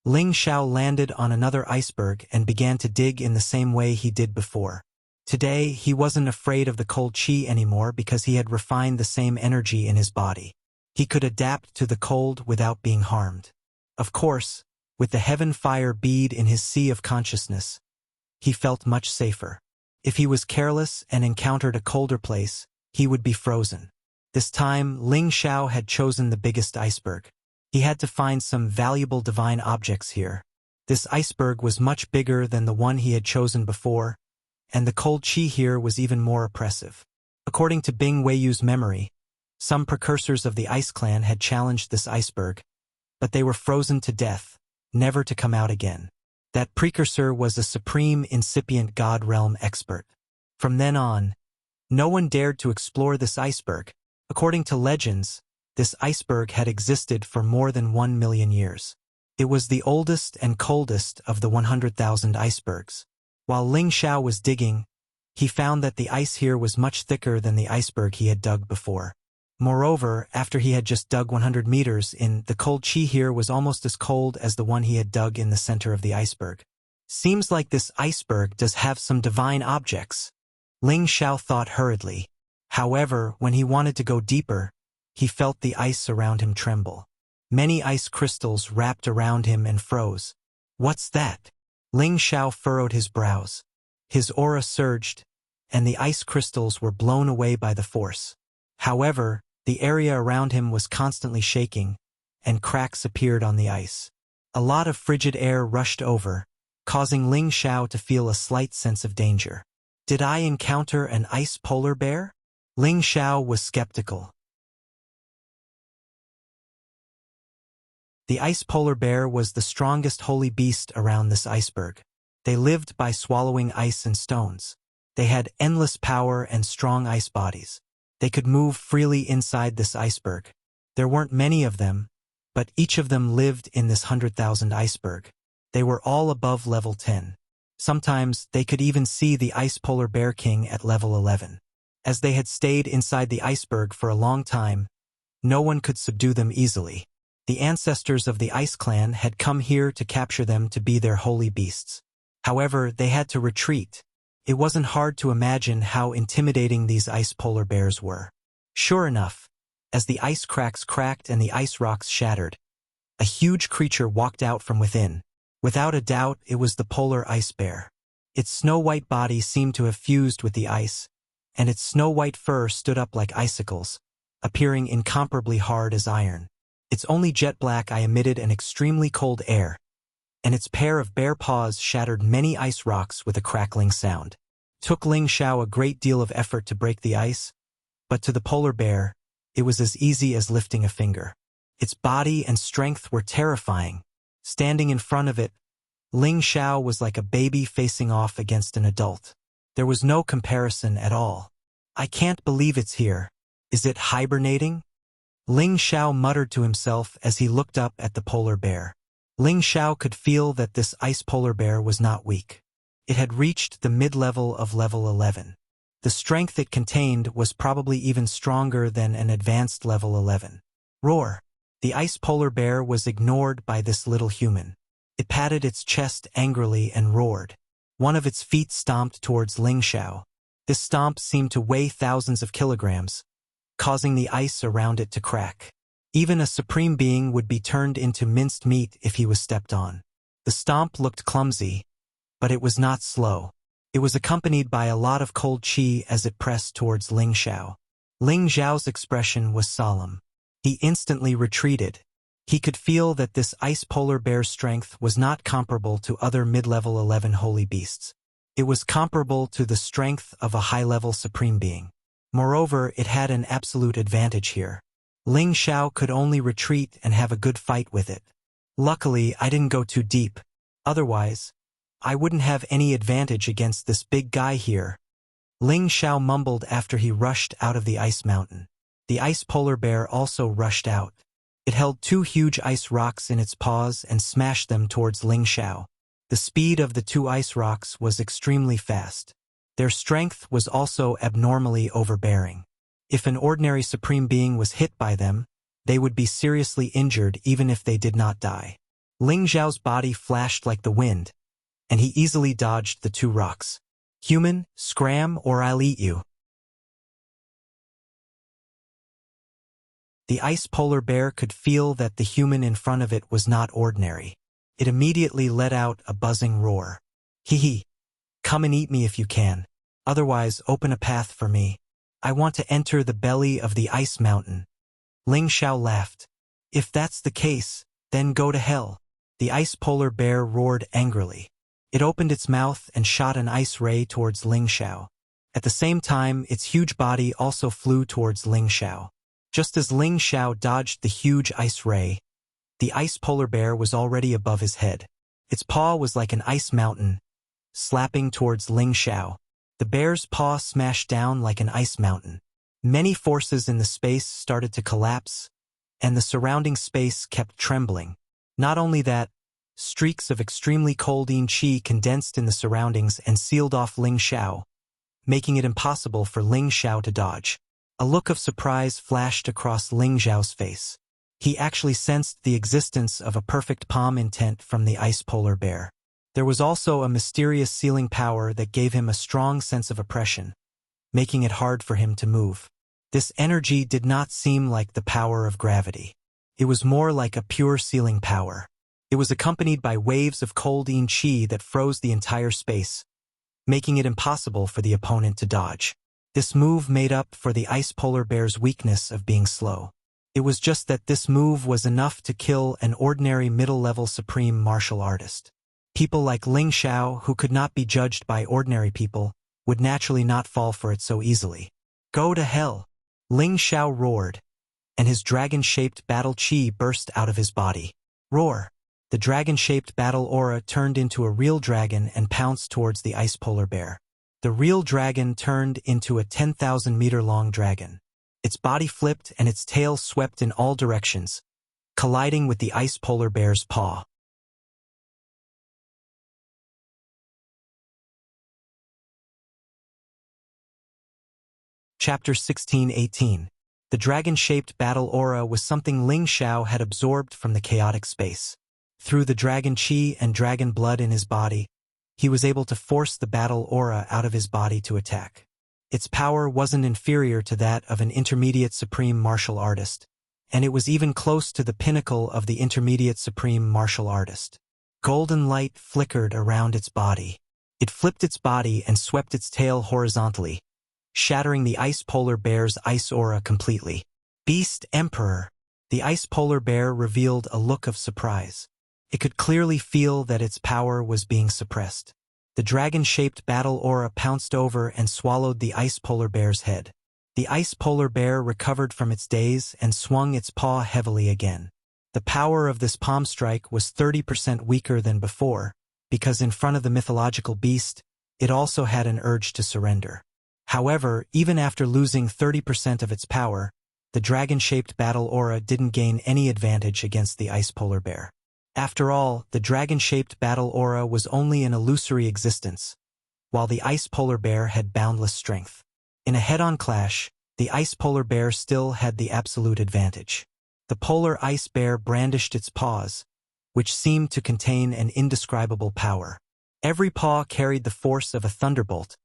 Ling Xiao landed on another iceberg and began to dig in the same way he did before. Today, he wasn't afraid of the cold chi anymore because he had refined the same energy in his body. He could adapt to the cold without being harmed. Of course, with the heaven fire bead in his sea of consciousness, he felt much safer. If he was careless and encountered a colder place, he would be frozen. This time, Ling Xiao had chosen the biggest iceberg. He had to find some valuable divine objects here. This iceberg was much bigger than the one he had chosen before, and the cold chi here was even more oppressive. According to Bing Weiyu's memory, some precursors of the Ice Clan had challenged this iceberg, but they were frozen to death, never to come out again. That precursor was a supreme incipient god realm expert. From then on, no one dared to explore this iceberg. According to legends, this iceberg had existed for more than 1 million years. It was the oldest and coldest of the 100,000 icebergs. While Ling Xiao was digging, he found that the ice here was much thicker than the iceberg he had dug before. Moreover, after he had just dug 100 meters in, the cold chi here was almost as cold as the one he had dug in the center of the iceberg. Seems like this iceberg does have some divine objects, Ling Xiao thought hurriedly. However, when he wanted to go deeper, he felt the ice around him tremble. Many ice crystals wrapped around him and froze. What's that? Ling Xiao furrowed his brows. His aura surged, and the ice crystals were blown away by the force. However, the area around him was constantly shaking, and cracks appeared on the ice. A lot of frigid air rushed over, causing Ling Xiao to feel a slight sense of danger. Did I encounter an ice polar bear? Ling Xiao was skeptical. The ice polar bear was the strongest holy beast around this iceberg. They lived by swallowing ice and stones. They had endless power and strong ice bodies. They could move freely inside this iceberg. There weren't many of them, but each of them lived in this 100,000 iceberg. They were all above level 10. Sometimes they could even see the ice polar bear king at level 11. As they had stayed inside the iceberg for a long time, no one could subdue them easily. The ancestors of the Ice Clan had come here to capture them to be their holy beasts. However, they had to retreat. It wasn't hard to imagine how intimidating these ice polar bears were. Sure enough, as the ice cracks cracked and the ice rocks shattered, a huge creature walked out from within. Without a doubt, it was the polar ice bear. Its snow-white body seemed to have fused with the ice, and its snow-white fur stood up like icicles, appearing incomparably hard as iron. Its only jet black eye emitted an extremely cold air, and its pair of bare paws shattered many ice rocks with a crackling sound. It took Ling Xiao a great deal of effort to break the ice, but to the polar bear, it was as easy as lifting a finger. Its body and strength were terrifying. Standing in front of it, Ling Xiao was like a baby facing off against an adult. There was no comparison at all. I can't believe it's here. Is it hibernating? Ling Xiao muttered to himself as he looked up at the polar bear. Ling Xiao could feel that this ice polar bear was not weak. It had reached the mid-level of level 11. The strength it contained was probably even stronger than an advanced level 11. Roar! The ice polar bear was ignored by this little human. It patted its chest angrily and roared. One of its feet stomped towards Ling Xiao. This stomp seemed to weigh thousands of kilograms, causing the ice around it to crack. Even a supreme being would be turned into minced meat if he was stepped on. The stomp looked clumsy, but it was not slow. It was accompanied by a lot of cold qi as it pressed towards Ling Xiao. Ling Xiao's expression was solemn. He instantly retreated. He could feel that this ice polar bear's strength was not comparable to other mid-level 11 holy beasts. It was comparable to the strength of a high-level supreme being. Moreover, it had an absolute advantage here. Ling Xiao could only retreat and have a good fight with it. Luckily, I didn't go too deep. Otherwise, I wouldn't have any advantage against this big guy here. Ling Xiao mumbled after he rushed out of the ice mountain. The ice polar bear also rushed out. It held 2 huge ice rocks in its paws and smashed them towards Ling Xiao. The speed of the 2 ice rocks was extremely fast. Their strength was also abnormally overbearing. If an ordinary supreme being was hit by them, they would be seriously injured even if they did not die. Ling Xiao's body flashed like the wind, and he easily dodged the 2 rocks. Human, scram or I'll eat you. The ice polar bear could feel that the human in front of it was not ordinary. It immediately let out a buzzing roar. Hee hee. Come and eat me if you can. Otherwise, open a path for me. I want to enter the belly of the ice mountain. Ling Xiao laughed. If that's the case, then go to hell. The ice polar bear roared angrily. It opened its mouth and shot an ice ray towards Ling Xiao. At the same time, its huge body also flew towards Ling Xiao. Just as Ling Xiao dodged the huge ice ray, the ice polar bear was already above his head. Its paw was like an ice mountain, slapping towards Ling Xiao. The bear's paw smashed down like an ice mountain. Many forces in the space started to collapse, and the surrounding space kept trembling. Not only that, streaks of extremely cold yin qi condensed in the surroundings and sealed off Ling Xiao, making it impossible for Ling Xiao to dodge. A look of surprise flashed across Ling Xiao's face. He actually sensed the existence of a perfect palm intent from the ice polar bear. There was also a mysterious sealing power that gave him a strong sense of oppression, making it hard for him to move. This energy did not seem like the power of gravity. It was more like a pure sealing power. It was accompanied by waves of cold yin qi that froze the entire space, making it impossible for the opponent to dodge. This move made up for the ice polar bear's weakness of being slow. It was just that this move was enough to kill an ordinary middle-level supreme martial artist. People like Ling Xiao, who could not be judged by ordinary people, would naturally not fall for it so easily. Go to hell! Ling Xiao roared, and his dragon-shaped battle chi burst out of his body. Roar! The dragon-shaped battle aura turned into a real dragon and pounced towards the ice polar bear. The real dragon turned into a 10,000-meter-long dragon. Its body flipped and its tail swept in all directions, colliding with the ice polar bear's paw. Chapter 16:18. The dragon-shaped battle aura was something Ling Xiao had absorbed from the chaotic space. Through the dragon qi and dragon blood in his body, he was able to force the battle aura out of his body to attack. Its power wasn't inferior to that of an intermediate supreme martial artist, and it was even close to the pinnacle of the intermediate supreme martial artist. Golden light flickered around its body. It flipped its body and swept its tail horizontally, shattering the ice polar bear's ice aura completely. Beast Emperor! The ice polar bear revealed a look of surprise. It could clearly feel that its power was being suppressed. The dragon-shaped battle aura pounced over and swallowed the ice polar bear's head. The ice polar bear recovered from its daze and swung its paw heavily again. The power of this palm strike was 30% weaker than before, because in front of the mythological beast, it also had an urge to surrender. However, even after losing 30% of its power, the dragon-shaped battle aura didn't gain any advantage against the ice polar bear. After all, the dragon-shaped battle aura was only an illusory existence, while the ice polar bear had boundless strength. In a head-on clash, the ice polar bear still had the absolute advantage. The polar ice bear brandished its paws, which seemed to contain an indescribable power. Every paw carried the force of a thunderbolt,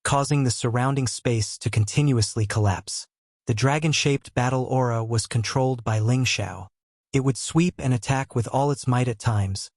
causing the surrounding space to continuously collapse. The dragon-shaped battle aura was controlled by Ling Xiao. It would sweep and attack with all its might at times,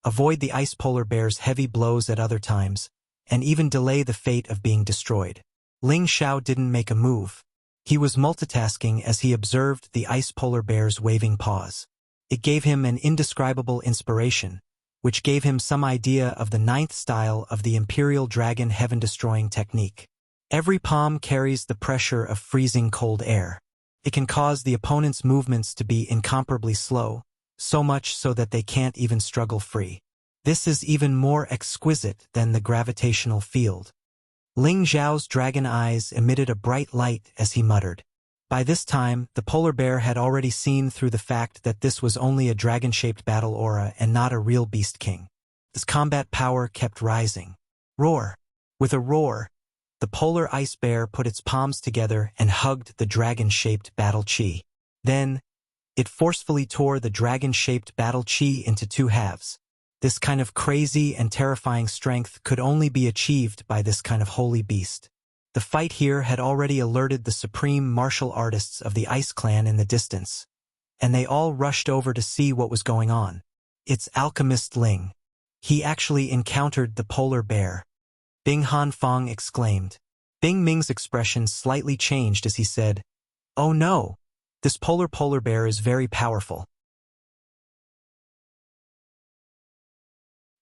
avoid the ice polar bear's heavy blows at other times, and even delay the fate of being destroyed. Ling Xiao didn't make a move. He was multitasking as he observed the ice polar bear's waving paws. It gave him an indescribable inspiration, which gave him some idea of the ninth style of the Imperial Dragon heaven-destroying technique. Every palm carries the pressure of freezing cold air. It can cause the opponent's movements to be incomparably slow, so much so that they can't even struggle free. This is even more exquisite than the gravitational field. Ling Xiao's dragon eyes emitted a bright light as he muttered. By this time, the polar bear had already seen through the fact that this was only a dragon-shaped battle aura and not a real beast king. His combat power kept rising. Roar! With a roar, the polar ice bear put its palms together and hugged the dragon-shaped battle chi. Then, it forcefully tore the dragon-shaped battle chi into two halves. This kind of crazy and terrifying strength could only be achieved by this kind of holy beast. The fight here had already alerted the supreme martial artists of the Ice Clan in the distance, and they all rushed over to see what was going on. It's Alchemist Ling. He actually encountered the polar bear. Bing Hanfang exclaimed. Bing Ming's expression slightly changed as he said, "Oh no! This polar bear is very powerful.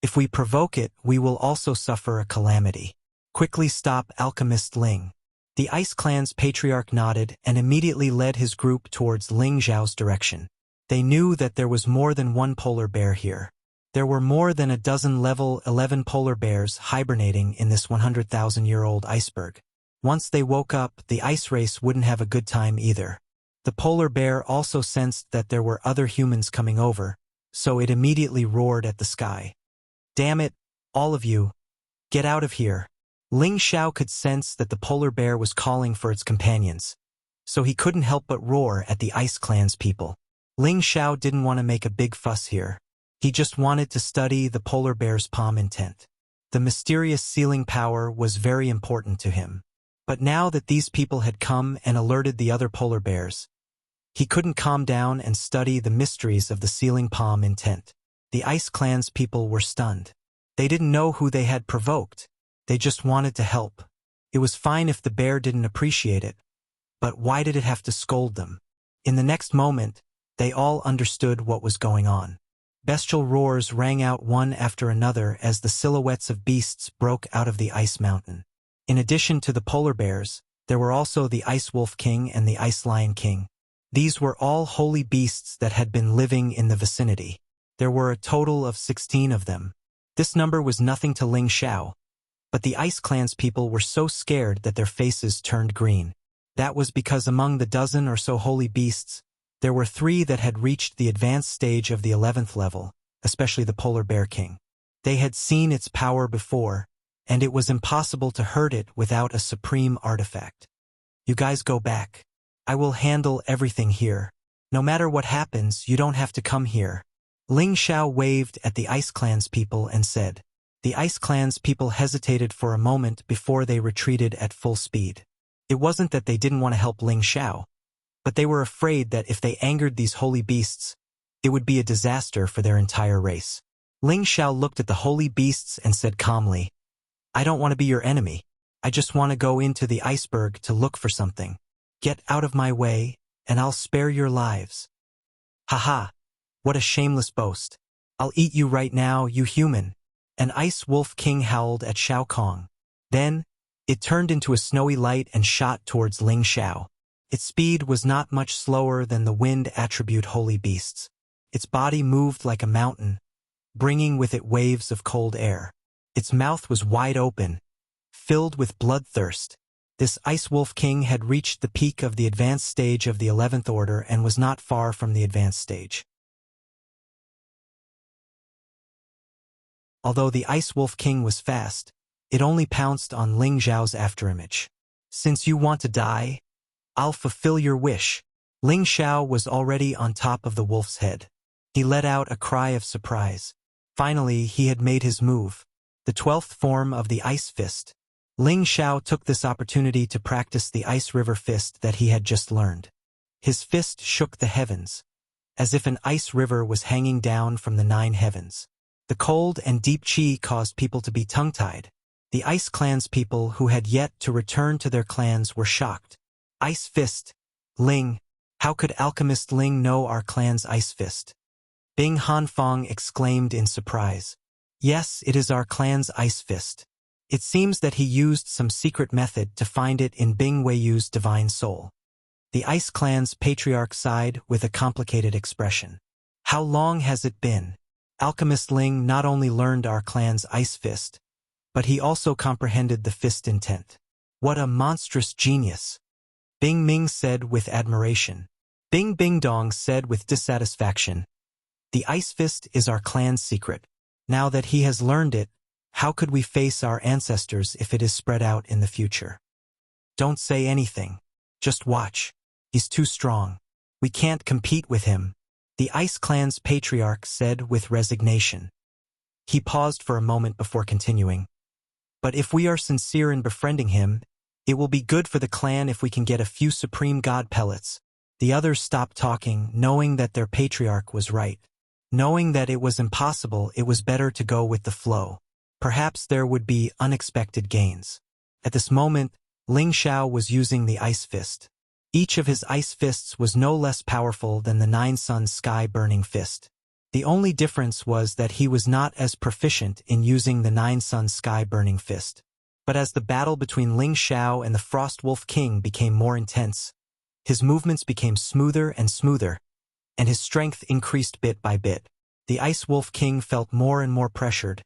If we provoke it, we will also suffer a calamity. Quickly stop Alchemist Ling." The Ice Clan's patriarch nodded and immediately led his group towards Ling Xiao's direction. They knew that there was more than one polar bear here. There were more than a dozen level 11 polar bears hibernating in this 100,000-year-old iceberg. Once they woke up, the ice race wouldn't have a good time either. The polar bear also sensed that there were other humans coming over, so it immediately roared at the sky. "Damn it, all of you! Get out of here!" Ling Xiao could sense that the polar bear was calling for its companions, so he couldn't help but roar at the Ice Clan's people. Ling Xiao didn't want to make a big fuss here. He just wanted to study the polar bear's palm intent. The mysterious sealing power was very important to him. But now that these people had come and alerted the other polar bears, he couldn't calm down and study the mysteries of the sealing palm intent. The Ice Clan's people were stunned. They didn't know who they had provoked. They just wanted to help. It was fine if the bear didn't appreciate it, but why did it have to scold them? In the next moment, they all understood what was going on. Bestial roars rang out one after another as the silhouettes of beasts broke out of the ice mountain. In addition to the polar bears, there were also the Ice Wolf King and the Ice Lion King. These were all holy beasts that had been living in the vicinity. There were a total of 16 of them. This number was nothing to Ling Xiao, but the Ice Clan's people were so scared that their faces turned green. That was because among the dozen or so holy beasts, there were 3 that had reached the advanced stage of the 11th level, especially the Polar Bear King. They had seen its power before, and it was impossible to hurt it without a supreme artifact. "You guys go back. I will handle everything here. No matter what happens, you don't have to come here." Ling Xiao waved at the Ice Clan's people and said. The Ice Clan's people hesitated for a moment before they retreated at full speed. It wasn't that they didn't want to help Ling Xiao, but they were afraid that if they angered these holy beasts, it would be a disaster for their entire race. Ling Xiao looked at the holy beasts and said calmly, "I don't want to be your enemy. I just want to go into the iceberg to look for something. Get out of my way, and I'll spare your lives." "Haha, what a shameless boast. I'll eat you right now, you human." An Ice Wolf King howled at Shao Kong. Then, it turned into a snowy light and shot towards Ling Xiao. Its speed was not much slower than the wind attribute holy beasts. Its body moved like a mountain, bringing with it waves of cold air. Its mouth was wide open, filled with bloodthirst. This Ice Wolf King had reached the peak of the advanced stage of the 11th order and was not far from the advanced stage. Although the Ice Wolf King was fast, it only pounced on Ling Xiao's afterimage. Since you want to die, I'll fulfill your wish. Ling Xiao was already on top of the wolf's head. He let out a cry of surprise. Finally, he had made his move, the 12th form of the Ice Fist. Ling Xiao took this opportunity to practice the Ice River Fist that he had just learned. His fist shook the heavens, as if an ice river was hanging down from the 9 heavens. The cold and deep qi caused people to be tongue-tied. The Ice Clan's people who had yet to return to their clans were shocked. Ice Fist, Ling, how could Alchemist Ling know our clan's Ice Fist? Bing Hanfeng exclaimed in surprise. Yes, it is our clan's Ice Fist. It seems that he used some secret method to find it in Bing Weiyu's divine soul. The Ice Clan's patriarch sighed with a complicated expression. How long has it been? Alchemist Ling not only learned our clan's Ice Fist, but he also comprehended the fist intent. What a monstrous genius! Bing Ming said with admiration. Bing Bing Dong said with dissatisfaction. The Ice Fist is our clan's secret. Now that he has learned it, how could we face our ancestors if it is spread out in the future? Don't say anything. Just watch. He's too strong. We can't compete with him, the Ice Clan's patriarch said with resignation. He paused for a moment before continuing. But if we are sincere in befriending him, it will be good for the clan if we can get a few Supreme God pellets. The others stopped talking, knowing that their patriarch was right. Knowing that it was impossible, it was better to go with the flow. Perhaps there would be unexpected gains. At this moment, Ling Xiao was using the Ice Fist. Each of his Ice Fists was no less powerful than the 9 Sun Sky Burning Fist. The only difference was that he was not as proficient in using the 9 Sun Sky Burning Fist. But as the battle between Ling Xiao and the Frost Wolf King became more intense, his movements became smoother and smoother, and his strength increased bit by bit. The Ice Wolf King felt more and more pressured,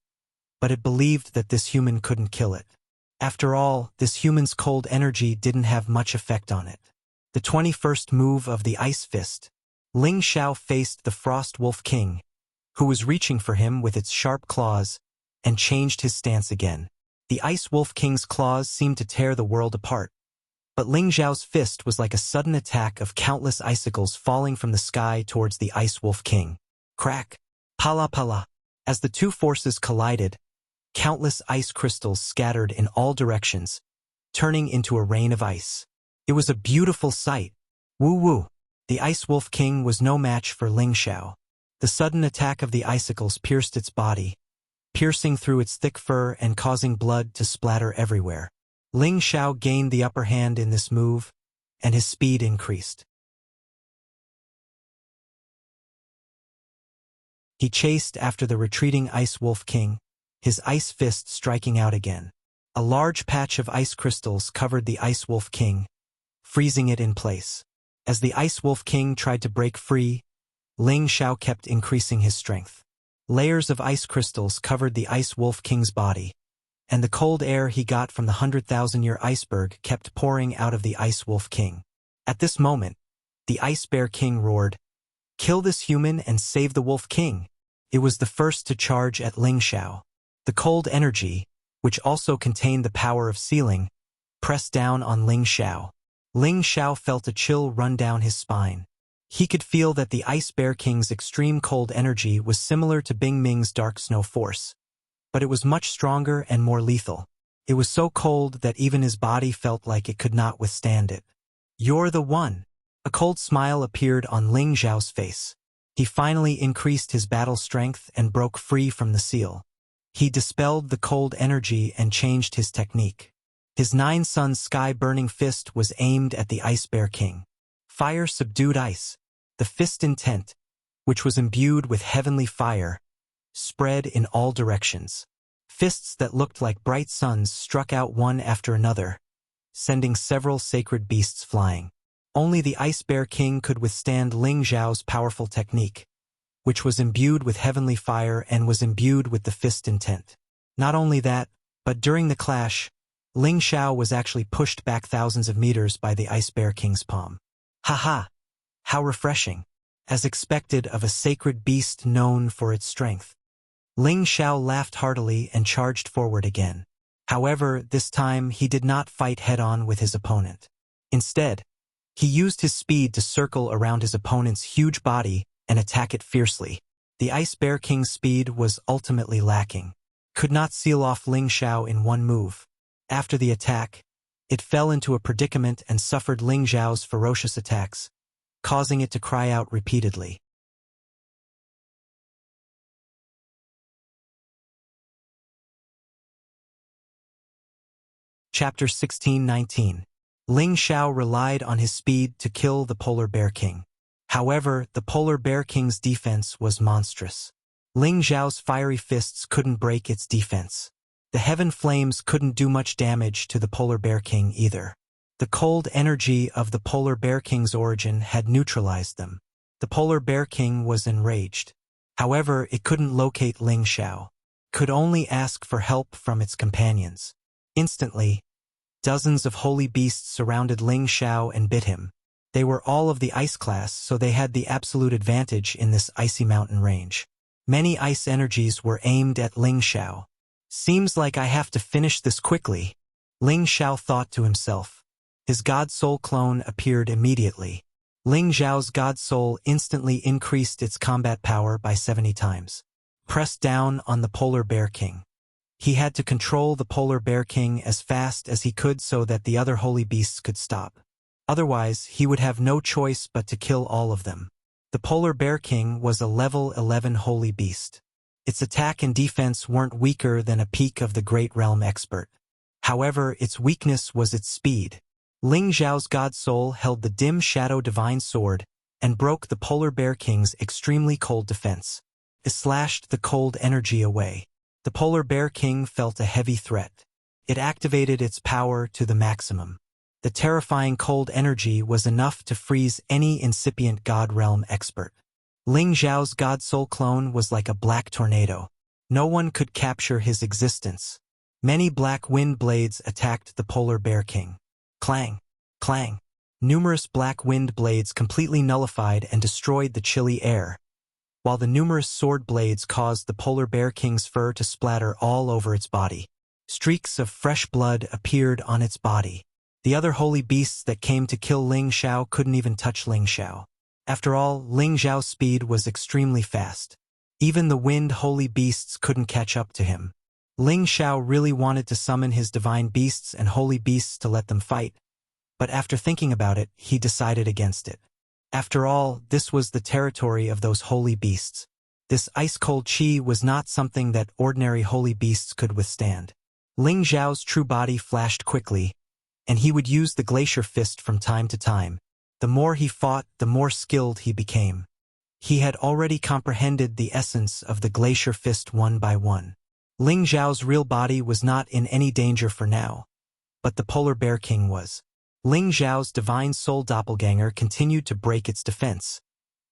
but it believed that this human couldn't kill it. After all, this human's cold energy didn't have much effect on it. The 21st move of the Ice Fist. Ling Xiao faced the Frost Wolf King, who was reaching for him with its sharp claws, and changed his stance again. The Ice Wolf King's claws seemed to tear the world apart. But Ling Xiao's fist was like a sudden attack of countless icicles falling from the sky towards the Ice Wolf King. Crack! Pala pala! As the two forces collided, countless ice crystals scattered in all directions, turning into a rain of ice. It was a beautiful sight. Woo woo! The Ice Wolf King was no match for Ling Xiao. The sudden attack of the icicles pierced its body, piercing through its thick fur and causing blood to splatter everywhere. Ling Xiao gained the upper hand in this move, and his speed increased. He chased after the retreating Ice Wolf King, his Ice Fist striking out again. A large patch of ice crystals covered the Ice Wolf King, freezing it in place. As the Ice Wolf King tried to break free, Ling Xiao kept increasing his strength. Layers of ice crystals covered the Ice Wolf King's body, and the cold air he got from the 100,000-year iceberg kept pouring out of the Ice Wolf King. At this moment, the Ice Bear King roared, "Kill this human and save the Wolf King!" It was the first to charge at Ling Xiao. The cold energy, which also contained the power of sealing, pressed down on Ling Xiao. Ling Xiao felt a chill run down his spine. He could feel that the Ice Bear King's extreme cold energy was similar to Bing Ming's dark snow force, but it was much stronger and more lethal. It was so cold that even his body felt like it could not withstand it. "You're the one." A cold smile appeared on Ling Xiao's face. He finally increased his battle strength and broke free from the seal. He dispelled the cold energy and changed his technique. His 9 Sun Sky Burning Fist was aimed at the Ice Bear King. Fire subdued ice. The fist intent, which was imbued with heavenly fire, spread in all directions. Fists that looked like bright suns struck out one after another, sending several sacred beasts flying. Only the Ice Bear King could withstand Ling Xiao's powerful technique, which was imbued with heavenly fire and was imbued with the fist intent. Not only that, but during the clash, Ling Xiao was actually pushed back thousands of meters by the Ice Bear King's palm. Haha! How refreshing! As expected of a sacred beast known for its strength. Ling Xiao laughed heartily and charged forward again. However, this time he did not fight head-on with his opponent. Instead, he used his speed to circle around his opponent's huge body and attack it fiercely. The Ice Bear King's speed was ultimately lacking. Could not seal off Ling Xiao in one move. After the attack, it fell into a predicament and suffered Ling Xiao's ferocious attacks, causing it to cry out repeatedly. Chapter 16:19. Ling Xiao relied on his speed to kill the Polar Bear King. However, the Polar Bear King's defense was monstrous. Ling Xiao's fiery fists couldn't break its defense. The heaven flames couldn't do much damage to the Polar Bear King either. The cold energy of the Polar Bear King's origin had neutralized them. The Polar Bear King was enraged. However, it couldn't locate Ling Xiao. Could only ask for help from its companions. Instantly, dozens of holy beasts surrounded Ling Xiao and bit him. They were all of the ice class, so they had the absolute advantage in this icy mountain range. Many ice energies were aimed at Ling Xiao. Seems like I have to finish this quickly, Ling Xiao thought to himself. His God Soul clone appeared immediately. Ling Xiao's God Soul instantly increased its combat power by 70 times. Pressed down on the Polar Bear King. He had to control the Polar Bear King as fast as he could so that the other holy beasts could stop. Otherwise, he would have no choice but to kill all of them. The Polar Bear King was a level 11 holy beast. Its attack and defense weren't weaker than a peak of the Great Realm expert. However, its weakness was its speed. Ling Xiao's God Soul held the dim shadow divine sword and broke the Polar Bear King's extremely cold defense. It slashed the cold energy away. The Polar Bear King felt a heavy threat. It activated its power to the maximum. The terrifying cold energy was enough to freeze any incipient God Realm expert. Ling Xiao's God Soul clone was like a black tornado. No one could capture his existence. Many black wind blades attacked the Polar Bear King. Clang! Clang! Numerous black wind blades completely nullified and destroyed the chilly air, while the numerous sword blades caused the Polar Bear King's fur to splatter all over its body. Streaks of fresh blood appeared on its body. The other holy beasts that came to kill Ling Xiao couldn't even touch Ling Xiao. After all, Ling Xiao's speed was extremely fast. Even the wind holy beasts couldn't catch up to him. Ling Xiao really wanted to summon his divine beasts and holy beasts to let them fight, but after thinking about it, he decided against it. After all, this was the territory of those holy beasts. This ice-cold chi was not something that ordinary holy beasts could withstand. Ling Xiao's true body flashed quickly, and he would use the Glacier Fist from time to time. The more he fought, the more skilled he became. He had already comprehended the essence of the Glacier Fist one by one. Ling Xiao's real body was not in any danger for now, but the Polar Bear King was. Ling Xiao's divine soul doppelganger continued to break its defense,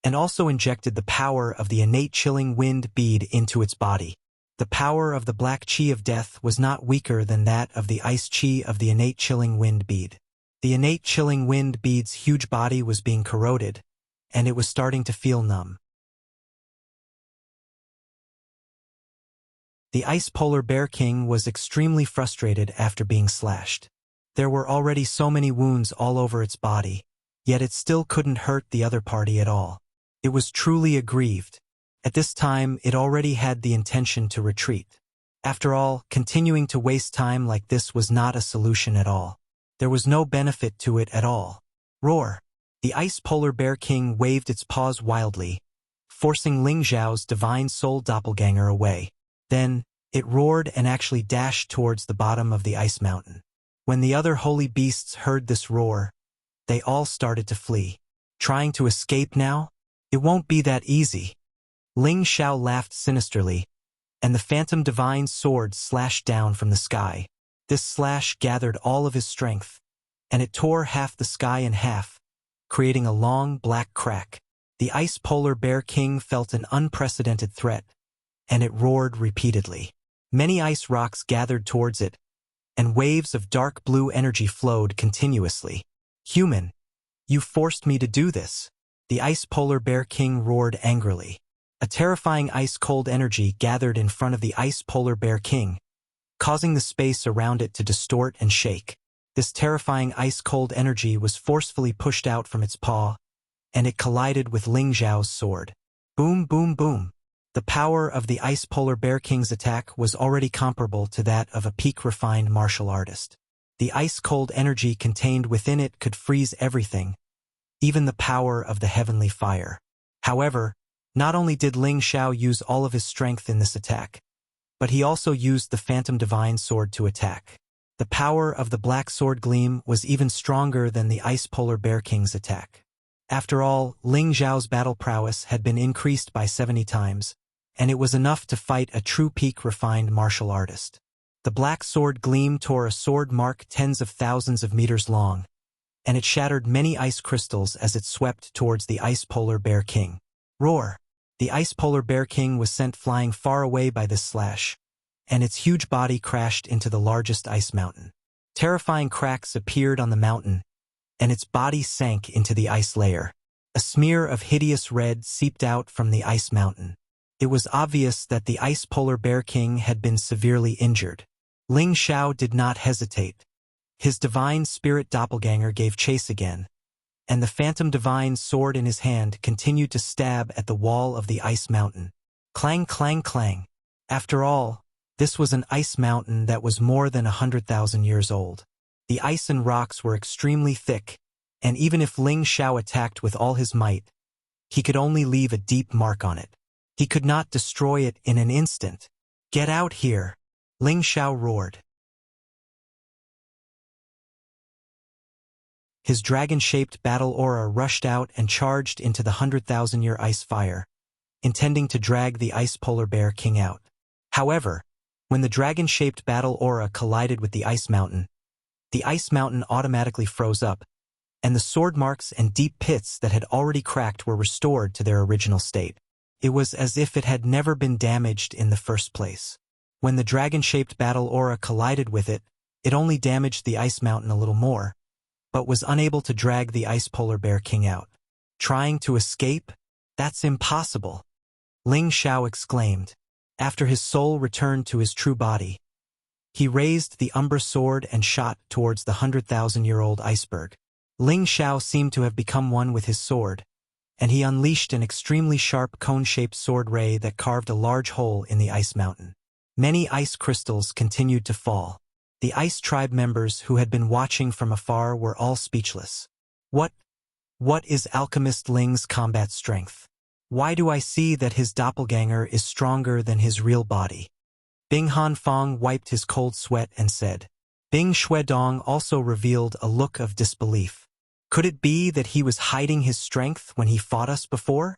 and also injected the power of the innate chilling wind bead into its body. The power of the black chi of death was not weaker than that of the ice chi of the innate chilling wind bead. The innate chilling wind bead's huge body was being corroded, and it was starting to feel numb. The Ice Polar Bear King was extremely frustrated after being slashed. There were already so many wounds all over its body, yet it still couldn't hurt the other party at all. It was truly aggrieved. At this time, it already had the intention to retreat. After all, continuing to waste time like this was not a solution at all. There was no benefit to it at all. Roar! The Ice Polar Bear King waved its paws wildly, forcing Ling Xiao's divine soul doppelganger away. Then, it roared and actually dashed towards the bottom of the ice mountain. When the other holy beasts heard this roar, they all started to flee. Trying to escape now? It won't be that easy. Ling Xiao laughed sinisterly, and the phantom divine sword slashed down from the sky. This slash gathered all of his strength, and it tore half the sky in half, creating a long black crack. The Ice Polar Bear King felt an unprecedented threat, and it roared repeatedly. Many ice rocks gathered towards it, and waves of dark blue energy flowed continuously. Human, you forced me to do this. The Ice Polar Bear King roared angrily. A terrifying ice-cold energy gathered in front of the Ice Polar Bear King, causing the space around it to distort and shake. This terrifying ice-cold energy was forcefully pushed out from its paw, and it collided with Ling Xiao's sword. Boom, boom, boom. The power of the Ice Polar Bear King's attack was already comparable to that of a peak-refined martial artist. The ice-cold energy contained within it could freeze everything, even the power of the heavenly fire. However, not only did Ling Xiao use all of his strength in this attack, but he also used the Phantom Divine Sword to attack. The power of the Black Sword Gleam was even stronger than the Ice Polar Bear King's attack. After all, Ling Xiao's battle prowess had been increased by 70 times, and it was enough to fight a true peak-refined martial artist. The Black Sword Gleam tore a sword mark tens of thousands of meters long, and it shattered many ice crystals as it swept towards the Ice Polar Bear King. Roar! The Ice Polar Bear King was sent flying far away by this slash, and its huge body crashed into the largest ice mountain. Terrifying cracks appeared on the mountain, and its body sank into the ice layer. A smear of hideous red seeped out from the ice mountain. It was obvious that the Ice Polar Bear King had been severely injured. Ling Xiao did not hesitate. His divine spirit doppelganger gave chase again, and the Phantom Divine Sword in his hand continued to stab at the wall of the ice mountain. Clang, clang, clang. After all, this was an ice mountain that was more than 100,000 years old. The ice and rocks were extremely thick, and even if Ling Xiao attacked with all his might, he could only leave a deep mark on it. He could not destroy it in an instant. Get out here! Ling Xiao roared. His dragon-shaped battle aura rushed out and charged into the 100,000-year ice fire, intending to drag the Ice Polar Bear King out. However, when the dragon-shaped battle aura collided with the ice mountain automatically froze up, and the sword marks and deep pits that had already cracked were restored to their original state. It was as if it had never been damaged in the first place. When the dragon-shaped battle aura collided with it, it only damaged the ice mountain a little more, but was unable to drag the Ice Polar Bear King out. Trying to escape? That's impossible! Ling Xiao exclaimed. After his soul returned to his true body, he raised the Umbra Sword and shot towards the 100,000-year-old iceberg. Ling Xiao seemed to have become one with his sword, and he unleashed an extremely sharp cone-shaped sword ray that carved a large hole in the ice mountain. Many ice crystals continued to fall. The Ice Tribe members who had been watching from afar were all speechless. What is Alchemist Ling's combat strength? Why do I see that his doppelganger is stronger than his real body? Bing Hanfang wiped his cold sweat and said. Bing Xuedong also revealed a look of disbelief. Could it be that he was hiding his strength when he fought us before?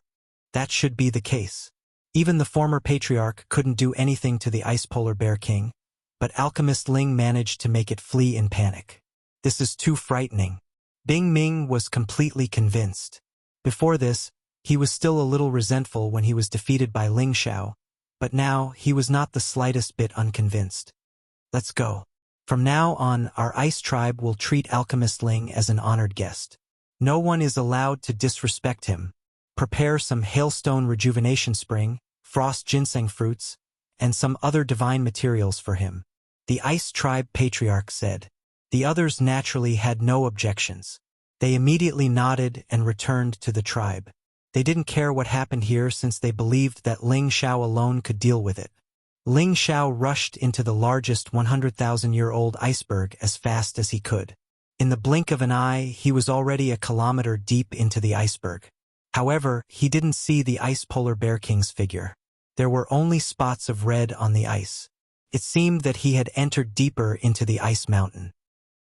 That should be the case. Even the former patriarch couldn't do anything to the Ice Polar Bear King, but Alchemist Ling managed to make it flee in panic. This is too frightening. Bing Ming was completely convinced. Before this, he was still a little resentful when he was defeated by Ling Xiao, but now he was not the slightest bit unconvinced. Let's go. From now on, our ice tribe will treat Alchemist Ling as an honored guest. No one is allowed to disrespect him. Prepare some hailstone rejuvenation spring, frost ginseng fruits, and some other divine materials for him. The Ice Tribe Patriarch said. The others naturally had no objections. They immediately nodded and returned to the tribe. They didn't care what happened here since they believed that Ling Xiao alone could deal with it. Ling Xiao rushed into the largest 100,000-year-old iceberg as fast as he could. In the blink of an eye, he was already a kilometer deep into the iceberg. However, he didn't see the Ice Polar Bear King's figure. There were only spots of red on the ice. It seemed that he had entered deeper into the ice mountain.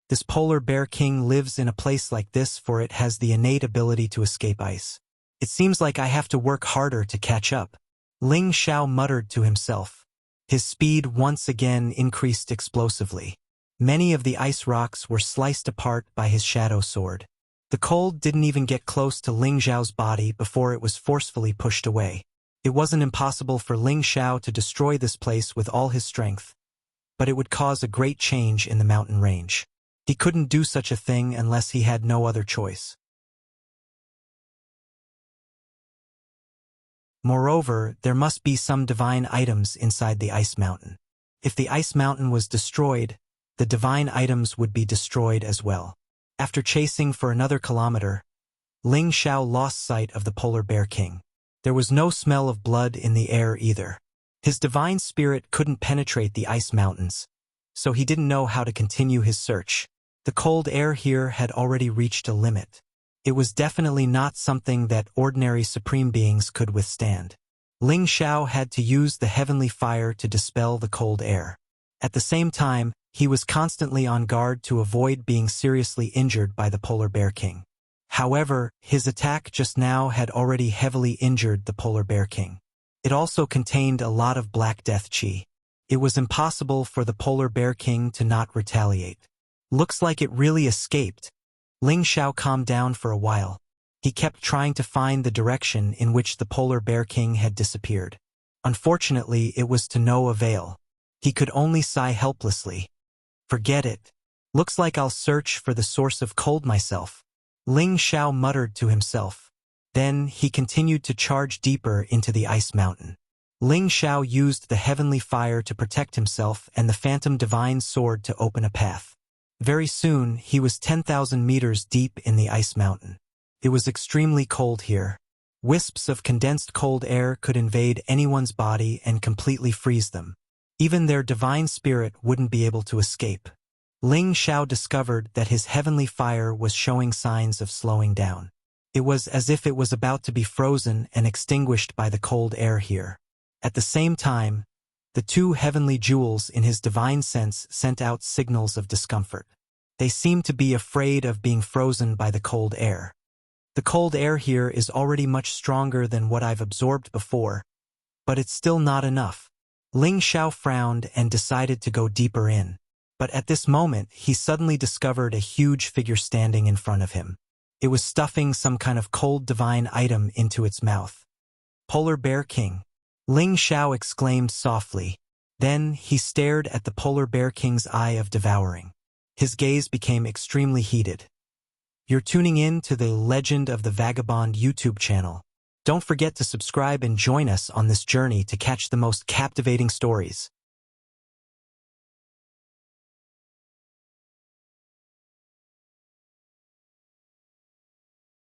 This Polar Bear King lives in a place like this, for it has the innate ability to escape ice. It seems like I have to work harder to catch up. Ling Xiao muttered to himself. His speed once again increased explosively. Many of the ice rocks were sliced apart by his shadow sword. The cold didn't even get close to Ling Xiao's body before it was forcefully pushed away. It wasn't impossible for Ling Xiao to destroy this place with all his strength, but it would cause a great change in the mountain range. He couldn't do such a thing unless he had no other choice. Moreover, there must be some divine items inside the ice mountain. If the ice mountain was destroyed, the divine items would be destroyed as well. After chasing for another kilometer, Ling Xiao lost sight of the polar bear king. There was no smell of blood in the air either. His divine spirit couldn't penetrate the ice mountains, so he didn't know how to continue his search. The cold air here had already reached a limit. It was definitely not something that ordinary supreme beings could withstand. Ling Xiao had to use the heavenly fire to dispel the cold air. At the same time, he was constantly on guard to avoid being seriously injured by the polar bear king. However, his attack just now had already heavily injured the polar bear king. It also contained a lot of Black Death Chi. It was impossible for the polar bear king to not retaliate. Looks like it really escaped. Ling Xiao calmed down for a while. He kept trying to find the direction in which the polar bear king had disappeared. Unfortunately, it was to no avail. He could only sigh helplessly. Forget it. Looks like I'll search for the source of cold myself. Ling Xiao muttered to himself. Then he continued to charge deeper into the ice mountain. Ling Xiao used the heavenly fire to protect himself and the phantom divine sword to open a path. Very soon, he was 10,000 meters deep in the ice mountain. It was extremely cold here. Wisps of condensed cold air could invade anyone's body and completely freeze them. Even their divine spirit wouldn't be able to escape. Ling Xiao discovered that his heavenly fire was showing signs of slowing down. It was as if it was about to be frozen and extinguished by the cold air here. At the same time, the two heavenly jewels in his divine sense sent out signals of discomfort. They seemed to be afraid of being frozen by the cold air. The cold air here is already much stronger than what I've absorbed before, but it's still not enough. Ling Xiao frowned and decided to go deeper in. But at this moment, he suddenly discovered a huge figure standing in front of him. It was stuffing some kind of cold divine item into its mouth. Polar Bear King. Ling Xiao exclaimed softly. Then he stared at the Polar Bear King's eye of devouring. His gaze became extremely heated. You're tuning in to the Legend of the Vagabond YouTube channel. Don't forget to subscribe and join us on this journey to catch the most captivating stories.